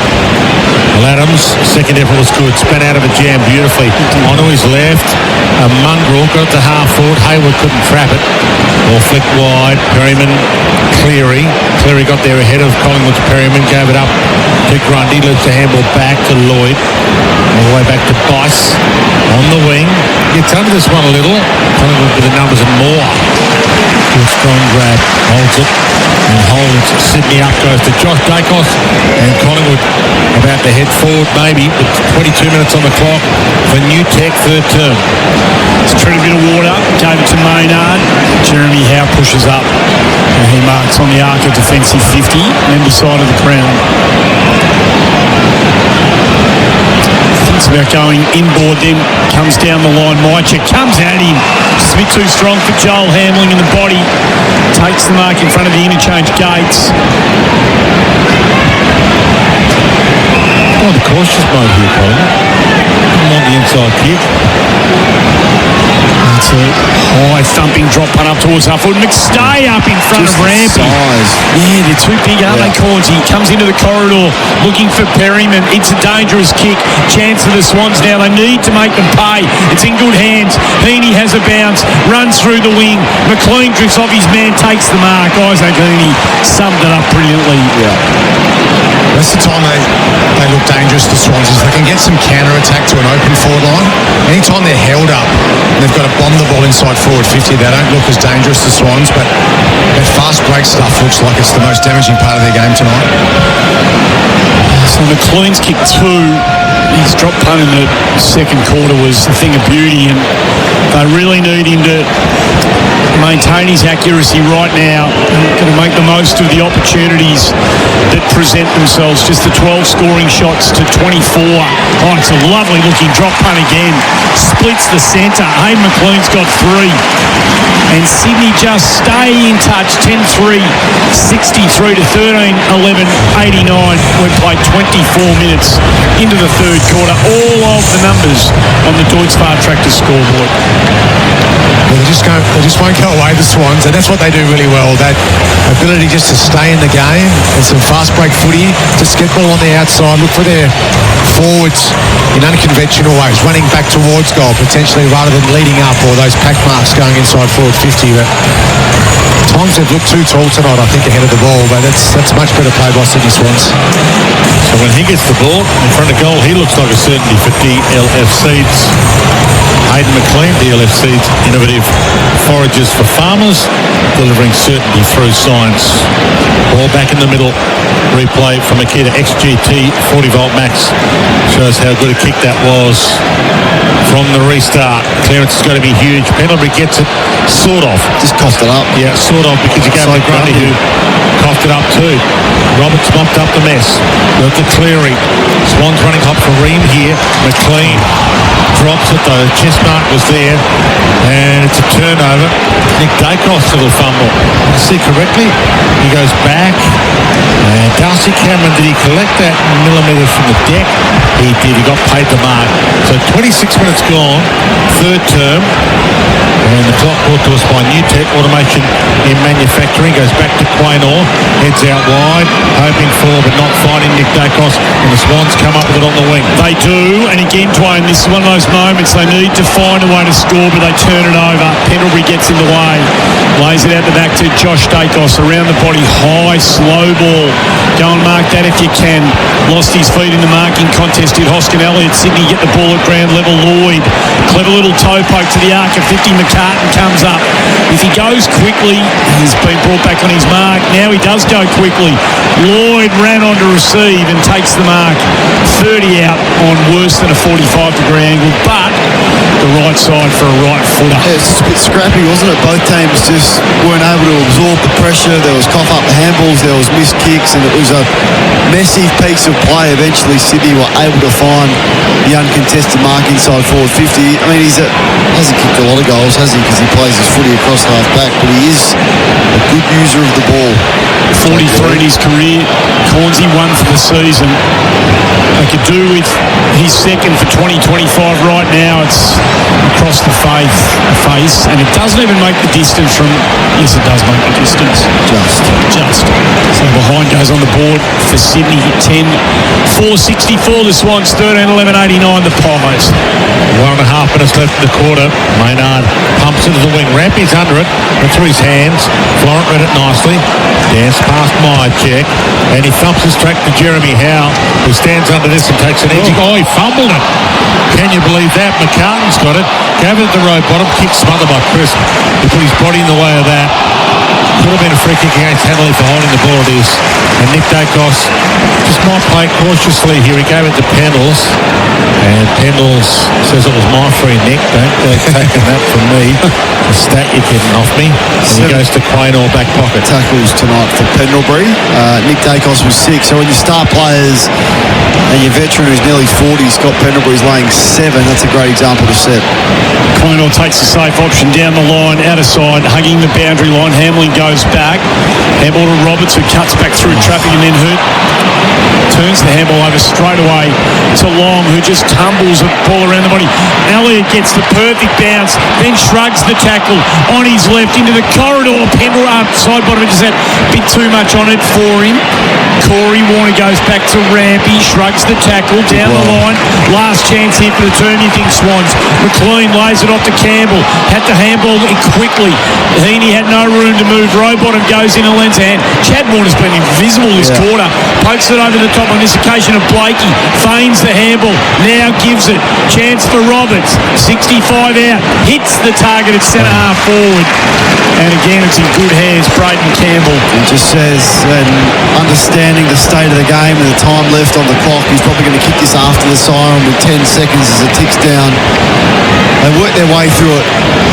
Well, Adams, second effort was good. Span out of a jam beautifully. Onto his left. A mongrel got to half forward. Hayward couldn't trap it. Ball flicked wide. Perryman, Cleary. Cleary got there ahead of Collingwood's Perryman. Gave it up to Grundy. Loops the handball back to Lloyd. All the way back to Bice on the wing. Gets under this one a little. Collingwood with the numbers and more. Good strong grab. Holds it. And holds Sydney up. Goes to Josh Dacos. And Collingwood about to head forward maybe with 22 minutes on the clock for New Tech third term. It's treated a bit of water. Gave it to Maynard. Jeremy Howe pushes up. And he marks on the arc of defensive 50. And beside of the crown. Thinks about going inboard, then comes down the line. Mychet comes at him. Just a bit too strong for Joel Hamling in the body. Takes the mark in front of the interchange gates. On the cautious mode here, Colin. On the inside kick. It's a high thumping drop punt up towards Hufford. McStay up in front of Rampy. Yeah, they're too big, aren't they, Corns? He comes into the corridor looking for Perryman. It's a dangerous kick. Chance for the Swans now. They need to make them pay. It's in good hands. Heaney has a bounce. Runs through the wing. McLean drifts off his man. Takes the mark. Isaac Heaney summed it up brilliantly. Yeah. That's the time they look dangerous, the Swans, is they can get some counter-attack to an open forward line. Anytime they're held up and they've got to bomb the ball inside forward 50, they don't look as dangerous, the Swans, but that fast break stuff looks like it's the most damaging part of their game tonight. So McLean's kick 2. His drop punt in the second quarter was a thing of beauty, and they really need him to maintain his accuracy right now. Going to make the most of the opportunities that present themselves. Just the 12 scoring shots to 24. Oh, it's a lovely looking drop punt again. Splits the centre. Hayden McLean's got 3. And Sydney just stay in touch. 10-3, 63 to 13-11-89. We've played 24 minutes into the third quarter. All of the numbers on the Deutz Far Tractor scoreboard. Well, they just won't go go away, the Swans, and that's what they do really well. That ability just to stay in the game and some fast break footy, just get ball on the outside, look for their forwards in unconventional ways, running back towards goal potentially rather than leading up, or those pack marks going inside forward 50. But at times they've looked too tall tonight, I think, ahead of the ball, but that's much better play by Sydney Swans. So when he gets the ball in front of goal, he looks like a certainty for DLF Seeds. Hayden McLean, DLF Seeds, innovative foragers for farmers, delivering certainty through science. Ball back in the middle. Replay from Akita XGT 40-volt max shows how good a kick that was from the restart. Clearance has got to be huge. Pendlebury gets it sort of. Just coughed it up. Yeah, sort of, because you gave it to Grundy, who coughed it up too. Roberts mopped up the mess. Look at Cleary. Swans running hot for Ream here. McLean drops it though. Chest mark was there. And it's a turnover. Nick Dacos, little fumble. I see correctly. He goes back. And Darcy Cameron, did he collect that millimetre from the deck? He did. He got paid the mark. So 26 minutes gone. Third term. And the clock brought to us by New Tech Automation in Manufacturing. Goes back to Quaynor. Heads out wide. Hoping for, but not finding Nick Dacos. And the Swans come up with it on the wing. They do, and again, Dwayne, this is one of those moments they need to find a way to score, but they turn it over. Pendlebury gets in the way, lays it out the back to Josh Dacos, around the body, high, slow ball. Go and mark that if you can. Lost his feet in the marking contest with Hoskin Elliott. Sydney get the ball at ground level. Lloyd, clever little toe poke to the arc of 50. McCartan comes up. If he goes quickly, he's been brought back on his mark. Now he does go quickly. Lloyd ran on to receive and takes the mark. 30 out on worse than a 45-degree angle, but the right side for a right footer. Yeah, it's just a bit scrappy, wasn't it? Both teams just weren't able to absorb the pressure. There was cough up the handballs, there was missed kicks, and it was a messy piece of play. Eventually Sydney were able to find the uncontested mark inside forward 50. I mean, hasn't kicked a lot of goals, has he? Because he plays his footy across half back, but he is a good user of the ball. 43 in his career. Cornsey won for the season. They could do with his second for 2025 right now. It's across the face, and it doesn't even make the distance from... Yes, it does make the distance. Just. So behind goes on the board for Sydney. 10-4-64. The Swans 13-11-89. The Pies. 1.5 minutes left in the quarter. Maynard pumps it to the wing. Rampy's under it. But through his hands. Florent read it nicely. Dance past Myercheck. And he thumps it straight to Jeremy Howe, who stands under this and takes an edging. Oh, he fumbled it. Can you believe that? McCartan's got it. Gave it at the road bottom. Kick smothered by Crisp. He put his body in the way of that. Could have been a free kick against Hanley for holding the ball. It is. And Nick Dacos just might play cautiously here. He gave it to Pendles. And Pendles says it was my free, Nick. Don't take that from me. The stat you're getting off me. And he goes to Quaynor back pocket. Tackles tonight for Pendlebury. Nick Dacos was 6. So when your star players and your veteran who's nearly 40, Scott Pendlebury's laying 7. That's a great example to set. Quaynor takes the safe option down the line, out of side, hugging the boundary line. Hamlin goes back. Handball to Roberts, who cuts back through traffic and then turns the handball over straight away to Long, who just tumbles the ball around the body. Elliott gets the perfect bounce, then shrugs the tackle on his left into the corridor. Pendle side bottom, just had a bit too much on it for him. Corey Warner goes back to Rampy, shrugs the tackle down the line. Last chance here for the turn, you think, Swans. McLean lays it off to Campbell, had to handball it quickly. Heaney had no room to move. Rowbottom goes in and lends a hand. Chad Warner's been invisible this quarter. Pokes it over the top on this occasion of Blakey. Feigns the handball. Now gives it. Chance for Roberts. 65 out. Hits the target at centre half forward. And again, it's in good hands. Braden Campbell. It just says, and understanding the state of the game and the time left on the clock, he's probably going to kick this after the siren with 10 seconds as it ticks down. They work their way through it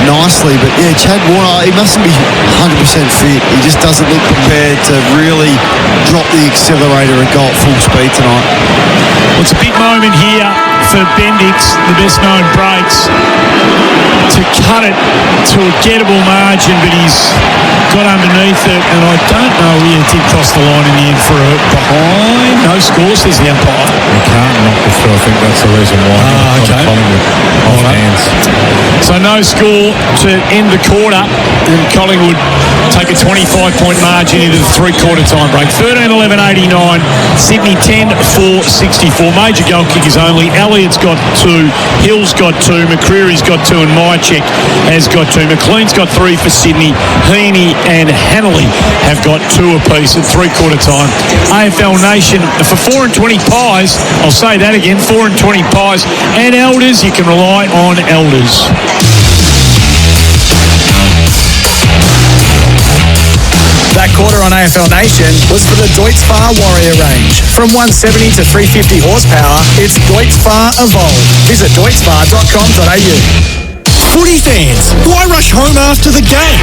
nicely, but yeah, Chad Warner, he mustn't be 100% fit. He just doesn't look prepared to really drop the accelerator and go at full speed tonight. Well, it's a big moment here for Bendix, the best known brakes, to cut it to a gettable margin, but he's got underneath it, and I don't know he did cross the line in the end for a behind. No score, says the umpire. You can't knock it through. I think that's the reason why. Okay. Collingwood off hands. So no score to end the quarter, and Collingwood take a 25-point margin into the three-quarter time break. 13-11-89, Sydney 10-4-64. Major goal kickers only. Elliott's got 2, Hill's got 2, McCreary's got 2, and Mychek has got 2. McLean's got 3 for Sydney. Heaney and Hanley have got 2 apiece at three-quarter time. AFL Nation for 4 and 20 pies. I'll say that again, 4 and 20 pies. And Elders, you can rely on Elders. That quarter on AFL Nation was for the Deutz-Fahr Warrior range. From 170 to 350 horsepower, it's Deutz-Fahr Evolve. Visit deutzfahr.com.au. Footy fans, why rush home after the game?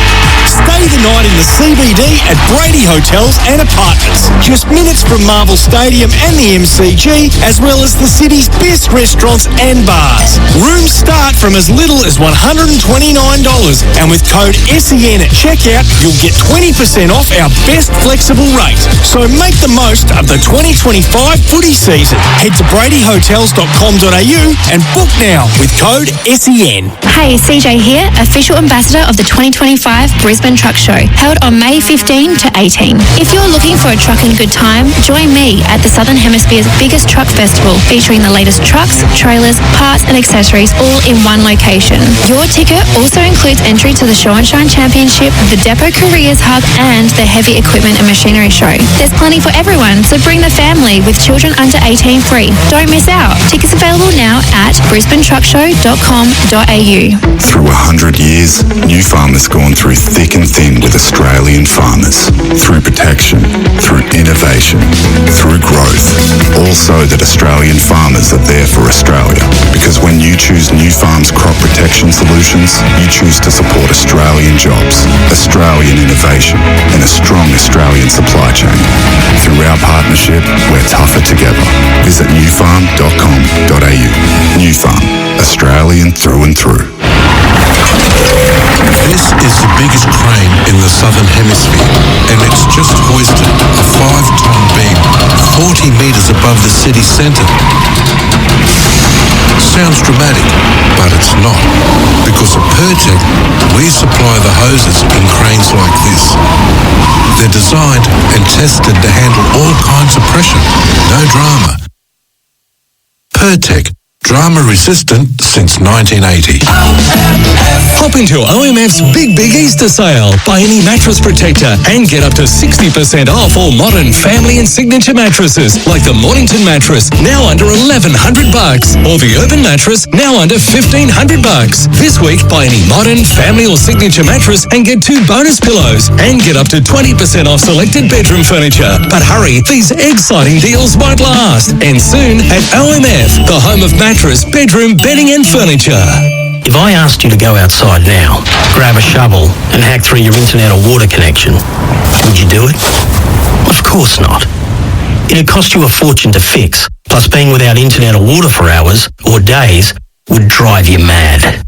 Stay the night in the CBD at Brady Hotels and Apartments. Just minutes from Marvel Stadium and the MCG, as well as the city's best restaurants and bars. Rooms start from as little as $129, and with code SEN at checkout, you'll get 20% off our best flexible rate. So make the most of the 2025 footy season. Head to bradyhotels.com.au and book now with code SEN. Hey, CJ here, official ambassador of the 2025 Brisbane Truck Show, held on May 15 to 18. If you're looking for a trucking good time, join me at the Southern Hemisphere's biggest truck festival, featuring the latest trucks, trailers, parts and accessories all in one location. Your ticket also includes entry to the Show and Shine Championship, the Depot Careers Hub and the Heavy Equipment and Machinery Show. There's plenty for everyone, so bring the family with children under 18 free. Don't miss out. Tickets available now at brisbanetruckshow.com.au. Through 100 years, New Farm has gone through thick and thin with Australian farmers. Through protection, through innovation, through growth. All so that Australian farmers are there for Australia. Because when you choose New Farm's crop protection solutions, you choose to support Australian jobs, Australian innovation, and a strong Australian supply chain. Through our partnership, we're tougher together. Visit newfarm.com.au. New Farm, Australian through and through. This is the biggest crane in the Southern Hemisphere, and it's just hoisted a 5-ton beam 40 metres above the city centre. Sounds dramatic, but it's not, because at Pertec, we supply the hoses in cranes like this. They're designed and tested to handle all kinds of pressure. No drama. Pertec. Drama resistant since 1980. Hop into OMF's Big Easter Sale. Buy any mattress protector and get up to 60% off all modern family and signature mattresses, like the Mornington mattress, now under $1,100, or the Urban mattress, now under $1,500. This week, buy any modern family or signature mattress and get 2 bonus pillows, and get up to 20% off selected bedroom furniture. But hurry, these exciting deals won't last. And soon at OMF, the home of mattress, bedroom, bedding and furniture. If I asked you to go outside now, grab a shovel and hack through your internet or water connection, would you do it? Of course not. It'd cost you a fortune to fix, plus being without internet or water for hours or days would drive you mad.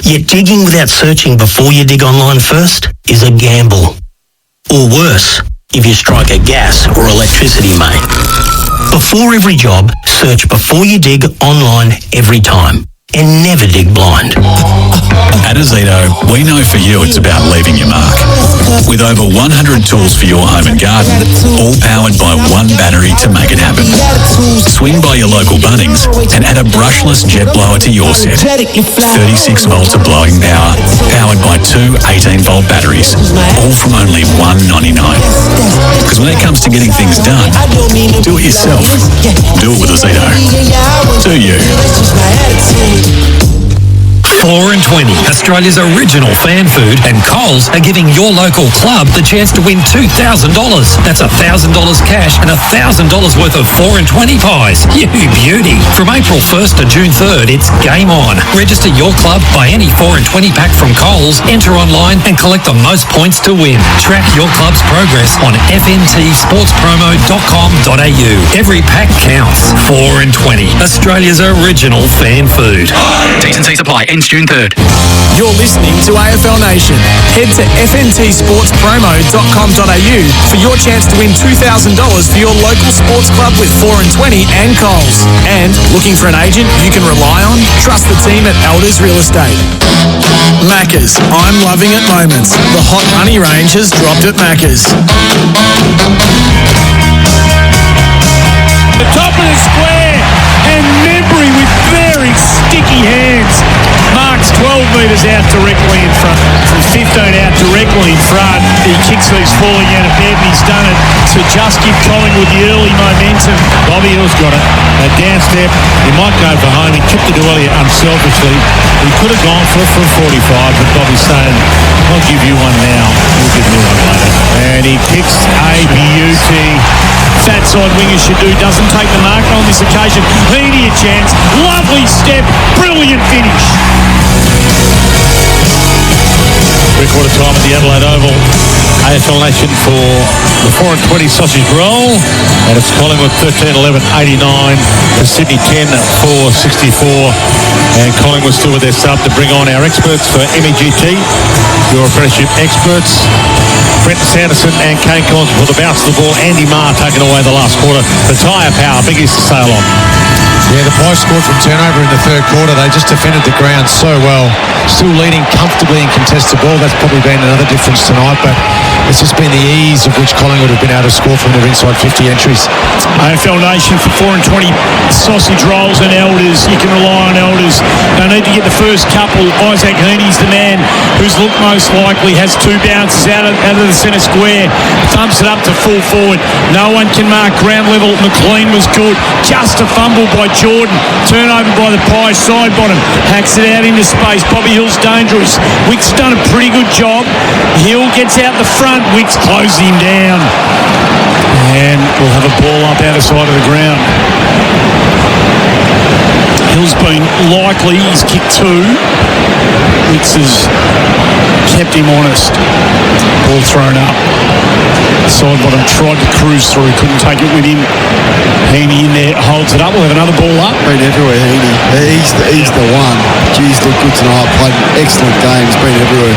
Yet digging without searching before you dig online first is a gamble. Or worse, if you strike a gas or electricity main. Before every job, search before you dig online every time. And never dig blind. At Azito, we know for you it's about leaving your mark. With over 100 tools for your home and garden, all powered by one battery to make it happen. Swing by your local Bunnings and add a brushless jet blower to your set. 36 volts of blowing power, powered by 2 18-volt batteries, all from only $1.99. Because when it comes to getting things done, do it yourself. Do it with Azito. Do you? For 4 and 20, Australia's original fan food, and Coles are giving your local club the chance to win $2,000. That's $1,000 cash and $1,000 worth of 4 and 20 pies. You beauty. From April 1st to June 3rd, it's game on. Register your club, buy any 4 and 20 pack from Coles, enter online and collect the most points to win. Track your club's progress on fntsportspromo.com.au. Every pack counts. 4 and 20, Australia's original fan food. T&C supply ends June 3rd. You're listening to AFL Nation. Head to fntsportspromo.com.au for your chance to win $2,000 for your local sports club with 4 and 20 and Coles. And looking for an agent you can rely on? Trust the team at Elders Real Estate. Macca's, I'm loving it moments. The hot honey range has dropped at Macca's. The top of the square, and Membry with very sticky hands marks 12 metres out directly in front. From 15 out directly in front, he kicks these falling out of bed, and he's done it to just give Collingwood the early momentum. Bobby Hill's got it. A down step. He might go for home. He chipped it to Elliott unselfishly. He could have gone for it for 45, but Bobby's saying, I'll give you one now. You'll give me one later. And he kicks a beauty. Fat side winger should do. Doesn't take the marker on this occasion. Heaney a chance. Lovely step. Brilliant finish. Three-quarter time at the Adelaide Oval. AFL Nation for the 4 and 20 sausage roll. And it's Collingwood 13-11-89 to Sydney 10-4-64. And Collingwood still with their sub to bring on our experts for MEGT, your apprenticeship experts. Brent Sanderson and Kane Collins for the bounce of the ball. Andy Marr taking away the last quarter. The tyre power, biggest to sail on. Yeah, the Pies scored from turnover in the third quarter. They just defended the ground so well. Still leading comfortably in contested ball. That's probably been another difference tonight, but it's just been the ease of which Collingwood have been able to score from their inside 50 entries. AFL Nation for 4 and 20 sausage rolls and Elders. You can rely on Elders. They need to get the first couple. Isaac Heaney's the man who's looked most likely. Has two bounces out of the centre square. Thumps it up to full forward. No one can mark ground level. McLean was good. Just a fumble by Jordan. Turnover by the Pies side bottom. Hacks it out into space. Bobby Hill's dangerous. Wick's done a pretty good job. Hill gets out the front. Wicks closes him down. And we'll have a ball up out of side of the ground. Hill's been likely. He's kicked two. Wicks has kept him honest. Ball thrown up. Side bottom tried to cruise through, couldn't take it with him. Heaney in there, holds it up. We'll have another ball up. Been everywhere, Heaney. He's the one. Geez, looked good tonight. Played an excellent game. He's been everywhere.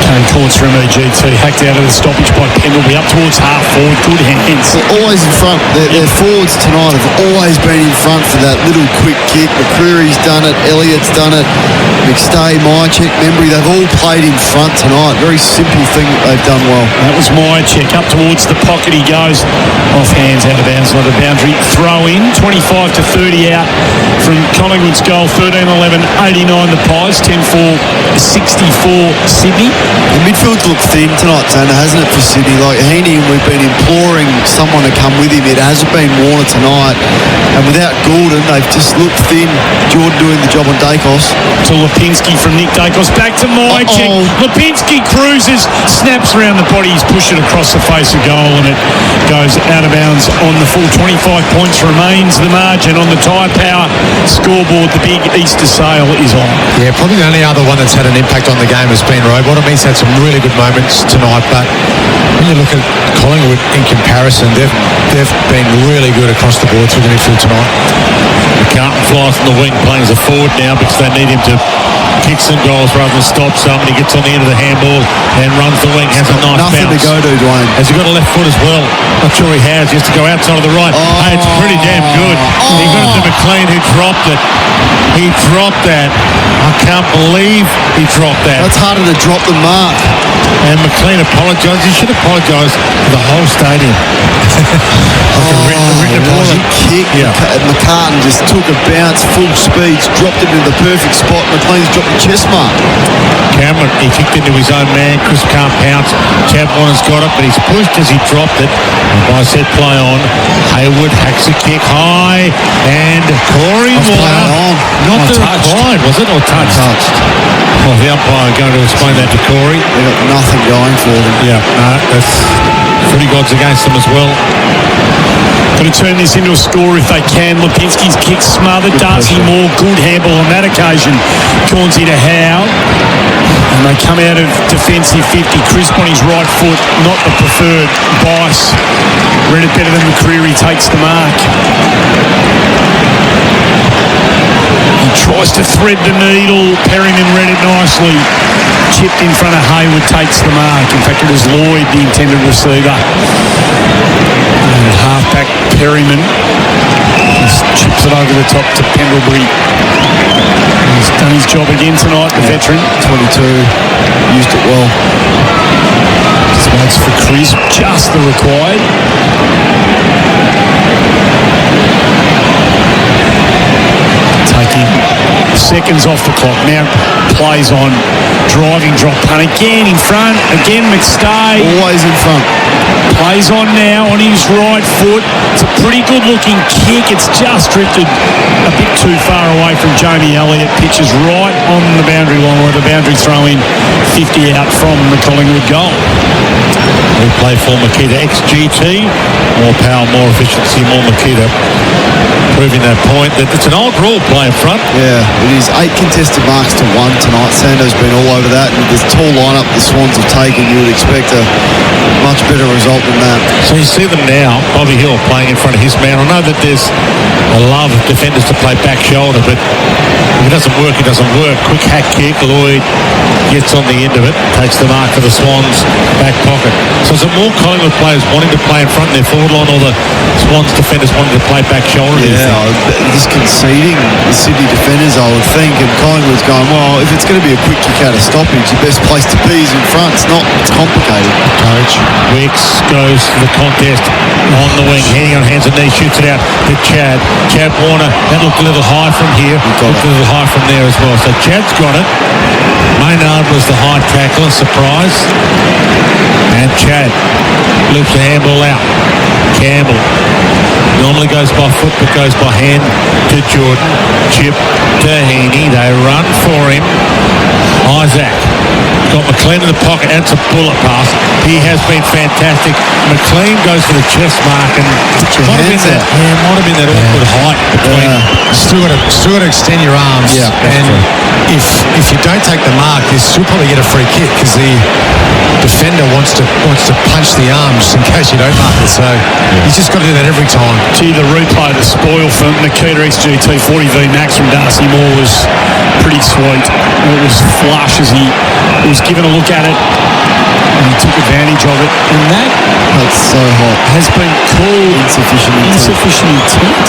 Kane Collins from MEGT, hacked out of the stoppage by Pendlebury up towards half forward. Good hands. They're always in front. Their forwards tonight have always been in front for that little quick kick. McCreary's done it. Elliott's done it. McStay, Mycheck, Membry, they've all played in front tonight. Very simple thing that they've done well. That was Mycheck. Up towards the pocket he goes. Off hands, out of bounds, not a boundary. Throw in, 25 to 30 out from Collingwood's goal. 13-11, 89 the Pies. 10-4, 64 Sydney. The midfield's looked thin tonight, Tana, hasn't it, for Sydney? Like Heaney, we've been imploring someone to come with him. It hasn't been Warner tonight. And without Goulden, they've just looked thin. Jordan doing the job on Dacos. To Lipinski from Nick Dacos. Back to Mycheck. Lipinski cruises, snaps around the body. He's pushed it across the face of goal, and it goes out of bounds on the full. 25 points remains the margin on the tyre power scoreboard. The big Easter sale is on. Yeah, probably the only other one that's had an impact on the game has been Rowbottom. He's had some really good moments tonight, but when you look at Collingwood in comparison, they've been really good across the board through the midfield tonight. Carlton flies on the wing, playing as a forward now because they need him to kick some goals rather than stop some. And he gets on the end of the handball and runs the wing, has a nice Nothing bounce. to go to, Dwayne. Has he got a left foot as well? Not sure he has. He has to go outside of the right. Hey, it's pretty damn good. He got it to McLean, who dropped it. He dropped that. I can't believe he dropped that. That's harder to drop than mark. And McLean apologised. He should apologise to the whole stadium. Kick. Yeah. McCartan just took a bounce, full speeds, dropped it into the perfect spot. McLean's dropped the chest mark. Cameron, he kicked into his own man. Chris can't pounce. Chad Warner's got it, but he's pushed as he dropped it. And by set play on, Hayward hacks a kick high, and Corey Warner Not required, was it? Or touched? Well, the umpire going to explain that to Corey. They've got nothing going for them. Yeah, no, that's pretty odds against them as well. Going to turn this into a score if they can. Lipinski's kick smothered. Darcy Moore, good handball on that occasion. Cornsey to Howe. And they come out of defensive 50. Crisp on his right foot, not the preferred. Bice read it better than McCreary, takes the mark. He tries to thread the needle. Perryman read it nicely. Chipped in front of Hayward, takes the mark. In fact, it was Lloyd, the intended receiver. And halfback Perryman just chips it over the top to Pendlebury. He's done his job again tonight, the veteran. 22, used it well. Just waits for Crisp, just the required. Taking seconds off the clock. Now plays on. Driving drop punt again in front. Again McStay. Always in front. Plays on now on his right foot. It's a pretty good looking kick. It's just drifted a bit too far away from Jamie Elliott. Pitches right on the boundary line where the boundary throw in 50 out from the Collingwood goal. We play for Makita XGT. More power, more efficiency, more Makita. Proving that point that it's an old rule play in front. Yeah, it is 8 contested marks to 1 tonight. Sando's been all over that. And with this tall lineup the Swans have taken, you would expect a much better result than that. So you see them now, Bobby Hill playing in front of his man. I know that there's a love of defenders to play back shoulder, but if it doesn't work, it doesn't work. Quick hack kick, Lloyd gets on the end of it, takes the mark for the Swans back pocket. So is it more Collingwood players wanting to play in front of their forward line, or the Swans defenders wanting to play back shoulder? Just conceding the Sydney defenders, I would think, and Collingwood's going, well, if it's going to be a quick kick out of stoppage, the best place to be is in front. It's complicated. Coach Wicks goes to the contest on the wing, handing on hands and knees, shoots it out to Chad. Chad Warner, that looked a little high from here, looked a little high from there as well. So Chad's got it. Maynard was the high tackler, surprise. And Chad loops the handball out. Campbell normally goes by foot but goes by hand to Jordan. Chip to Heaney. They run for him. Isaac got McLean in the pocket. That's a bullet pass. He has been fantastic. McLean goes for the chest mark and might have been that awkward height between. Still got to extend your arms. Yeah, and if you don't take the mark, you still probably get a free kick because the defender wants to punch the arms in case you don't mark it. So he's just got to do that every time. Gee, the replay, the spoil for Makita XGT 40v Max from Darcy Moore was pretty sweet. It was flush as he was given a look at it and he took advantage of it. And that's so hot. Has been called insufficient intent.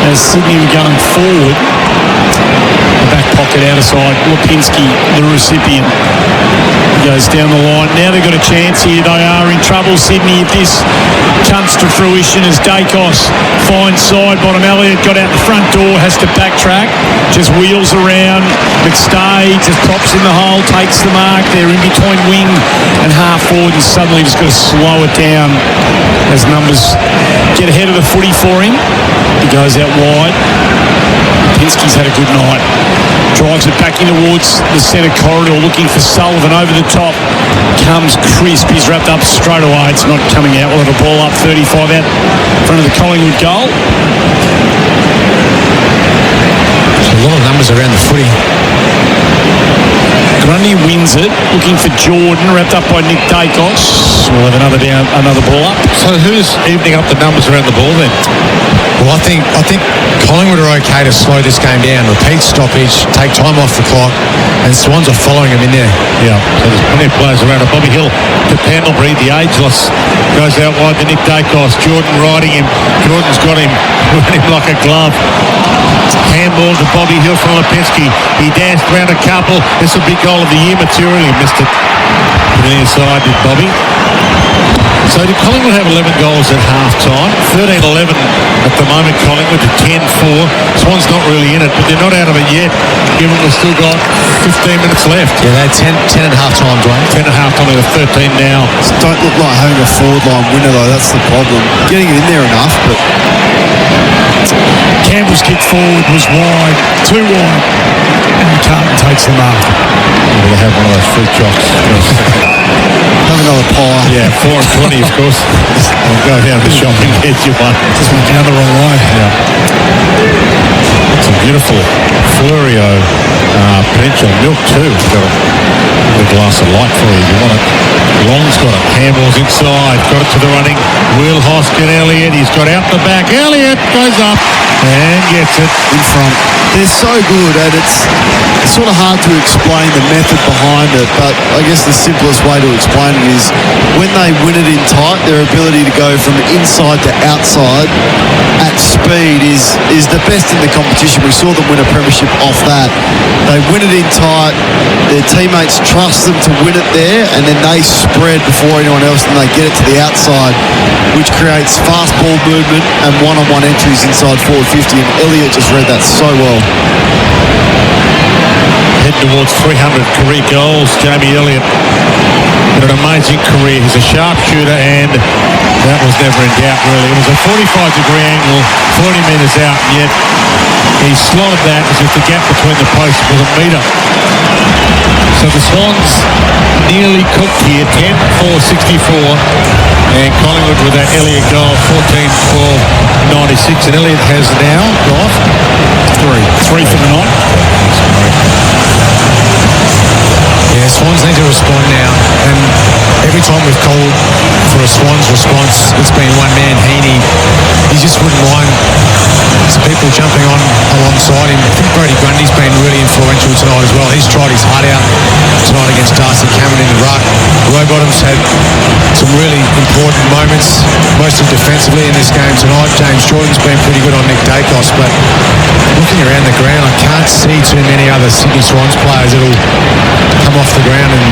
As Sydney were going forward, the back pocket outer side, Lipinski, the recipient, goes down the line. Now they've got a chance here. They are in trouble, Sydney, if this comes to fruition as Dacos finds side bottom. Elliott got out the front door, has to backtrack, just wheels around. McStay just pops in the hole, takes the mark. They're in between wing and half forward and suddenly just got to slow it down as numbers get ahead of the footy for him. He goes out wide. Pinsky's had a good night. Drives it back in towards the centre corridor looking for Sullivan over the top. Comes Crisp. He's wrapped up straight away. It's not coming out. We'll have a ball up 35 out in front of the Collingwood goal. There's a lot of numbers around the footy. Grundy wins it, looking for Jordan, wrapped up by Nick Dacos. We'll have another ball up. So who's evening up the numbers around the ball then? Well, I think Collingwood are okay to slow this game down, repeat stoppage, take time off the clock, and Swans are following them in there. Yeah, so there's plenty of players around. Bobby Hill to Pendlebury, the ageless, goes out wide to Nick Dacos. Jordan riding him. Jordan's got him, wearing him like a glove. Handball to Bobby Hill from Lipinski. He danced around a couple. This will be goal of the year material. He missed it. Put it inside, did Bobby. So did Collingwood have 11 goals at half-time? 13-11 at the moment, Collingwood to 10-4. Swans not really in it, but they're not out of it yet, given we've still got 15 minutes left. Yeah, they had 10 at half-time, Dwayne. 10 at half-time, they got 13 now. Don't look like having a forward line winner, though. That's the problem. Getting it in there enough, but Campbell's kick forward was wide, too wide, and Carlton takes the mark. We'll have one of those fruit chocks. Have another pie. Yeah, 4 and 20, of course. We'll go down to the shop and get you one. Just went down the wrong way. Yeah. It's a beautiful Florio potential milk too. Got a glass of light for you if you want it. Long's got it. Handball's inside. Got it to the running. Will Hoskin Elliott. He's got out the back. Elliott goes up and gets it in front. They're so good, and it's sort of hard to explain the method behind it, but I guess the simplest way to explain it is when they win it in tight, their ability to go from inside to outside at speed is the best in the competition. We saw them win a premiership off that. They win it in tight, their teammates trust them to win it there, and then they spread before anyone else and they get it to the outside, which creates fast ball movement and one-on-one entries inside forward 50, and Elliott just read that so well. Head towards 300 career goals, Jamie Elliott. Got an amazing career. He's a sharpshooter, and that was never in doubt, really. It was a 45-degree angle, 40 metres out, and yet he slotted that as if the gap between the posts was a metre. So the Swans nearly cooked here, 10-4-64, and Collingwood with that Elliott goal, 14-4-96, and Elliott has now got three for the night. Yeah, Swans need to respond now, and every time we've called for a Swans response, it's been one man, Heaney. He just wouldn't mind some people jumping on alongside him. I think Brody Grundy's been really influential tonight as well. He's tried his heart out tonight against Darcy Cameron in the ruck. Rowbottom's had some really important moments, mostly defensively in this game tonight. James Jordan's been pretty good on Nick Dacos, but looking around the ground, I can't see too many other Sydney Swans players that'll come off the ground and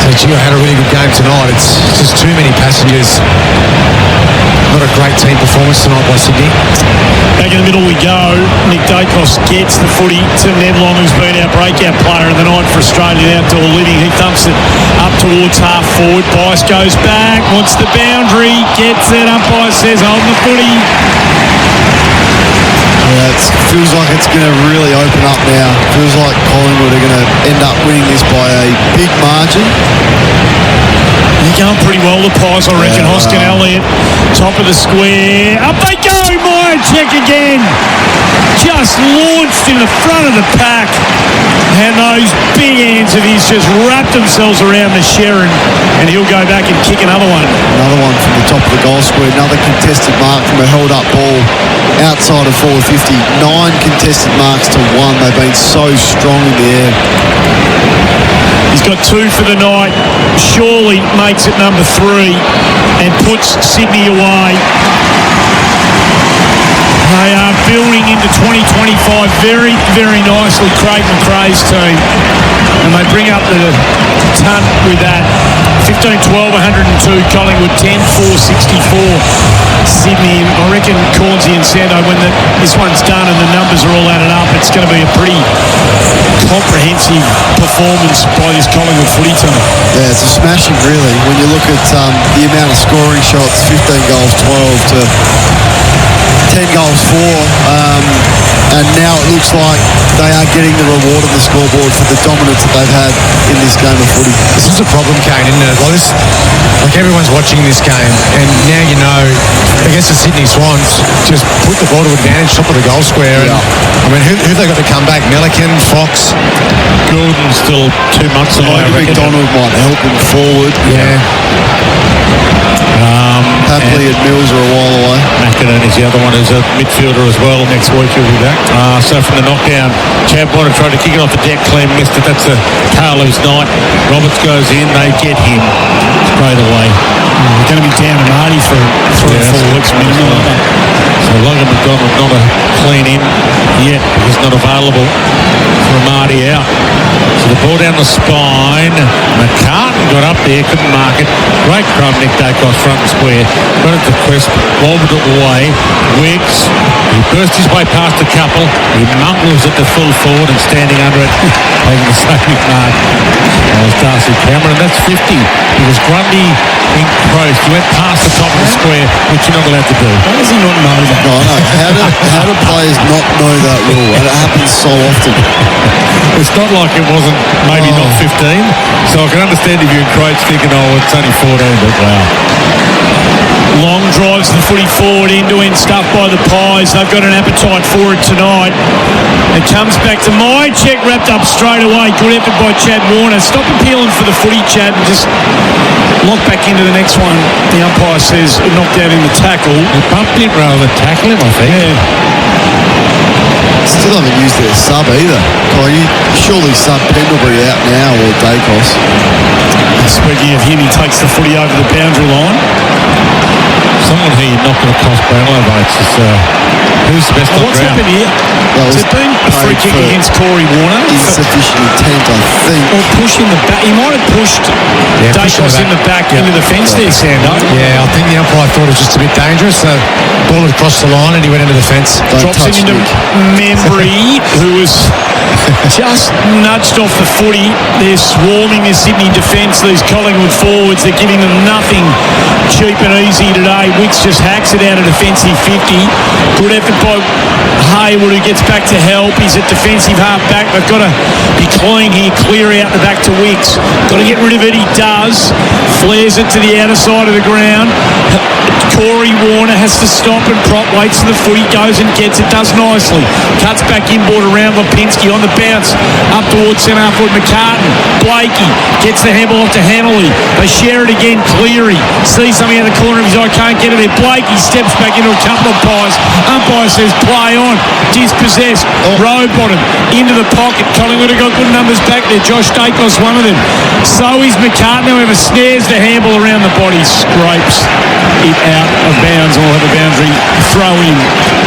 say, gee, I had a really good game tonight. It's just too many passengers. Not a great team performance tonight by Sydney. Back in the middle we go. Nick Dacos gets the footy. Tim Nedlong, who's been our breakout player of the night for Australian outdoor living. He thumps it up towards half forward. Bice goes back, wants the boundary, gets it. Umpire says hold the footy. Yeah, it feels like it's going to really open up now. Feels like Collingwood are going to end up winning this by a big margin. They're going pretty well, the Pies, I reckon. Hoskin Elliott, top of the square. Up they go, Meyer check again. Just launched in the front of the pack. And those big hands of his just wrapped themselves around the Sharon. And he'll go back and kick another one. Another one from the top of the goal square. Another contested mark from a held-up ball outside of 450. 9 contested marks to 1. They've been so strong in the air. He's got 2 for the night. Surely makes it number 3 and puts Sydney away. They are building into 2025 very, very nicely, Craig McRae's team. And they bring up the ton with that. 15-12, 102, Collingwood 10-4-64. Sydney, I reckon Cornsey and Sando, when this one's done and the numbers are all added up, it's going to be a pretty comprehensive performance by this Collingwood footy team. Yeah, it's a smashing, really. When you look at the amount of scoring shots, 15 goals, 12 to 10 goals, 4. And now it looks like they are getting the reward of the scoreboard for the dominance that they've had in this game of footy. This is a problem, Kane, isn't it? Like everyone's watching this game, and now you know against the Sydney Swans, just put the ball to advantage, top of the goal square. And, I mean, who they got to come back? Milliken, Fox, Gordon's still 2 months away. I think McDonald might help him forward. Yeah. Happily and Mills are a while away. McKinnon is the other one who's a midfielder as well. Next week he'll be back. So from the knockdown, Chad Bonner tried to kick it off the deck. Clem missed it. That's a Carlos night. Roberts goes in. They get him straight away. We're going to be down to Marty for 3 or 4 weeks minimum. So Logan McDonald not a clean in yet. He's not available for Marty out. So the ball down the spine. McCartan got up there, couldn't mark it. Great crumb, Nick Dacos, front and square. Got it to Crisp, wobbled it away. Wiggs, he burst his way past a couple. He mungles it to full forward and standing under it, taking the saving mark. That was Darcy Cameron. That's 50. It was Grundy encroached. He went past the top of the square, which you're not allowed to do. How does he not know that? No, I know. How do players not know that rule? And it happens so often. It's not like it wasn't maybe not 15, so I can understand if you encroach thinking, it's only 14, but wow. Long drives the footy forward, end-to-end stuff by the Pies. They've got an appetite for it tonight. It comes back to my check, wrapped up straight away. Good effort by Chad Warner. Stop appealing for the footy, Chad, and just lock back into the next one. The umpire says knocked out in the tackle. He bumped him rather than tackle him, I think. Yeah. Still haven't used their sub either. You surely sub Pendlebury out now or Dacos. Speaking of him, he takes the footy over the boundary line. Someone here knocking across Brownlow votes is who's the best on What's ground? happened here? Has it been a free kick against Corey Warner? Insufficient intent, I think. Or pushing the back. He might have pushed Dacos in the back into the fence there, Sando. Yeah, I think the umpire thought it was just a bit dangerous. So ball had crossed the line and he went into the fence. Drops it into Membry, who was just nudged off the footy. They're swarming the Sydney defence, these Collingwood forwards. They're giving them nothing cheap and easy today. Wicks just hacks it out of defensive 50. Good effort by Hayward, who gets back to help. He's at defensive half back. They've got to be clean here, clear out the back to Wicks. Got to get rid of it. He does. Flares it to the outer side of the ground. Corey Warner has to stop and prop, waits for the footy, goes and gets it, does nicely. Cuts back inboard around Lipinski on the bounce. Up towards centre half forward McCartan. Blakey gets the handball off to Hanley. They share it again. Cleary sees something out of the corner of his eye, can't get it there. Blakey steps back into a couple of Pies. Umpire says play on. Dispossessed. Row bottom into the pocket. Collingwood have got good numbers back there. Josh Dacos, one of them. So is McCartan, however, snares the handball around the body, scrapes it out of bounds, or the boundary throw in.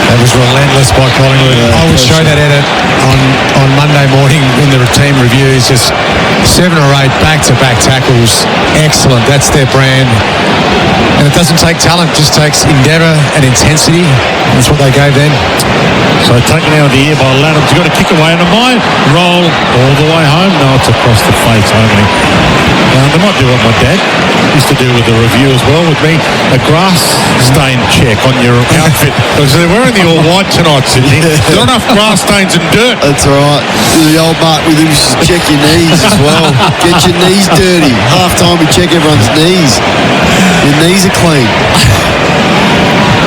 That was relentless by Collingwood. I would show that edit on Monday morning in the team reviews. Just 7 or 8 back-to-back tackles. Excellent. That's their brand. And it doesn't take talent, just takes endeavour and intensity. That's what they gave then. So taken out of the air by Laddams. You've got to kick away, and it might roll all the way home. No, it's across the face only. They might do what my dad used to do with the review as well with me, a grass stain check on your outfit. Because they're wearing the all white tonight, Sydney. There's not enough grass stains and dirt. That's all right. The old Mark Williams used to check your knees as well. Get your knees dirty. Half time we check everyone's knees. Your knees are clean.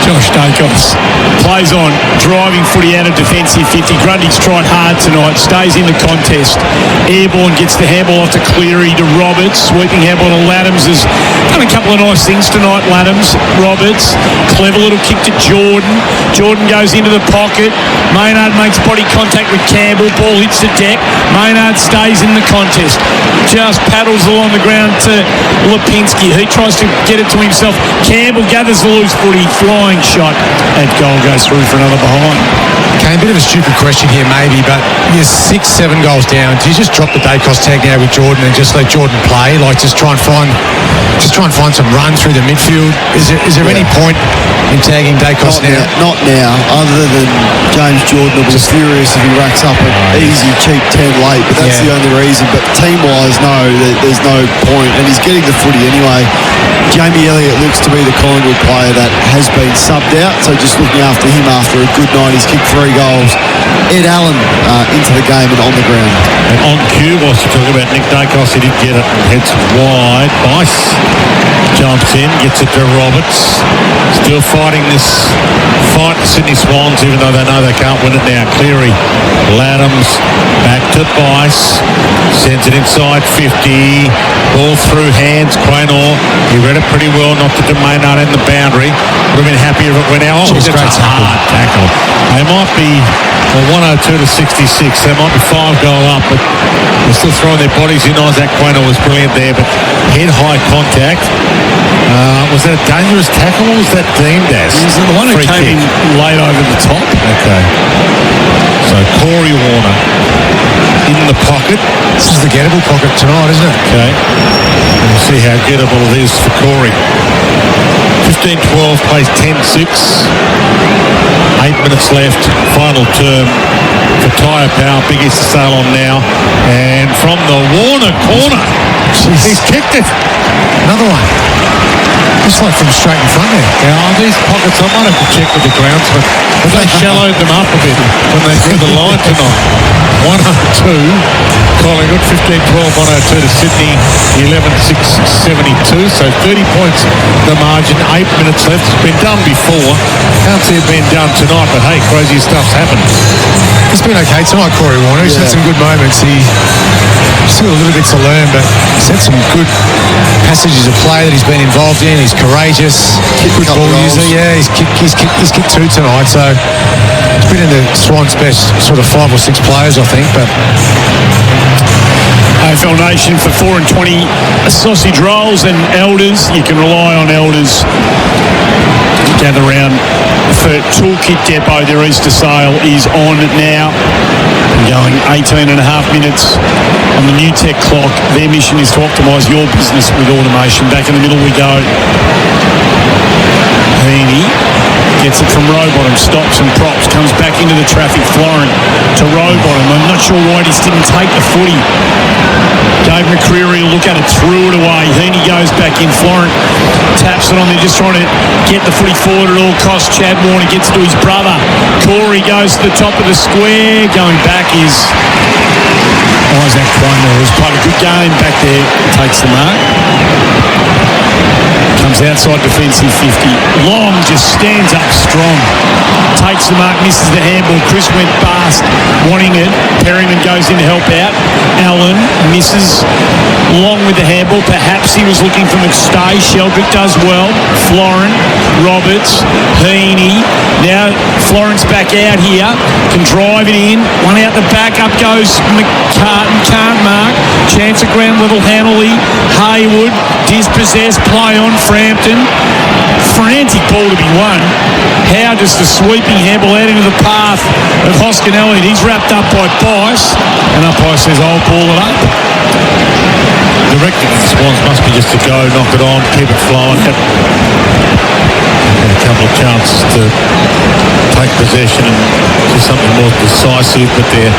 Josh Dacos plays on, driving footy out of defensive 50. Grundy's tried hard tonight, stays in the contest. Airborne gets the handball off to Cleary to Roberts. Sweeping handball to Laddams. Has done a couple of nice things tonight, Laddams. Roberts, clever little kick to Jordan. Jordan goes into the pocket. Maynard makes body contact with Campbell. Ball hits the deck. Maynard stays in the contest. Just paddles along the ground to Lipinski. He tries to get it to himself. Campbell gathers the loose footy, flying shot at goal, goes through for another behind. Okay, a bit of a stupid question here maybe, but you're 6-7 goals down. Do you just drop the Dacos tag now with Jordan and just let Jordan play? Like just try and find some run through the midfield? Is there any point in tagging Dacos now? Not now, other than James Jordan will be furious if he racks up an easy, cheap 10 late, but that's the only reason. But team-wise, no, there's no point, and he's getting the footy anyway. Jamie Elliott looks to be the Collingwood player that has been subbed out, so just looking after him after a good night. He's kicked 3 goals. Ed Allen into the game and on the ground. And on cue, whilst you're talking about Nick Dacos, he did get it and heads wide. Bice jumps in, gets it to Roberts. Still fighting this fight, Sydney Swans, even though they know they can't win it now. Cleary, Laddams, back to Bice. Sends it inside 50. Ball through hands. Quaynor, he read it pretty well, knocked it to Maynard in the boundary. Would have been happy if it went out. Oh, that's a hard tackle. They might be 102 to 66. They might be 5 goal up, but they're still throwing their bodies in. Isaac Quaynor was brilliant there, but head-high contact. Was that a dangerous tackle or was that deemed as? It was the one who came in late over the top. Okay. So Corey Warner in the pocket. This is the gettable pocket tonight, isn't it? Okay. We'll see how gettable it is for Corey. 15-12 plays 10-6. 8 minutes left. Final term for Tyre Power. Big Easter Sale on now. And from the Warner corner, he's kicked it. Another one. Just like from straight in front there. Yeah, these pockets, I might have to check with the groundsman. But they shallowed them up a bit when they drew the line tonight. 102. Collingwood, 15-12, 102 to Sydney, 11-6, 72. So 30 points the margin, 8 minutes left. It's been done before. Can't see it being done tonight, but hey, crazy stuff's happened. He's been okay tonight, Corey Warner. He's had some good moments. He's still a little bit to learn, but he's had some good passages of play that he's been involved in. He's courageous, good ball user. Yeah, he's kicked two tonight, so he's been in the Swans' best sort of 5 or 6 players, I think. But AFL Nation for 4 and 20 sausage rolls and Elders. You can rely on Elders. Gather round for Toolkit Depot. Their Easter sale is on now. Going 18 and a half minutes on the new tech clock. Their mission is to optimise your business with automation. Back in the middle we go. Heaney gets it from Rowbottom, stops and props, comes back into the traffic. Florent to Rowbottom. I'm not sure why he just didn't take the footy. Gave McCreary a look at it, threw it away. Heaney goes back in. Florent taps it on. They're just trying to get the footy forward at all costs. Chad Warner gets to his brother. Corey goes to the top of the square. Going back is Isaac Kramer, who's played a good game back there. Takes the mark. Comes outside defensive 50. Long just stands up strong. Takes the mark, misses the handball. Chris went past, wanting it. Perryman goes in to help out. Allen misses. Long with the handball. Perhaps he was looking for McStay. Sheldrick does well. Florent, Roberts, Heaney. Now Florent's back out here. Can drive it in. One out the back. Up goes McCartan. Can't mark. Chance at ground level. Hanley. Haywood. Dispossessed. Play on. Frampton. Frantic ball to be won. How does the sweeping handball out into the path of Hoskinelli? He's wrapped up by Bice. And umpire says, I'll ball it up. Directed to the Swans must be just to go, knock it on, keep it flowing. Had a couple of chances to take possession and do something more decisive, but they're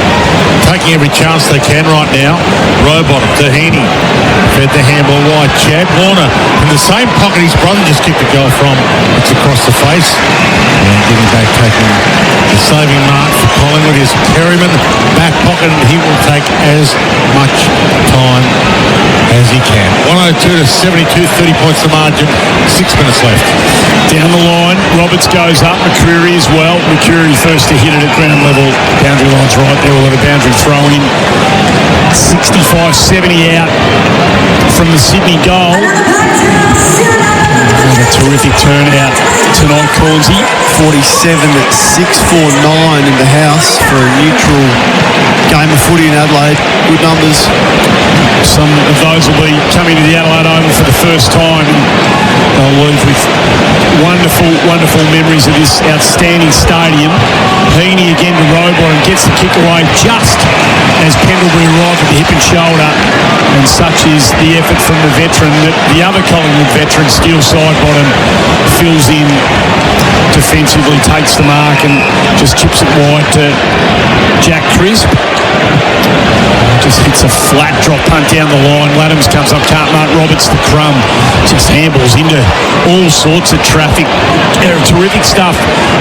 taking every chance they can right now. Rowbottom to Heaney. Fed the handball wide. Chad Warner in the same pocket his brother just kicked a goal from. It's across the face. And getting back, taking the saving mark for Collingwood is Perryman. Back pocket, and he will take as much time as he can. 102 to 72, 30 points the margin, 6 minutes left. Down the line, Roberts goes up, McCreary as well. McCreary first to hit it at ground level. Boundary line's right there, we'll let a boundary throw in. 65-70 out from the Sydney goal. What a terrific turnout tonight, Cornsey. 47-649 in the house for a neutral game of footy in Adelaide. Good numbers. Some of those will be coming to the Adelaide Oval for the first time. They'll leave with wonderful, wonderful memories of this outstanding stadium. Heaney again to Rowbottom, gets the kick away just as Pendlebury arrived at the hip and shoulder. And such is the effort from the veteran that the other Collingwood veteran, Steele Sidebottom, fills in defensively, takes the mark and just chips it wide to Jack Crisp. Just hits a flat drop punt down the line. Laddams comes up, can't mark. Roberts the crumb. Just handballs into all sorts of traffic. Terrific stuff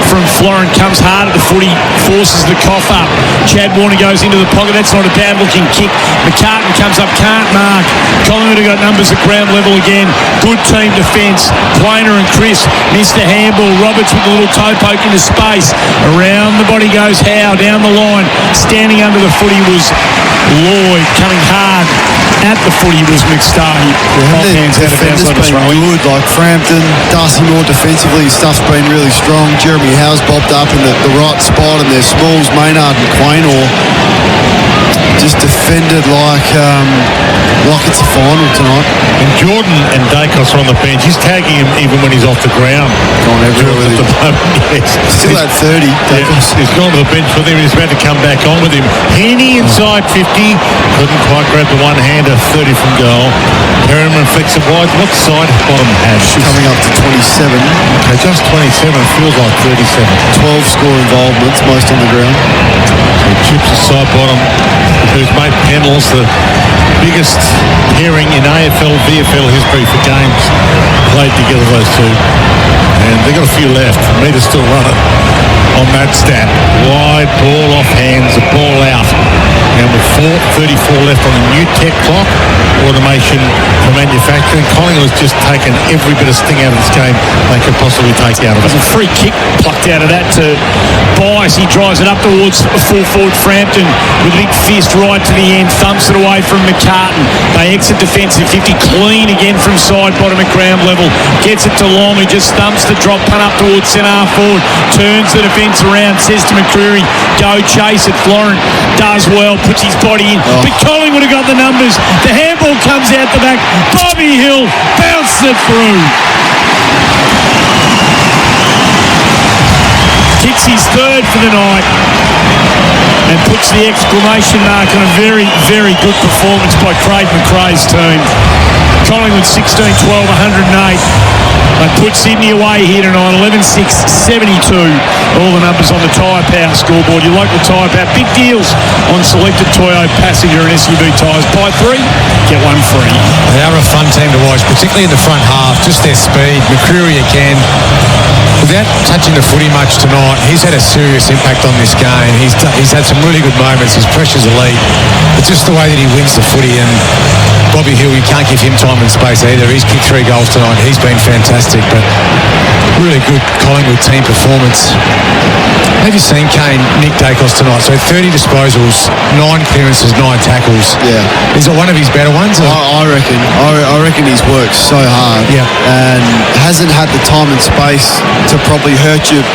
from Florent. Comes hard at the footy, forces the cough up. Chad Warner goes into the pocket. That's not a bad looking kick. McCartan comes up, can't mark. Collingwood have got numbers at ground level again. Good team defence. Plainer and Chris missed the handball. Roberts with a little toe poke into space. Around the body goes Howe down the line. Standing under the footy was Lloyd. Coming hard at the footy was McStay. Both hands out of bounds on his rowing. Good, like Frampton, Darcy Moore defensively, stuff's been really strong. Jeremy Howe's bobbed up in the right spot, and their smalls, Maynard and Quaynor. just defended like it's a final tonight. And Jordan and Dacos are on the bench. He's tagging him even when he's off the ground. Gone everywhere with him. Yes. Still at 30, Dacos. Yeah, he's gone to the bench with him. He's about to come back on with him. Heaney inside 50. Couldn't quite grab the one-hander. 30 from goal. Perriman flicks it wide. What side bottom has? Coming up to 27. Okay, just 27. It feels like 37. 12 score involvements, most on the ground. So he chips the side bottom, who's made Pennells the biggest pairing in AFL, VFL history for games played together, those two. And they've got a few left. Me to still run it on that stat. Wide ball off hands, the ball out. And with 4:34 left on the new tech clock, automation for manufacturing, Collingwood's just taken every bit of sting out of this game they could possibly take out of it. There's a free kick plucked out of that to Bice. He drives it up towards full forward Frampton with a big fist right to the end, thumps it away from McCartan. They exit defensive 50, clean again from side bottom at ground level. Gets it to Long, who just thumps the drop punt up towards centre half forward, turns the defence around, says to McCreary, go chase it. Florent does well, puts his body in, but Collingwood have got the numbers. The handball comes out the back. Bobby Hill bounces it through. Kicks his third for the night and puts the exclamation mark on a very, very good performance by Craig McRae's team. Collingwood 16-12, 108. They put Sydney away here tonight, 11-6, 72. All the numbers on the Tyre Power scoreboard. Your local Tyre Power. Big deals on selected Toyota passenger and SUV tyres. Buy 3, get 1 free. They are a fun team to watch, particularly in the front half. Just their speed. McCreary again. Without touching the footy much tonight, he's had a serious impact on this game. He's had some really good moments. His pressure's elite. But just the way that he wins the footy, and Bobby Hill, you can't give him time and space either. He's kicked 3 goals tonight. He's been fantastic, but really good Collingwood team performance. Have you seen Kane nick Dacos tonight? So 30 disposals, 9 clearances, 9 tackles. Yeah. Is it one of his better ones? I reckon. I reckon he's worked so hard. Yeah. And hasn't had the time and space to probably hurt you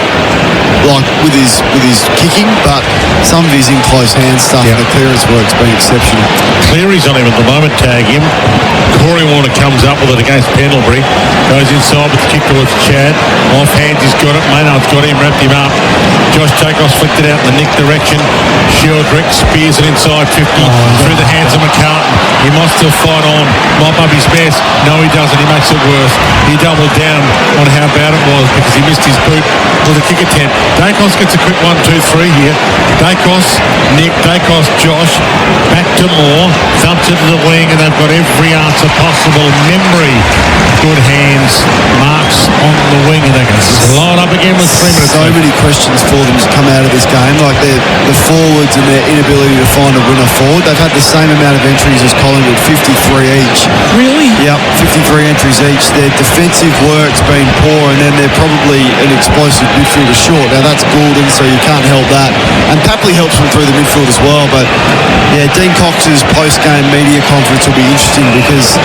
like with his kicking, but some of his in close hand stuff and the clearance work's been exceptional. Cleary's on him at the moment, tag him. Corey Warner comes up with it against Pendlebury, goes inside with the kick towards Chad. Off hands, he's got it. Maynard's got him, wrapped him up. Josh Jacobs flicked it out in the nick direction. Sheldrick spears it inside 50 through the hands of McCartan. He might still fight on, might bump his best. No, he doesn't. He makes it worse. He doubled down on how bad it was because he missed his boot with a kick attempt. Dacos gets a quick 1-2-3 here. Dacos, Nick, Dacos, Josh, back to Moore, thumps it to the wing, and they've got every answer possible. Memory, good hands, marks on the wing, and they can slide up again with 3 minutes. So many questions for them to come out of this game, like the forwards and their inability to find a winner forward. They've had the same amount of entries as Collingwood, 53 each. Really? Yep, 53 entries each. Their defensive work's been poor, and then they're probably an explosive midfielder short. Now that's Goulden, so you can't help that. And Papley helps them through the midfield as well. But yeah, Dean Cox's post-game media conference will be interesting because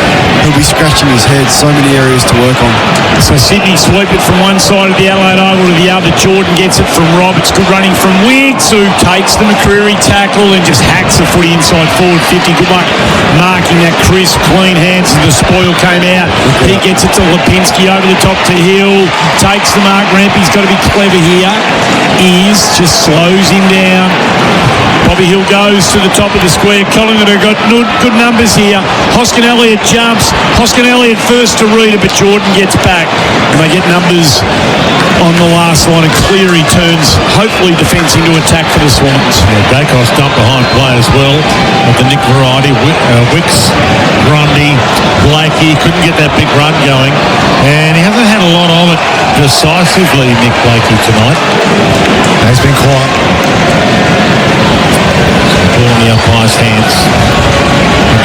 he'll be scratching his head. So many areas to work on. So Sydney sweep it from one side of the Adelaide Oval to the other. Jordan gets it from Roberts. Good running from Wiggs, who takes the McCreary tackle and just hacks the footy inside forward 50. Good luck marking that crisp, clean hands as the spoil came out. He gets it to Lipinski over the top to Hill. Takes the mark ramp. He's got to be clever here. Just slows him down. Bobby Hill goes to the top of the square. Collingwood have got good numbers here. Hoskin Elliott jumps. Hoskin Elliott first to Reader, but Jordan gets back. And they get numbers on the last line. And Cleary turns, hopefully, defence into attack for the Swans. Yeah, Dacos dumped behind play as well of the Nick variety. Wicks, Grundy, Blakey couldn't get that big run going. And he hasn't had a lot of it decisively, Nick Blakey, tonight. He's been quiet. Ball in the umpire's hands.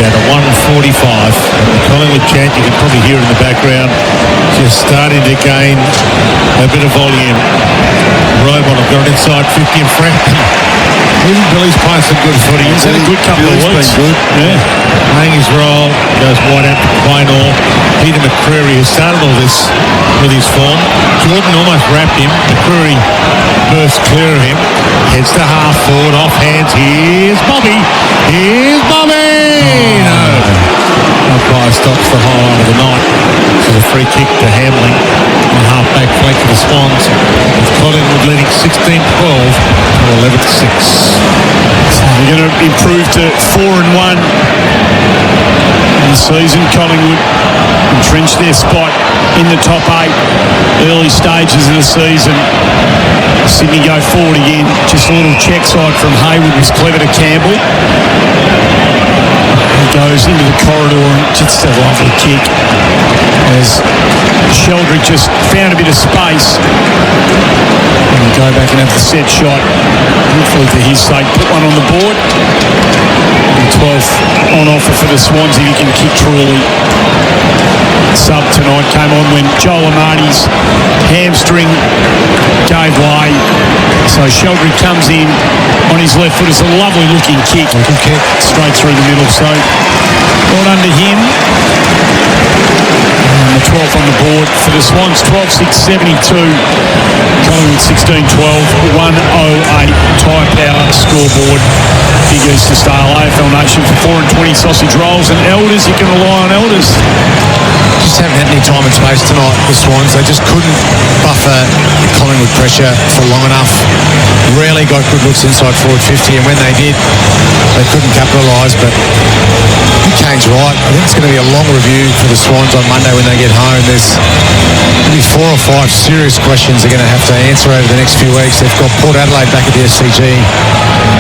Down to 1:45. The Collingwood chant, you can probably hear it in the background, just starting to gain a bit of volume. Robot have got it inside 50 in Frampton. Even Billy's playing some good footy. He's had a good couple of weeks. Been good. Yeah. Playing his role, goes wide out to Plainall. Peter McCreary, who started all this with his form. Jordan almost wrapped him. McCreary burst clear of him. Heads to half forward, off hands. Here's Bobby. Here's Bobby! No. Umpire stops the highlight of the night. This is a free kick to Hamling on half-back flank of the Swans. With Collingwood leading 16-12 to 11-6. So they're going to improve to 4-1 in the season. Collingwood entrenched their spot in the top 8 early stages of the season. Sydney go forward again. Just a little check side from Hayward was clever to Campbell. He goes into the corridor and just a lovely kick as Sheldrick just found a bit of space. And he'll go back and have the set shot. Hopefully for his sake, put one on the board. And 12th on offer for the Swans if he can kick truly. Sub tonight came on when Joel Amani's hamstring gave way. So Sheldrick comes in on his left foot. It's a lovely looking kick. Straight through the middle. So well done to him. And the 12th on the board for the Swans. 12-6-72. Collingwood 16-12. 108 tyre power scoreboard. Big Easter style AFL Nation for 4 and 20 sausage rolls and Elders. You can rely on Elders. Just haven't had any time and space tonight, the Swans. They just couldn't buffer the Collingwood pressure for long enough. Rarely got good looks inside forward 50, and when they did, they couldn't capitalise. But Kane's right. I think it's going to be a long review for the Swans on Monday when they get home. There's maybe 4 or 5 serious questions they're going to have to answer over the next few weeks. They've got Port Adelaide back at the SCG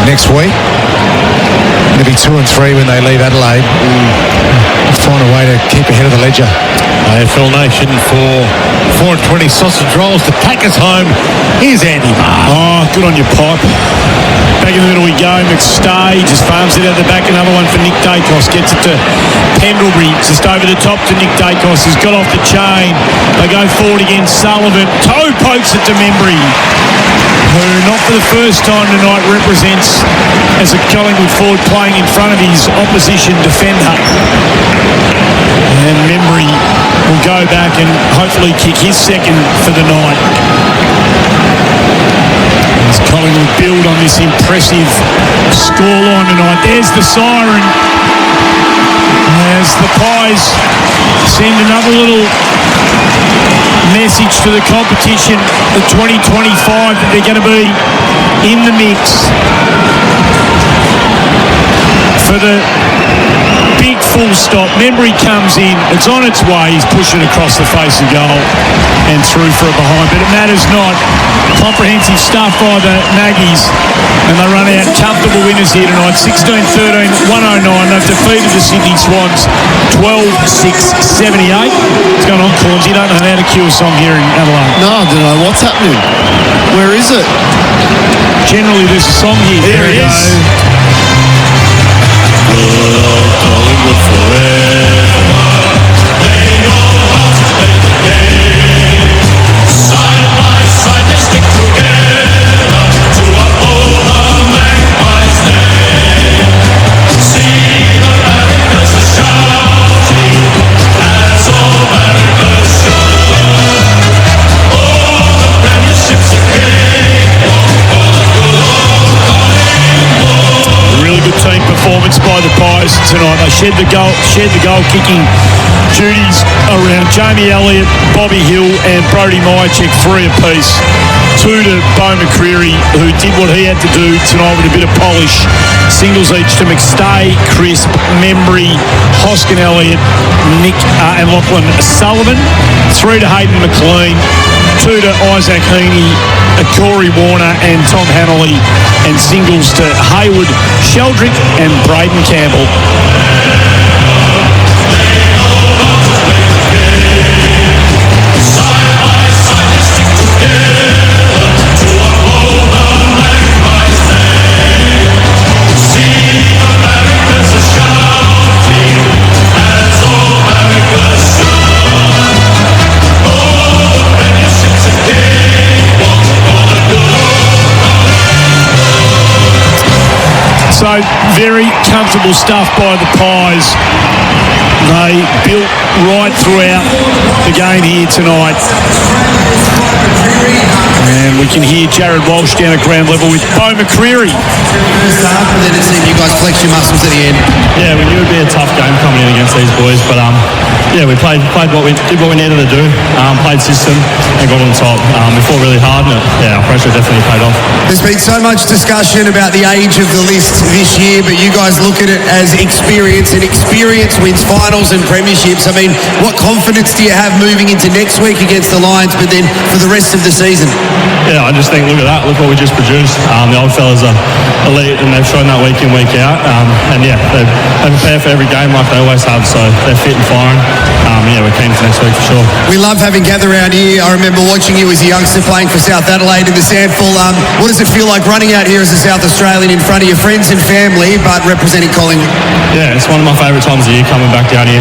next week. It'll be 2 and 3 when they leave Adelaide. Find a way to keep ahead of the ledger. AFL Nation for 4 and 20 sausage rolls to take us home. Here's Andy Marr. Oh, good on your pipe. Back in the middle we go. McStay just farms it out the back. Another one for Nick Dacos. Gets it to Pendlebury. Just over the top to Nick Dacos. He's got off the chain. They go forward against Sullivan. Toe pokes it to Membry, who not for the first time tonight represents as a Collingwood forward playing in front of his opposition defender. And Membry will go back and hopefully kick his second for the night. As Collingwood build on this impressive scoreline tonight. There's the siren. As the Pies send another little message to the competition, the 2025, that they're going to be in the mix for the big full stop. Membry comes in, it's on its way, he's pushing across the face of goal and through for a behind, but it matters not. Comprehensive stuff by the Maggies, and they run out comfortable winners here tonight. 16-13, 109. They've defeated the Sydney Swans 12-6-78. What's going on, Corns? You don't know how to cue a song here in Adelaide. No, I don't know what's happening. Where is it? Generally there's a song here. There it is. Collingwood forever. They know how to play the game. Side by side they stick together to uphold the Magpies' name. See the radicals are shouting as all America's shout. Oh, the premiership's a game. Oh, the good old Collingwood. Really good team performance by the Pies tonight. They shared the goal kicking duties around Jamie Elliott, Bobby Hill and Brodie Myercheck, 3 apiece. 2 to Beau McCreary, who did what he had to do tonight with a bit of polish. Singles each to McStay, Crisp, Membry, Hoskin Elliott, Nick and Lachlan Sullivan. 3 to Hayden McLean, 2 to Isaac Heaney, Corey Warner and Tom Hanley, and singles to Hayward, Sheldrick and Braden Campbell. So very comfortable stuff by the Pies. They built right throughout the game here tonight. And we can hear Jared Walsh down at ground level with Bo McCreary. First half, and then it seemed you guys flexed your muscles at the end. Yeah, we knew it would be a tough game coming in against these boys, but we played what we needed to do, played system and got on top. We fought really hard, and our pressure definitely paid off. There's been so much discussion about the age of the list this year, but you guys look at it as experience, and experience wins finals and premierships. I mean, what confidence do you have moving into next week against the Lions, but then for the rest of the season? Yeah, I just think, look at that, look what we just produced. The old fellas are elite, and they've shown that week in, week out. They prepare for every game like they always have, so they're fit and firing. We're keen for next week for sure. We love having Gather around here. I remember watching you as a youngster playing for South Adelaide in the Sandful. What does it feel like running out here as a South Australian in front of your friends and family, but representing Collingwood? Yeah, it's one of my favourite times of the year coming back down here,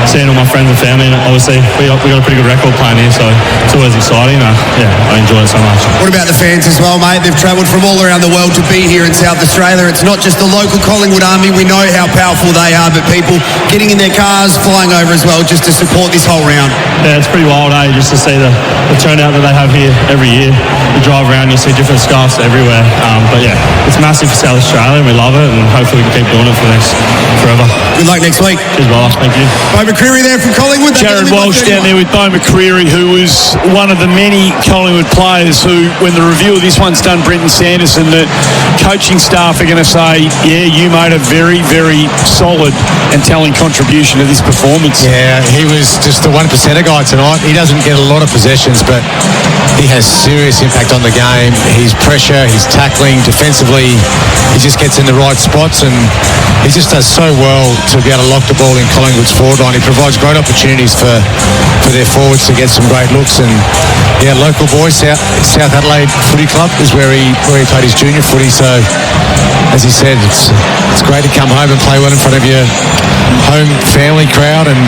seeing all my friends and family. And obviously, we got a pretty good record playing here, so it's always exciting. I enjoy it so much. What about the fans as well, mate? They've travelled from all around the world to be here in South Australia. It's not just the local Collingwood army. We know how powerful they are, but people getting in their cars, flying over as well, just to support this whole round. Yeah, it's pretty wild, just to see the turnout that they have here every year. You drive around, you see different scarves everywhere. But yeah, it's massive for South Australia, and we love it, and hopefully we can keep doing it for forever. Good luck next week. Cheers, brother. Thank you. Bo McCreary there from Collingwood. Jared Walsh down there with Bo McCreary, who was one of the many Collingwood players who, when the review of this one's done, Brenton Sanderson, the coaching staff are going to say, yeah, you made a very, very solid and telling contribution to this performance. Yeah, he was just the 1%er guy tonight. He doesn't get a lot of possessions, but he has serious impact on the game. His pressure, his tackling, defensively, he just gets in the right spots, and he just does so well to be able to lock the ball in Collingwood's forward line. He provides great opportunities for their forwards to get some great looks. And yeah, local boy, South Adelaide Footy Club is where he played his junior footy. So as he said, it's great to come home and play well in front of your home family crowd, and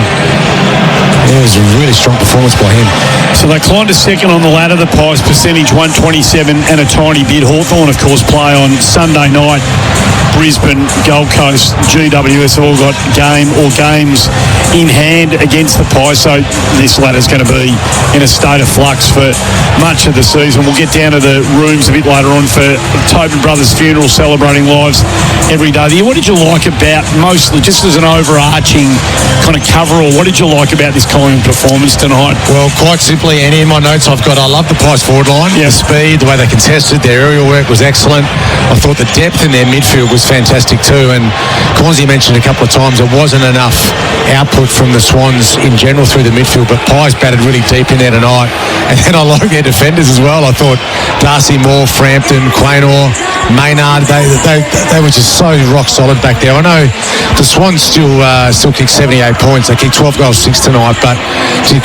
it was a really strong performance by him. So they climbed to second on the ladder, the Pies, percentage 127 and a tiny bit. Hawthorn, of course, play on Sunday night. Brisbane, Gold Coast, GWS have all got games in hand against the Pies, so this ladder's going to be in a state of flux for much of the season. We'll get down to the rooms a bit later on for Tobin Brothers' funeral, celebrating lives every day of the year. What did you like about, mostly just as an overarching kind of coverall, what did you like about this Collingwood performance tonight? Well, quite simply, and in my notes I've got, I love the Pies forward line. The speed, the way they contested, their aerial work was excellent. I thought the depth in their midfield was fantastic too, and Cornsey mentioned a couple of times it wasn't enough output from the Swans in general through the midfield, but Pies batted really deep in there tonight. And then I like their defenders as well. I thought Darcy Moore, Frampton, Quaynor, Maynard, they were just so rock solid back there. I know the Swans still kicked 78 points. They kicked 12 goals, 6 tonight, but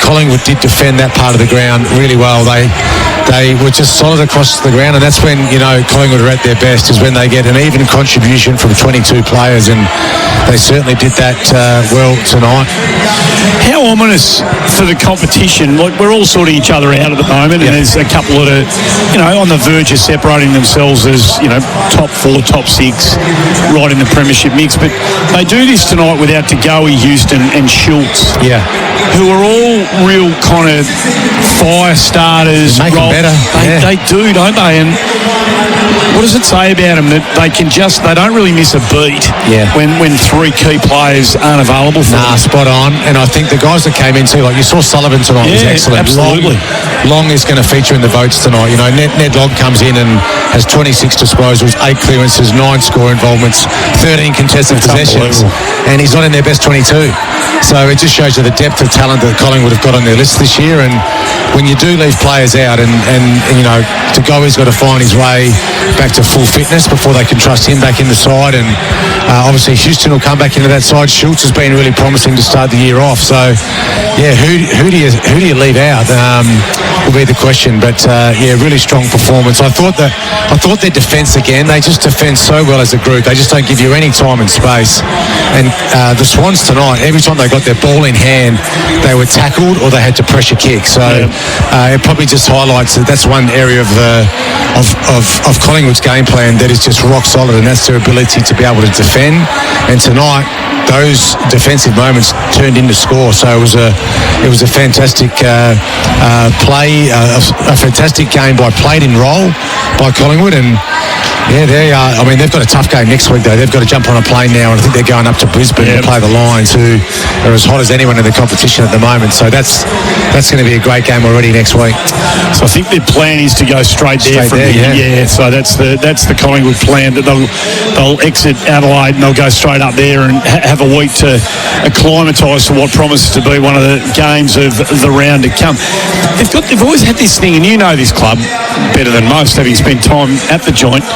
Collingwood did defend that part of the ground really well. They were just solid across the ground, and that's when, Collingwood are at their best, is when they get an even contribution from 22 players, and they certainly did that well tonight. How ominous for the competition? Like, we're all sorting each other out at the moment, and there's a couple that are, on the verge of separating themselves as, top 4, top 6, right in the premiership mix. But they do this tonight without Tagoe, Houston and Schultz, who are all real kind of fire starters. Make them better. They do, don't they? And what does it say about them that they don't really miss a beat when 3 key players aren't available for them? Spot on. And I think the guys that came in too, like you saw Sullivan tonight, was excellent. Absolutely. Long is going to feature in the votes tonight. Ned Logg comes in and has 26 disposals, 8 clearances, 9 score involvements, 13 contested possessions, and he's not in their best 22. So it just shows you the depth of talent that Collingwood have got on their list this year. And when you do leave players out, and Tagoe's got to find his way back to full fitness before they can trust him back in the side. And obviously Houston will come back into that side. Schultz has been really promising to start the year off. So who do you leave out will be the question. But really strong performance. I thought their defence again, they just defend so well as a group. They just don't give you any time and space. And the Swans tonight, every time they got their ball in hand, they were tackled or they had to pressure kick. So it probably just highlights that that's one area of Collingwood's game plan that is just rock solid, and that's their ability to be able to defend defend, and tonight those defensive moments turned into score. So it was a fantastic play, a fantastic game by played in role by Collingwood, and yeah, they are. I mean, they've got a tough game next week though. They've got to jump on a plane now, and I think they're going up to Brisbane to play the Lions, who are as hot as anyone in the competition at the moment. So that's going to be a great game already next week. So I think their plan is to go straight there from here. Yeah. So that's the Collingwood plan, that they'll exit Adelaide and they'll go straight up there and have a week to acclimatise to what promises to be one of the games of the round to come. They've always had this thing, and you know this club better than most, having spent time at the joint.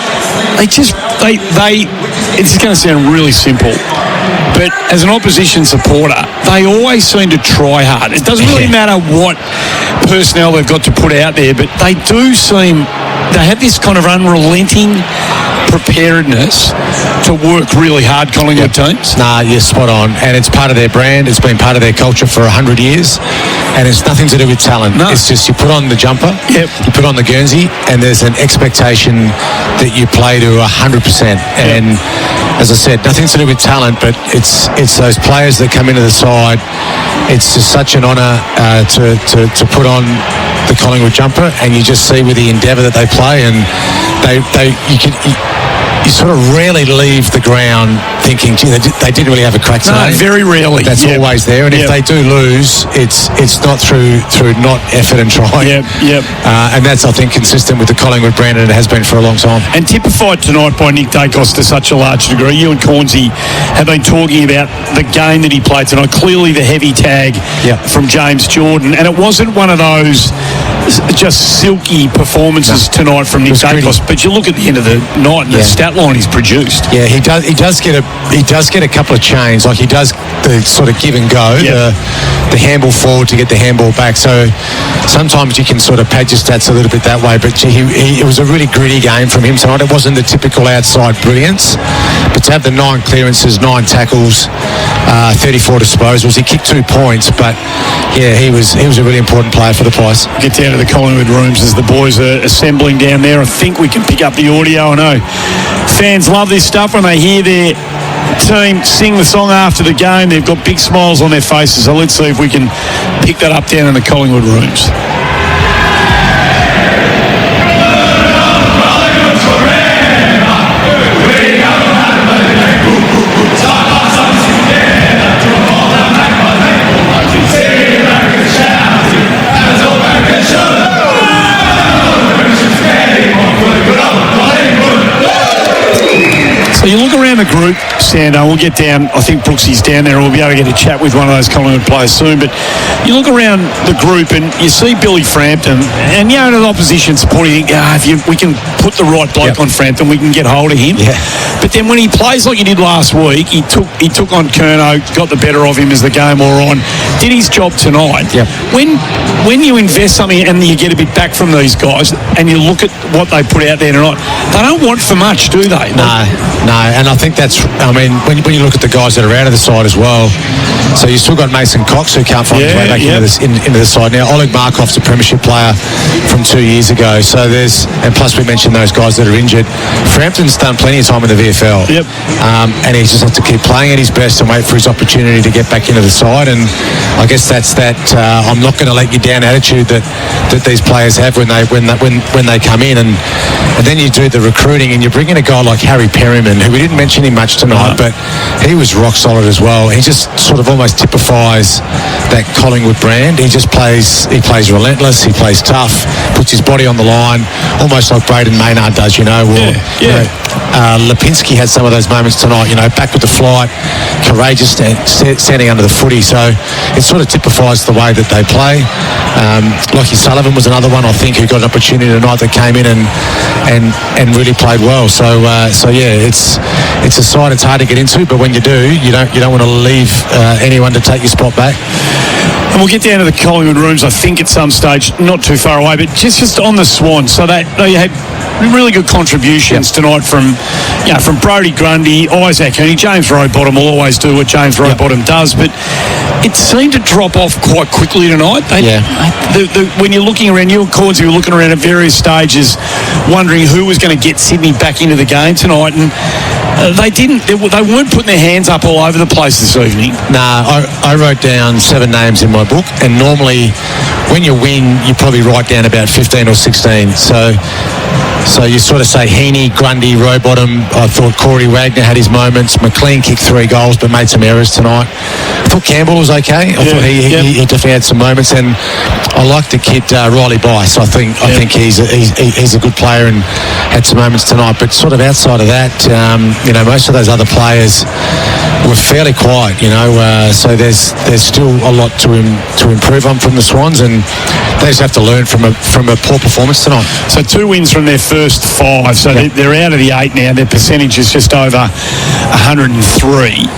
It's just going to sound really simple, but as an opposition supporter, they always seem to try hard. It doesn't really matter what personnel they've got to put out there, but they have this kind of unrelenting preparedness to work really hard, Collingwood teams. Nah, you're spot on, and it's part of their brand. It's been part of their culture for 100 years, and it's nothing to do with talent. No. It's just you put on the jumper, you put on the Guernsey, and there's an expectation that you play to 100%. And as I said, nothing to do with talent, but it's those players that come into the side. It's just such an honour to put on the Collingwood jumper, and you just see with the endeavour that they play, and you sort of rarely leave the ground thinking, gee, they didn't really have a crack tonight. No, very rarely. That's always there, and if they do lose, it's not through not effort and trying. And that's, I think, consistent with the Collingwood brand, and it has been for a long time. And typified tonight by Nick Dacos to such a large degree. You and Cornsey have been talking about the game that he played tonight. Clearly the heavy tag from James Jordan, and it wasn't one of those just silky performances tonight from Nick Dacos, but you look at the end of the night and the stat line he's produced. Yeah, he does get a couple of chains, like he does the sort of give and go, the handball forward to get the handball back. So sometimes you can sort of pad your stats a little bit that way, but it was a really gritty game from him tonight. It wasn't the typical outside brilliance, but to have the 9 clearances, 9 tackles, 34 disposals, he kicked 2 points, but yeah, he was a really important player for the Pies. Get down to the Collingwood rooms as the boys are assembling down there. I think we can pick up the audio. I know fans love this stuff when they hear their team sing the song after the game. They've got big smiles on their faces, so let's see if we can pick that up down in the Collingwood rooms. So you look around the group, Sando, we'll get down, I think Brooksy's down there, and we'll be able to get a chat with one of those Collingwood players soon, but you look around the group and you see Billy Frampton, and you know, an opposition supporter, you think, if we can put the right bloke on Frampton, we can get hold of him. But then when he plays like he did last week, he took on Curnow, got the better of him as the game wore on, did his job tonight. When you invest something and you get a bit back from these guys, and you look at what they put out there tonight, they don't want for much, do they? No, and I think that's, I mean, when you look at the guys that are out of the side as well, so you still got Mason Cox, who can't find his way back into the side now. Oleg Markov's a premiership player from 2 years ago, so and plus we mentioned those guys that are injured. Frampton's done plenty of time in the VFL, and he just has to keep playing at his best and wait for his opportunity to get back into the side, and I guess that's that I'm not going to let you down attitude that these players have when they come in, and then you do the recruiting and you bring in a guy like Harry Perryman, who we didn't mention him much tonight, but he was rock solid as well. He just sort of almost typifies that Collingwood brand. He plays relentless, he plays tough, puts his body on the line, almost like Braden Maynard does, you know. Lipinski had some of those moments tonight, you know, back with the flight, courageous, standing under the footy, so it sort of typifies the way that they play. Lockie Sullivan was another one, I think, who got an opportunity tonight that came in and really played well. So yeah, it's a side it's hard to get into, but when you do, you don't want to leave anyone to take your spot back. And we'll get down to the Collingwood rooms, I think, at some stage, not too far away, but just on the Swan. So they had really good contributions tonight from Brodie Grundy, Isaac Heaney. James Rowbottom will always do what James Rowbottom does, but it seemed to drop off quite quickly tonight. When you're looking around, you and Cordsey were looking around at various stages, wondering who was going to get Sydney back into the game tonight, and they didn't. They weren't putting their hands up all over the place this evening. Nah, I wrote down 7 names in my book, and normally when you win, you probably write down about 15 or 16. So you sort of say Heaney, Grundy, Rowbottom. I thought Corey Wagner had his moments. McLean kicked 3 goals but made some errors tonight. I thought Campbell was okay. I thought he definitely had some moments, and I like the kid Riley Bice. I think he's a good player and had some moments tonight. But sort of outside of that, most of those other players were fairly quiet. So there's still a lot to improve on from the Swans, and they just have to learn from a poor performance tonight. So 2 wins from their first 5, so they're out of the 8 now. Their percentage is just over 103.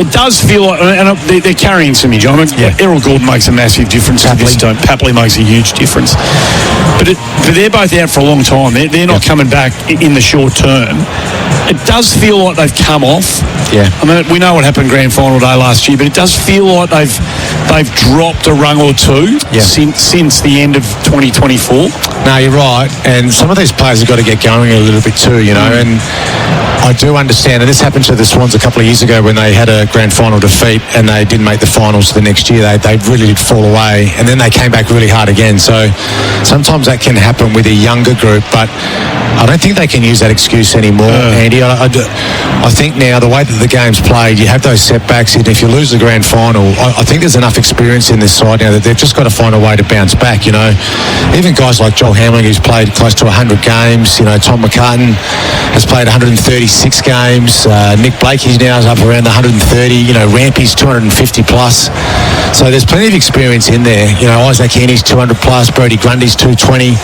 It does feel like, and they're carrying some injury. Errol Gordon makes a massive difference to this team. Papley makes a huge difference. But they're both out for a long time. They're not coming back in the short term. It does feel like they've come off. Yeah. I mean, we know what happened grand final day last year, but it does feel like they've dropped a rung or two since the end of 2024. No, you're right. And some of these players have got to get going a little bit too, and I do understand, and this happened to the Swans a couple of years ago when they had a grand final defeat and they didn't make the finals the next year. They really did fall away, and then they came back really hard again. So sometimes that can happen with a younger group, but I don't think they can use that excuse anymore, Andy. I think now the way that the game's played, you have those setbacks, and if you lose the grand final, I think there's enough experience in this side now that they've just got to find a way to bounce back. Even guys like Joel Hamling, who's played close to 100 games. Tom McCartan has played 136 games. Nick Blakey now is up around the 130. Rampy's 250 plus. So there's plenty of experience in there. Isaac Heaney's 200 plus. Brodie Grundy's 220.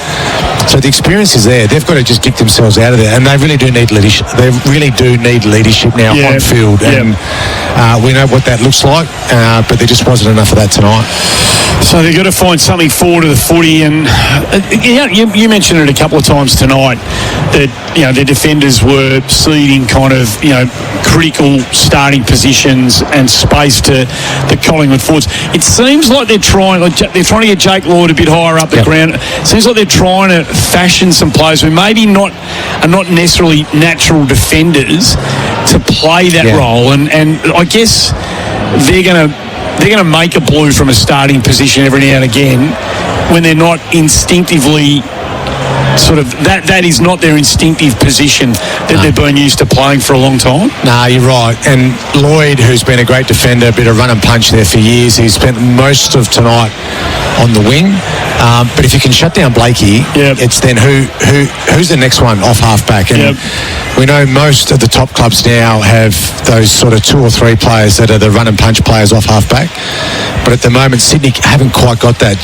So the experience is there. They've got to just dig themselves out of there, and they really do need leadership. They really do need leadership now on field, and we know what that looks like. But there just wasn't enough of that tonight. So they've got to find something forward to the footy, and you mentioned it a couple of times tonight that their defenders were ceding kind of critical starting positions and space to the Collingwood forwards. It seems like they're trying to get Jake Lloyd a bit higher up the ground. It seems like they're trying to fashion some players who maybe are not necessarily natural defenders to play that role, and I guess they're going to make a blue from a starting position every now and again when they're not instinctively that is not their instinctive position that they've been used to playing for a long time. No, you're right. And Lloyd, who's been a great defender, a bit of run and punch there for years, he's spent most of tonight on the wing. But if you can shut down Blakey, it's then who's the next one off half-back? And we know most of the top clubs now have those sort of 2 or 3 players that are the run and punch players off half-back. But at the moment, Sydney haven't quite got that.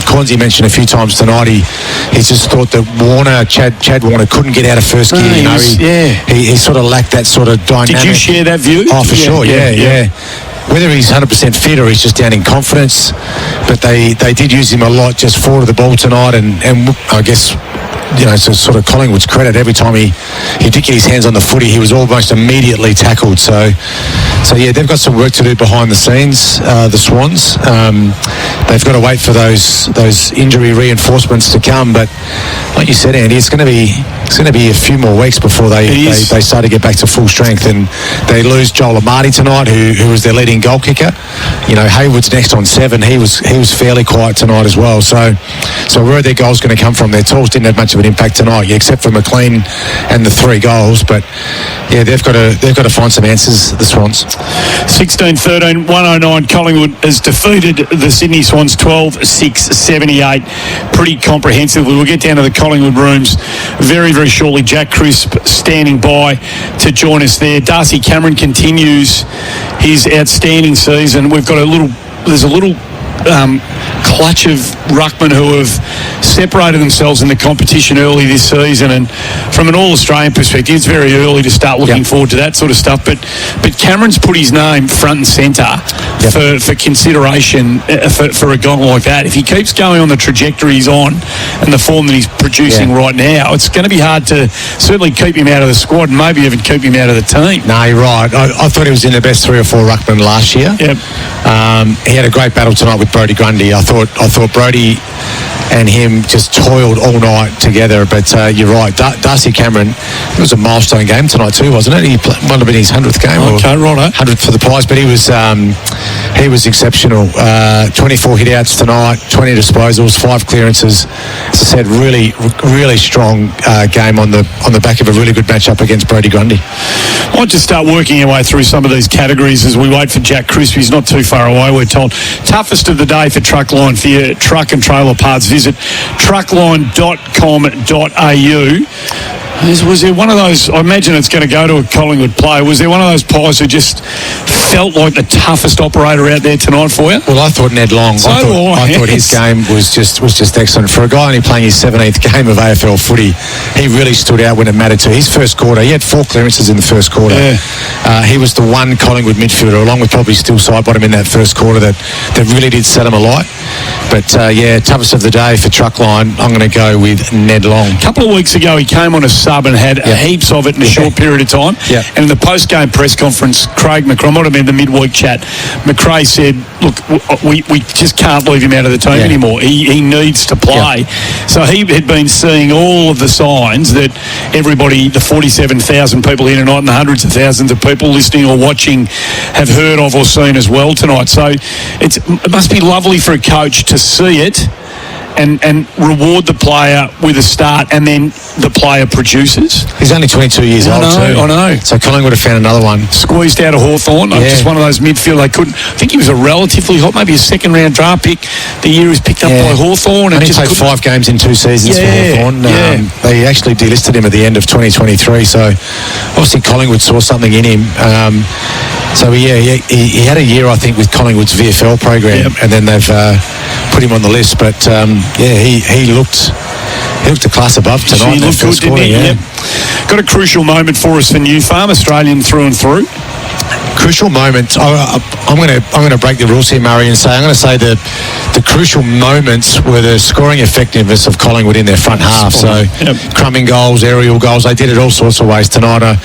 Cornsey mentioned a few times tonight, he's just thought that Chad Warner couldn't get out of first gear. He sort of lacked that sort of dynamic. Did you share that view? Oh, for sure, yeah. Whether he's 100% fit or he's just down in confidence, but they did use him a lot just forward of the ball tonight, and I guess to sort of Collingwood's credit, every time he did get his hands on the footy, he was almost immediately tackled. So yeah, they've got some work to do behind the scenes, the Swans. They've got to wait for those injury reinforcements to come, but like you said, Andy, it's going to be a few more weeks before they start to get back to full strength, and they lose Joel Amati tonight, who was their leading goal kicker. Haywood's next on 7. He was fairly quiet tonight as well. So where are their goals going to come from? Their tools didn't have much of an impact tonight, except for McLean and the 3 goals. But yeah, they've got to find some answers, the Swans. 16-13, 109. Collingwood has defeated the Sydney Swans 12-6-78 pretty comprehensively. We'll get down to the Collingwood rooms very, very shortly. Jack Crisp standing by to join us there. Darcy Cameron continues his outstanding season. We've got there's a little clutch of ruckmen who have separated themselves in the competition early this season, and from an All-Australian perspective, it's very early to start looking forward to that sort of stuff, but Cameron's put his name front and centre for consideration for a guy like that. If he keeps going on the trajectory he's on and the form that he's producing right now, it's going to be hard to certainly keep him out of the squad and maybe even keep him out of the team. No, you're right. I thought he was in the best 3 or 4 ruckmen last year. Yep. He had a great battle tonight with Brodie Grundy. I thought Brodie and him just toiled all night together, but you're right. Darcy Cameron, it was a milestone game tonight too, wasn't it? He might have been his 100th game. Okay, right. 100th for the prize, but he was exceptional. 24 hit-outs tonight, 20 disposals, 5 clearances. As I said, really, really strong game on the back of a really good matchup against Brodie Grundy. I might just start working our way through some of these categories as we wait for Jack Crispy. He's not too far away, we're told. Toughest of the day for Truckline. For your truck and trailer parts, visit truckline.com.au. Was there one of those, I imagine it's going to go to a Collingwood player, was there one of those pies who just felt like the toughest operator out there tonight for you? Well, I thought Ned Long. I thought his game was just excellent. For a guy only playing his 17th game of AFL footy, he really stood out when it mattered to. His first quarter, he had 4 clearances in the first quarter. Yeah. He was the one Collingwood midfielder, along with probably Still Sidebottom in that first quarter, that really did set him alight. But, toughest of the day for Truckline, I'm going to go with Ned Long. A couple of weeks ago, he came on a sub and had heaps of it in a short period of time. Yeah. And in the post-game press conference, Craig McRae, might have been the midweek chat, McRae said, look, we just can't leave him out of the team anymore. He needs to play. Yeah. So he had been seeing all of the signs that everybody, the 47,000 people here tonight and the hundreds of thousands of people listening or watching have heard of or seen as well tonight. So it must be lovely for a coach to see it and reward the player with a start, and then the player produces. He's only 22 years old too. I know. So Collingwood have found another one. Squeezed out of Hawthorn. Just one of those midfield they couldn't. I think he was a relatively hot, maybe a second-round draft pick the year he was picked up by Hawthorn. And he played 5 games in 2 seasons for Hawthorn. They actually delisted him at the end of 2023. So obviously Collingwood saw something in him. He had a year, I think, with Collingwood's VFL program, and then they've put him on the list. But he looked a class above tonight. He looked good, didn't he? Yep. Got a crucial moment for us for New Farm, Australian through and through. Crucial moments. I'm going to break the rules here, Murray, and I'm going to say the crucial moments were the scoring effectiveness of Collingwood in their front half. So crumbing goals, aerial goals, they did it all sorts of ways tonight. I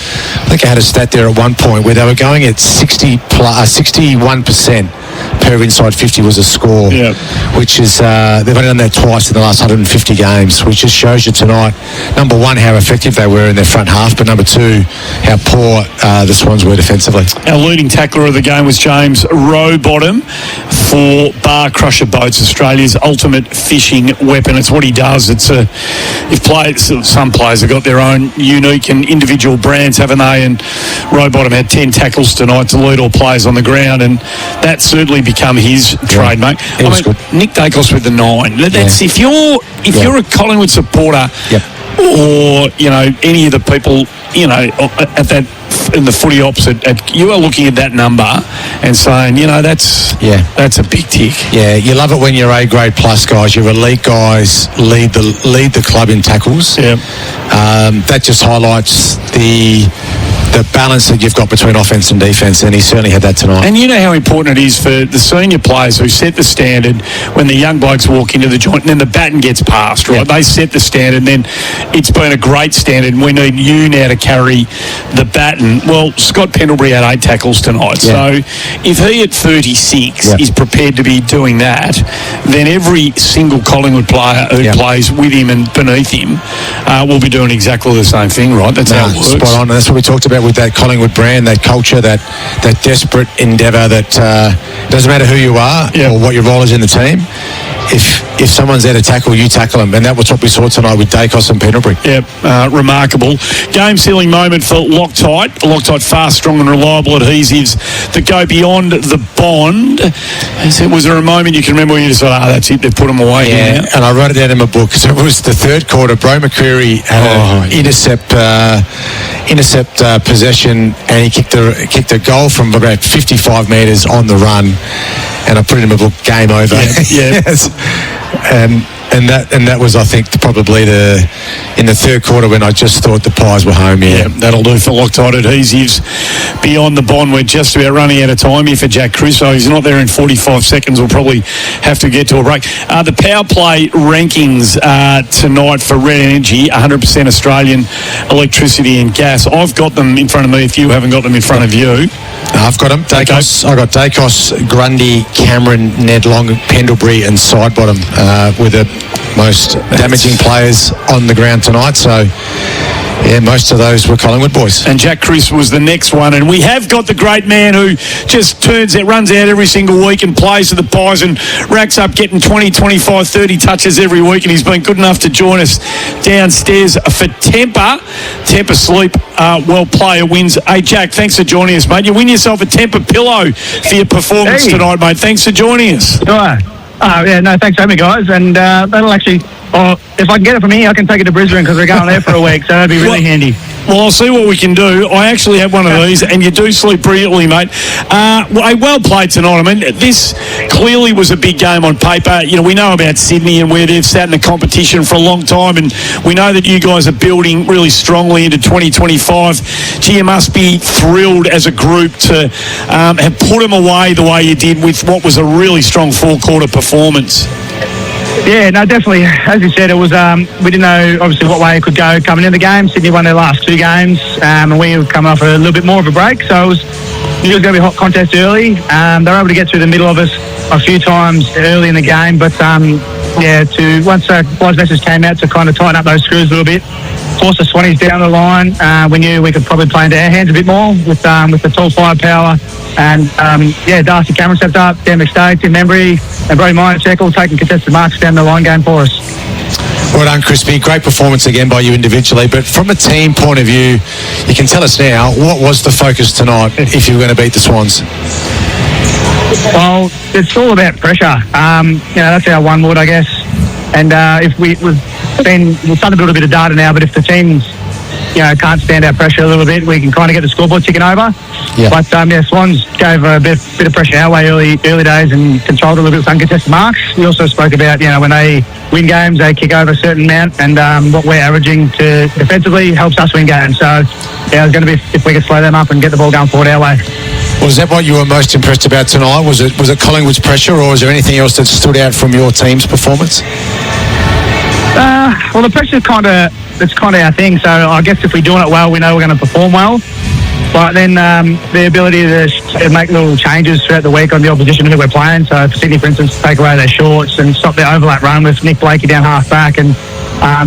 think I had a stat there at one point where they were going at 61% per inside 50 was a score, which is they've only done that twice in the last 150 games, which just shows you tonight, number one, how effective they were in their front half, but number two, how poor the Swans were defensively. Our leading tackler of the game was James Rowbottom for Bar Crusher Boats, Australia's ultimate fishing weapon. It's what he does. It's some players have got their own unique and individual brands, haven't they? And Rowbottom had 10 tackles tonight to lead all players on the ground, and that's certainly become his trademark. Nick Dacos with the 9. That's if you're a Collingwood supporter, or any of the people at that in the footy opposite, you are looking at that number and saying, that's a big tick. Yeah, you love it when your A-grade plus guys, your elite guys lead the club in tackles. Yeah, that just highlights the balance that you've got between offence and defence, and he certainly had that tonight. And you know how important it is for the senior players who set the standard when the young blokes walk into the joint and then the baton gets passed, right? They set the standard, and then it's been a great standard, and we need you now to carry the baton. Well, Scott Pendlebury had 8 tackles tonight, so if he at 36 is prepared to be doing that, then every single Collingwood player who plays with him and beneath him will be doing exactly the same thing, right? That's how it works. Spot on, and that's what we talked about with that Collingwood brand, that culture, that desperate endeavour that doesn't matter who you are or what your role is in the team. If someone's there to tackle, you tackle them, and that was what we saw tonight with Dacos and Pendlebury. Remarkable. Game-sealing moment for Loctite. Loctite, fast, strong and reliable adhesives that go beyond the bond. Was there a moment you can remember where you just thought, that's it, they've put them away here now? And I wrote it down in my book. So it was the third quarter. Bro McCreary had an intercept intercept possession, and he kicked a goal from about 55 metres on the run, and I put him a game over. Yeah. Yes. And that was, I think, probably in the third quarter when I just thought the Pies were home. Yeah, that'll do for Loctite Adhesives. Beyond the bond, we're just about running out of time here for Jack Crusoe. He's not there in 45 seconds. We'll probably have to get to a break. The power play rankings tonight for Red Energy, 100% Australian electricity and gas. I've got them in front of me if you haven't got them in front of you. I've got them. Dacos. I got Dacos, Grundy, Cameron, Ned Long, Pendlebury and Sidebottom were the most damaging players on the ground tonight. So, yeah, most of those were Collingwood boys. And Jack Chris was the next one. And we have got the great man who just runs out every single week and plays for the Pies and racks up getting 20, 25, 30 touches every week. And he's been good enough to join us downstairs for Temper. Temper Sleep, well player wins. Hey, Jack, thanks for joining us, mate. You win yourself a Temper pillow for your performance tonight, mate. Thanks for joining us. Thanks for having me, guys. And that'll actually, if I can get it from here, I can take it to Brisbane because we're going there for a week, so that'd be really handy. Well, I'll see what we can do. I actually have one of these, and you do sleep brilliantly, mate. Well played tonight. I mean, this clearly was a big game on paper. You know, we know about Sydney and where they've sat in the competition for a long time, and we know that you guys are building really strongly into 2025. Gee, you must be thrilled as a group to have put them away the way you did with what was a really strong four-quarter performance. Yeah, no, definitely. As you said, it was. We didn't know obviously what way it could go coming in the game. Sydney won their last two games, and we were coming off a little bit more of a break. So it was going to be a hot contest early. They were able to get through the middle of us a few times early in the game, but once Wise message came out to kind of tighten up those screws a little bit, force the Swannies down the line. We knew we could probably play into our hands a bit more with the tall firepower. And Darcy Cameron stepped up, Dan McStay, Tim Membry, and Brody Myercheck all taking contested marks down the line game for us. Well done, Crispy. Great performance again by you individually. But from a team point of view, you can tell us now, what was the focus tonight if you were going to beat the Swans? Well, it's all about pressure. That's our one word, I guess. And if we've starting to build a bit of data now, but if the teams can't stand our pressure a little bit, we can kind of get the scoreboard ticking over. Yeah. But Swans gave a bit of pressure our way early days and controlled a little bit with uncontested marks. We also spoke about when they win games, they kick over a certain amount, and what we're averaging to defensively helps us win games. So it was going to be if we could slow them up and get the ball going forward our way. Was that what you were most impressed about tonight? Was it Collingwood's pressure, or was there anything else that stood out from your team's performance? Well, the pressure is kind of our thing. So I guess if we're doing it well, we know we're going to perform well. But then the ability to make little changes throughout the week on the opposition who we're playing. So for Sydney, for instance, take away their shorts and stop their overlap run with Nick Blakey down half back and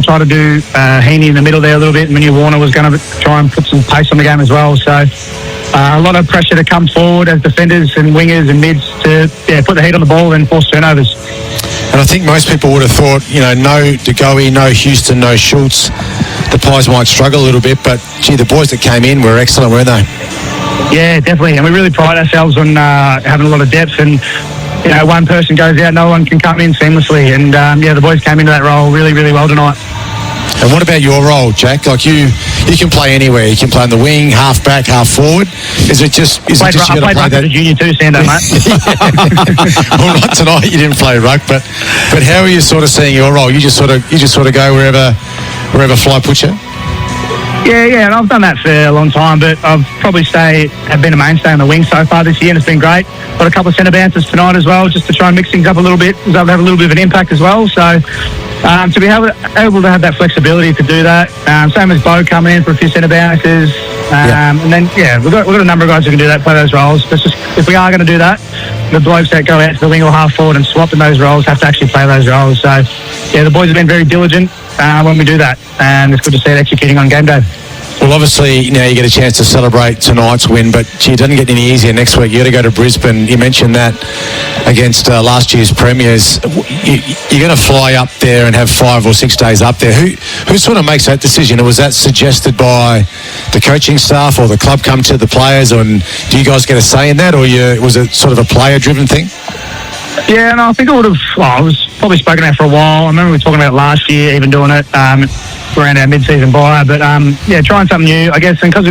try to do Heaney in the middle there a little bit. And Manu Warner was going to try and put some pace on the game as well. So a lot of pressure to come forward as defenders and wingers and mids to put the heat on the ball and force turnovers. And I think most people would have thought, no De Goey, no Houston, no Schultz. The Pies might struggle a little bit, but gee, the boys that came in were excellent, weren't they? Yeah, definitely. And we really pride ourselves on having a lot of depth. And one person goes out, no one can come in seamlessly. And the boys came into that role really, really well tonight. And what about your role, Jack? Like you can play anywhere. You can play on the wing, half back, half forward. Is it just you got to play that? I played ruck junior too, Sando, mate. Well, not tonight. You didn't play ruck, but how are you sort of seeing your role? You just sort of go wherever Fly puts you. Yeah, and I've done that for a long time, but I've probably have been a mainstay on the wing so far this year, and it's been great. Got a couple of centre bounces tonight as well, just to try and mix things up a little bit, because I'll have a little bit of an impact as well. So to be able to have that flexibility to do that, same as Bo coming in for a few centre bounces, and then we've got a number of guys who can do that, play those roles. But just if we are going to do that, the blokes that go out to the wing or half forward and swap in those roles have to actually play those roles. So the boys have been very diligent when we do that, and it's good to see it executing on game day. Well, obviously, now you get a chance to celebrate tonight's win, but it doesn't get any easier next week. You got to go to Brisbane. You mentioned that against last year's premiers. You're going to fly up there and have 5 or 6 days up there. Who sort of makes that decision? Or was that suggested by the coaching staff or the club come to the players? Or do you guys get a say in that, or was it sort of a player-driven thing? Yeah, no, I think it was probably spoken about for a while. I remember we were talking about it last year, even doing it. around our mid-season buy. But trying something new, I guess. And because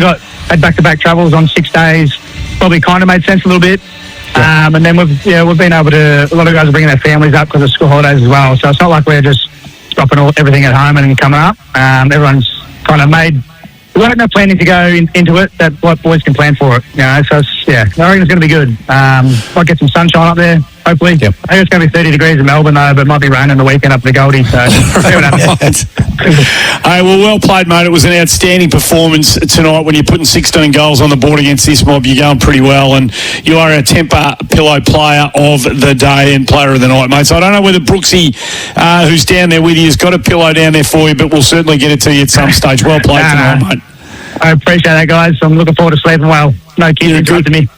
had back-to-back travels on 6 days, probably kind of made sense a little bit. And then we've been able to. A lot of guys are bringing their families up because of school holidays as well. So it's not like we're just dropping everything at home and coming up. Everyone's kind of made. We've got enough planning to go into it that what boys can plan for it. So I reckon it's going to be good. Might get some sunshine up there, hopefully. Yep. I think it's going to be 30 degrees in Melbourne though, but it might be raining the weekend up the Goldie. So see what happens. Hey, well played, mate. It was an outstanding performance tonight when you're putting 16 goals on the board against this mob. You're going pretty well, and you are our Temper Pillow player of the day and player of the night, mate. So I don't know whether Brooksy, who's down there with you, has got a pillow down there for you, but we'll certainly get it to you at some stage. Well played tonight, mate. I appreciate that, guys. I'm looking forward to sleeping well. No kids interrupting me.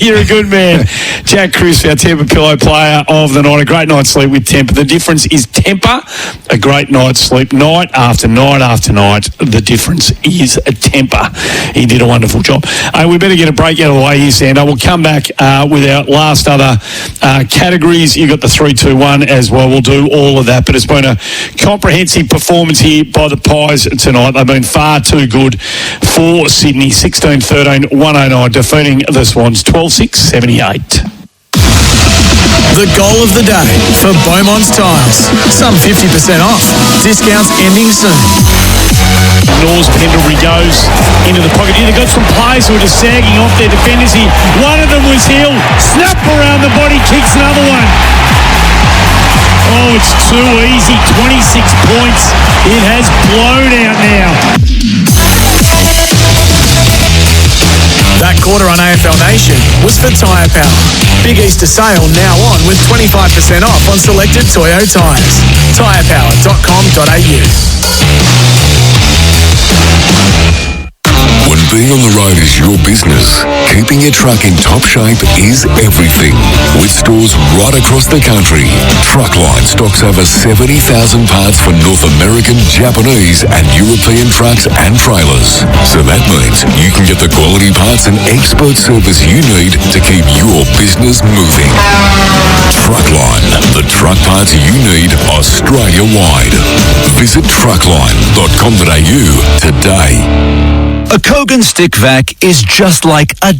You're a good man. Jack Crisp, our Temper Pillow player of the night. A great night's sleep with Temper. The difference is Temper. A great night's sleep night after night after night. The difference is a Temper. He did a wonderful job. We better get a break out of the way here, Sando. We'll come back with our last other categories. You got the 3-2-1 as well. We'll do all of that. But it's been a comprehensive performance here by the Pies tonight. They've been far too good for Sydney. 16-13, 109, defeating the Swans 12-6, 78. The goal of the day for Beaumont's Tiles. Some 50% off. Discounts ending soon. Nor's Pendlebury goes into the pocket. Here they've got some players who are just sagging off their defenders here. One of them was Hill. Snap around the body, kicks another one. Oh, it's too easy. 26 points. It has blown out now. That quarter on AFL Nation was for Tyre Power. Big Easter sale now on with 25% off on selected Toyo tyres. Tyrepower.com.au. When being on the road is your business, keeping your truck in top shape is everything. With stores right across the country, Truckline stocks over 70,000 parts for North American, Japanese and European trucks and trailers. So that means you can get the quality parts and expert service you need to keep your business moving. Truckline, the truck parts you need Australia-wide. Visit truckline.com.au today. A Kogan stick vac is just like a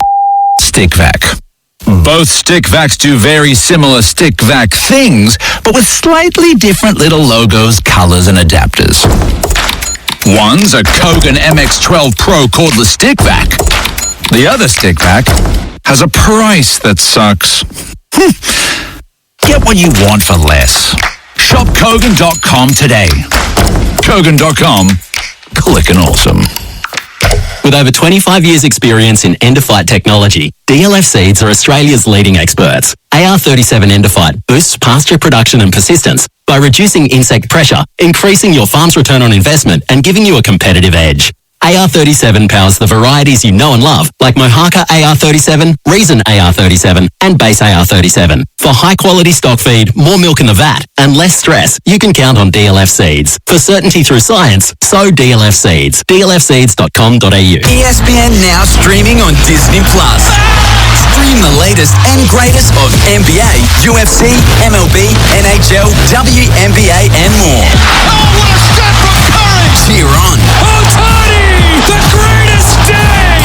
stick vac. Both stick vacs do very similar stick vac things, but with slightly different little logos, colors, and adapters. One's a Kogan MX12 Pro cordless stick vac. The other stick vac has a price that sucks. Get what you want for less. Shop Kogan.com today. Kogan.com. Click and awesome. With over 25 years' experience in end-of-fight technology, DLF Seeds are Australia's leading experts. AR37 End-of-Fight boosts pasture production and persistence by reducing insect pressure, increasing your farm's return on investment, and giving you a competitive edge. AR37 powers the varieties you know and love, like Mohaka AR37, Reason AR37, and Base AR37. For high-quality stock feed, more milk in the vat, and less stress, you can count on DLF Seeds. For certainty through science, sow DLF Seeds. DLFseeds.com.au. ESPN now streaming on Disney+. Stream the latest and greatest of NBA, UFC, MLB, NHL, WNBA, and more. Oh, what a step from Curry! Cheer on. The greatest day!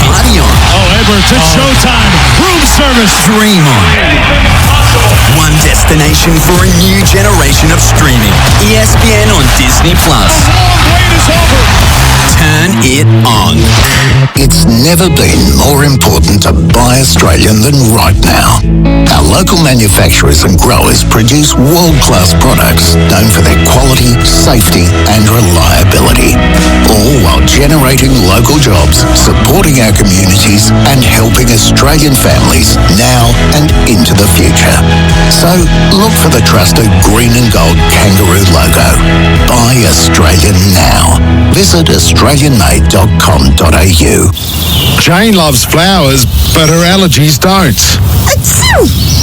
Party on. Oh, Edwards, it's showtime. Room service. Dream on. One destination for a new generation of streaming. ESPN on Disney+. The long wait is over. Turn it on. It's never been more important to buy Australian than right now. Our local manufacturers and growers produce world-class products known for their quality, safety and reliability, all while generating local jobs, supporting our communities and helping Australian families now and into the future. So look for the trusted green and gold kangaroo logo. Buy Australian now. Visit australianmade.com.au. Jane loves flowers, but her allergies don't.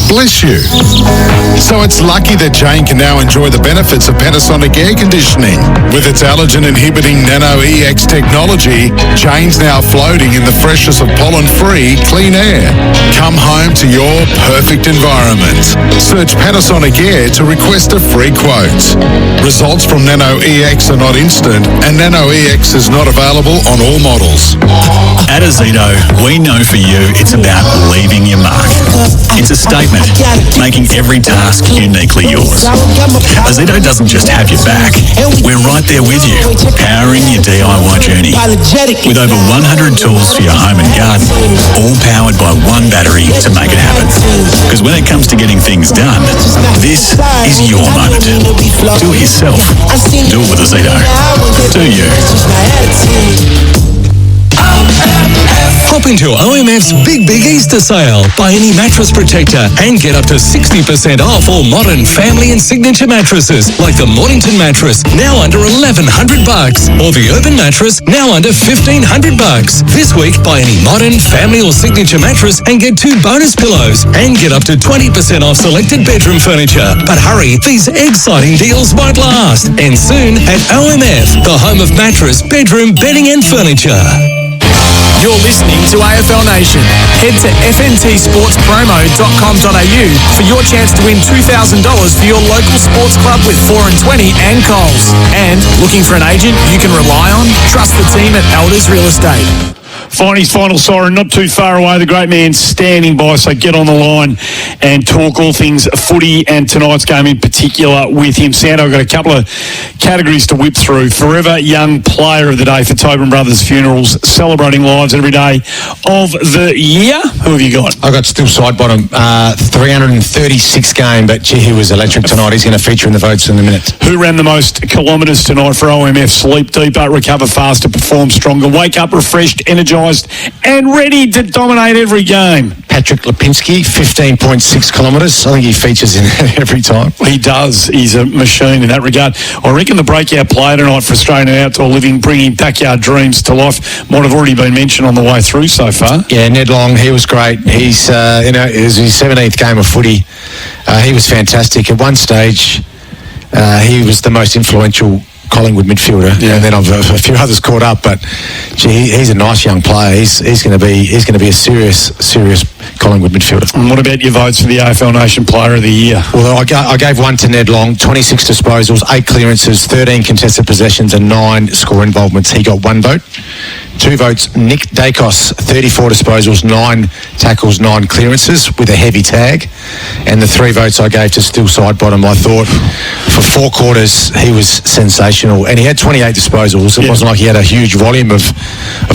Bless you. So it's lucky that Jane can now enjoy the benefits of Panasonic air conditioning. With its allergen-inhibiting Nano-EX technology, Jane's now floating in the freshness of pollen-free, clean air. Come home to your perfect environment. Search Panasonic Air to request a free quote. Results from Nano-EX are not instant, and Nano-EX is not available on all models. At Azito, we know for you it's about leaving your mark. It's a statement, making every task uniquely yours. Azito doesn't just have your back, we're right there with you, powering your DIY journey. With over 100 tools for your home and garden, all powered by one battery to make it happen. Because when it comes to getting things done, this is your moment. Do it yourself. Do it with Azito. Do you? Hop into OMF's Big Easter Sale. Buy any mattress protector and get up to 60% off all modern family and signature mattresses, like the Mornington mattress, now under $1,100, or the Urban mattress, now under $1,500. This week, buy any modern family or signature mattress and get 2 bonus pillows, and get up to 20% off selected bedroom furniture. But hurry, these exciting deals won't last. And soon at OMF, the home of mattress, bedroom, bedding and furniture. You're listening to AFL Nation. Head to fntsportspromo.com.au for your chance to win $2,000 for your local sports club with 4 and 20 and Coles. And looking for an agent you can rely on? Trust the team at Elders Real Estate. Finey's final siren, not too far away. The great man standing by, so get on the line and talk all things footy and tonight's game in particular with him. Sando, I've got a couple of categories to whip through. Forever Young Player of the Day for Tobin Brothers Funerals, celebrating lives every day of the year. Who have you got? I got Still Sidebottom, 336 game, but gee, he was electric tonight. He's going to feature in the votes in a minute. Who ran the most kilometres tonight for OMF? Sleep deeper, recover faster, perform stronger, wake up refreshed, energised and ready to dominate every game. Patrick Lipinski, 15.6 kilometres. I think he features in it every time. He does. He's a machine in that regard. I reckon the breakout player tonight for Australian Outdoor Living, bringing backyard dreams to life, might have already been mentioned on the way through so far. Yeah, Ned Long, he was great. He's, it was his 17th game of footy. He was fantastic. At one stage, he was the most influential Collingwood midfielder, and then a few others caught up. But gee, he's a nice young player. He's going to be a serious Collingwood midfielder. And what about your votes for the AFL Nation Player of the Year? Well, I gave one to Ned Long, 26 disposals, 8 clearances, 13 contested possessions, and 9 score involvements. He got 1 vote. 2 votes, Nick Dacos, 34 disposals, 9 tackles, 9 clearances with a heavy tag. And the 3 votes I gave to Still Sidebottom. I thought for 4 quarters he was sensational, and he had 28 disposals. It wasn't like he had a huge volume of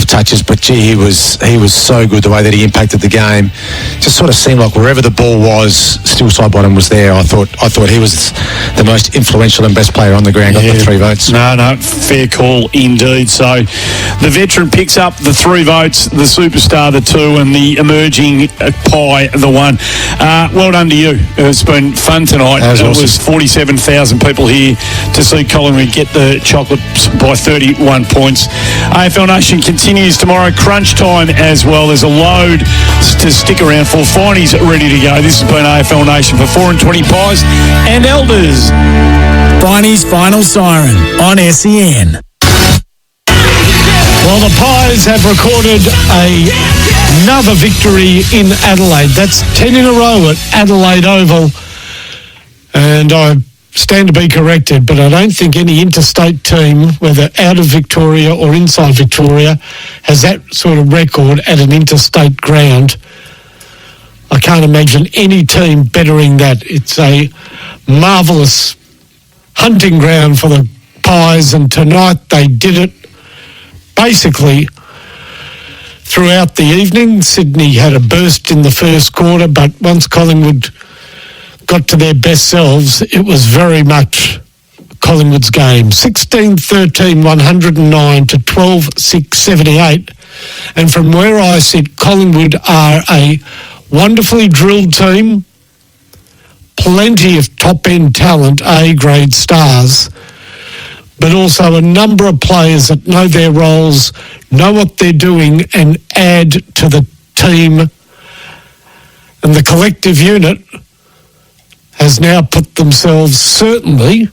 touches, but gee, he was so good the way that he impacted the game. Just sort of seemed like wherever the ball was, Still Sidebottom was there. I thought he was the most influential and best player on the ground. Got the 3 votes. No, fair call indeed. So the veteran picks up the 3 votes, the superstar the 2, and the emerging Pie the 1. Well done to you. It's been fun tonight. That was awesome. It was 47,000 people here to see Collingwood get the chocolates by 31 points. AFL Nation continues tomorrow, crunch time as well. There's a load to stick around for. Finey's ready to go. This has been AFL Nation for 4 and 20 Pies and Elders. Finey's final siren on SEN. Well, the Pies have recorded another victory in Adelaide. That's 10 in a row at Adelaide Oval. And I stand to be corrected, but I don't think any interstate team, whether out of Victoria or inside Victoria, has that sort of record at an interstate ground. I can't imagine any team bettering that. It's a marvellous hunting ground for the Pies, and tonight they did it. Basically, throughout the evening, Sydney had a burst in the first quarter, but once Collingwood got to their best selves, it was very much Collingwood's game. 16-13, 109 to 12-6, 78. And from where I sit, Collingwood are a wonderfully drilled team, plenty of top-end talent, A-grade stars, but also a number of players that know their roles, know what they're doing, and add to the team And the collective unit has now put themselves certainly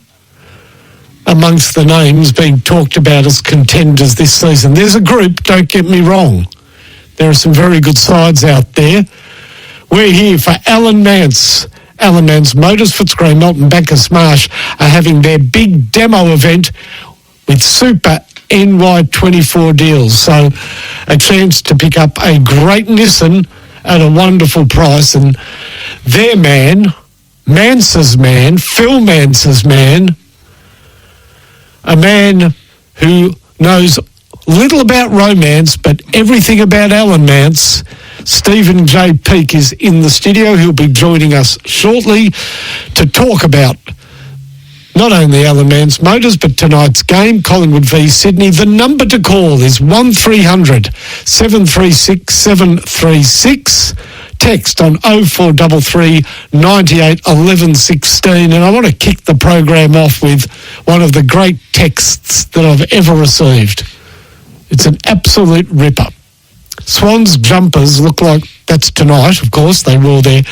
amongst the names being talked about as contenders this season. There's a group, don't get me wrong. There are some very good sides out there. We're here for Alan Mance. Alan Mance Motors, Footscray, Melton, Bacchus Marsh are having their big demo event with Super NY24 deals. So a chance to pick up a great Nissan at a wonderful price. And their man, Mance's man, Phil Mance's man, a man who knows little about romance but everything about Alan Mance, Stephen J. Peake, is in the studio. He'll be joining us shortly to talk about not only Alan Mance Motors, but tonight's game, Collingwood v Sydney. The number to call is 1300 736 736. Text on 0433 98 11 16. And I want to kick the program off with one of the great texts that I've ever received. It's an absolute ripper. Swans jumpers look like, that's tonight, of course, they wore their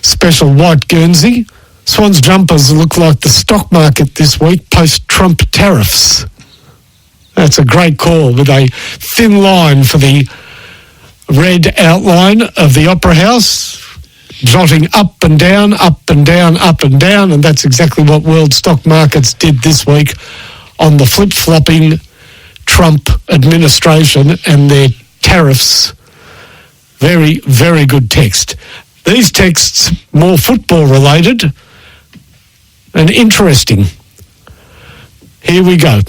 special white Guernsey. Swans jumpers look like the stock market this week post-Trump tariffs. That's a great call with a thin line for the red outline of the Opera House, jotting up and down, up and down, up and down, and that's exactly what world stock markets did this week on the flip-flopping Trump administration and their tariffs. Very, very good text. These texts, more football related and interesting. Here we go.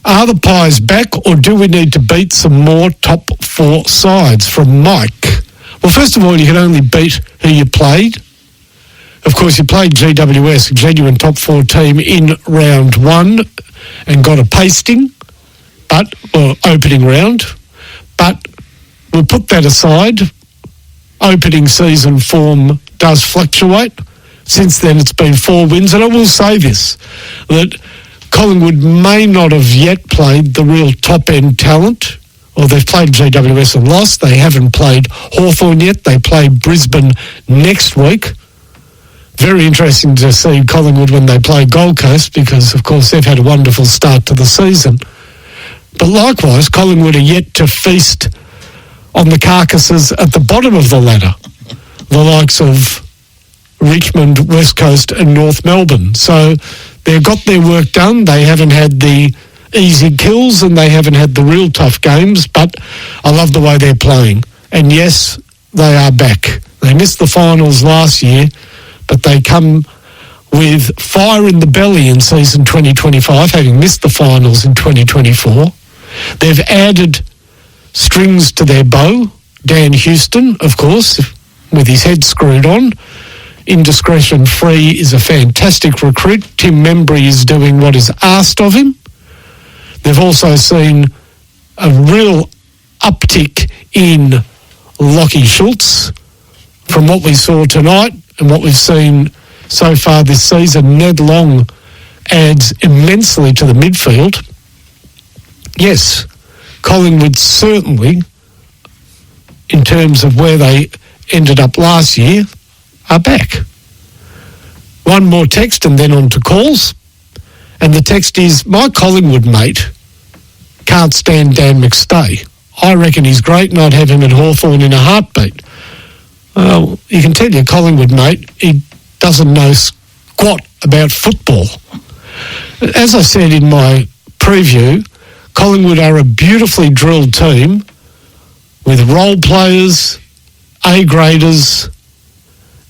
Are the Pies back, or do we need to beat some more top four sides? From Mike. Well, first of all, you can only beat who you played. Of course, you played GWS, a genuine top four team, in round one and got a pasting, opening round. But we'll put that aside. Opening season form does fluctuate. Since then, it's been 4 wins. And I will say this, that Collingwood may not have yet played the real top-end talent, or they've played GWS and lost. They haven't played Hawthorn yet. They play Brisbane next week. Very interesting to see Collingwood when they play Gold Coast, because, of course, they've had a wonderful start to the season. But likewise, Collingwood are yet to feast on the carcasses at the bottom of the ladder, the likes of Richmond, West Coast and North Melbourne. So they've got their work done. They haven't had the easy kills and they haven't had the real tough games, but I love the way they're playing. And yes, they are back. They missed the finals last year, but they come with fire in the belly in season 2025, having missed the finals in 2024. They've added strings to their bow. Dan Houston, of course, with his head screwed on. Indiscretion free is a fantastic recruit. Tim Membry is doing what is asked of him. They've also seen a real uptick in Lachie Schultz from what we saw tonight and what we've seen so far this season. Ned Long adds immensely to the midfield. Yes, Collingwood certainly, in terms of where they ended up last year, are back. One more text and then on to calls. And the text is, my Collingwood mate can't stand Dan McStay. I reckon he's great and I'd have him at Hawthorn in a heartbeat. Well, you can tell your Collingwood mate, he doesn't know squat about football. As I said in my preview, Collingwood are a beautifully drilled team with role players, A-graders,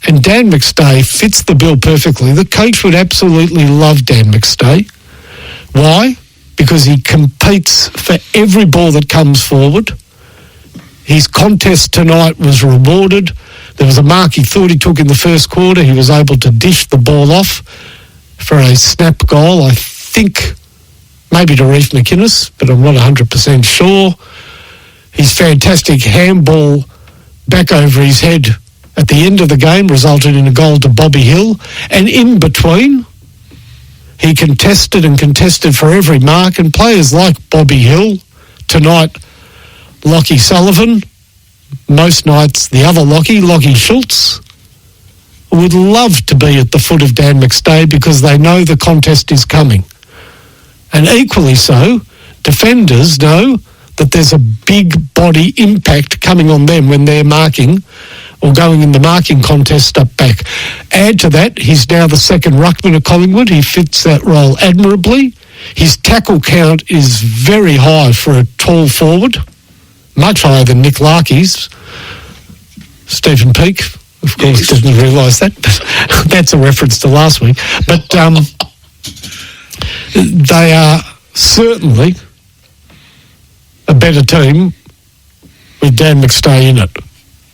and Dan McStay fits the bill perfectly. The coach would absolutely love Dan McStay. Why? Because he competes for every ball that comes forward. His contest tonight was rewarded. There was a mark he thought he took in the first quarter. He was able to dish the ball off for a snap goal, I think, maybe to Reece McInnes, but I'm not 100% sure. His fantastic handball back over his head at the end of the game resulted in a goal to Bobby Hill. And in between, he contested and contested for every mark. And players like Bobby Hill, tonight Lachie Sullivan, most nights the other Lockie Schultz, would love to be at the foot of Dan McStay because they know the contest is coming. And equally so, defenders know that there's a big body impact coming on them when they're marking or going in the marking contest up back. Add to that, he's now the second ruckman at Collingwood. He fits that role admirably. His tackle count is very high for a tall forward, much higher than Nick Larkey's. Stephen Peake, of course, didn't realise that, but that's a reference to last week. But they are certainly a better team with Dan McStay in it.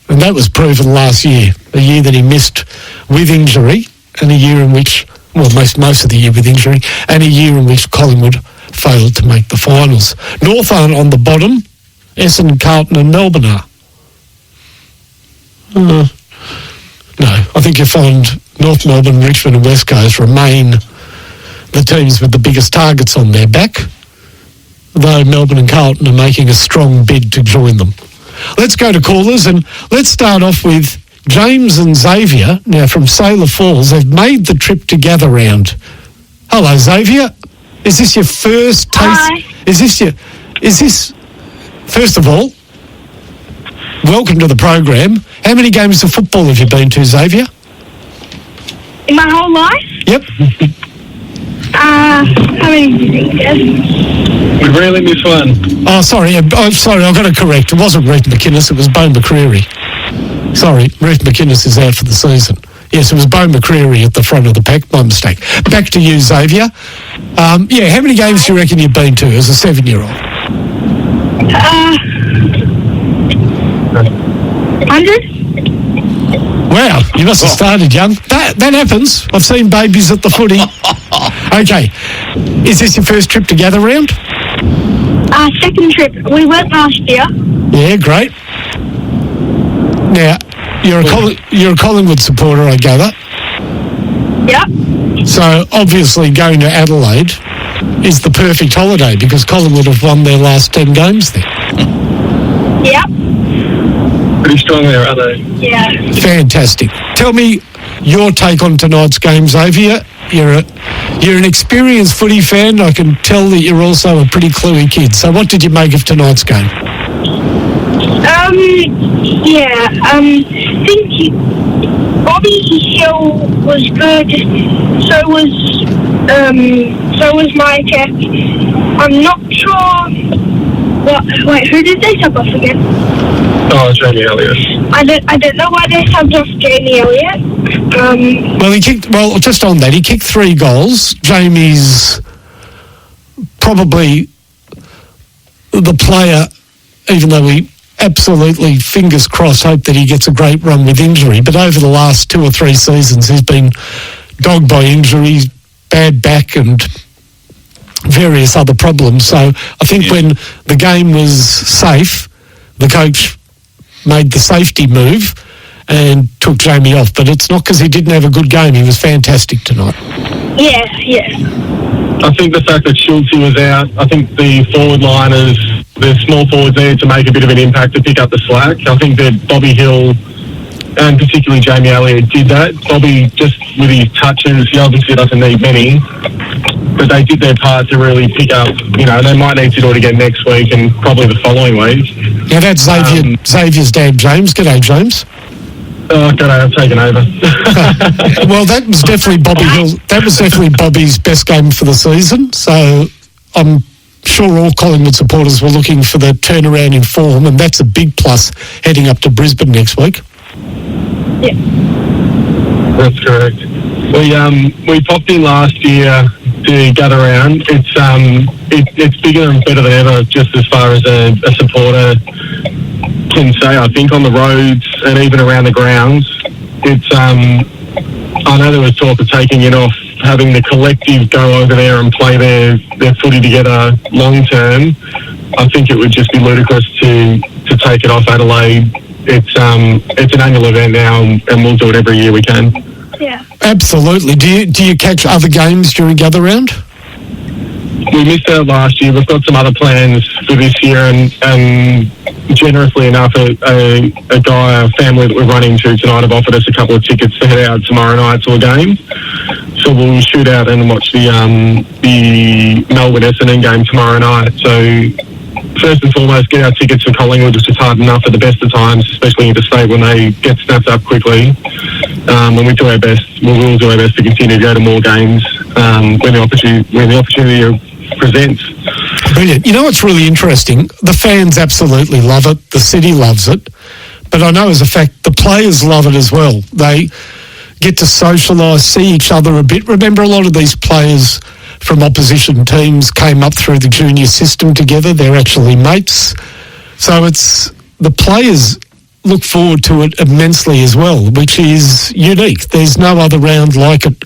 And that was proven last year, a year that he missed with injury, and a year in which, well, most of the year with injury, and a year in which Collingwood failed to make the finals. North aren't on the bottom. Essendon, Carlton and Melbourne are. No, I think you find North Melbourne, Richmond and West Coast remain the teams with the biggest targets on their back, though Melbourne and Carlton are making a strong bid to join them. Let's go to callers, and let's start off with James and Xavier, now from Sailor Falls. They've made the trip to Gather Round. Hello, Xavier. Is this your first taste? Hi. First of all, welcome to the program. How many games of football have you been to, Xavier? In my whole life? Yep. How many do you think, Des? We really missed one. Oh, sorry. I've got to correct. It wasn't Ruth McInnes, it was Bo McCreary. Sorry, Ruth McInnes is out for the season. Yes, it was Bo McCreary at the front of the pack. My mistake. Back to you, Xavier. How many games do you reckon you've been to as a 7-year-old? 100? Wow, you must have started young. That happens. I've seen babies at the footy. Okay. Is this your first trip to Gather Round? Second trip. We went last year. Yeah, great. Now, you're a Collingwood supporter, I gather. Yep. So, obviously, going to Adelaide is the perfect holiday because Collingwood have won their last 10 games there. Yep. Pretty strong there, aren't they? Yeah. Fantastic. Tell me your take on tonight's game, Xavier. You're an experienced footy fan. I can tell that you're also a pretty cluey kid. So what did you make of tonight's game? I think Bobby Hill was good. So was my check. I'm not sure. Wait, who did they sub off again? Oh, Jamie Elliott. I don't know why they subbed off Jamie Elliott. Just on that, he kicked 3 goals. Jamie's probably the player, even though we absolutely, fingers crossed, hope that he gets a great run with injury. But over the last 2 or 3 seasons, he's been dogged by injuries, bad back and various other problems. So I think when the game was safe, the coach made the safety move and took Jamie off. But it's not because he didn't have a good game. He was fantastic tonight. Yeah. I think the fact that Schultz was out, I think the forward liners, the small forwards needed to make a bit of an impact to pick up the slack. I think that Bobby Hill and particularly Jamie Elliott did that. Bobby, just with his touches, he obviously doesn't need many, but they did their part to really pick up. They might need to do it again next week and probably the following week. Yeah, that's Xavier's dad, James. G'day, James. Oh, g'day, I've taken over. Well, that was definitely Bobby Hill. That was definitely Bobby's best game for the season. So I'm sure all Collingwood supporters were looking for the turnaround in form, and that's a big plus heading up to Brisbane next week. Yeah. That's correct. We popped in last year to Gather Round. It's bigger and better than ever, just as far as a supporter can say. I think on the roads and even around the grounds, I know there was talk of taking it off, having the collective go over there and play their footy together long term. I think it would just be ludicrous to take it off Adelaide. It's an annual event now, and we'll do it every year we can. Yeah. Absolutely. Do you catch other games during Gather Round? we missed out last year. We've got some other plans for this year, and generously enough, a family that we're running to tonight have offered us a couple of tickets to head out tomorrow night to a game. So we'll shoot out and watch the Melbourne SEN game tomorrow night. So first and foremost, get our tickets for Collingwood, which is hard enough at the best of times, especially interstate when they get snapped up quickly. And we do our best. We will do our best to continue to go to more games when the opportunity presents. Brilliant. You know what's really interesting? The fans absolutely love it. The city loves it. But I know as a fact the players love it as well. They get to socialise, see each other a bit. Remember, a lot of these players from opposition teams came up through the junior system together. They're actually mates. So it's the players look forward to it immensely as well, which is unique. There's no other round like it.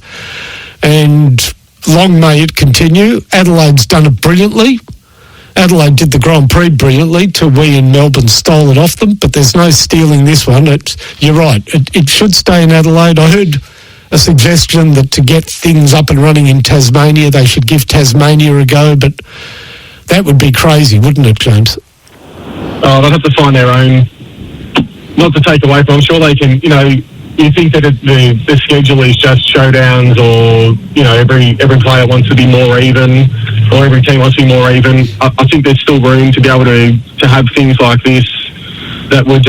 And long may it continue. Adelaide's done it brilliantly. Adelaide did the Grand Prix brilliantly till we in Melbourne stole it off them, but there's no stealing this one. You're right. It should stay in Adelaide. I heard a suggestion that to get things up and running in Tasmania, they should give Tasmania a go, but that would be crazy, wouldn't it, James? Oh, they'll have to find their own, not to take away from, I'm sure they can, you think that the schedule is just showdowns, or every player wants to be more even, or every team wants to be more even. I think there's still room to be able to have things like this that would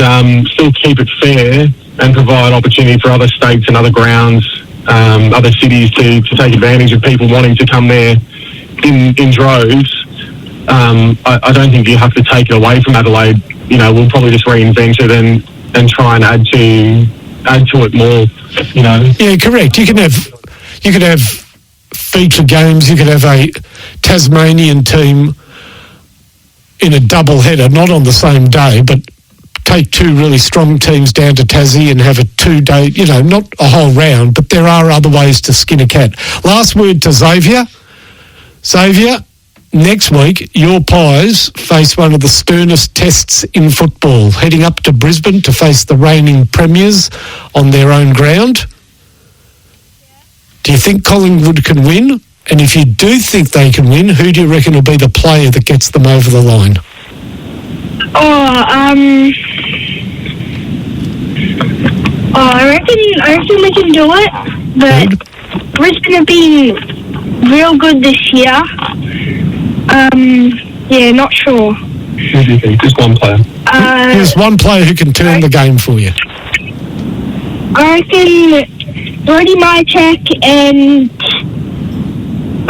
still keep it fair and provide opportunity for other states and other grounds, other cities to take advantage of people wanting to come there in droves. I don't think you have to take it away from Adelaide. We'll probably just reinvent it and try and add to it more. Yeah, correct. You could have feature games. You could have a Tasmanian team in a double header, not on the same day, but take two really strong teams down to Tassie and have a 2-day, not a whole round, but there are other ways to skin a cat. Last word to Xavier. Xavier, next week, your Pies face one of the sternest tests in football, heading up to Brisbane to face the reigning premiers on their own ground. Do you think Collingwood can win? And if you do think they can win, who do you reckon will be the player that gets them over the line? I reckon we can do it, but Brisbane have been real good this year. Not sure. Who do you think? Just one player. There's one player who can turn the game for you. I reckon Brody Mychek and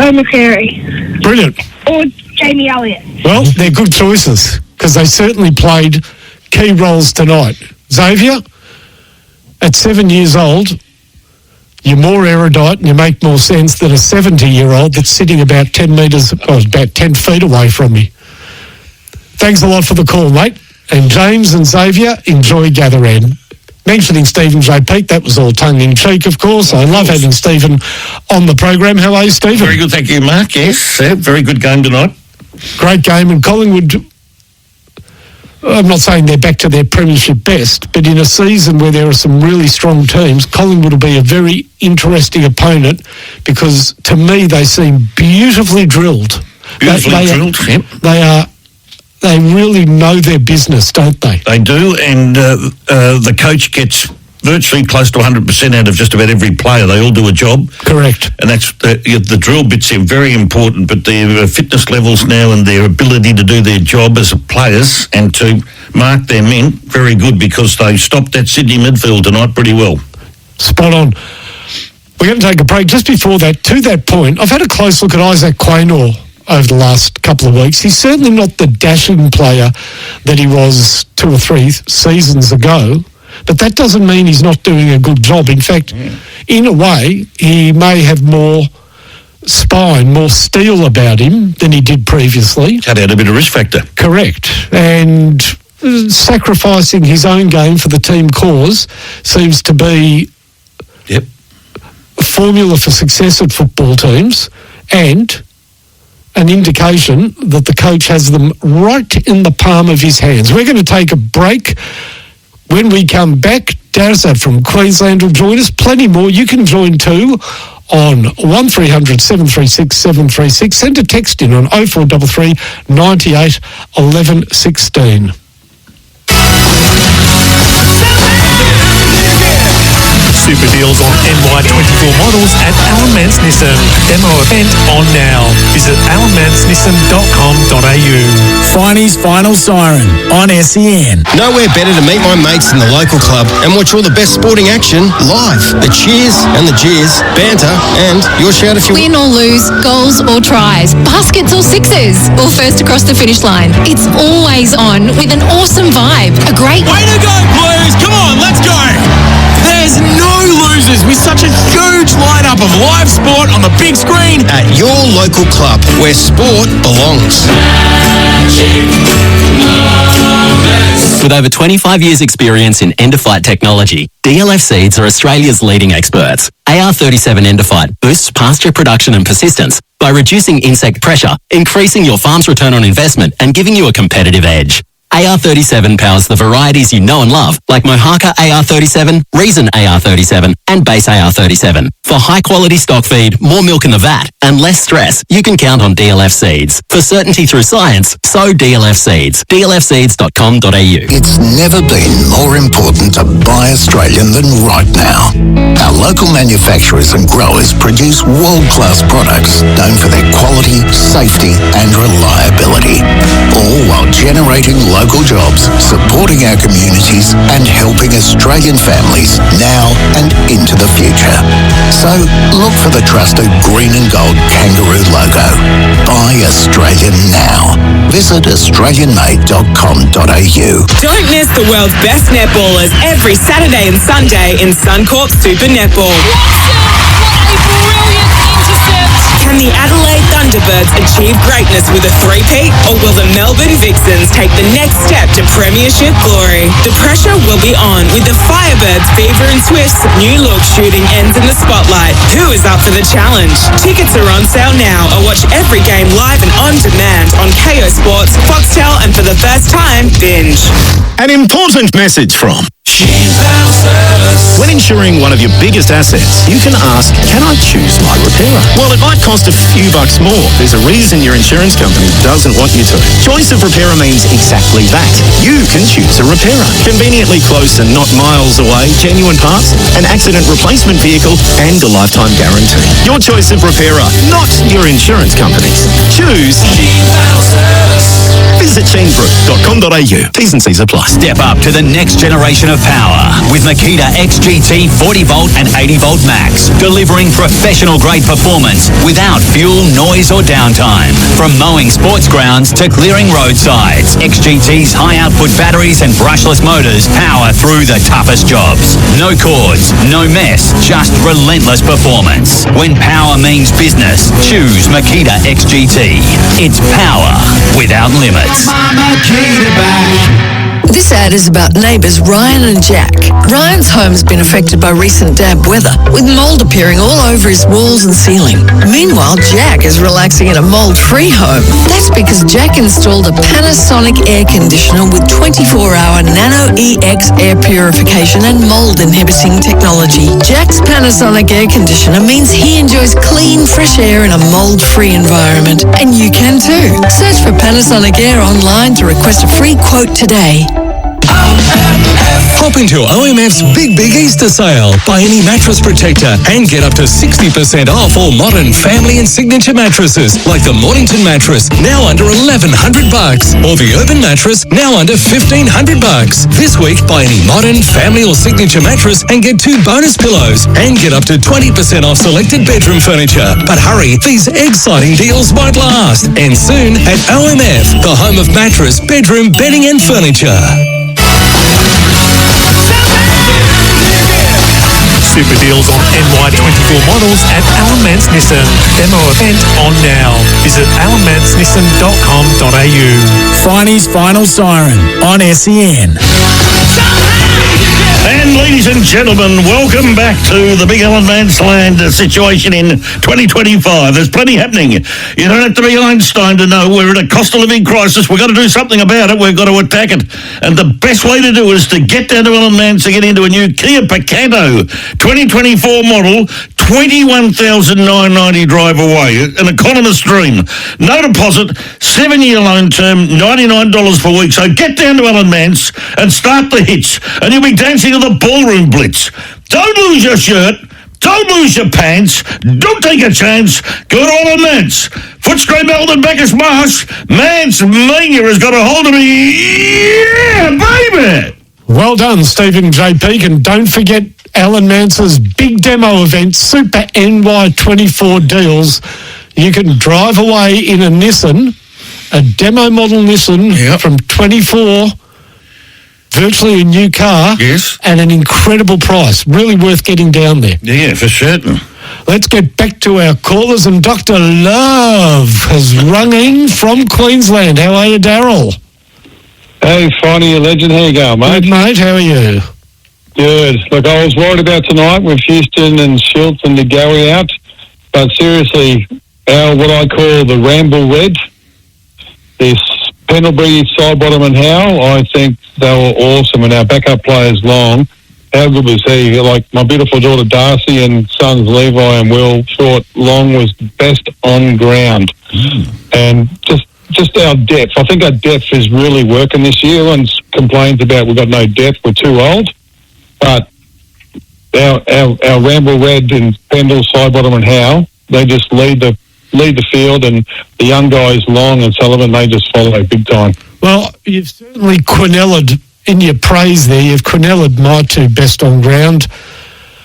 O'Macquarie. Brilliant. Or Jamie Elliott. Well, they're good choices because they certainly played key roles tonight. Xavier, at 7 years old, you're more erudite and you make more sense than a 70-year-old that's sitting about 10 feet away from me. Thanks a lot for the call, mate. And James and Xavier, enjoy Gatherend. Mentioning Stephen J. Peake, that was all tongue-in-cheek, of course. I love having Stephen on the program. How are you, Stephen? Very good, thank you, Mark. Yes, very good game tonight. Great game, and Collingwood, I'm not saying they're back to their premiership best, but in a season where there are some really strong teams, Collingwood will be a very interesting opponent because, to me, they seem beautifully drilled. Beautifully drilled, yep. They really know their business, don't they? They do, and the coach gets virtually close to 100% out of just about every player. They all do a job. Correct. And that's the drill bits are very important, but their fitness levels now and their ability to do their job as players and to mark their men, very good because they stopped that Sydney midfield tonight pretty well. Spot on. We're going to take a break. Just before that, to that point, I've had a close look at Isaac Quaynor over the last couple of weeks. He's certainly not the dashing player that he was 2 or 3 seasons ago, but that doesn't mean he's not doing a good job. In fact, in a way, he may have more spine, more steel about him than he did previously. Cut out a bit of risk factor. Correct. And sacrificing his own game for the team cause seems to be a formula for success at football teams and an indication that the coach has them right in the palm of his hands. We're going to take a break. When we come back, Darazad from Queensland will join us. Plenty more. You can join too on 1300 736 736. Send a text in on 0433 98 11 16. Super deals on NY24 models at Alan Mance Nissan. Demo event on now. Visit alanmancenissan.com.au. Finey's Final Siren on SEN. Nowhere better to meet my mates in the local club and watch all the best sporting action live. The cheers and the jeers, banter, and your shout if you win or lose, goals or tries, baskets or sixes, or first across the finish line. It's always on with an awesome vibe. A great way to go, Blues! Come on, let's go! There's no losers with such a huge lineup of live sport on the big screen at your local club where sport belongs. With over 25 years' experience in end-of-fight technology, DLF Seeds are Australia's leading experts. AR37 End-of-Fight boosts pasture production and persistence by reducing insect pressure, increasing your farm's return on investment, and giving you a competitive edge. AR37 powers the varieties you know and love, like Mohaka AR37, Reason AR37, and Base AR37. For high-quality stock feed, more milk in the vat, and less stress, you can count on DLF Seeds. For certainty through science, sow DLF Seeds. dlfseeds.com.au. It's never been more important to buy Australian than right now. Our local manufacturers and growers produce world-class products known for their quality, safety, and reliability, all while generating local jobs, supporting our communities, and helping Australian families now and into the future. So look for the trusted green and gold kangaroo logo. Buy Australian now. Visit australianmade.com.au. Don't miss the world's best netballers every Saturday and Sunday in Suncorp Super Netball. Can the Adelaide Thunderbirds achieve greatness with a three-peat, or will the Melbourne Vixens take the next step to premiership glory? The pressure will be on with the Firebirds Fever and Swift's new look shooting ends in the spotlight. Who is up for the challenge? Tickets are on sale now, or watch every game live and on demand on KO Sports, Foxtel, and for the first time, Binge. An important message from when insuring one of your biggest assets, you can ask, can I choose my repairer? Well, it might cost a few bucks more. There's a reason your insurance company doesn't want you to. Choice of repairer means exactly that. You can choose a repairer. Conveniently close and not miles away, genuine parts, an accident replacement vehicle, and a lifetime guarantee. Your choice of repairer, not your insurance company's. Choose Visit sheenbrook.com.au. T's and C's apply. Step up to the next generation of power with Makita XGT 40-volt and 80-volt max, delivering professional-grade performance without fuel, noise or downtime. From mowing sports grounds to clearing roadsides, XGT's high-output batteries and brushless motors power through the toughest jobs. No cords, no mess, just relentless performance. When power means business, choose Makita XGT. It's power without limits. This ad is about neighbours Ryan and Jack. Ryan's home has been affected by recent damp weather, with mould appearing all over his walls and ceiling. Meanwhile, Jack is relaxing in a mould-free home. That's because Jack installed a Panasonic air conditioner with 24-hour Nano EX air purification and mould-inhibiting technology. Jack's Panasonic air conditioner means he enjoys clean, fresh air in a mould-free environment. And you can too. Search for Panasonic Air online to request a free quote today. Hop into OMF's Big Easter Sale. Buy any mattress protector and get up to 60% off all modern family and signature mattresses, like the Mornington mattress, now under $1,100, or the Urban mattress, now under $1,500. This week, buy any modern family or signature mattress and get 2 bonus pillows, and get up to 20% off selected bedroom furniture. But hurry, these exciting deals won't last. And soon at OMF, the home of mattress, bedroom, bedding and furniture. Super deals on NY24 models at Alan Mance Nissan. Demo event on now. Visit alanmancenissan.com.au. Finey's Final Siren on SEN. And ladies Ladies and gentlemen, welcome back to the Big Alan Mansland situation in 2025. There's plenty happening. You don't have to be Einstein to know we're in a cost of living crisis. We've got to do something about it. We've got to attack it. And the best way to do it is to get down to Alan Mans to get into a new Kia Picanto 2024 model, $21,990 drive away. An economist dream. No deposit, 7-year loan term, $99 per week. So get down to Alan Mans and start the hits. And you'll be dancing to the ballroom blitz. Don't lose your shirt. Don't lose your pants. Don't take a chance. Go to Alan Mans. Footscray, Melbourne, Bacchus Marsh. Mans Mania has got a hold of me. Yeah, baby. Well done, Stephen J. Peake. And don't forget Alan Mans's big demo event, Super NY24 deals. You can drive away in a Nissan, a demo model Nissan from 24, virtually a new car, at an incredible price. Really worth getting down there. Yeah, for certain. Let's get back to our callers, and Dr. Love has rung in from Queensland. How are you, Daryl? Hey, Finey, you legend. How you going, mate? Good, mate. How are you? Good. Look, I was worried about tonight with Houston and Schultz and Gowie out, but seriously, what I call the Ramble Red, this Pendlebury, Sidebottom and Howe, I think they were awesome. And our backup players, Long, how good was he? Like my beautiful daughter Darcy and sons Levi and Will thought Long was best on ground. And just our depth. I think our depth is really working this year. Everyone complains about we've got no depth, we're too old. But our Ramble Red and Pendle, Sidebottom and Howe, they just lead the field, and the young guys, Long and Sullivan, they just follow big time. Well, you've certainly quinelled in your praise there. You've quinelled my two best on ground.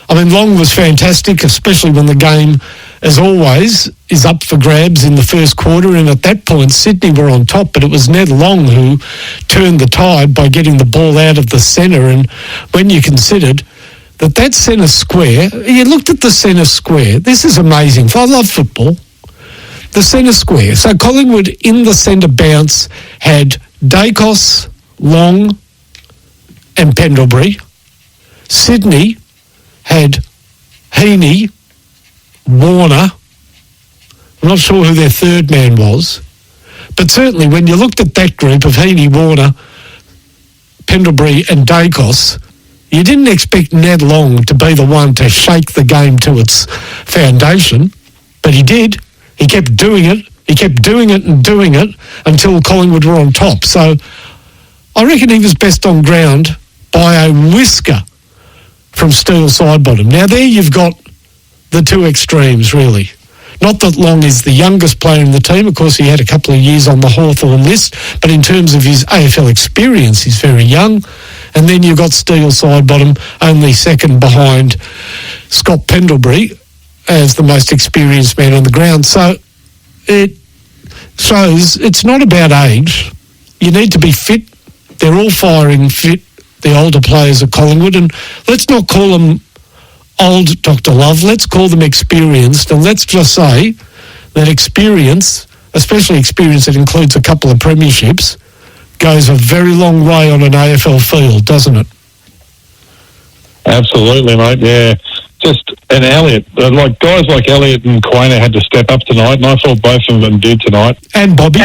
I mean, Long was fantastic, especially when the game, as always, is up for grabs in the first quarter. And at that point, Sydney were on top, but it was Ned Long who turned the tide by getting the ball out of the centre. And when you considered that centre square, you looked at the centre square. This is amazing. I love football. The centre square. So Collingwood in the centre bounce had Dacos, Long and Pendlebury. Sydney had Heaney, Warner. I'm not sure who their third man was. But certainly when you looked at that group of Heaney, Warner, Pendlebury and Dacos, you didn't expect Ned Long to be the one to shake the game to its foundation. But he did. He kept doing it. He kept doing it and doing it until Collingwood were on top. So I reckon he was best on ground by a whisker from Steele Sidebottom. Now there you've got the two extremes, really. Not that Long is the youngest player in the team. Of course, he had a couple of years on the Hawthorn list. But in terms of his AFL experience, he's very young. And then you've got Steele Sidebottom, only second behind Scott Pendlebury as the most experienced man on the ground. So it shows it's not about age. You need to be fit. They're all firing fit, the older players at Collingwood. And let's not call them old, Dr. Love. Let's call them experienced. And let's just say that experience, especially experience that includes a couple of premierships, goes a very long way on an AFL field, doesn't it? Absolutely, mate, yeah. And Elliott, like guys like Elliott and Quainer had to step up tonight, and I thought both of them did tonight. And Bobby.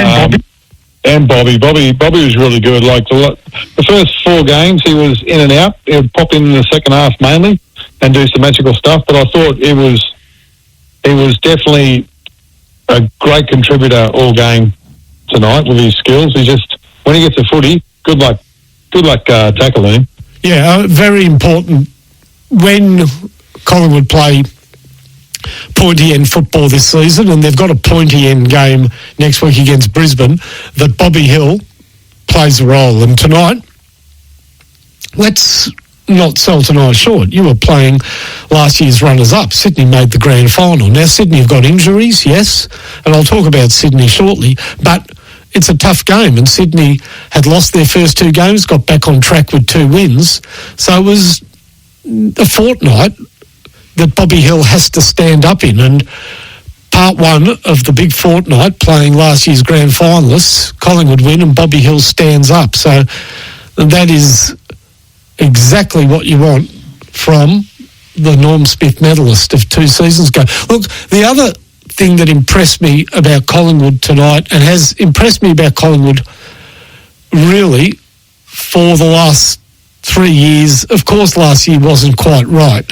Bobby was really good. Like the first 4 games, he was in and out. He would pop in the second half mainly and do some magical stuff. But I thought he was definitely a great contributor all game tonight with his skills. He just, when he gets a footy, good luck tackling him. Yeah, very important when Collingwood play pointy end football this season, and they've got a pointy end game next week against Brisbane, that Bobby Hill plays a role. And tonight, let's not sell tonight short. You were playing last year's runners-up. Sydney made the grand final. Now, Sydney have got injuries, yes, and I'll talk about Sydney shortly, but it's a tough game, and Sydney had lost their first 2 games, got back on track with 2 wins. So it was a fortnight that Bobby Hill has to stand up in, and part 1 of the big fortnight, playing last year's grand finalists, Collingwood win and Bobby Hill stands up. So that is exactly what you want from the Norm Smith medalist of 2 seasons ago. Look, the other thing that impressed me about Collingwood tonight, and has impressed me about Collingwood really for the last 3 years, of course last year wasn't quite right,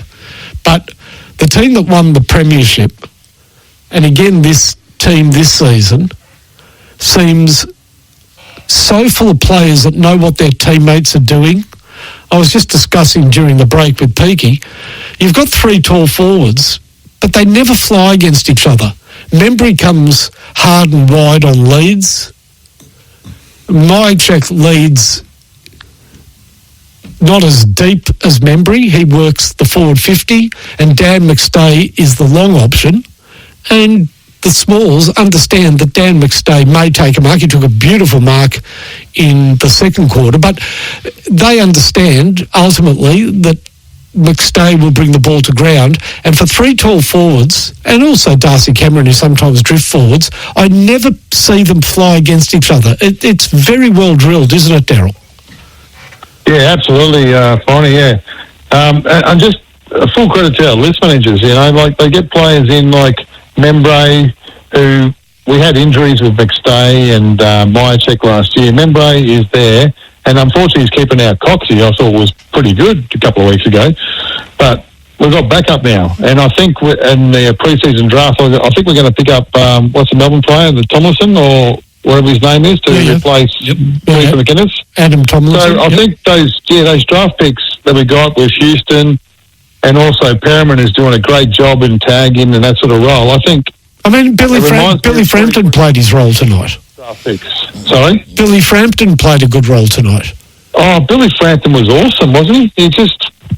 but the team that won the premiership, and again this team this season, seems so full of players that know what their teammates are doing. I was just discussing during the break with Peaky, you've got 3 tall forwards, but they never fly against each other. Membry comes hard and wide on leads. Mychek leads not as deep as Membry. He works the forward 50, and Dan McStay is the long option. And the Smalls understand that Dan McStay may take a mark. He took a beautiful mark in the second quarter, but they understand ultimately that McStay will bring the ball to ground. And for 3 tall forwards, and also Darcy Cameron, who sometimes drift forwards, I never see them fly against each other. It's very well drilled, isn't it, Daryl? Yeah, absolutely, Finey, yeah. And just full credit to our list managers, like they get players in like Membray, who we had injuries with McStay and Mychek last year. Membray is there, and unfortunately he's keeping out Coxie. I thought was pretty good a couple of weeks ago, but we've got backup now, and I think in the pre-season draft, I think we're going to pick up what's the Melbourne player, the Tomlinson or whatever his name is, to replace Lisa McInnes. Adam Tomlinson. So I think those draft picks that we got with Houston, and also Perriman is doing a great job in tagging and that sort of role. I think. I mean, Billy Frampton played his role tonight. Draft picks. Sorry? Billy Frampton played a good role tonight. Oh, Billy Frampton was awesome, wasn't he?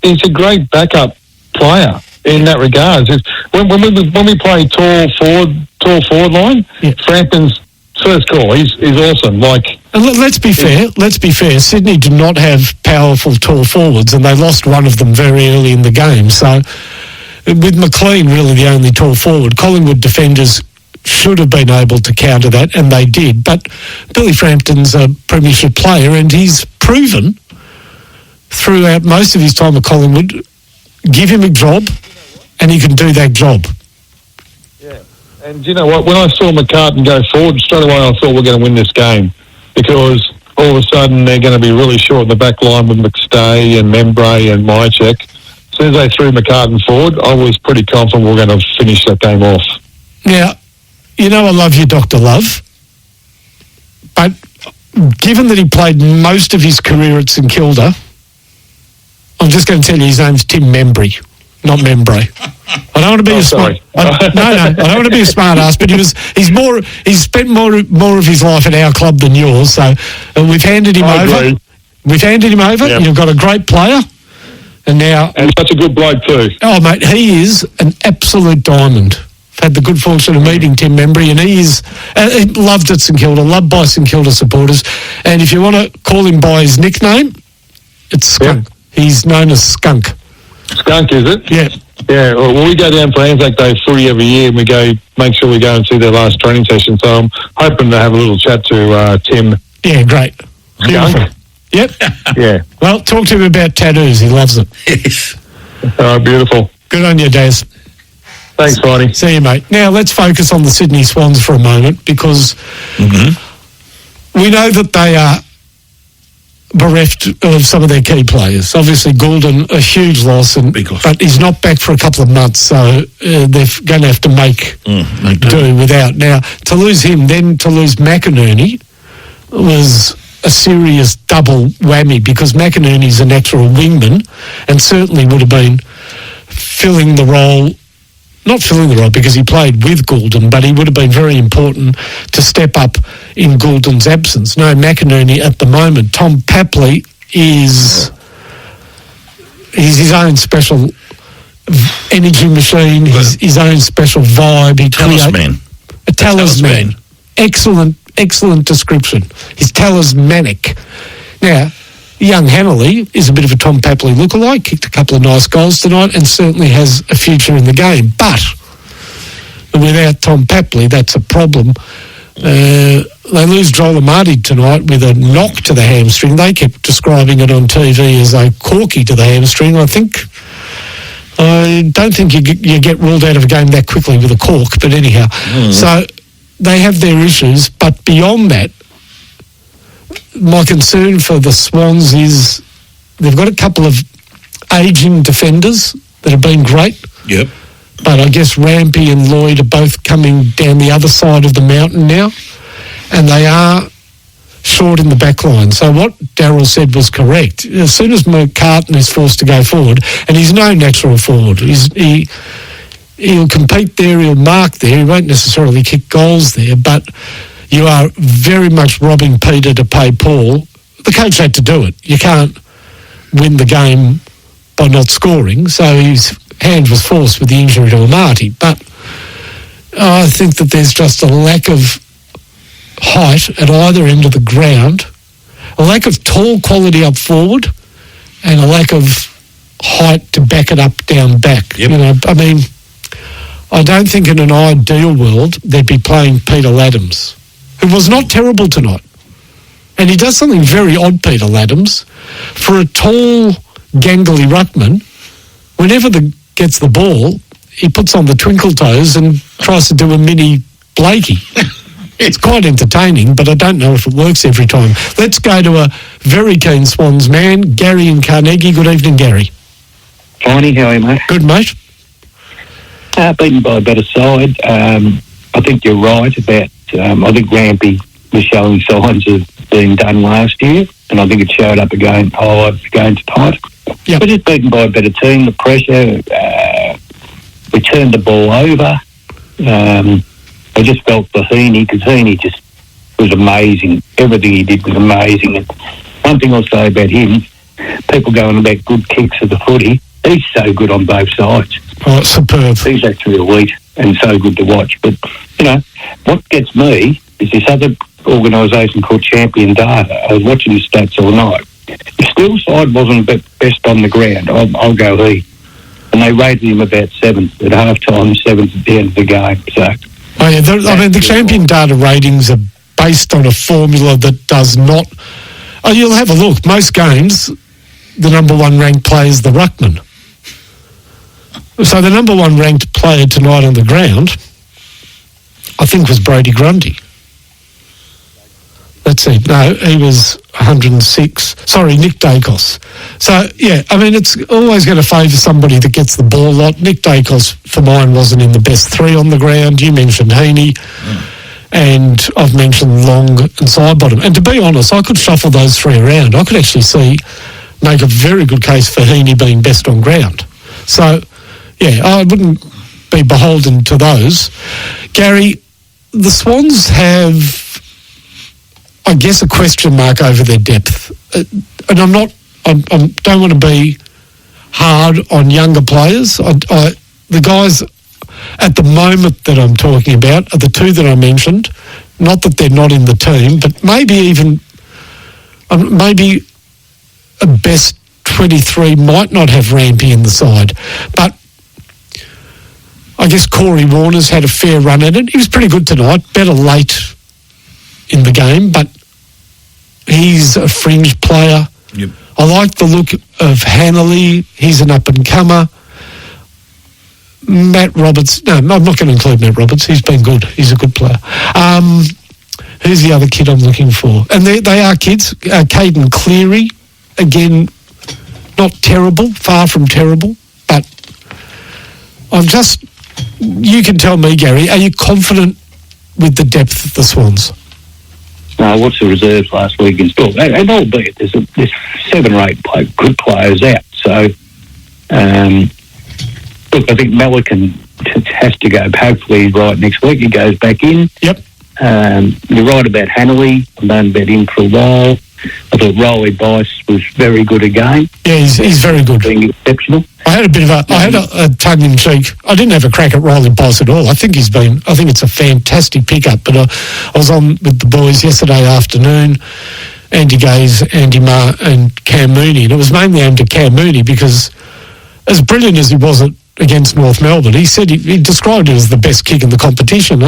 He's a great backup player in that regard. When we play tall forward line, Frampton's first call. He's awesome. And let's be fair. Sydney did not have powerful tall forwards, and they lost one of them very early in the game. So, with McLean really the only tall forward, Collingwood defenders should have been able to counter that, and they did. But Billy Frampton's a premiership player, and he's proven throughout most of his time at Collingwood, give him a job, and he can do that job. Yeah, and you know what? When I saw McCartan go forward, straight away I thought we're going to win this game, because all of a sudden they're going to be really short in the back line with McStay and Membray and Mychek. As soon as they threw McCartan forward, I was pretty confident we were going to finish that game off. Now, you know I love you, Dr. Love, but given that he played most of his career at St Kilda, I'm just going to tell you his name's Tim Membry, not Membray. I don't want to be I don't want to be a smart ass, but he's spent more of his life at our club than yours, so we've handed him over. We've handed him over. Yep. You've got a great player. And such a good bloke too. Oh, mate, he is an absolute diamond. I've had the good fortune of meeting Tim Membry, and he is loved at St Kilda, loved by St Kilda supporters. And if you want to call him by his nickname, it's Skunk. Yep. He's known as Skunk. Skunk, is it? Yeah. Yeah, well, we go down for Anzac Day footy every year, and we make sure we go and see their last training session. So I'm hoping to have a little chat to Tim. Yeah, great. Beautiful. Yep. Yeah. Well, talk to him about tattoos. He loves it. Yes. Oh, beautiful. Good on you, Daz. Thanks, Marty. See you, mate. Now, let's focus on the Sydney Swans for a moment, because we know that they are bereft of some of their key players. Obviously, Goulden, a huge loss, but he's not back for a couple of months, so they're going to have to make do without. Now, to lose him, then to lose McInerney was a serious double whammy, because McInerney's a natural wingman and certainly would have been not filling the role because he played with Goulden, but he would have been very important to step up in Goulden's absence. No McInerney at the moment. Tom Papley he's his own special energy machine, his own special vibe. A talisman. Excellent description. He's talismanic. Now, young Hanley is a bit of a Tom Papley lookalike, kicked a couple of nice goals tonight and certainly has a future in the game. But without Tom Papley, that's a problem. They lose Joel Amadi tonight with a knock to the hamstring. They kept describing it on TV as a corky to the hamstring. I think I don't think you get ruled out of a game that quickly with a cork, but anyhow. So they have their issues, but beyond that, my concern for the Swans is they've got a couple of ageing defenders that have been great. Yep. But I guess Rampy and Lloyd are both coming down the other side of the mountain now, and they are short in the back line. So what Darryl said was correct. As soon as McCartan is forced to go forward, and he's no natural forward, he'll compete there, he'll mark there, he won't necessarily kick goals there, but you are very much robbing Peter to pay Paul. The coach had to do it. You can't win the game by not scoring, so his hand was forced with the injury to Amati. But I think that there's just a lack of height at either end of the ground, a lack of tall quality up forward, and a lack of height to back it up down back. Yep. You know, I mean, I don't think in an ideal world they'd be playing Peter Laddams, who was not terrible tonight. And he does something very odd, Peter Laddams. For a tall, gangly ruckman, whenever gets the ball, he puts on the twinkle toes and tries to do a mini Blakey. It's quite entertaining, but I don't know if it works every time. Let's go to a very keen Swans man, Gary in Carnegie. Good evening, Gary. Finey, how are you, mate? Good, mate. Beaten by a better side. I think you're right about, I think Rampy was showing signs of being done last year, and I think it showed up again tonight. Yep. We're just beaten by a better team, the pressure, we turned the ball over. I just felt for Heaney, because Heaney just was amazing. Everything he did was amazing. And one thing I'll say about him, people going about good kicks of the footy, he's so good on both sides. Oh, superb. He's actually elite and so good to watch. But, you know, what gets me is this other organisation called Champion Data. I was watching his stats all night. The Still side wasn't best on the ground. I'll go he. And they rated him about 7th at half-time, 7th at the end of the game. So... Oh, yeah, the Champion Data ratings are based on a formula that does not... Oh, you'll have a look. Most games, the number one ranked player is the ruckman. So the number one ranked player tonight on the ground, I think, was Brodie Grundy. Let's see. No, he was 106. Sorry, Nick Dacos. So, yeah, I mean, it's always going to favour somebody that gets the ball a lot. Nick Dacos, for mine, wasn't in the best three on the ground. You mentioned Heaney, and I've mentioned Long and Sidebottom. And to be honest, I could shuffle those three around. I could actually make a very good case for Heaney being best on ground. So, yeah, I wouldn't be beholden to those. Gary, the Swans have... I guess a question mark over their depth, and I don't want to be hard on younger players. The guys at the moment that I'm talking about are the two that I mentioned. Not that they're not in the team, but maybe a best 23 might not have Rampy in the side, but I guess Corey Warner's had a fair run at it. He was pretty good tonight, better late in the game, but he's a fringe player. Yep. I like the look of Hanley. He's an up-and-comer. Matt Roberts. No, I'm not going to include Matt Roberts. He's been good. He's a good player. Who's the other kid I'm looking for? And they are kids. Caden Cleary, again, not terrible, far from terrible, but you can tell me, Gary, are you confident with the depth of the Swans? No, what's the reserves last week in store? And albeit there's 7 or 8 good players out. So, look, I think Melican has to go. Hopefully he's right next week. He goes back in. Yep. You're right about Hanley. I've known about him for a while. I thought Rolly Bice was very good again. Yeah, he's very good. Being exceptional. I had a tongue-in-cheek. I didn't have a crack at Rolly Bice at all. I think it's a fantastic pickup. But I was on with the boys yesterday afternoon, Andy Gaze, Andy Marr and Cam Mooney. And it was mainly aimed at Cam Mooney because as brilliant as he was against North Melbourne, he said he described it as the best kick in the competition.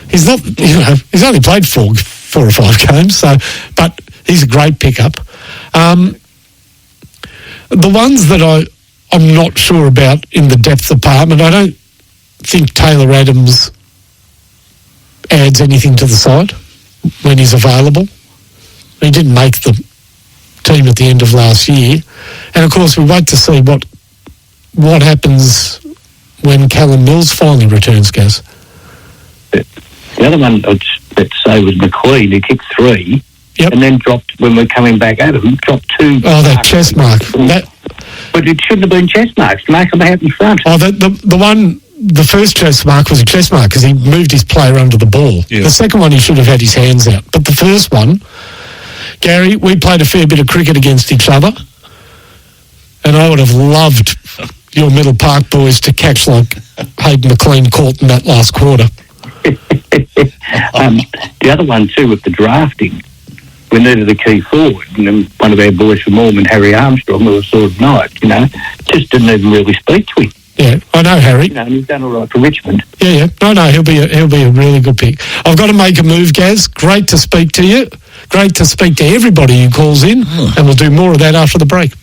He's not, he's only played 4 or 5 games, but he's a great pickup. The ones that I'm not sure about in the depth department. I don't think Taylor Adams adds anything to the side when he's available. He didn't make the team at the end of last year. And, of course, we wait to see what happens when Callum Mills finally returns, Gaz. The other one, let's say, was McQueen, who kicked 3 and then dropped, when we're coming back at him, dropped 2. Oh, that chest mark. But it shouldn't have been chest marks to make them out in front. Oh, the first chest mark was a chest mark because he moved his player under the ball. Yeah. The second one, he should have had his hands out. But the first one, Gary, we played a fair bit of cricket against each other, and I would have loved your Middle Park boys to catch like Hayden McLean caught in that last quarter. The other one too with the drafting, we needed a key forward, and then one of our boys from Ormond, Harry Armstrong, who was sort of knight, just didn't even really speak to him. Yeah, I know Harry. And he's done all right for Richmond. Yeah. No, he'll be a really good pick. I've got to make a move, Gaz. Great to speak to you. Great to speak to everybody who calls in, and we'll do more of that after the break.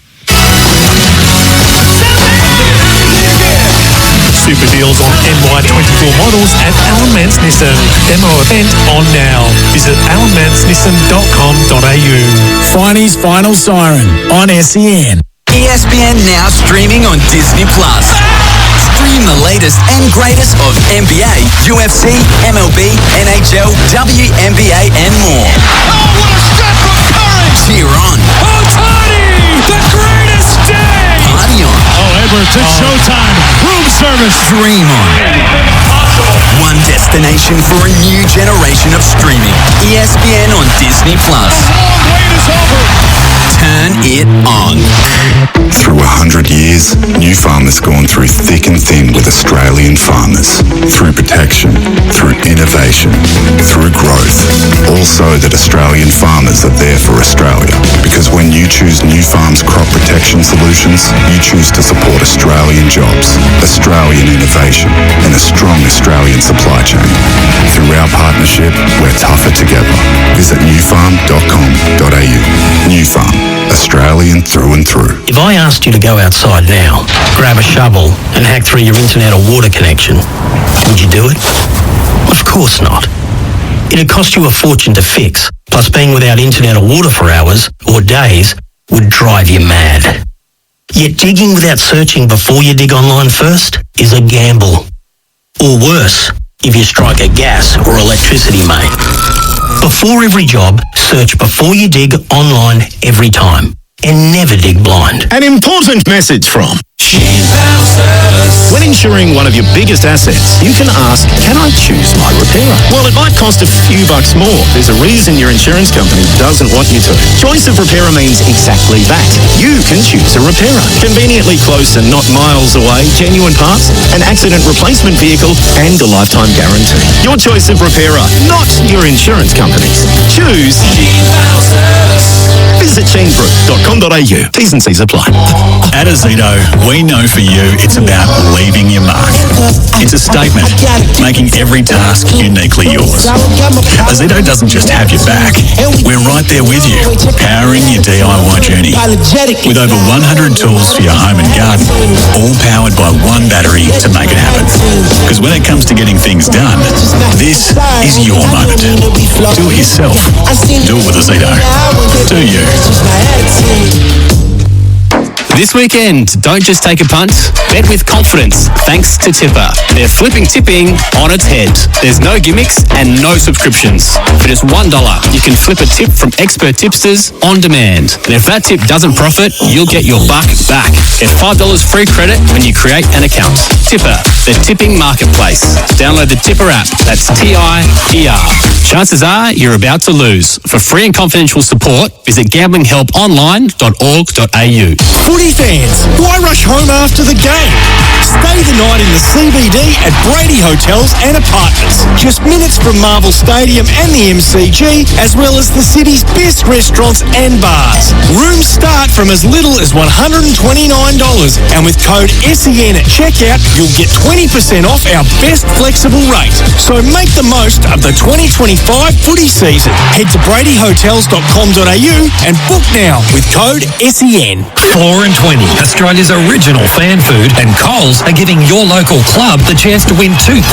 Super deals on NY24 models at Alan Mance Nissan. Demo event on now. Visit alanmancenissan.com.au. Finey's Final Siren on SEN. ESPN now streaming on Disney+. Stream the latest and greatest of NBA, UFC, MLB, NHL, WNBA and more. Oh, what a step from Curry! Cheer on. Oh, Tony! The greatest day! Party on. Oh, Edwards, it's showtime. Room service. Dream on. One destination for a new generation of streaming. ESPN on Disney+. The long wait is over. Turn it on. Through 100 years, New Farm has gone through thick and thin with Australian farmers. Through protection, through innovation, through growth. All so that Australian farmers are there for Australia. Because when you choose New Farm's crop protection solutions, you choose to support Australian jobs, Australian innovation, and a strong Australian supply chain. Through our partnership, we're tougher together. Visit newfarm.com.au. New Farm, Australian through and through. If I asked you to go outside now, grab a shovel and hack through your internet or water connection, would you do it? Of course not. It'd cost you a fortune to fix, plus being without internet or water for hours or days would drive you mad. Yet digging without searching before you dig online first is a gamble. Or worse, if you strike a gas or electricity main. Before every job, search before you dig online every time. And never dig blind. An important message from when insuring one of your biggest assets, you can ask, can I choose my repairer? Well, it might cost a few bucks more. There's a reason your insurance company doesn't want you to. Choice of repairer means exactly that. You can choose a repairer. Conveniently close and not miles away, genuine parts, an accident replacement vehicle, and a lifetime guarantee. Your choice of repairer, not your insurance company's. Choose Visit chainbrook.com.au. T's and C's apply. At Azito, we know for you it's about leaving your mark. It's a statement, making every task uniquely yours. Azito doesn't just have your back, we're right there with you, powering your DIY journey. With over 100 tools for your home and garden, all powered by one battery to make it happen. Because when it comes to getting things done, this is your moment. Do it yourself. Do it with Azito. Do you? This weekend, don't just take a punt, bet with confidence thanks to Tipper. They're flipping tipping on its head. There's no gimmicks and no subscriptions. For just $1, you can flip a tip from expert tipsters on demand. And if that tip doesn't profit, you'll get your buck back. Get $5 free credit when you create an account. Tipper, the tipping marketplace. Download the Tipper app. That's TIPR. Chances are you're about to lose. For free and confidential support, visit gamblinghelponline.org.au. Footy fans, why rush home after the game? Stay the night in the CBD at Brady Hotels and Apartments. Just minutes from Marvel Stadium and the MCG, as well as the city's best restaurants and bars. Rooms start from as little as $129, and with code SEN at checkout, you'll get 20% off our best flexible rate. So make the most of the 2025 footy season. Head to bradyhotels.com.au and book now with code SEN. 4 and 20, Australia's original fan food, and Coles are giving your local club the chance to win $2,000.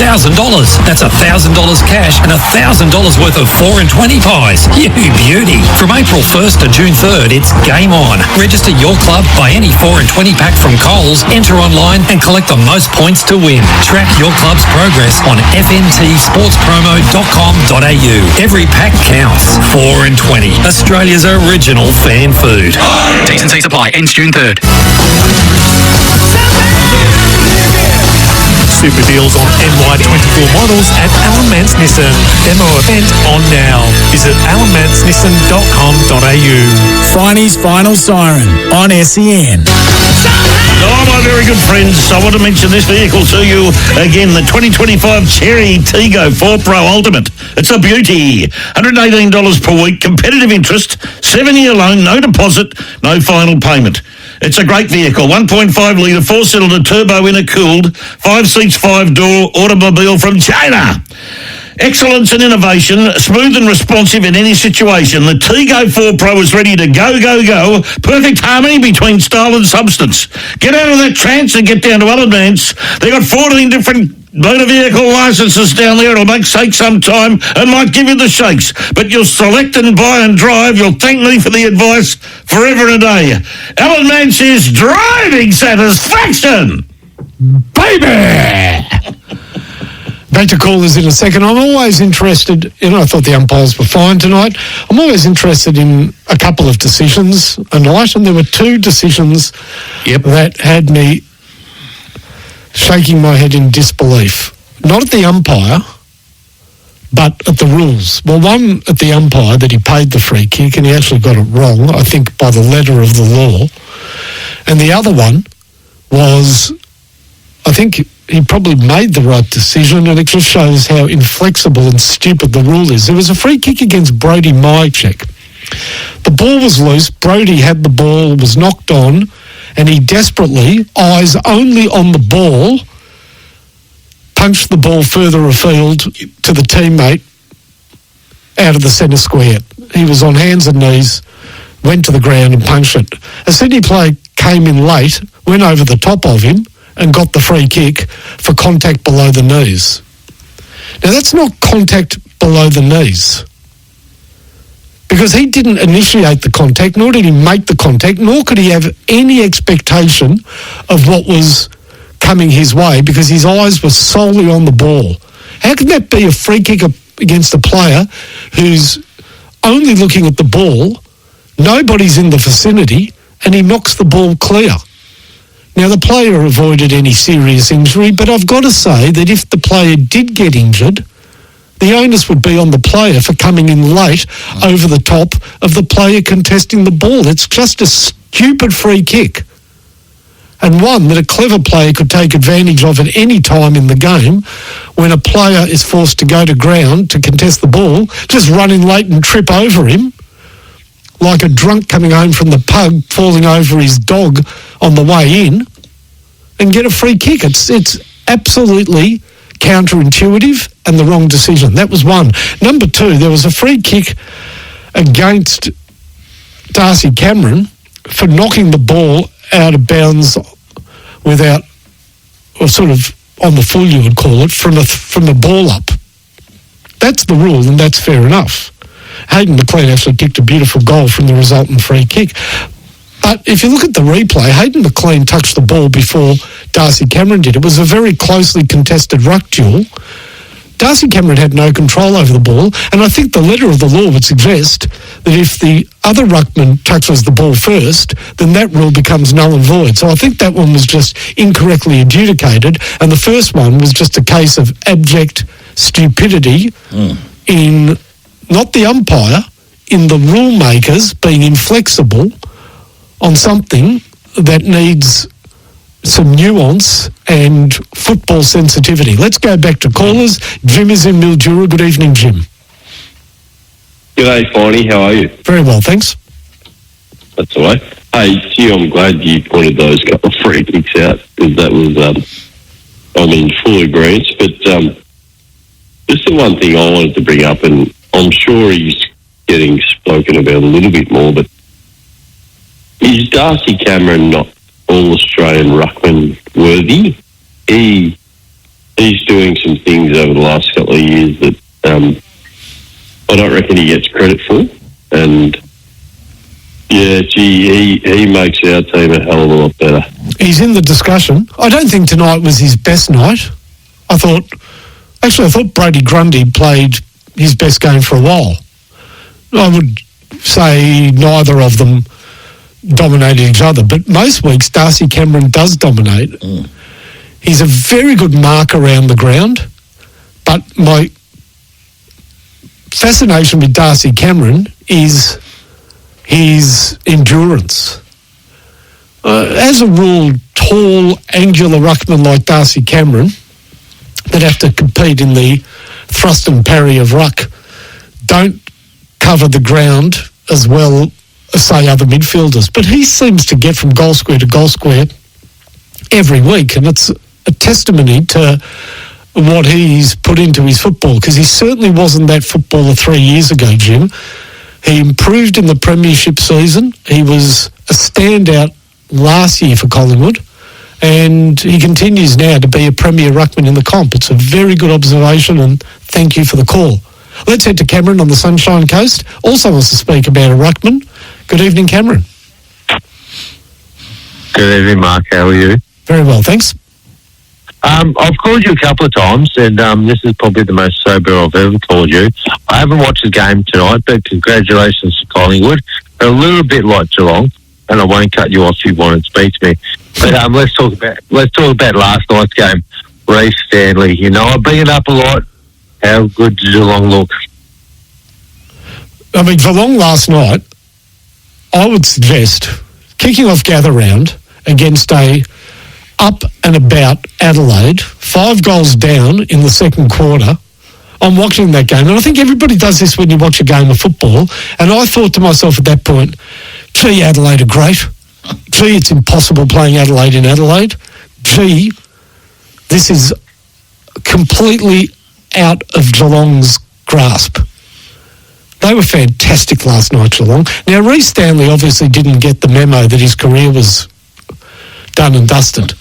That's $1,000 cash and $1,000 worth of 4 and 20 pies. You beauty. From April 1st to June 3rd, it's game on. Register your club, buy any 4 and 20 pack from Coles, enter online and collect the most points to win. Track your club's progress on fntsportspromo.com.au. Every pack counts. 4 and 20, Australia's original fan food. T&C supply ends June 3rd. Super deals on NY24 models at Alan Mance Nissan. Demo event on now. Visit alanmancenissan.com.au. Finey's Final Siren on SEN. Oh, my very good friends, I want to mention this vehicle to you again, the 2025 Cherry Tiggo 4 Pro Ultimate. It's a beauty. $118 per week, competitive interest, 7-year loan, no deposit, no final payment. It's a great vehicle, 1.5 litre, 4-cylinder turbo intercooled, 5 seats, 5-door automobile from China. Excellence and innovation, smooth and responsive in any situation. The Tiggo 4 Pro is ready to go, go, go. Perfect harmony between style and substance. Get out of that trance and get down to Alan Mance. They've got 14 different motor vehicle licenses down there. It'll make shake some time and might give you the shakes. But you'll select and buy and drive. You'll thank me for the advice forever and a day. Alan Mance is driving satisfaction. Baby! Back to callers in a second. I'm always interested, I thought the umpires were fine tonight. I'm always interested in a couple of decisions a night, and there were 2 decisions that had me shaking my head in disbelief. Not at the umpire, but at the rules. Well, one at the umpire, that he paid the free kick, and he actually got it wrong, I think, by the letter of the law. And the other one was, I think he probably made the right decision, and it just shows how inflexible and stupid the rule is. There was a free kick against Brody Mychek. The ball was loose, Brody had the ball, was knocked on, and he desperately, eyes only on the ball, punched the ball further afield to the teammate out of the centre square. He was on hands and knees, went to the ground and punched it. A Sydney player came in late, went over the top of him, and got the free kick for contact below the knees. Now, that's not contact below the knees, because he didn't initiate the contact, nor did he make the contact, nor could he have any expectation of what was coming his way, because his eyes were solely on the ball. How can that be a free kick against a player who's only looking at the ball, nobody's in the vicinity, and he knocks the ball clear? Now, the player avoided any serious injury, but I've got to say that if the player did get injured, the onus would be on the player for coming in late over the top of the player contesting the ball. It's just a stupid free kick, and one that a clever player could take advantage of at any time in the game. When a player is forced to go to ground to contest the ball, just run in late and trip over him, like a drunk coming home from the pub falling over his dog on the way in, and get a free kick. It's absolutely counterintuitive and the wrong decision. That was one. Number 2, there was a free kick against Darcy Cameron for knocking the ball out of bounds without, or sort of on the full, you would call it, from the ball up. That's the rule, and that's fair enough. Hayden McLean actually kicked a beautiful goal from the resultant free kick. But if you look at the replay, Hayden McLean touched the ball before Darcy Cameron did. It was a very closely contested ruck duel. Darcy Cameron had no control over the ball, and I think the letter of the law would suggest that if the other ruckman touches the ball first, then that rule becomes null and void. So I think that one was just incorrectly adjudicated, and the first one was just a case of abject stupidity in not the umpire, in the rule makers being inflexible on something that needs some nuance and football sensitivity. Let's go back to callers. Jim is in Mildura. Good evening, Jim. G'day, Finey. How are you? Very well, thanks. That's all right. Hey, gee, I'm glad you pointed those couple of free kicks out, because that was, I'm in full agreement. But just the one thing I wanted to bring up, and I'm sure he's getting spoken about a little bit more, but is Darcy Cameron not All-Australian ruckman worthy? He's doing some things over the last couple of years that I don't reckon he gets credit for, and yeah, gee, he makes our team a hell of a lot better. He's in the discussion. I don't think tonight was his best night. I thought Brody Grundy played his best game for a while. I would say neither of them dominated each other, but most weeks Darcy Cameron does dominate. He's a very good marker around the ground, but my fascination with Darcy Cameron is his endurance. As a rule, tall, angular ruckmen like Darcy Cameron that have to compete in the thrust and parry of ruck don't cover the ground as well as, say, other midfielders. But he seems to get from goal square to goal square every week, and it's a testimony to what he's put into his football, because he certainly wasn't that footballer 3 years ago, Jim. He improved in the premiership season. He was a standout last year for Collingwood, and he continues now to be a premier ruckman in the comp. It's a very good observation, and thank you for the call. Let's head to Cameron on the Sunshine Coast. Also wants to speak about a ruckman. Good evening, Cameron. Good evening, Mark. How are you? Very well, thanks. I've called you a couple of times, and this is probably the most sober I've ever called you. I haven't watched the game tonight, but congratulations to Collingwood. A little bit like Geelong, and I won't cut you off if you want to speak to me. But let's talk about last night's game. Reece Stanley, you know, I bring it up a lot. How good did Geelong look? I mean, Geelong last night, I would suggest kicking off gather round against a up and about Adelaide, 5 goals down in the second quarter. I'm watching that game, and I think everybody does this when you watch a game of football, and I thought to myself at that point, gee, Adelaide are great. Gee, it's impossible playing Adelaide in Adelaide. Gee, this is completely out of Geelong's grasp. They were fantastic last night, Geelong. Now, Reece Stanley obviously didn't get the memo that his career was done and dusted.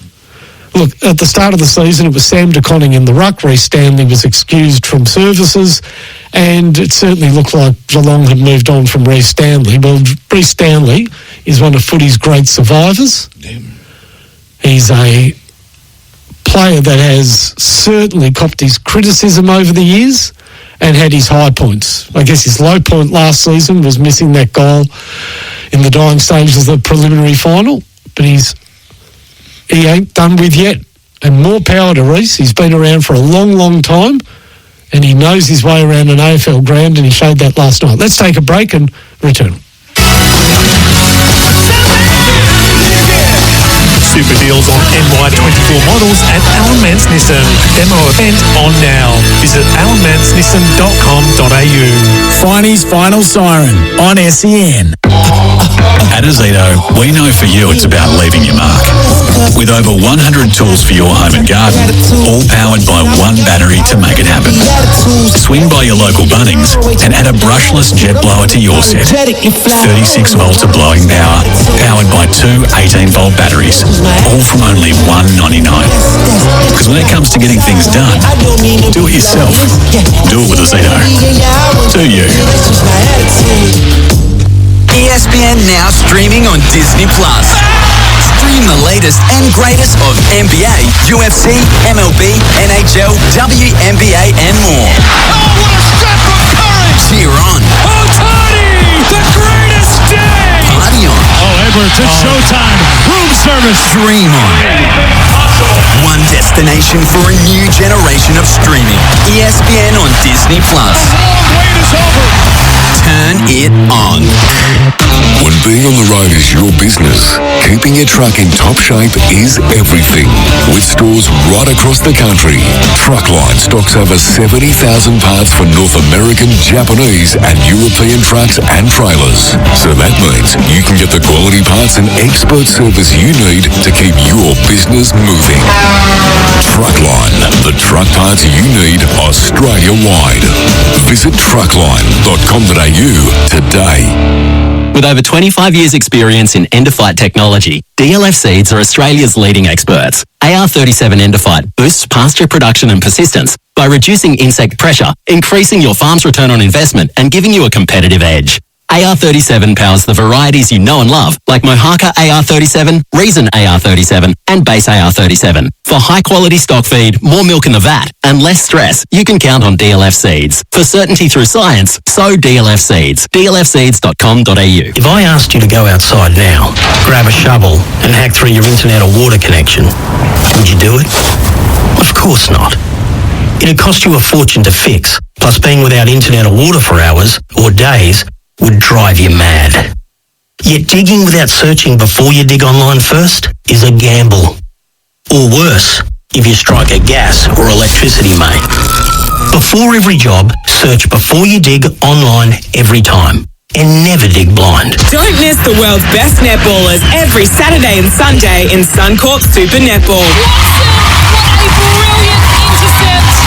Look, at the start of the season, it was Sam de Koning in the ruck. Reece Stanley was excused from services, and it certainly looked like Geelong had moved on from Reece Stanley. Well, Reece Stanley is one of footy's great survivors. He's a player that has certainly copped his criticism over the years and had his high points. I guess his low point last season was missing that goal in the dying stages of the preliminary final, but he ain't done with yet. And more power to Reece. He's been around for a long, long time, and he knows his way around an AFL ground, and he showed that last night. Let's take a break and return. Super deals on NY24 models at Alan Mance Nissan. Demo event on now. Visit alanmancenissan.com.au. Finey's Final Siren on SEN. At Azito, we know for you it's about leaving your mark. With over 100 tools for your home and garden, all powered by one battery to make it happen. Swing by your local Bunnings and add a brushless jet blower to your set. 36 volts of blowing power, powered by 2 18-volt batteries, all from only $1.99. Because when it comes to getting things done, do it yourself. Do it with Azito. Do you? ESPN now streaming on Disney+. Stream the latest and greatest of NBA, UFC, MLB, NHL, WNBA, and more. Oh, what a shot from Curry! Cheer on. Ohtani, the greatest day! Party on. Oh, Edwards, it's showtime. Room service. Dream on. One destination for a new generation of streaming. ESPN on Disney+. The long wait is over. turn it on. When being on the road is your business, keeping your truck in top shape is everything. With stores right across the country, Truckline stocks over 70,000 parts for North American, Japanese and European trucks and trailers. So that means you can get the quality parts and expert service you need to keep your business moving. Truckline, the truck parts you need Australia-wide. Visit truckline.com.au today. With over 25 years' experience in end-of-fight technology, DLF Seeds are Australia's leading experts. AR37 End-of-Fight boosts pasture production and persistence by reducing insect pressure, increasing your farm's return on investment and giving you a competitive edge. AR37 powers the varieties you know and love, like Mohaka AR37, Reason AR37, and Base AR37. For high-quality stock feed, more milk in the vat, and less stress, you can count on DLF Seeds. For certainty through science, sow DLF Seeds. dlfseeds.com.au. If I asked you to go outside now, grab a shovel and hack through your internet or water connection, would you do it? Of course not. It'd cost you a fortune to fix, plus being without internet or water for hours or days would drive you mad. Yet digging without searching before you dig online first is a gamble. Or worse, if you strike a gas or electricity main. Before every job, search before you dig online every time. And never dig blind. Don't miss the world's best netballers every Saturday and Sunday in Suncorp Super Netball.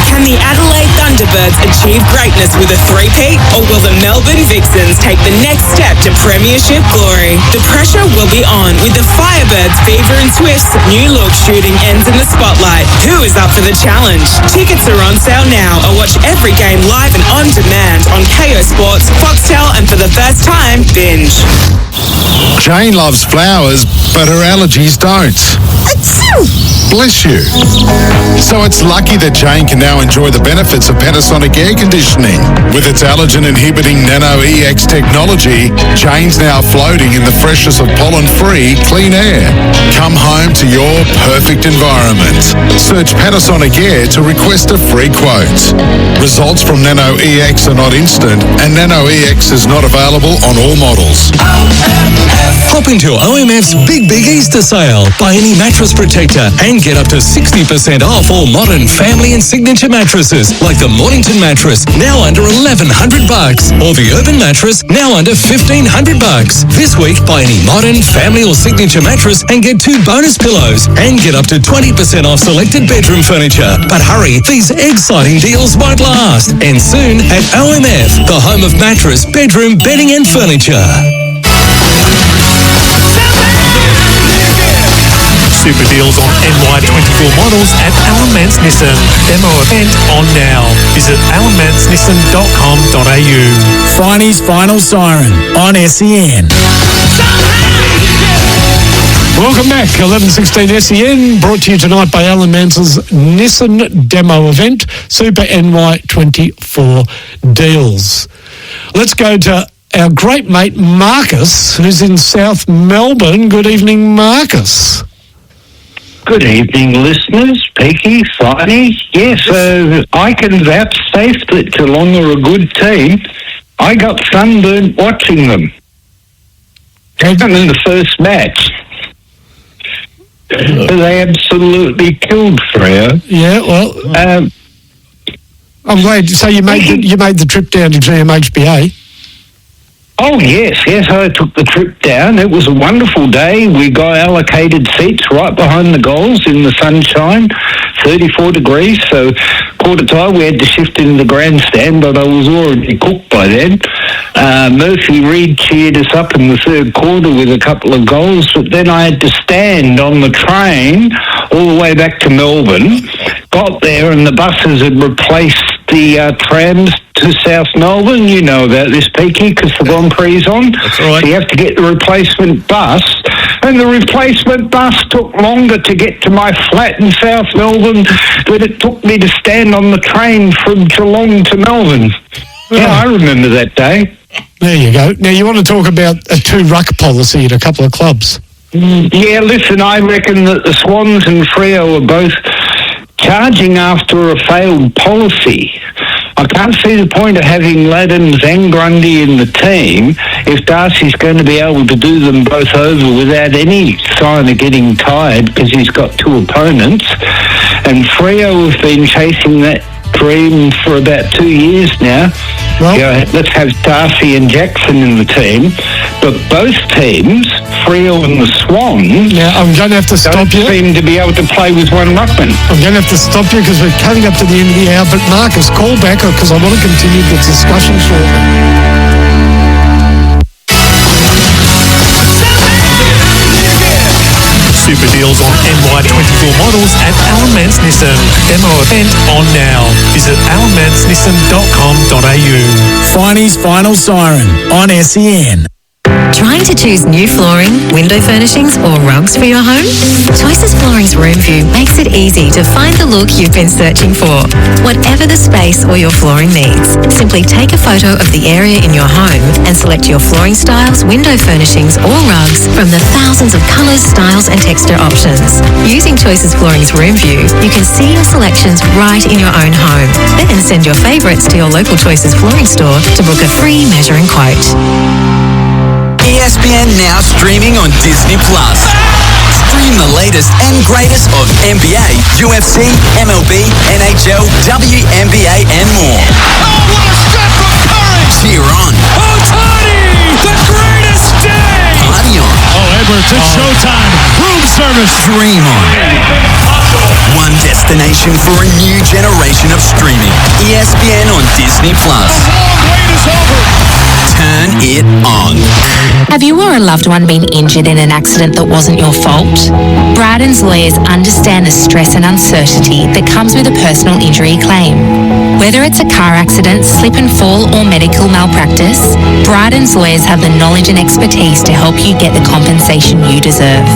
Can the Adelaide Thunderbirds achieve greatness with a three-peat, or will the Melbourne Vixens take the next step to premiership glory? The pressure will be on with the Firebirds Fever and Swift's new look shooting ends in the spotlight. Who is up for the challenge? Tickets are on sale now, or watch every game live and on demand on KO Sports, Foxtel, and for the first time, Binge. Jane loves flowers, but her allergies don't. Bless you. So it's lucky that Jane can now enjoy the benefits of Panasonic air conditioning. With its allergen-inhibiting Nano-EX technology, Jane's now floating in the freshness of pollen-free, clean air. Come home to your perfect environment. Search Panasonic Air to request a free quote. Results from Nano-EX are not instant, and Nano-EX is not available on all models. Hop into OMF's Big Easter Sale. Buy any mattress protector and get up to 60% off all modern family and signature mattresses, like the Mornington mattress, now under $1,100, or the Urban mattress, now under $1,500. This week, buy any modern family or signature mattress and get 2 bonus pillows, and get up to 20% off selected bedroom furniture. But hurry, these exciting deals won't last. And soon at OMF, the home of mattress, bedroom, bedding and furniture. Super deals on NY24 models at Alan Mance Nissan. Demo event on now. Visit alanmancenissan.com.au. Finey's Final Siren on SEN. Welcome back. 11:16 SEN, brought to you tonight by Alan Mance's Nissan demo event, Super NY24 deals. Let's go to our great mate Marcus, who's in South Melbourne. Good evening, Marcus. Good evening, listeners. Peaky, Finey. Yes, I can vouchsafe that Geelong are a good team. I got sunburnt watching them. Even in the first match. They absolutely killed Freo. Yeah, well, I'm glad. So you made the trip down to GMHBA. Oh, yes, I took the trip down. It was a wonderful day. We got allocated seats right behind the goals in the sunshine, 34 degrees, so quarter time we had to shift into the grandstand, but I was already cooked by then. Murphy Reid cheered us up in the third quarter with a couple of goals, but then I had to stand on the train all the way back to Melbourne. Got there and the buses had replaced the trams to South Melbourne. You know about this, Peaky, because the Grand Prix is on. That's right. So you have to get the replacement bus. And the replacement bus took longer to get to my flat in South Melbourne than it took me to stand on the train from Geelong to Melbourne. Yeah, I remember that day. There you go. Now, you want to talk about a 2-ruck policy at a couple of clubs? Yeah, listen, I reckon that the Swans and Freo are both charging after a failed policy. I can't see the point of having Laddams and Grundy in the team if Darcy's going to be able to do them both over without any sign of getting tired because he's got two opponents. And Freo have been chasing that dream for about 2 years now. Well, let's have Darcy and Jackson in the team. But both teams, Freo and the Swans, I'm going to have to stop you. Seem to be able to play with one ruckman. I'm going to have to stop you because we're coming up to the end of the hour. But Marcus, call back because I want to continue the discussion shortly. Super deals on NY24 models at Alan Mance Nissan. Demo event on now. Visit alanmancenissan.com.au. Finey's Final Siren on SEN. Trying to choose new flooring, window furnishings or rugs for your home? Choices Flooring's Room View makes it easy to find the look you've been searching for. Whatever the space or your flooring needs, simply take a photo of the area in your home and select your flooring styles, window furnishings or rugs from the thousands of colours, styles and texture options. Using Choices Flooring's Room View, you can see your selections right in your own home. Then send your favourites to your local Choices Flooring store to book a free measure and quote. ESPN now streaming on Disney+. Stream the latest and greatest of NBA, UFC, MLB, NHL, WNBA and more. Oh, what a shot from Curry! Cheer on. Ohtani, the greatest day! Party on. Oh, Edwards, it's showtime. Room service. Dream on. One destination for a new generation of streaming. ESPN on Disney+. The long wait is over. Turn it on. Have you or a loved one been injured in an accident that wasn't your fault? Bryden's lawyers understand the stress and uncertainty that comes with a personal injury claim. Whether it's a car accident, slip and fall, or medical malpractice, Bryden's lawyers have the knowledge and expertise to help you get the compensation you deserve.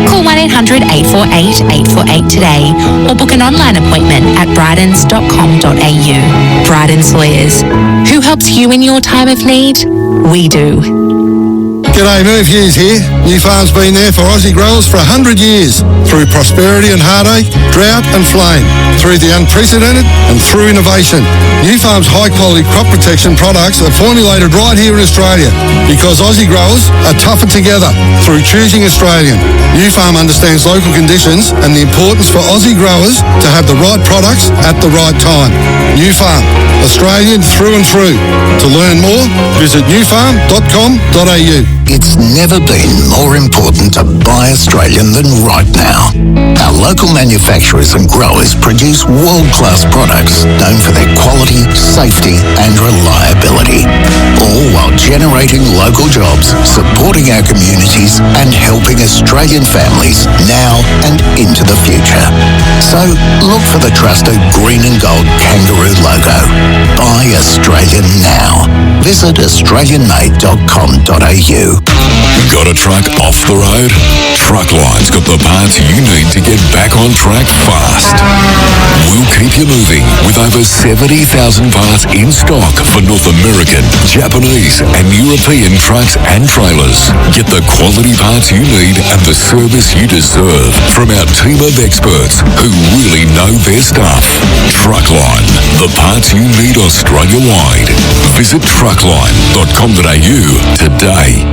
Call 1-800-848-848 today or book an online appointment at brydens.com.au. Bryden's lawyers. Who helps you in your time of need? We do. G'day, Merv Hughes here. New Farm's been there for Aussie growers for 100 years. Through prosperity and heartache, drought and flame. Through the unprecedented and through innovation. New Farm's high-quality crop protection products are formulated right here in Australia because Aussie growers are tougher together through choosing Australian. New Farm understands local conditions and the importance for Aussie growers to have the right products at the right time. New Farm, Australian through and through. To learn more, visit newfarm.com.au. It's never been more important to buy Australian than right now. Our local manufacturers and growers produce world-class products known for their quality, safety and reliability, all while generating local jobs, supporting our communities and helping Australian families now and into the future. So look for the trusted green and gold kangaroo logo. Buy Australian now. Visit australianmade.com.au. Got a truck off the road? Truckline's got the parts you need to get back on track fast. We'll keep you moving with over 70,000 parts in stock for North American, Japanese and European trucks and trailers. Get the quality parts you need and the service you deserve from our team of experts who really know their stuff. Truckline, the parts you need Australia-wide. Visit truckline.com.au today.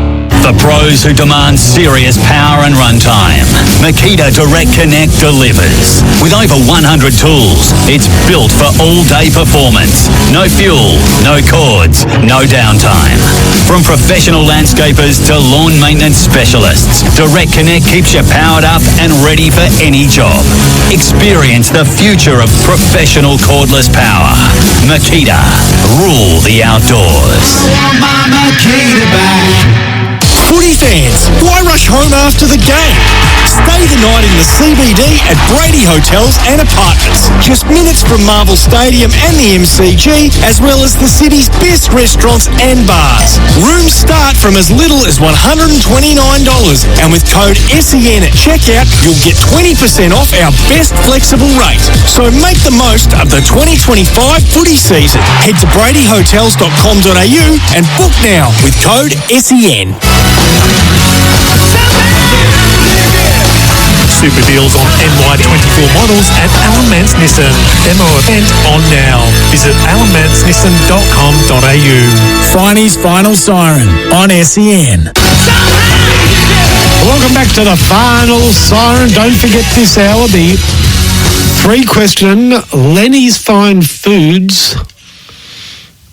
For pros who demand serious power and runtime, Makita Direct Connect delivers. With over 100 tools, it's built for all-day performance. No fuel, no cords, no downtime. From professional landscapers to lawn maintenance specialists, Direct Connect keeps you powered up and ready for any job. Experience the future of professional cordless power. Makita, rule the outdoors. My Makita bag. Footy fans, why rush home after the game? Stay the night in the CBD at Brady Hotels and Apartments. Just minutes from Marvel Stadium and the MCG, as well as the city's best restaurants and bars. Rooms start from as little as $129, and with code SEN at checkout, you'll get 20% off our best flexible rate. So make the most of the 2025 footy season. Head to bradyhotels.com.au and book now with code SEN. Super deals on NY24 models at Alan Mance Nissan. Demo event on now. Visit alanmancenissan.com.au. Finey's Final Siren on SEN. Welcome back to the Final Siren. Don't forget this hour, the 3-question Lenny's Fine Foods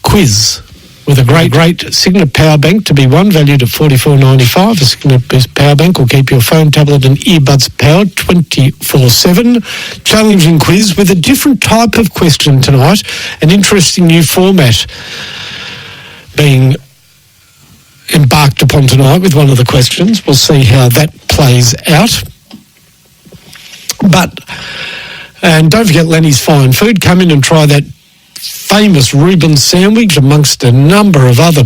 quiz with a great Signet power bank to be won, valued at $44.95. A Signet power bank will keep your phone, tablet and earbuds powered 24/7. Challenging quiz with a different type of question tonight. An interesting new format being embarked upon tonight with one of the questions. We'll see how that plays out. And don't forget Lenny's Fine Food. Come in and try that famous Reuben sandwich amongst a number of other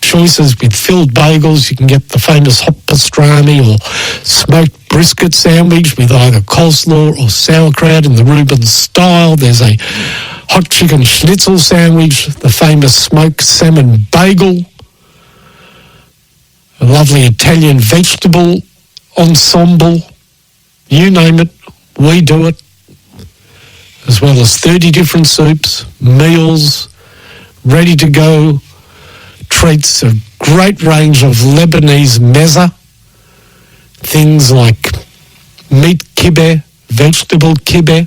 choices with filled bagels. You can get the famous hot pastrami or smoked brisket sandwich with either coleslaw or sauerkraut in the Reuben style. There's a hot chicken schnitzel sandwich, the famous smoked salmon bagel, a lovely Italian vegetable ensemble. You name it, we do it. As well as 30 different soups, meals, ready-to-go treats, a great range of Lebanese mezza, things like meat kibbeh, vegetable kibbeh,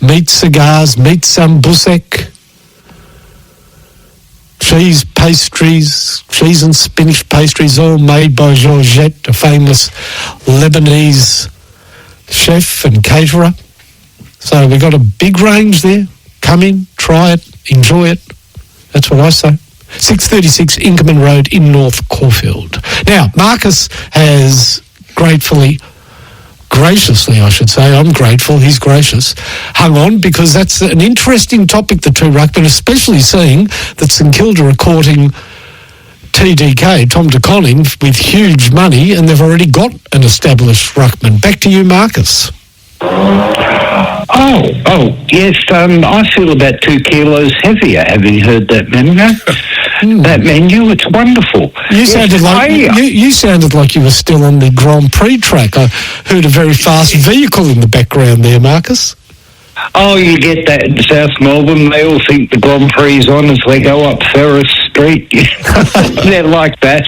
meat cigars, meat sambusek, cheese pastries, cheese and spinach pastries, all made by Georgette, a famous Lebanese chef and caterer. So we've got a big range there. Come in, try it, enjoy it. That's what I say. 636 Inkerman Road in North Caulfield. Now, Marcus has graciously, I should say, I'm grateful, he's gracious, hung on, because that's an interesting topic, the two ruckmen, especially seeing that St Kilda are courting TDK, Tom de Koning, with huge money, and they've already got an established ruckman. Back to you, Marcus. Yes, I feel about 2 kilos heavier having heard that menu. That menu, it's wonderful. You sounded like you were still on the Grand Prix track. I heard a very fast vehicle in the background there, Marcus. Oh, you get that in South Melbourne. They all think the Grand Prix is on as they go up Ferris Street. They're like that.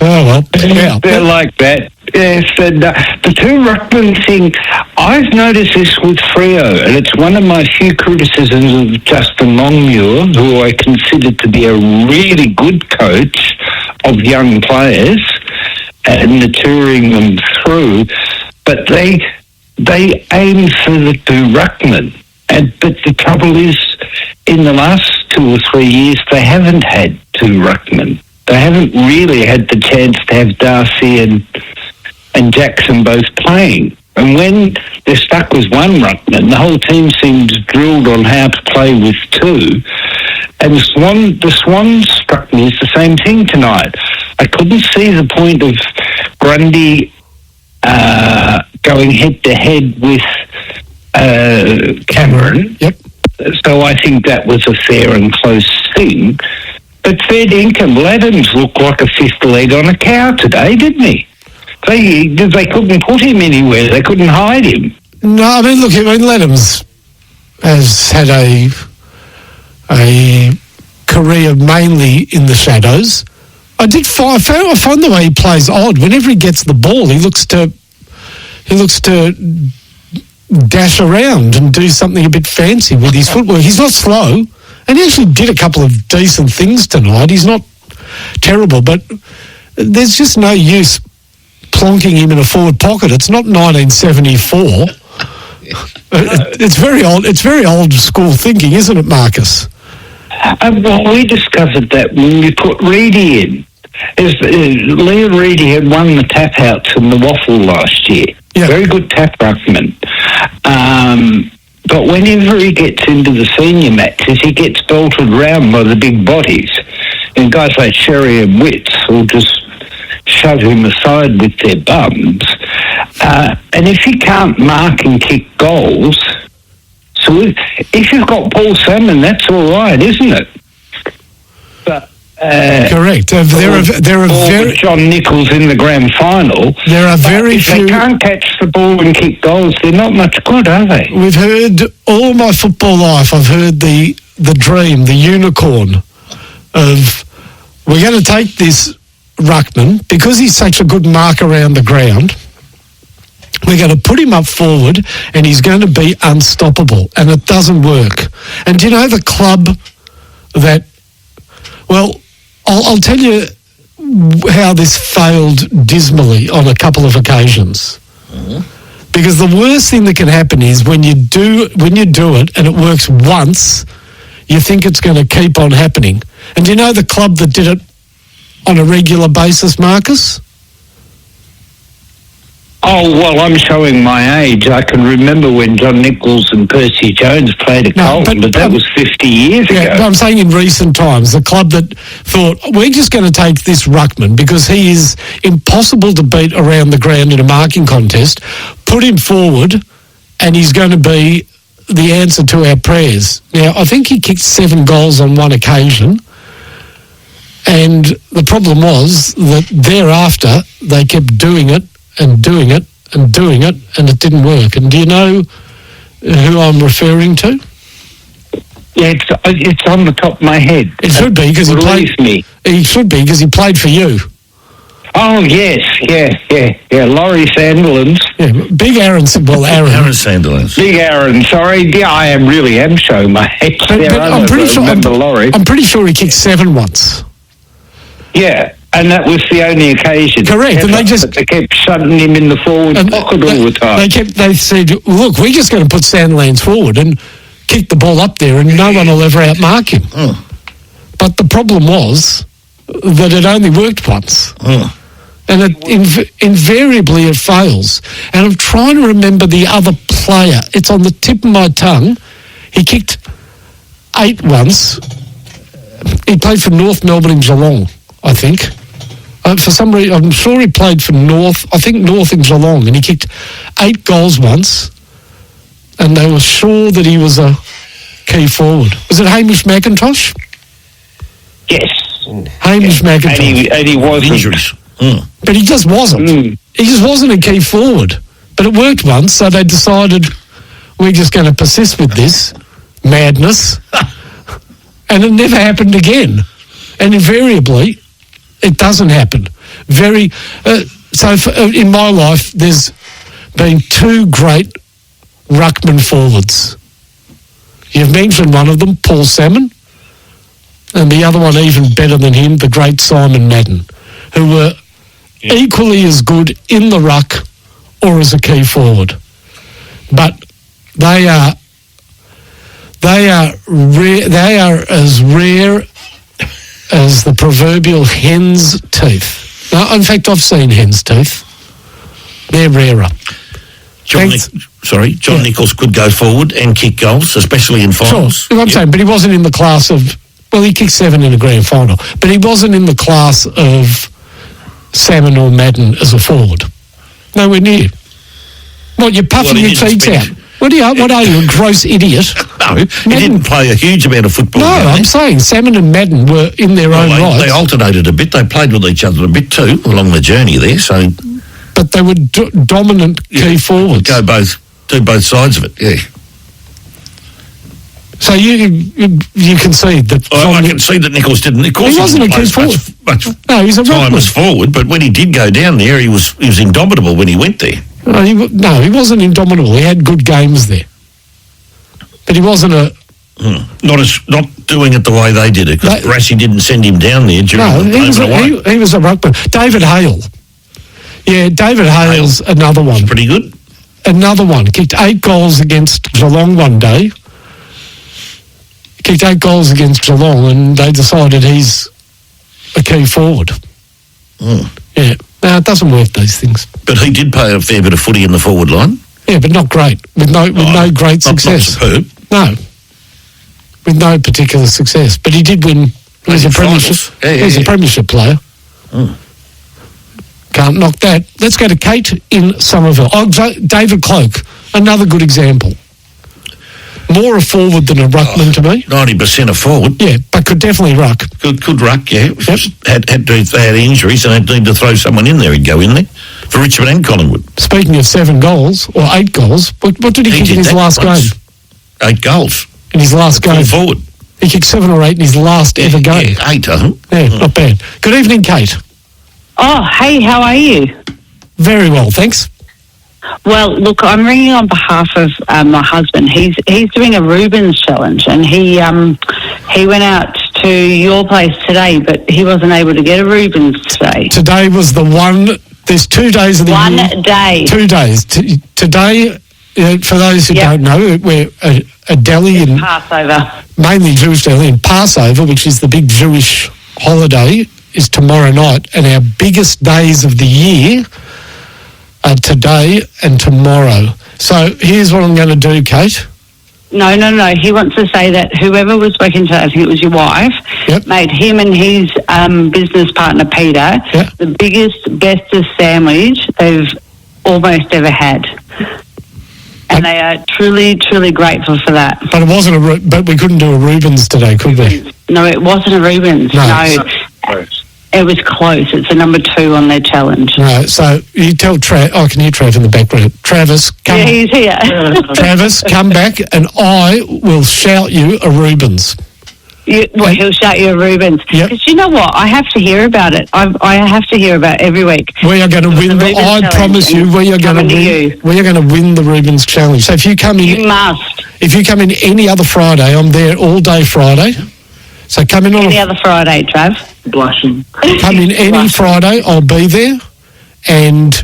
Oh, well, yeah. They're like that. Yes, and the two ruckman thing, I've noticed this with Freo, and it's one of my few criticisms of Justin Longmuir, who I consider to be a really good coach of young players and maturing them through, but they aim for the two ruckmen. But the trouble is, in the last 2 or 3 years, they haven't had two ruckmen. They haven't really had the chance to have Darcy and Jackson both playing. And when they're stuck with one ruckman, the whole team seems drilled on how to play with two. And the Swans struck me as the same thing tonight. I couldn't see the point of Grundy going head-to-head with Cameron. Yep. So I think that was a fair and close thing. But fair dinkum, Adams looked like a fifth leg on a cow today, didn't he? They couldn't put him anywhere. They couldn't hide him. No, I mean, look, Adams has had a career mainly in the shadows. I find the way he plays odd. Whenever he gets the ball, he looks to dash around and do something a bit fancy with his footwork. He's not slow, and he actually did a couple of decent things tonight. He's not terrible, but there's just no use plonking him in a forward pocket. It's not 1974. It's very old. It's very old school thinking, isn't it, Marcus? Well, we discovered that when we put Reedy in. Leah Reedy had won the tap outs in the Waffle last year. Yeah. Very good tap ruckman. But whenever he gets into the senior matches, he gets belted round by the big bodies. And guys like Sherry and Witts will just shove him aside with their bums. And if he can't mark and kick goals, so if you've got Paul Salmon, that's all right, isn't it? But Correct. There are very John Nichols in the grand final. There are very if few. They can't catch the ball and kick goals. They're not much good, are they? We've heard all my football life. I've heard the dream, the unicorn of we're going to take this ruckman because he's such a good mark around the ground. We're going to put him up forward and he's going to be unstoppable. And it doesn't work. And do you know the club that, well, I'll tell you how this failed dismally on a couple of occasions. Because the worst thing that can happen is when you do it and it works once, you think it's going to keep on happening. And do you know the club that did it on a regular basis, Marcus? Oh, well, I'm showing my age. I can remember when John Nichols and Percy Jones played at Carlton, but that was 50 years ago. But I'm saying in recent times, the club that thought, we're just going to take this ruckman because he is impossible to beat around the ground in a marking contest, put him forward, and he's going to be the answer to our prayers. Now, I think he kicked 7 goals on one occasion, and the problem was that thereafter they kept doing it, and doing it, and doing it, and it didn't work. And do you know who I'm referring to? Yeah, it's on the top of my head. It should be because he played. He should be because he played for you. Oh yes, yeah. Laurie Sandilands. Yeah, big Aaron. Well, Aaron Sandilands. Big Aaron. Sorry, yeah, I really am showing my age. But I'm pretty sure. Laurie. I'm pretty sure he kicked 7 once. Yeah. And that was the only occasion. Correct, and they kept shutting him in the forward pocket all the time. They said, look, we're just going to put Sandlands forward and kick the ball up there and no one will ever outmark him. But the problem was that it only worked once. And invariably it fails. And I'm trying to remember the other player. It's on the tip of my tongue. He kicked 8 once. He played for North Melbourne in Geelong, I think. For some reason, I'm sure he played for North in Geelong, and he kicked 8 goals once, and they were sure that he was a key forward. Was it Hamish McIntosh? Yes. Hamish McIntosh. And he was injuries. But he just wasn't. He just wasn't a key forward. But it worked once, so they decided we're just going to persist with this madness. And it never happened again. And invariably, it doesn't happen. In my life, there's been 2 great ruckman forwards. You've mentioned one of them, Paul Salmon, and the other one even better than him, the great Simon Madden, who were equally as good in the ruck or as a key forward. But they are as rare as the proverbial hen's teeth. Now, in fact, I've seen hen's teeth. They're rarer. John Nichols could go forward and kick goals, especially in finals. Sure, I'm saying, but he wasn't in the class of... Well, he kicked 7 in a grand final, but he wasn't in the class of Salmon or Madden as a forward. Nowhere near. What, you're puffing your cheeks out? What are you, a gross idiot? No, he didn't play a huge amount of football. No, I'm saying Salmon and Madden were in their own right. They alternated a bit. They played with each other a bit too along the journey there. So, but they were dominant key forwards. Do both sides of it. Yeah. So you concede that? I concede that Nichols didn't. Of course, he wasn't a key forward. No, he's a time was forward, but when he did go down there, he was indomitable when he went there. No, he wasn't indomitable. He had good games there, but he wasn't a. Not doing it the way they did it, because Brassy didn't send him down there during he was a ruckman. David Hale. Yeah, David Hale's another one. Pretty good. Another one. Kicked 8 goals against Geelong one day. Kicked 8 goals against Geelong, and they decided he's a key forward. Yeah. No, it doesn't work, these things. But he did play a fair bit of footy in the forward line. Yeah, but not great. With no great success. Not superb. No. With no particular success. But he did win. He was a premiership. He was a premiership player. Can't knock that. Let's go to Kate in Somerville. Oh, David Cloak, another good example. More a forward than a ruckman to me. 90% a forward. Yeah, but could definitely ruck. Could ruck, yeah. Yep. If they had injuries and they'd need to throw someone in there, he'd go in there. For Richmond and Collingwood. Speaking of 7 goals, or 8 goals, what did he kick in his last game? 8 goals. In his last game. Forward. He kicked 7 or 8 in his last ever game. Yeah, 8, I think. Yeah, not bad. Good evening, Kate. Oh, hey, how are you? Very well, thanks. Well, look, I'm ringing on behalf of my husband. He's doing a Rubens challenge, and he went out to your place today, but he wasn't able to get a Rubens today. Today was the one. There's 2 days of the year. 1 day. 2 days. Today, for those who don't know, we're a deli in Passover. Mainly Jewish deli in Passover, which is the big Jewish holiday, is tomorrow night, and our biggest days of the year are today and tomorrow. So here's what I'm going to do, Kate. No. He wants to say that whoever was working today, I think it was your wife, made him and his business partner, Peter, the biggest, bestest sandwich they've almost ever had. And they are truly, truly grateful for that. But it wasn't but we couldn't do a Rubens today, could we? No, it wasn't a Rubens. No. It was close. It's a number 2 on their challenge. Right, so you tell Trav, I can hear Trav in the background. Travis, come. Yeah, he's here. Travis, come back and I will shout you a Rubens. He'll shout you a Rubens. Because you know what? I have to hear about it. I have to hear about it every week. We are going to win. I promise you, we are going to win. We are going to win the Rubens challenge. So if you come in, you must. If you come in any other Friday, I'm there all day Friday. So come in on any other Friday, Trav. Blushing. Come in any Friday, I'll be there, and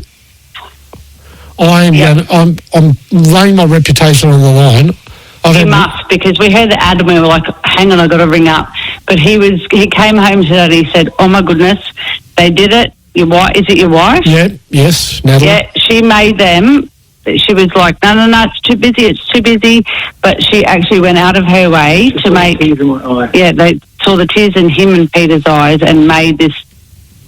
I am I'm laying my reputation on the line. You must, because we heard the ad and we were like, hang on, I've got to ring up. But he came home today and he said, oh my goodness, they did it. Your wife, is it your wife? Yeah, yes, Natalie. Yeah, she made them. She was like, no, it's too busy. But she actually went out of her way to make... Yeah, they saw the tears in him and Peter's eyes and made this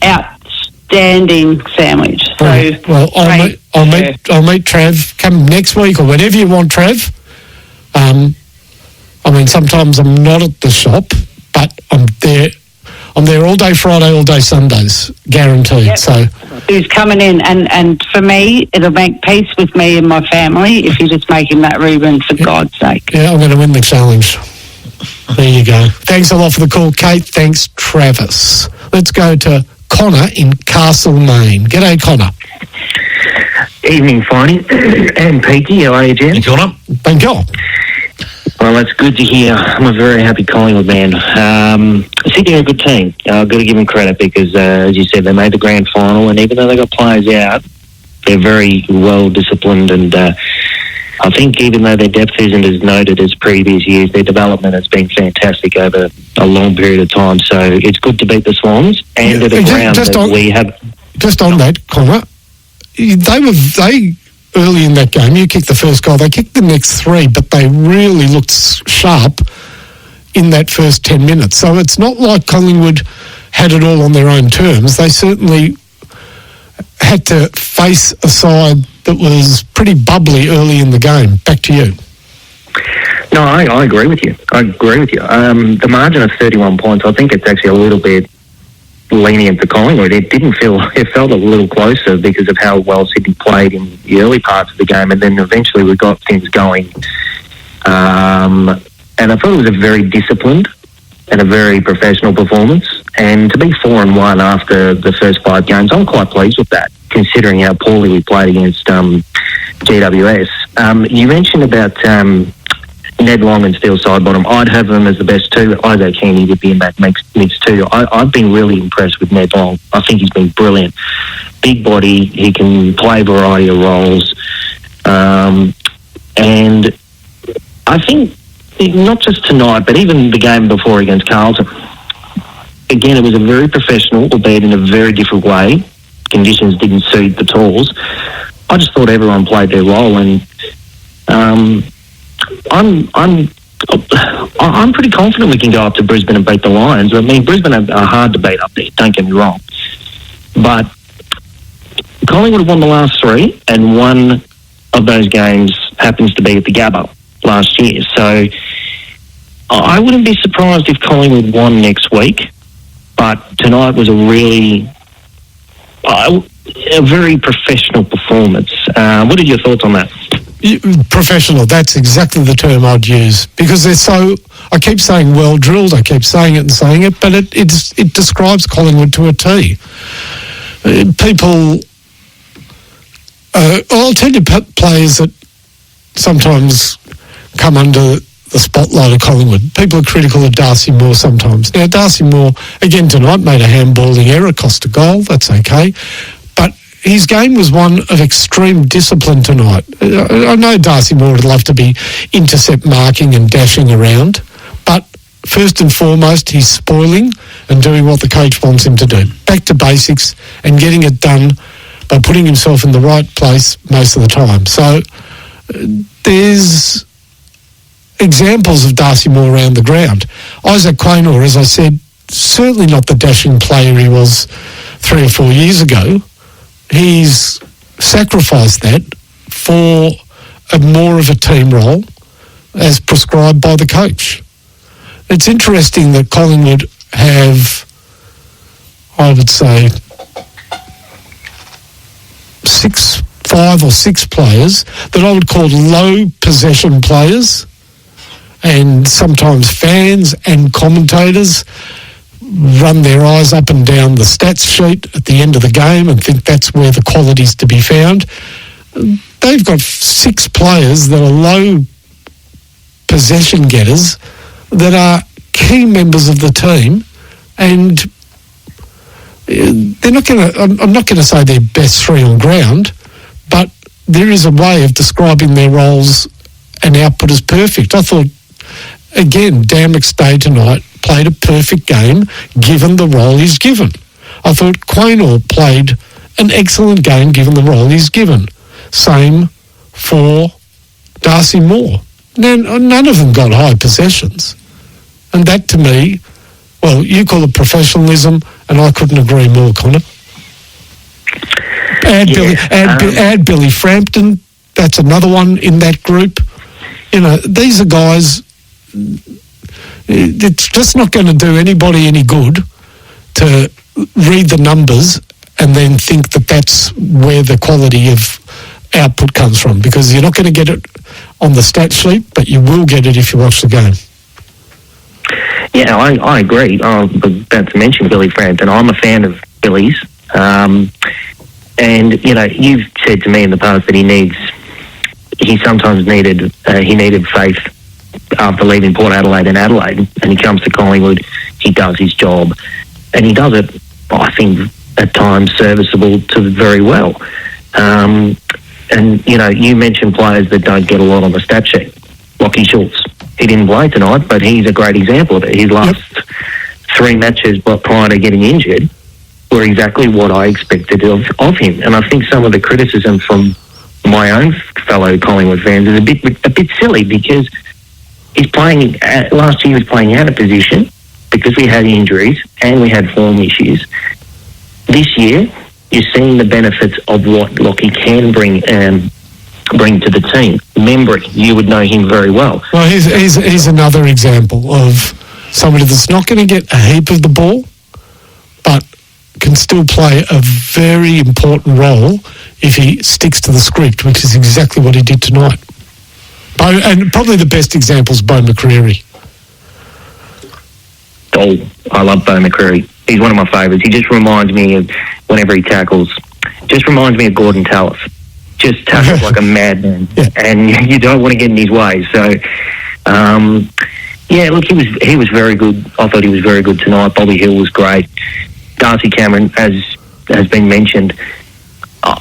outstanding sandwich. So, well, I'll meet Trav. Come next week or whenever you want, Trav. I mean, sometimes I'm not at the shop, but I'm there. I'm there all day Friday, all day Sundays, guaranteed. Yep. So he's coming in, and for me, it'll make peace with me and my family if you just make him that Reuben, for God's sake. Yeah, I'm going to win the challenge. There you go. Thanks a lot for the call, Kate. Thanks, Travis. Let's go to Connor in Castlemaine. G'day, Connor. Evening, Finey and Peaky. How are you, Jen? Connor. Thank you. Well, that's good to hear. I'm a very happy Collingwood man. Sydney are a good team. I've got to give them credit because, as you said, they made the grand final, and even though they got players out, they're very well disciplined. And I think even though their depth isn't as noted as previous years, their development has been fantastic over a long period of time. So it's good to beat the Swans and at a ground that we have. Just on that, Connor, they early in that game, you kicked the first goal, they kicked the next 3, but they really looked sharp in that first 10 minutes. So it's not like Collingwood had it all on their own terms. They certainly had to face a side that was pretty bubbly early in the game. Back to you. No, I agree with you. The margin of 31 points, I think it's actually a little bit lenient to Collingwood. It felt a little closer because of how well Sydney played in the early parts of the game, and then eventually we got things going. And I thought it was a very disciplined and a very professional performance. And to be 4-1 after the first 5 games, I'm quite pleased with that, considering how poorly we played against GWS. You mentioned about Ned Long and Steele Sidebottom. I'd have them as the best 2. Isaac Heaney would be in that mix 2. I've been really impressed with Ned Long. I think he's been brilliant. Big body, he can play a variety of roles. And I think not just tonight, but even the game before against Carlton, again, it was a very professional, albeit in a very different way. Conditions didn't suit the Tools. I just thought everyone played their role, and I'm pretty confident we can go up to Brisbane and beat the Lions. I mean, Brisbane are hard to beat up there, don't get me wrong. But Collingwood have won the last 3, and one of those games happens to be at the Gabba, last year. So I wouldn't be surprised if Collingwood won next week, but tonight was a very professional performance. What are your thoughts on that? Professional, that's exactly the term I'd use, because they're so, I keep saying well drilled, I keep saying it, but it describes Collingwood to a T. People, I'll tell you players that sometimes come under the spotlight of Collingwood. People are critical of Darcy Moore sometimes. Now, Darcy Moore, again tonight, made a handballing error, cost a goal, that's okay. But his game was one of extreme discipline tonight. I know Darcy Moore would love to be intercept marking and dashing around, but first and foremost, he's spoiling and doing what the coach wants him to do. Back to basics and getting it done by putting himself in the right place most of the time. So there's examples of Darcy Moore around the ground. Isaac Quaynor, as I said, certainly not the dashing player he was 3 or 4 years ago. He's sacrificed that for more of a team role as prescribed by the coach. It's interesting that Collingwood have, I would say, 5 or 6 players that I would call low possession players, and sometimes fans and commentators run their eyes up and down the stats sheet at the end of the game and think that's where the quality's to be found. They've got 6 players that are low possession getters that are key members of the team, and they're not going to, I'm not going to say they're best 3 on ground, but there is a way of describing their roles and output as perfect. I thought, again, Dan McStay tonight played a perfect game given the role he's given. I thought Quaynor played an excellent game given the role he's given. Same for Darcy Moore. Now, none of them got high possessions. And that to me, well, you call it professionalism, and I couldn't agree more, Connor. Add Billy Frampton, that's another one in that group. You know, these are guys, it's just not going to do anybody any good to read the numbers and then think that that's where the quality of output comes from, because you're not going to get it on the stat sheet, but you will get it if you watch the game. Yeah, I agree. But to mention Billy Frampton, I'm a fan of Billy's. And, you know, you've said to me in the past that he sometimes needed faith after leaving Port Adelaide and Adelaide, and he comes to Collingwood, he does his job, and he does it, I think, at times serviceable to very well. And, you know, you mentioned players that don't get a lot on the stat sheet. Lockie Schultz, he didn't play tonight, but he's a great example of it. His last 3 matches prior to getting injured were exactly what I expected of him. And I think some of the criticism from my own fellow Collingwood fans is a bit silly, because he's playing, last year he was playing out of position because we had injuries and we had form issues. This year, you're seeing the benefits of what Lockie can bring to the team. Membry, you would know him very well. Well, he's another example of somebody that's not going to get a heap of the ball, but can still play a very important role if he sticks to the script, which is exactly what he did tonight. And probably the best example is Bo McCreary. Oh, I love Bo McCreary. He's one of my favourites. He just reminds me of, whenever he tackles, just reminds me of Gordon Tallis. Just tackles like a madman, and you don't want to get in his way. So, yeah, look, he was very good. I thought he was very good tonight. Bobby Hill was great. Darcy Cameron, as has been mentioned, I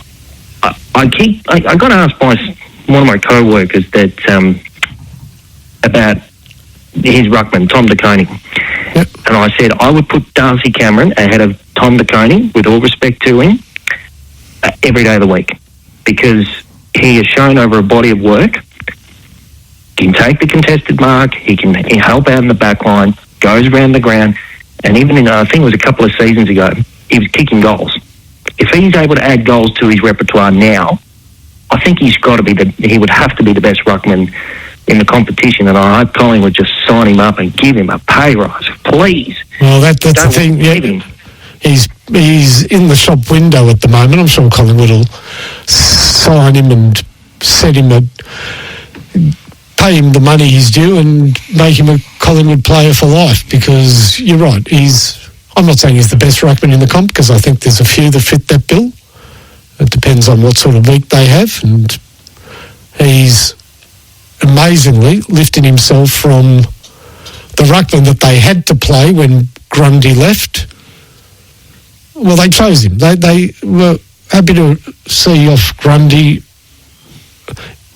got asked by one of my co-workers that about his ruckman, Tom DeConing. Yep. And I said I would put Darcy Cameron ahead of Tom DeConing, with all respect to him, every day of the week, because he has shown over a body of work he can take the contested mark, he can help out in the back line, goes around the ground, and even in, I think it was a couple of seasons ago, he was kicking goals. If he's able to add goals to his repertoire now, I think he would have to be the best ruckman in the competition, and I hope Collingwood just sign him up and give him a pay rise, please. Well, that's the thing. Yeah, he's in the shop window at the moment. I'm sure Collingwood will sign him and set him pay him the money he's due and make him a Collingwood player for life. Because you're right, I'm not saying he's the best ruckman in the comp, because I think there's a few that fit that bill. It depends on what sort of week they have, and he's amazingly lifting himself from the ruckman that they had to play when Grundy left. Well, they chose him. They were happy to see off Grundy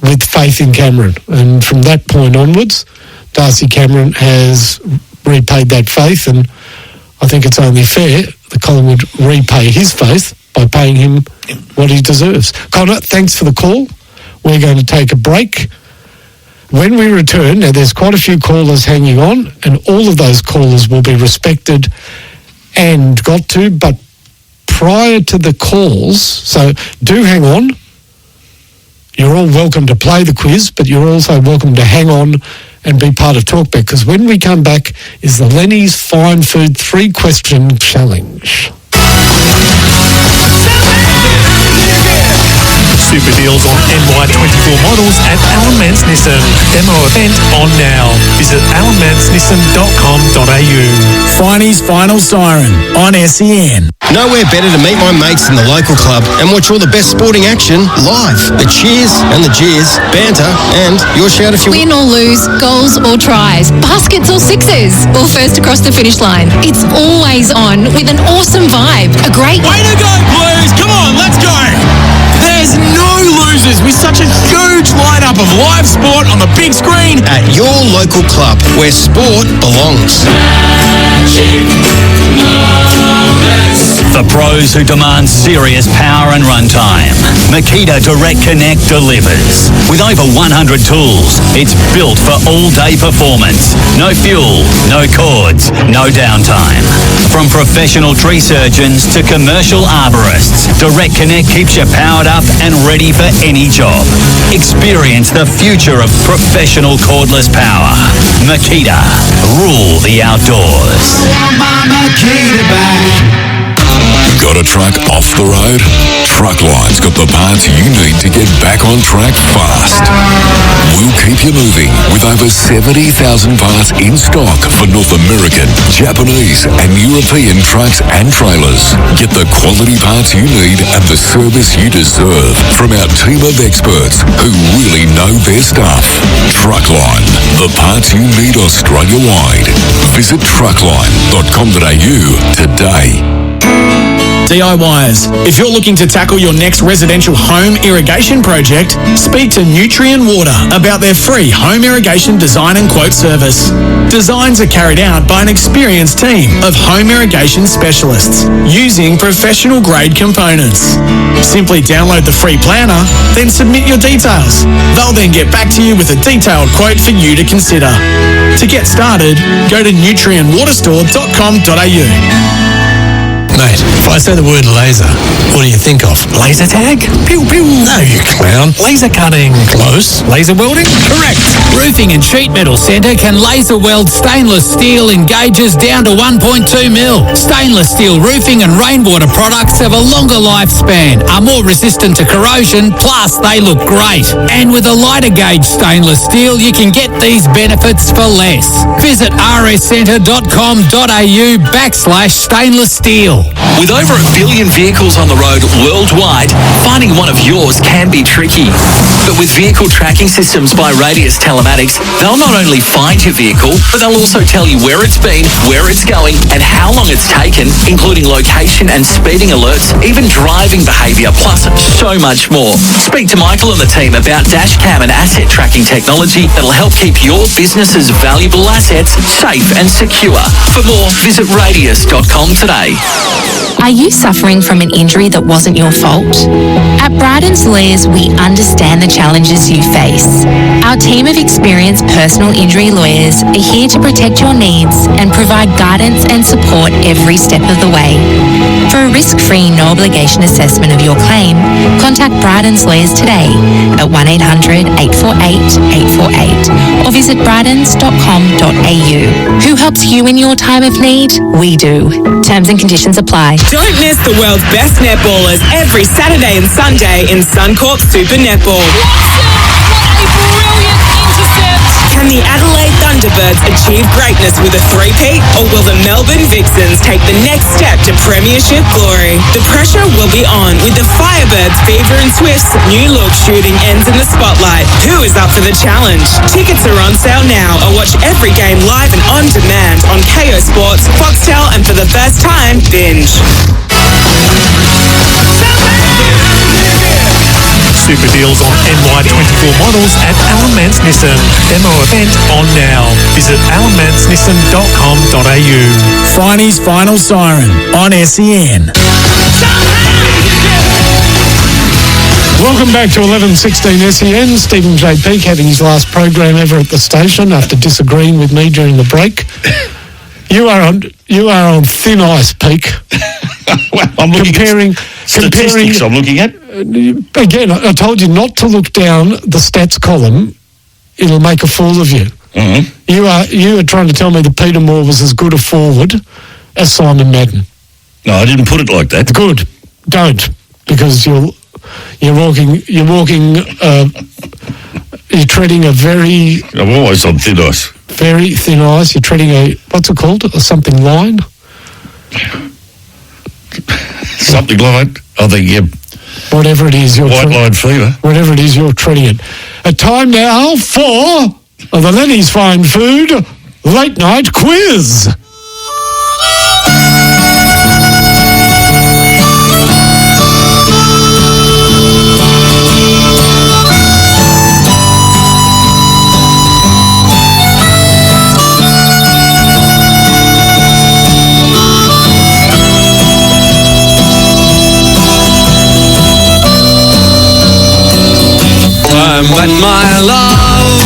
with faith in Cameron, and from that point onwards, Darcy Cameron has repaid that faith, and I think it's only fair that Collingwood repay his faith by paying him what he deserves. Connor, thanks for the call. We're going to take a break. When we return, now there's quite a few callers hanging on, and all of those callers will be respected and got to, but prior to the calls, so do hang on. You're all welcome to play the quiz, but you're also welcome to hang on and be part of Talkback, because when we come back is the Lenny's Fine Food 3-question challenge. Super deals on NY24 models at Alan Mance Nissan. Demo event on now. Visit alanmancenissan.com.au. Finey's Final Siren on SEN. Nowhere better to meet my mates in the local club and watch all the best sporting action live. The cheers and the jeers, banter, and your shout if you win or lose, goals or tries, baskets or sixes, or first across the finish line. It's always on with an awesome vibe. A great way to go, Blues! Come on, let's go! There's no losers with such a huge lineup of live sport on the big screen at your local club where sport belongs. For pros who demand serious power and runtime, Makita Direct Connect delivers. With over 100 tools, it's built for all-day performance. No fuel, no cords, no downtime. From professional tree surgeons to commercial arborists, Direct Connect keeps you powered up and ready for any job. Experience the future of professional cordless power. Makita, rule the outdoors. Got a truck off the road? Truckline's got the parts you need to get back on track fast. We'll keep you moving with over 70,000 parts in stock for North American, Japanese and European trucks and trailers. Get the quality parts you need and the service you deserve from our team of experts who really know their stuff. Truckline, the parts you need Australia-wide. Visit truckline.com.au today. DIYers, if you're looking to tackle your next residential home irrigation project, speak to Nutrien Water about their free home irrigation design and quote service. Designs are carried out by an experienced team of home irrigation specialists using professional grade components. Simply download the free planner, then submit your details. They'll then get back to you with a detailed quote for you to consider. To get started, go to nutrienwaterstore.com.au. Mate, if I say the word laser, what do you think of? Laser tag? Pew pew. No, you clown. Laser cutting. Close. Laser welding? Correct. Roofing and Sheet Metal Centre can laser weld stainless steel in gauges down to 1.2 mil. Stainless steel roofing and rainwater products have a longer lifespan, are more resistant to corrosion, plus they look great. And with a lighter gauge stainless steel, you can get these benefits for less. Visit rscentre.com.au/stainless steel. With over 1 billion vehicles on the road worldwide, finding one of yours can be tricky. But with vehicle tracking systems by Radius Telematics, they'll not only find your vehicle, but they'll also tell you where it's been, where it's going, and how long it's taken, including location and speeding alerts, even driving behaviour, plus so much more. Speak to Michael and the team about dashcam and asset tracking technology that'll help keep your business's valuable assets safe and secure. For more, visit radius.com today. Are you suffering from an injury that wasn't your fault? At Bryden's Lawyers, we understand the challenges you face. Our team of experienced personal injury lawyers are here to protect your needs and provide guidance and support every step of the way. For a risk-free, no-obligation assessment of your claim, contact Bryden's Lawyers today at 1-800-848-848 or visit brydens.com.au. Who helps you in your time of need? We do. Terms and conditions apply. Don't miss the world's best netballers every Saturday and Sunday in Suncorp Super Netball. Can the Adelaide Thunderbirds achieve greatness with a three-peat, or will the Melbourne Vixens take the next step to premiership glory? The pressure will be on with the Firebirds Fever and Swifts' new look shooting ends in the spotlight. Who is up for the challenge? Tickets are on sale now, or watch every game live and on demand on KO Sports, Foxtel, and for the first time, Binge. Super deals on NY24 models at Alan Mance Nissan. Demo event on now. Visit alanmancenissan.com.au. Finey's Final Siren on SEN. Welcome back to 11:16 SEN. Stephen J. Peake having his last program ever at the station after disagreeing with me during the break. You are on thin ice, Peake. Well, I'm looking at statistics. I'm looking at. Again, I told you not to look down the stats column. It'll make a fool of you. Mm-hmm. You are trying to tell me that Peter Moore was as good a forward as Simon Madden. No, I didn't put it like that. Good. Don't, because you're treading a very... I'm always on thin ice. Very thin ice. You're treading a, what's it called? A something line? Something line? I think, whatever it is, white line fever. Whatever it is, you're treading it. A time now for the Lenny's Fine Food Late Night Quiz. I met my love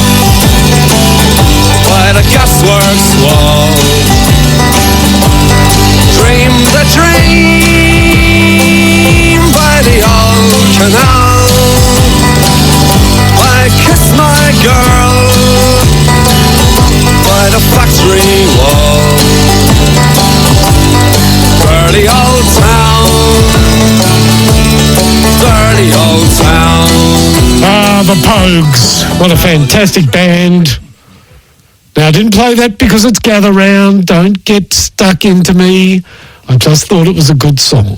by the gasworks wall. Dreamed a dream by the old canal. I kissed my girl by the factory wall. Dirty old town, dirty old town. The Pogues. What a fantastic band. Now, I didn't play that because it's Gather Round. Don't get stuck into me. I just thought it was a good song.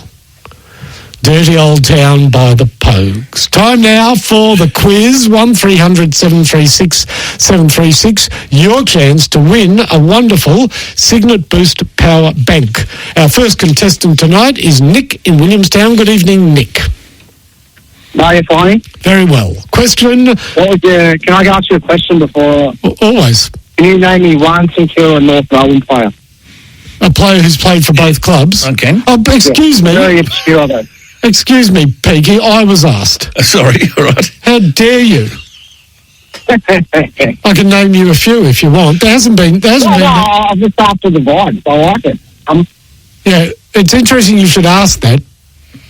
Dirty Old Town by the Pogues. Time now for the quiz. 1300 736 736. Your chance to win a wonderful Signet Boost Power Bank. Our first contestant tonight is Nick in Williamstown. Good evening, Nick. Are you fine? Very well. Question. Can I ask you a question before? Always. Can you name me one Sinclair and North Melbourne player? A player who's played for both clubs? Okay. Oh, excuse me. Very obscure, though. Excuse me, Peaky. I was asked. Sorry, all right. How dare you? I can name you a few if you want. There hasn't been... I'm just after the vibe. I like it. Yeah, it's interesting you should ask that,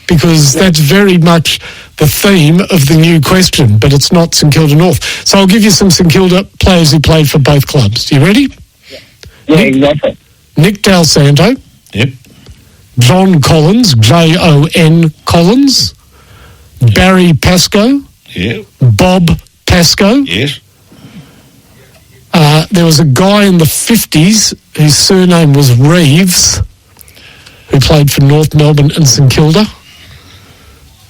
because that's very much the theme of the new question, but it's not St Kilda North. So I'll give you some St Kilda players who played for both clubs. You ready? Yeah, exactly. Nick Del Santo. Yep. John Collins, Jon Collins. Barry Pascoe. Yep. Bob Pascoe. Yes. There was a guy in the 50s whose surname was Reeves, who played for North Melbourne and St Kilda.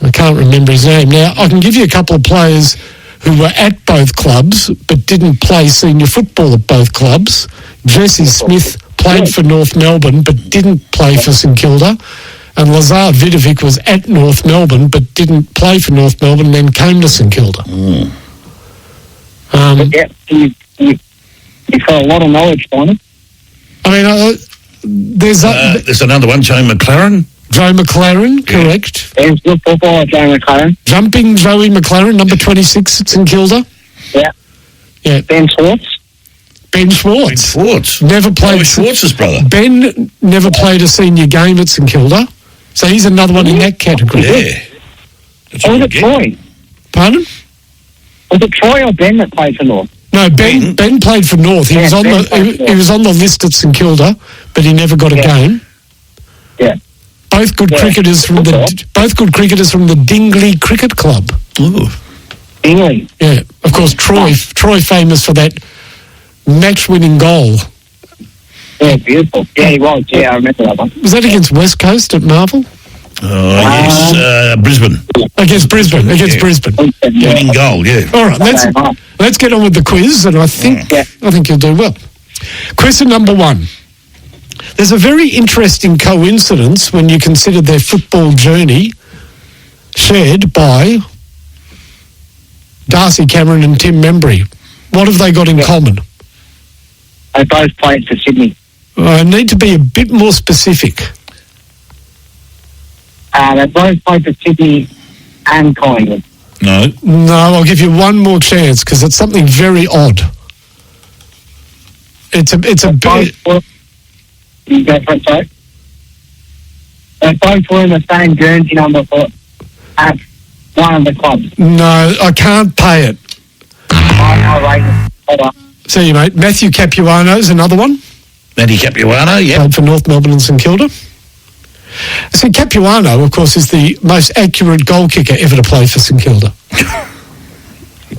I can't remember his name. Now, I can give you a couple of players who were at both clubs but didn't play senior football at both clubs. Jesse Smith played for North Melbourne but didn't play for St Kilda. And Lazar Vidovic was at North Melbourne but didn't play for North Melbourne and then came to St Kilda. You've got a lot of knowledge, Bonnie. I mean, there's another one, Joe McLaren. Joe McLaren, correct. He's good footballer, Joe McLaren. Jumping Joey McLaren, number 26 at St Kilda. Yeah. Yeah. Ben Schwartz. Ben Schwartz. Schwartz. Never played. Schwartz's brother. Ben never played a senior game at St Kilda. So he's another one in that category. Yeah. Or was it Troy? Pardon? Was it Troy or Ben that played for North? No, Ben played for North. He was on he was on the list at St Kilda, but he never got a game. Yeah. Both good cricketers from the Dingley Cricket Club. Ooh. Dingley. Yeah. Of course, Troy famous for that match-winning goal. Yeah, beautiful. Yeah, he was. Yeah, I remember that one. Was that against West Coast at Marvel? Yes, Brisbane. Against Brisbane. Winning goal, yeah. All right, let's get on with the quiz, and I think you'll do well. Question number 1. There's a very interesting coincidence when you consider their football journey shared by Darcy Cameron and Tim Membry. What have they got in common? They both played for Sydney. I need to be a bit more specific. They both played for Sydney and Collingwood. No, I'll give you one more chance because it's something very odd. It's a bit. You go for it, sorry. They both were in the same Guernsey number at one of the clubs. No, I can't pay it. See you, mate. Matthew Capuano's another one. Matty Capuano, yeah. Played for North Melbourne and St Kilda. See, Capuano, of course, is the most accurate goal kicker ever to play for St Kilda.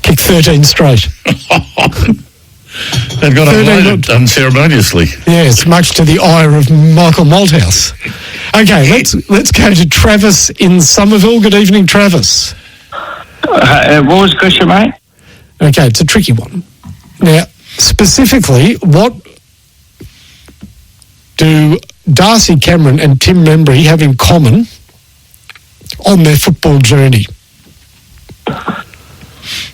Kicked 13 straight. They've got unloaded unceremoniously. Yes, much to the ire of Michael Malthouse. Okay, let's go to Travis in Somerville. Good evening, Travis. What was the question, mate? Okay, it's a tricky one. Now, specifically, what do Darcy Cameron and Tim Membry have in common on their football journey?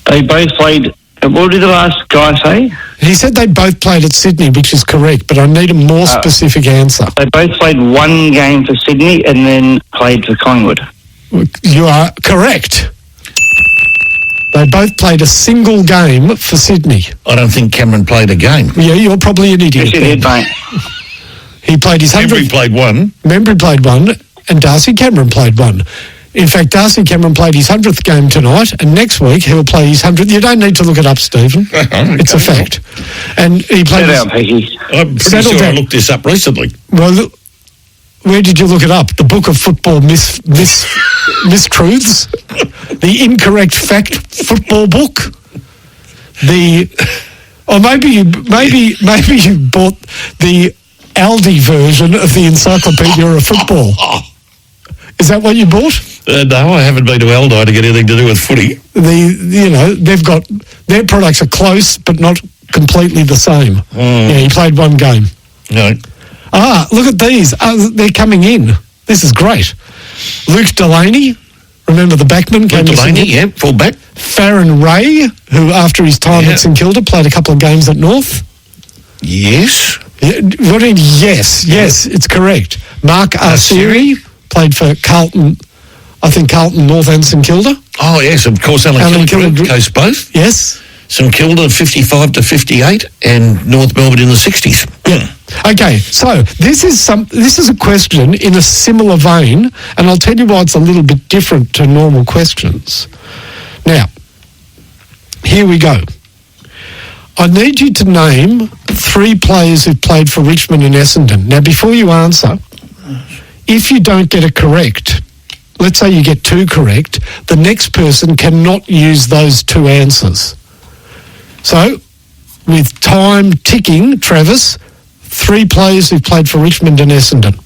They both played. What did the last guy say? He said they both played at Sydney, which is correct, but I need a more specific answer. They both played one game for Sydney and then played for Collingwood. You are correct. They both played a single game for Sydney. I don't think Cameron played a game. Yeah, you're probably an idiot. Yes, he did, mate. He played his 100th. Membry played one. Membry played one, and Darcy Cameron played one. In fact, Darcy Cameron played his 100th game tonight, and next week he'll play his 100th. You don't need to look it up, Stephen. It's a fact. And he played. Sit down, Peggy. I'm pretty sure I looked this up recently. Well, look, where did you look it up? The Book of Football Mistruths? The Incorrect Fact Football Book? Or maybe you bought the Aldi version of the Encyclopedia of Football. Is that what you bought? No, I haven't been to Aldi to get anything to do with footy. They've got their products are close, but not completely the same. Yeah, he played one game. No. Look at these. They're coming in. This is great. Luke Delaney, remember the backman? Luke Delaney, yeah, full back. Farron Ray, who after his time at St Kilda played a couple of games at North. Yes. What do you mean, yes, it's correct. Mark Arceri played for Carlton, I think Carlton, North and St Kilda. Oh, yes, of course, Alan Kilda coached both. Yes. St Kilda 55 to 58 and North Melbourne in the 60s. Yeah. Okay, so this is a question in a similar vein, and I'll tell you why it's a little bit different to normal questions. Now, here we go. I need you to name 3 players who played for Richmond and Essendon. Now, before you answer, if you don't get it correct, let's say you get 2 correct, the next person cannot use those 2 answers. So, with time ticking, Travis, 3 players who played for Richmond and Essendon.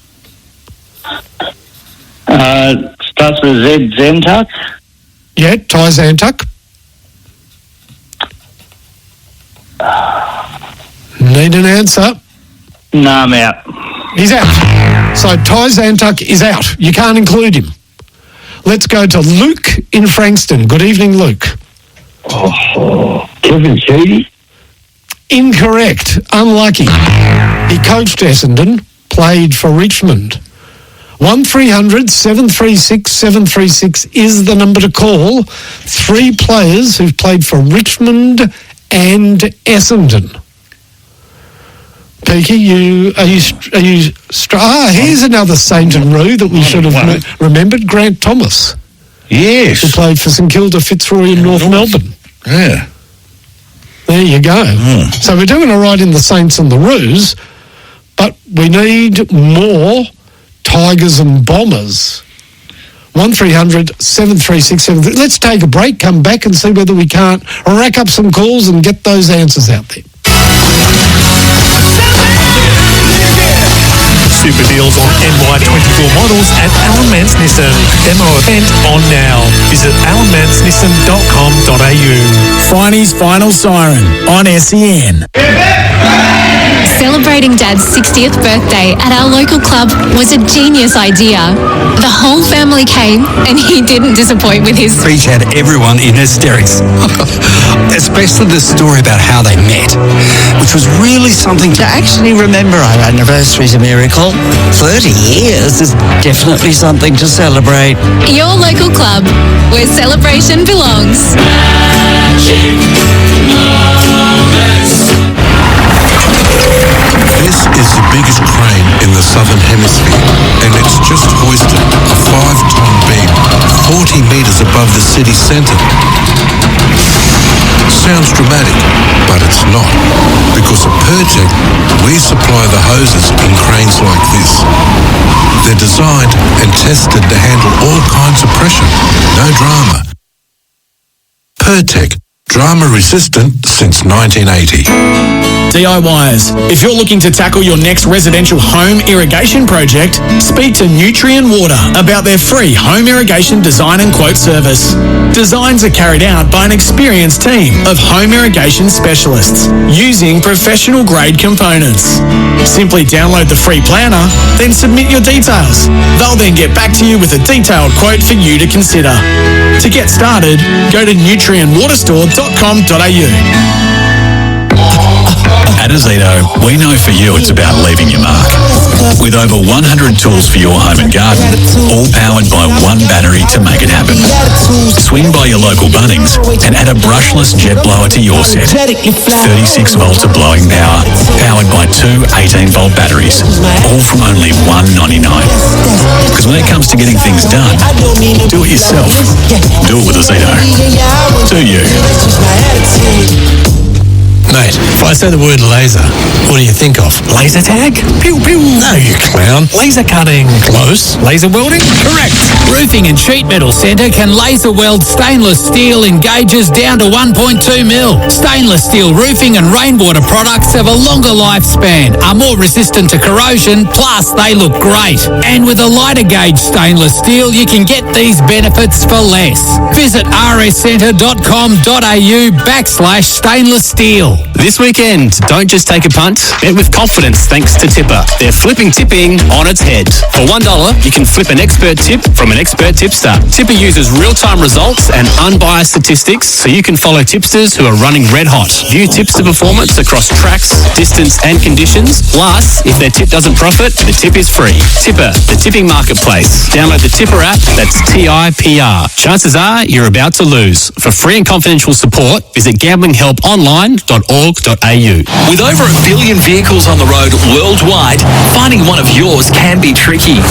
Starts with Z Zantuck. Yeah, Ty Zantuck. Need an answer? No, I'm out. He's out. So Ty Zantuck is out. You can't include him. Let's go to Luke in Frankston. Good evening, Luke. Kevin Sheedy. Incorrect. Unlucky. He coached Essendon, played for Richmond. 1300 736 736 is the number to call. 3 players who've played for Richmond and Essendon. Peaky, here's another Saint and Roo that we should have remembered. Grant Thomas. Yes. Who played for St Kilda Fitzroy in North Melbourne. Yeah. There you go. So we're doing all right in the Saints and the Roos, but we need more Tigers and Bombers. 1300 736 736. Let's take a break, come back and see whether we can't rack up some calls and get those answers out there. Super deals on NY24 models at Alan Mance Nissan. Demo event on now. Visit alanmancenissan.com.au. Finey's Final Siren on SEN. Celebrating Dad's 60th birthday at our local club was a genius idea. The whole family came and he didn't disappoint with his... Speech had everyone in hysterics. Especially the story about how they met, which was really something to actually remember. Our anniversary's a miracle. 30 years is definitely something to celebrate. Your local club, where celebration belongs. This is the biggest crane in the Southern Hemisphere, and it's just hoisted a 5-ton beam 40 metres above the city centre. Sounds dramatic, but it's not, because at Pertec, we supply the hoses in cranes like this. They're designed and tested to handle all kinds of pressure. No drama. Pertec. Drama resistant since 1980. DIYers, if you're looking to tackle your next residential home irrigation project, speak to Nutrien Water about their free home irrigation design and quote service. Designs are carried out by an experienced team of home irrigation specialists using professional grade components. Simply download the free planner, then submit your details. They'll then get back to you with a detailed quote for you to consider. To get started, go to nutrienwaterstore.com.au. At Azito, we know for you it's about leaving your mark. With over 100 tools for your home and garden, all powered by one battery to make it happen. Swing by your local Bunnings and add a brushless jet blower to your set. 36 volts of blowing power, powered by 2 18-volt batteries, all from only $1.99. Because when it comes to getting things done, do it yourself. Do it with Azito. Do you? Mate, if I say the word laser, what do you think of? Laser tag? Pew pew. No, you clown. Laser cutting. Close. Laser welding? Correct. Roofing and Sheet Metal Centre can laser weld stainless steel in gauges down to 1.2 mil. Stainless steel roofing and rainwater products have a longer lifespan, are more resistant to corrosion, plus they look great. And with a lighter gauge stainless steel, you can get these benefits for less. Visit rscentre.com.au/stainless steel. This weekend, don't just take a punt, bet with confidence thanks to Tipper. They're flipping tipping on its head. For $1, you can flip an expert tip from an expert tipster. Tipper uses real-time results and unbiased statistics so you can follow tipsters who are running red hot. View tipster performance across tracks, distance and conditions. Plus, if their tip doesn't profit, the tip is free. Tipper, the tipping marketplace. Download the Tipper app, that's TIPR. Chances are you're about to lose. For free and confidential support, visit gamblinghelponline.org.au. With over 1 billion vehicles on the road worldwide, finding one of yours can be tricky.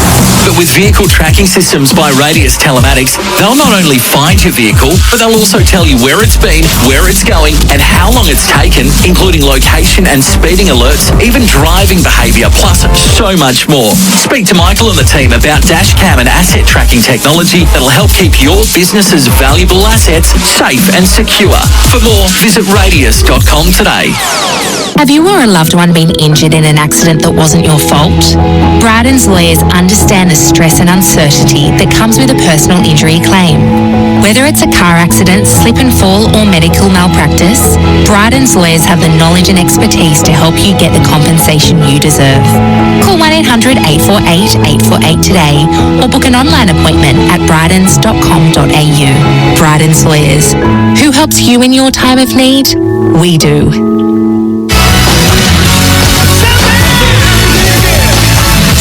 But with vehicle tracking systems by Radius Telematics, they'll not only find your vehicle, but they'll also tell you where it's been, where it's going, and how long it's taken, including location and speeding alerts, even driving behaviour, plus so much more. Speak to Michael and the team about dashcam and asset tracking technology that'll help keep your business's valuable assets safe and secure. For more, visit radius.com today. Have you or a loved one been injured in an accident that wasn't your fault? Bryden's lawyers understand the stress and uncertainty that comes with a personal injury claim. Whether it's a car accident, slip and fall, or medical malpractice, Bryden's lawyers have the knowledge and expertise to help you get the compensation you deserve. Call 1-800-848-848 today or book an online appointment at brydens.com.au. Bryden's lawyers. Who helps you in your time of need? We do.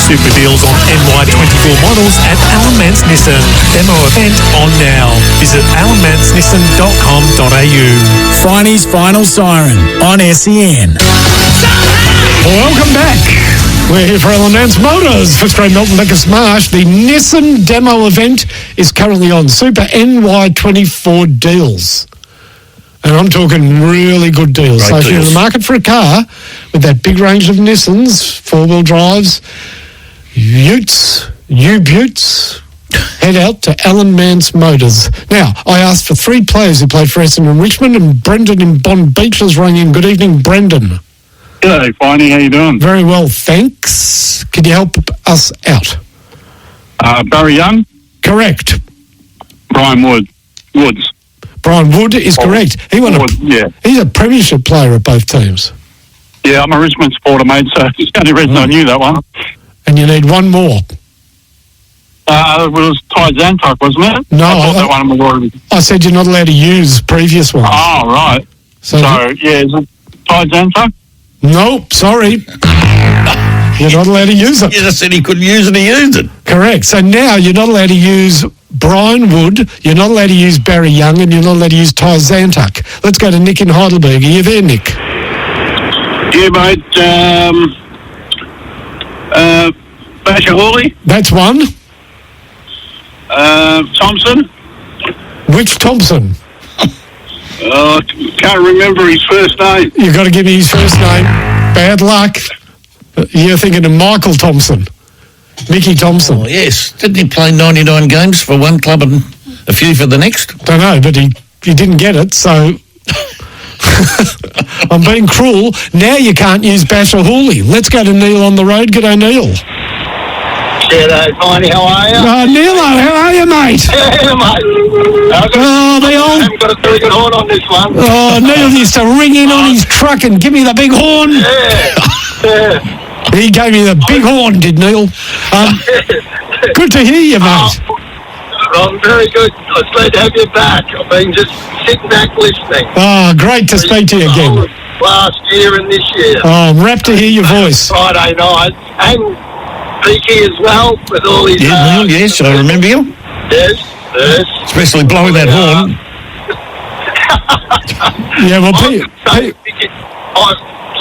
Super deals on NY24 models at Alan Mance Nissan. Demo event on now. Visit alanmancenissan.com.au. Finey's Final Siren on SEN. Welcome back. We're here for Alan Mance Motors, Fifth Grade Melton Beckus Marsh. The Nissan demo event is currently on. Super NY24 deals. And I'm talking really good deals. Great so if you're in deals. the market for a car with that big range of Nissans, four-wheel drives, utes, U-Buttes, head out to Alan Mance Motors. Now, I asked for three players who played for Essendon and Richmond, and Brendan in Bond Beach has rung in. Good evening, Brendan. G'day, Finey. How you doing? Very well, thanks. Can you help us out? Barry Young? Correct. Brian Woods. Brian Wood is correct. He won He's a premiership player at both teams. Yeah, I'm a Richmond supporter, mate, so it's the only reason I knew that one. And you need one more. It was Ty Zantok, wasn't it? No, I thought that one was already... I said you're not allowed to use previous ones. Oh, right. So yeah, is it Ty Zantok? Nope, sorry. You're not allowed to use it. You just said he couldn't use it, he used it. Correct. So now you're not allowed to use Brian Wood, you're not allowed to use Barry Young, and you're not allowed to use Ty Zantuk. Let's go to Nick in Heidelberg. Are you there, Nick? Yeah, mate. Basher Hawley. That's one. Thompson. Which Thompson? Can't remember his first name. You've got to give me his first name. Bad luck. You're thinking of Michael Thompson. Mickey Thompson. Oh, yes. Didn't he play 99 games for one club and a few for the next? Don't know, but he didn't get it, so... I'm being cruel. Now you can't use Basher Hawley. Let's go to Neil on the road. G'day, Neil. G'day, Finey. How are you? Neil, how are you, mate? Yeah, mate. I haven't got a very good horn on this one. Oh, Neil used to ring in on his truck and give me the big horn. Yeah. He gave me the big horn, did Neil? Good to hear you, mate. I'm very good. It's glad to have you back. I've been just sitting back listening. Oh, great to speak to you again. Last year and this year. Oh, I'm rapt to hear your voice. Friday night. And Peaky as well, with all his... Yeah, Neil, yes, I remember you. Yes. Especially blowing that horn. Yeah, well,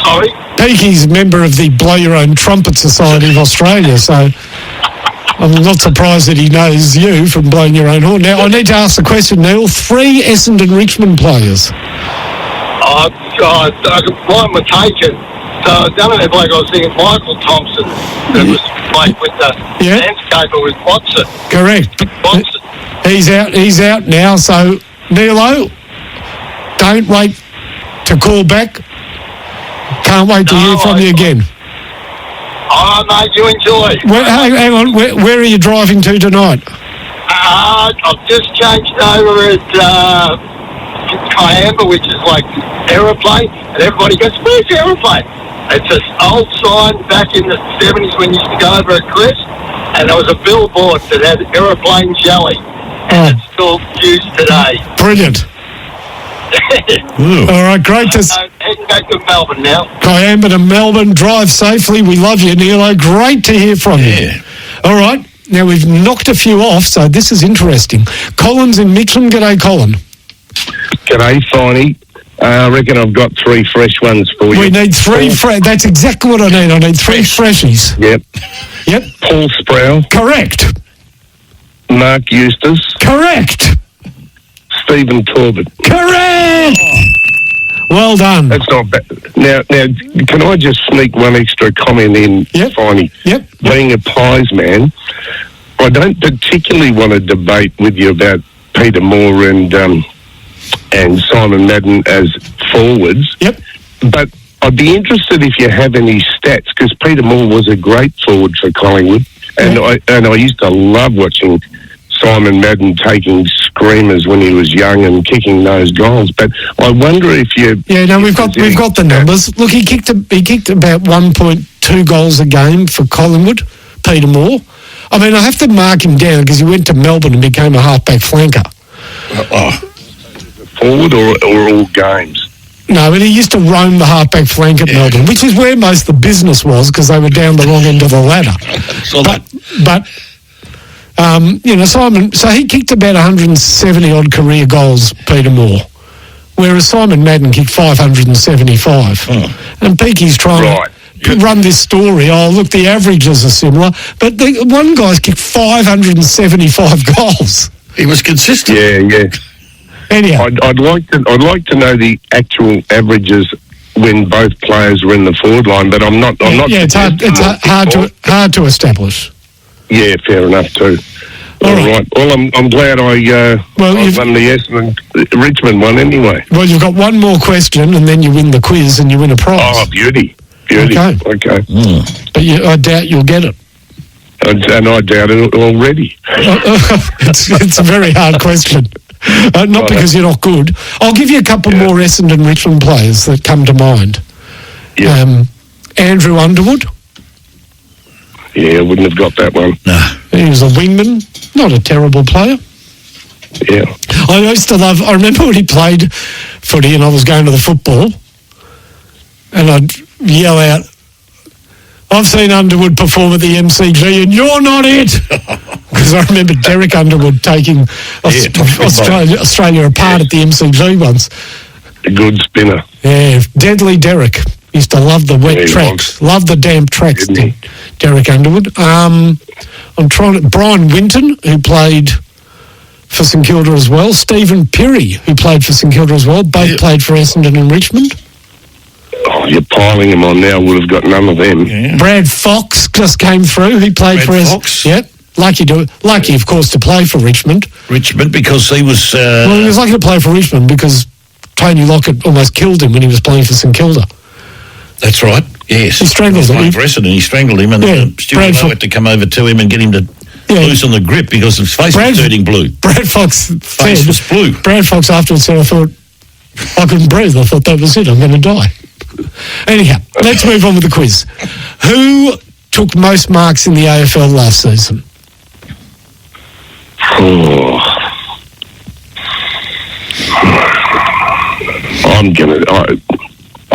sorry? Peaky's member of the Blow Your Own Trumpet Society of Australia, so I'm not surprised that he knows you from blowing your own horn. Now, I need to ask the question, Neil. 3 Essendon Richmond players. Oh, God, mine were taken. So, the other bloke I was thinking, Michael Thompson, that was played with the landscaper with Watson. Correct. Watson. He's out now, so, Neilo, don't wait to call back. Can't wait to hear from you again. Oh, mate, you enjoy. Hang on, where are you driving to tonight? I've just changed over at Kiamba, which is like aeroplane, and everybody goes, "Where's the aeroplane?" It's an old sign back in the 70s when you used to go over at Chris, and there was a billboard that had aeroplane jelly, and it's still used today. Brilliant. All right, great to... Heading back to Melbourne now. Kiamba to Melbourne, drive safely. We love you, Neilo. Great to hear from you. All right, now we've knocked a few off, so this is interesting. Colin's in Mitcham. G'day, Colin. G'day, Finey. I reckon I've got 3 fresh ones for you. We need 3 fresh. That's exactly what I need. I need 3 freshies. Yep. Paul Sproul. Correct. Mark Eustace. Correct. Stephen Torbett. Correct. Well done. That's not bad. Now, can I just sneak one extra comment in, Finey? Yep. Being a Pies man, I don't particularly want to debate with you about Peter Moore and Simon Madden as forwards. Yep. But I'd be interested if you have any stats, because Peter Moore was a great forward for Collingwood, and I used to love watching Simon Madden taking screamers when he was young and kicking those goals. But I wonder if you... Yeah, no, we've got the numbers. Look, he kicked about 1.2 goals a game for Collingwood, Peter Moore. I mean, I have to mark him down because he went to Melbourne and became a halfback flanker. Forward or all games? No, but he used to roam the halfback flank at Melbourne, which is where most of the business was because they were down the wrong end of the ladder. Simon, so he kicked about 170-odd career goals, Peter Moore, whereas Simon Madden kicked 575. And Peaky's trying to run this story. Oh, look, the averages are similar. But one guy's kicked 575 goals. He was consistent. Yeah. Anyhow, I'd like to know the actual averages when both players were in the forward line, but I'm not. Yeah, it's hard to establish. Yeah, fair enough too. All right. Well, I'm glad I won the Essendon Richmond one anyway. Well, you've got one more question, and then you win the quiz, and you win a prize. Oh, beauty. Okay. But I doubt you'll get it. And I doubt it already. It's a very hard question. Not because you're not good. I'll give you a couple more Essendon Richmond players that come to mind. Yeah. Andrew Underwood. Yeah, I wouldn't have got that one. No. He was a wingman, not a terrible player. Yeah. I remember when he played footy and I was going to the football and I'd yell out, I've seen Underwood perform at the MCG and you're not it. Because I remember Derek Underwood taking Australia apart at the MCG once. A good spinner. Yeah, deadly Derek. Used to love the wet tracks. Love the damp tracks, Derek Underwood. I'm trying to... Brian Winton, who played for St Kilda as well. Stephen Pirrie, who played for St Kilda as well. Both played for Essendon and Richmond. Oh, you're piling him on now. Would have got none of them. Yeah. Brad Fox just came through. He played for Essendon. Yep. Lucky, of course, to play for Richmond. Richmond, because he was... Well, he was lucky to play for Richmond because Tony Lockett almost killed him when he was playing for St Kilda. That's right, yes. He strangled him. For Essendon, he strangled him, and Stuart Lowe had to come over to him and get him to loosen the grip because his face was turning blue. Brad Fox face was blue. Brad Fox afterwards said, I thought, I couldn't breathe. I thought that was it. I'm going to die. Anyhow, let's move on with the quiz. Who took most marks in the AFL last season?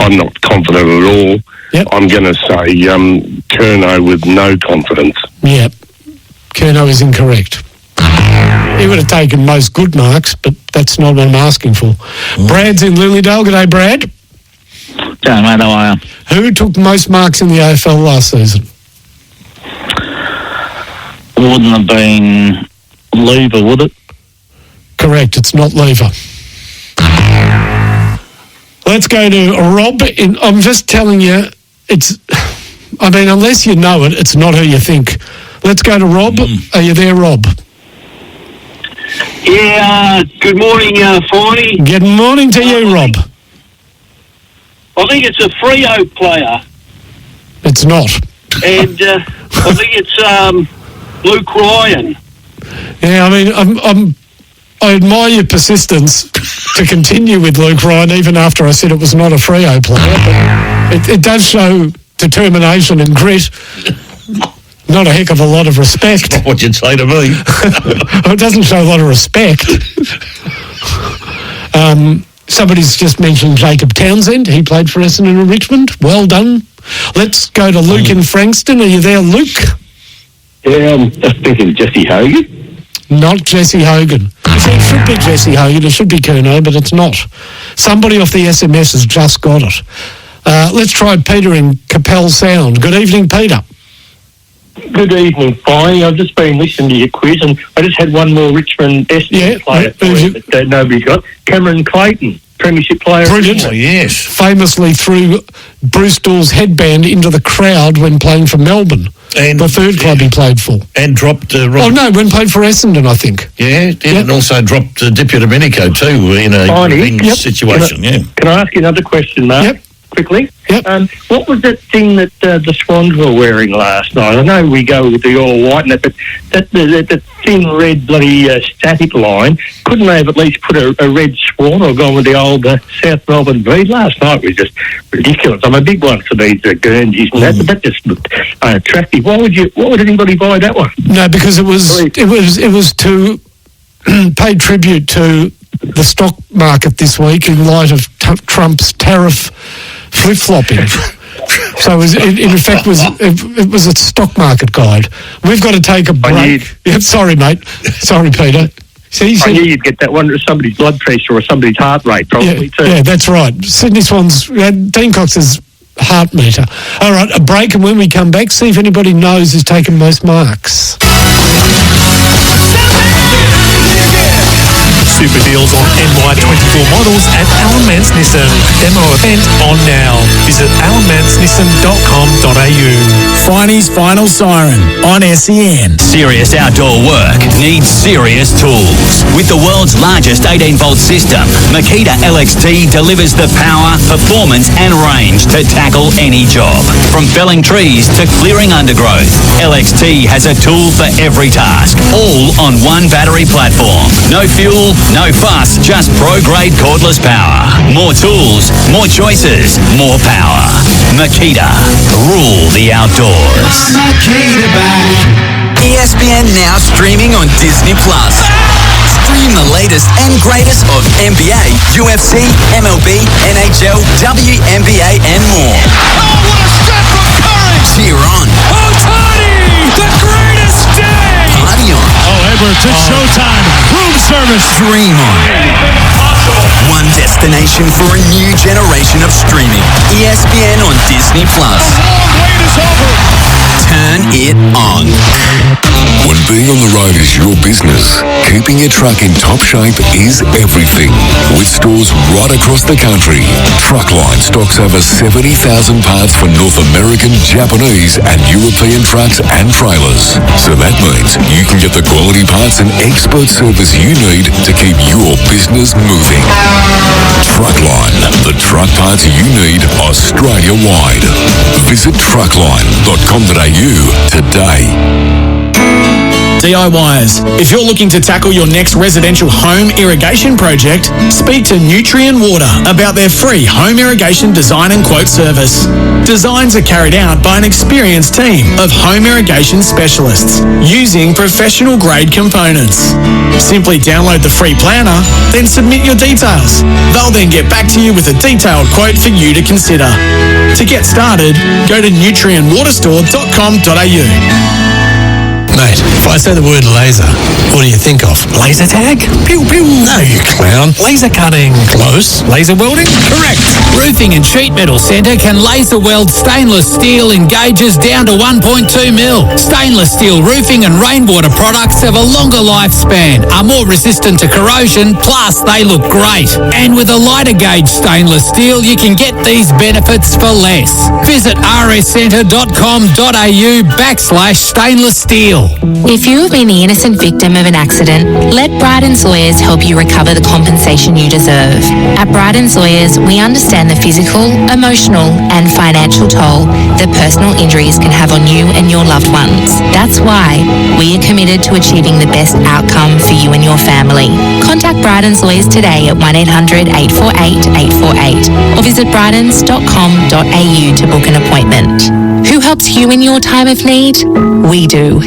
I'm not confident at all. Yep. I'm going to say Curnow with no confidence. Yep. Curnow is incorrect. He would have taken most good marks, but that's not what I'm asking for. Brad's in Lilydale. G'day, Brad. G'day, mate. How are you? Who took most marks in the AFL last season? Wouldn't have been Lever, would it? Correct. It's not Lever. Let's go to Rob. I'm just telling you, unless you know it, it's not who you think. Let's go to Rob. Are you there, Rob? Yeah, good morning, Forney. Good morning to you, Rob. I think it's a Freo player. It's not. And I think it's Luke Ryan. Yeah, I admire your persistence to continue with Luke Ryan, even after I said it was not a Freo player. But it does show determination and grit. Not a heck of a lot of respect. Not what you'd say to me. It doesn't show a lot of respect. Somebody's just mentioned Jacob Townsend. He played for Essendon and Richmond. Well done. Let's go to Luke in Frankston. Are you there, Luke? Yeah, I'm just thinking Jesse Hogan. Not Jesse Hogan. It should be Jesse Hogan. It should be Curnow, but it's not. Somebody off the SMS has just got it. Let's try Peter in Capel Sound. Good evening, Peter. Good evening, Finey. I've just been listening to your quiz, and I just had one more Richmond Essendon player that nobody got. Cameron Clayton, Premiership player. Brilliant. Oh, yes. Famously threw Bruce Dawes' headband into the crowd when playing for Melbourne. And the third club he played for. And dropped... when played for Essendon, I think. Yeah, and also dropped Di Domenico too in a situation, Can I ask you another question, Mark? Yep. Quickly? Yep. What was that thing that the Swans were wearing last night? I know we go with the all white and that, but that thin red bloody static line, couldn't they have at least put a red swan or gone with the old South Melbourne breed? Last night was just ridiculous. I'm a big one for these Guernseys and that, but that just looked unattractive. Why would anybody buy that one? No, because it was to pay tribute to the stock market this week in light of Trump's tariff flip-flopping. So it was a stock market guide. We've got to take a break. Yep, sorry, mate. Sorry, Peter. I knew you'd get that one, somebody's blood pressure or somebody's heart rate, probably, too. Yeah, that's right. Sydney Swans, Dean Cox's heart meter. All right, a break, and when we come back, see if anybody knows who's taken most marks. Super deals on NY24 models at Alan Mance Nissan. Demo event on now. Visit alanmancenissan.com.au. Finey's Final Siren on SEN. Serious outdoor work needs serious tools. With the world's largest 18-volt system, Makita LXT delivers the power, performance and range to tackle any job. From felling trees to clearing undergrowth, LXT has a tool for every task, all on one battery platform. No fuel, no fuss, just pro-grade cordless power. More tools, more choices, more power. Makita, rule the outdoors. Makita back. ESPN now streaming on Disney+. Stream the latest and greatest of NBA, UFC, MLB, NHL, WNBA and more. Oh, what a step from Curry! Cheer on. Ohtani, the greatest day! Party on. Oh, Edwards, it's showtime. Room service. Dream on. One destination for a new generation of streaming. ESPN on Disney+. The long wait is over. Turn it on. When being on the road is your business, keeping your truck in top shape is everything. With stores right across the country, Truckline stocks over 70,000 parts for North American, Japanese and European trucks and trailers. So that means you can get the quality parts and expert service you need to keep your business moving. Truckline, the truck parts you need Australia-wide. Visit truckline.com.au today. DIYers, if you're looking to tackle your next residential home irrigation project, speak to Nutrien Water about their free home irrigation design and quote service. Designs are carried out by an experienced team of home irrigation specialists using professional grade components. Simply download the free planner, then submit your details. They'll then get back to you with a detailed quote for you to consider. To get started, go to nutrienwaterstore.com.au. Mate, if I say the word laser, what do you think of? Laser tag? Pew pew. No, you clown. Laser cutting? Close. Laser welding? Correct. Roofing and Sheet Metal Centre can laser weld stainless steel in gauges down to 1.2 mil. Stainless steel roofing and rainwater products have a longer lifespan, are more resistant to corrosion, plus they look great. And with a lighter gauge stainless steel, you can get these benefits for less. Visit rscentre.com.au/stainless steel. If you have been the innocent victim of an accident, let Bryden Sawyers help you recover the compensation you deserve. At Bryden Sawyers, we understand the physical, emotional and financial toll that personal injuries can have on you and your loved ones. That's why we are committed to achieving the best outcome for you and your family. Contact Bryden Sawyers today at 1-800-848-848 or visit brydens.com.au to book an appointment. Who helps you in your time of need? We do.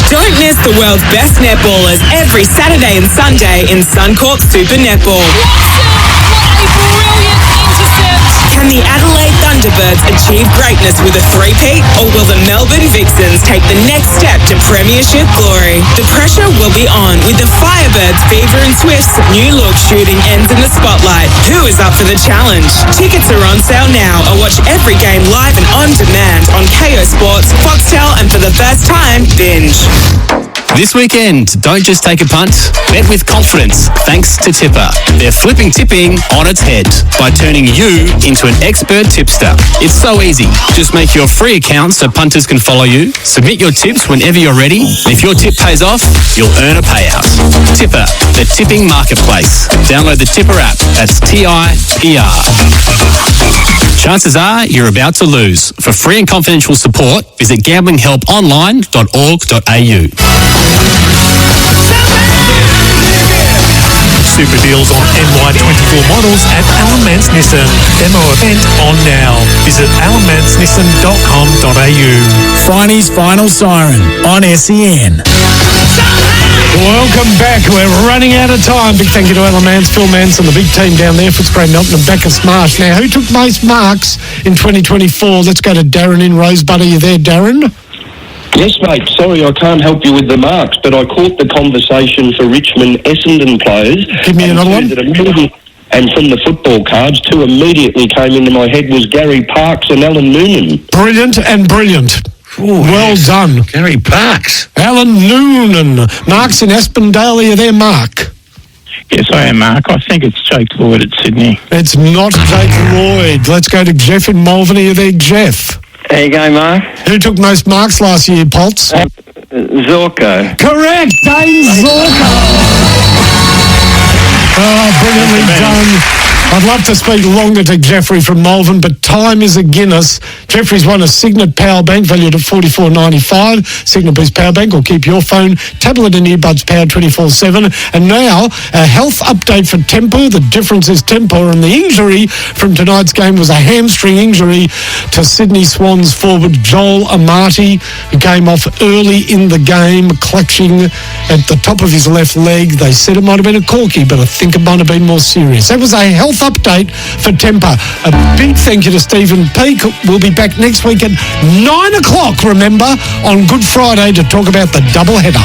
Don't miss the world's best netballers every Saturday and Sunday in Suncorp Super Netball. Can the Adelaide Thunderbirds achieve greatness with a three-peat, or will the Melbourne Vixens take the next step to premiership glory? The pressure will be on with the Firebirds Fever and Swift's new look shooting ends in the spotlight. Who is up for the challenge? Tickets are on sale now, or watch every game live and on demand on KO Sports, Foxtel and for the first time, Binge. This weekend, don't just take a punt, bet with confidence thanks to Tipper. They're flipping tipping on its head by turning you into an expert tipster. It's so easy. Just make your free account so punters can follow you, submit your tips whenever you're ready, and if your tip pays off, you'll earn a payout. Tipper, the tipping marketplace. Download the Tipper app. That's TIPR. Chances are you're about to lose. For free and confidential support, visit gamblinghelponline.org.au. Super deals on NY24 models at Alan Mance Nissan. Demo event on now. Visit alanmancenissan.com.au. Finey's Final Siren on SEN. Welcome back. We're running out of time. Big thank you to Alan Mance, Phil Mance, and the big team down there, Footscray, Melton and Bacchus Marsh. Now, who took most marks in 2024? Let's go to Darren in Rosebud. Are you there, Darren? Yes, mate. Sorry, I can't help you with the marks, but I caught the conversation for Richmond Essendon players. Give me another one. And from the football cards, two immediately came into my head was Gary Parks and Alan Noonan. Brilliant and brilliant. Ooh, well done. Gary Parks. Alan Noonan. Mark's in Espindale. Are you there, Mark? Yes, I am, Mark. I think it's Jake Lloyd at Sydney. It's not Jake Lloyd. Let's go to Jeff in Malvern. Are you there, Jeff? There you go, Mark. Who took most marks last year, Pulse? Zorko. Correct, Dane Zorko. Oh, brilliantly done. I'd love to speak longer to Jeffrey from Malvern, but time is a Guinness. Jeffrey's won a Signet Power Bank valued at $44.95. Signet Boost Power Bank will keep your phone, tablet and earbuds powered 24/7. And now, a health update for Tempo. The difference is Tempo, and the injury from tonight's game was a hamstring injury to Sydney Swans forward Joel Amati, who came off early in the game, clutching at the top of his left leg. They said it might have been a corky, but I think it might have been more serious. That was a health update for Temper. A big thank you to Stephen Peake. We'll be back next week at 9 o'clock, remember, on Good Friday to talk about the doubleheader.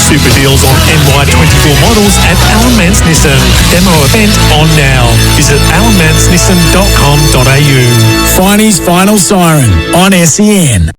Super deals on NY24 models at Alan Mance Nissan. Demo event on now. Visit alanmancenissan.com.au. Finey's Final Siren on SEN.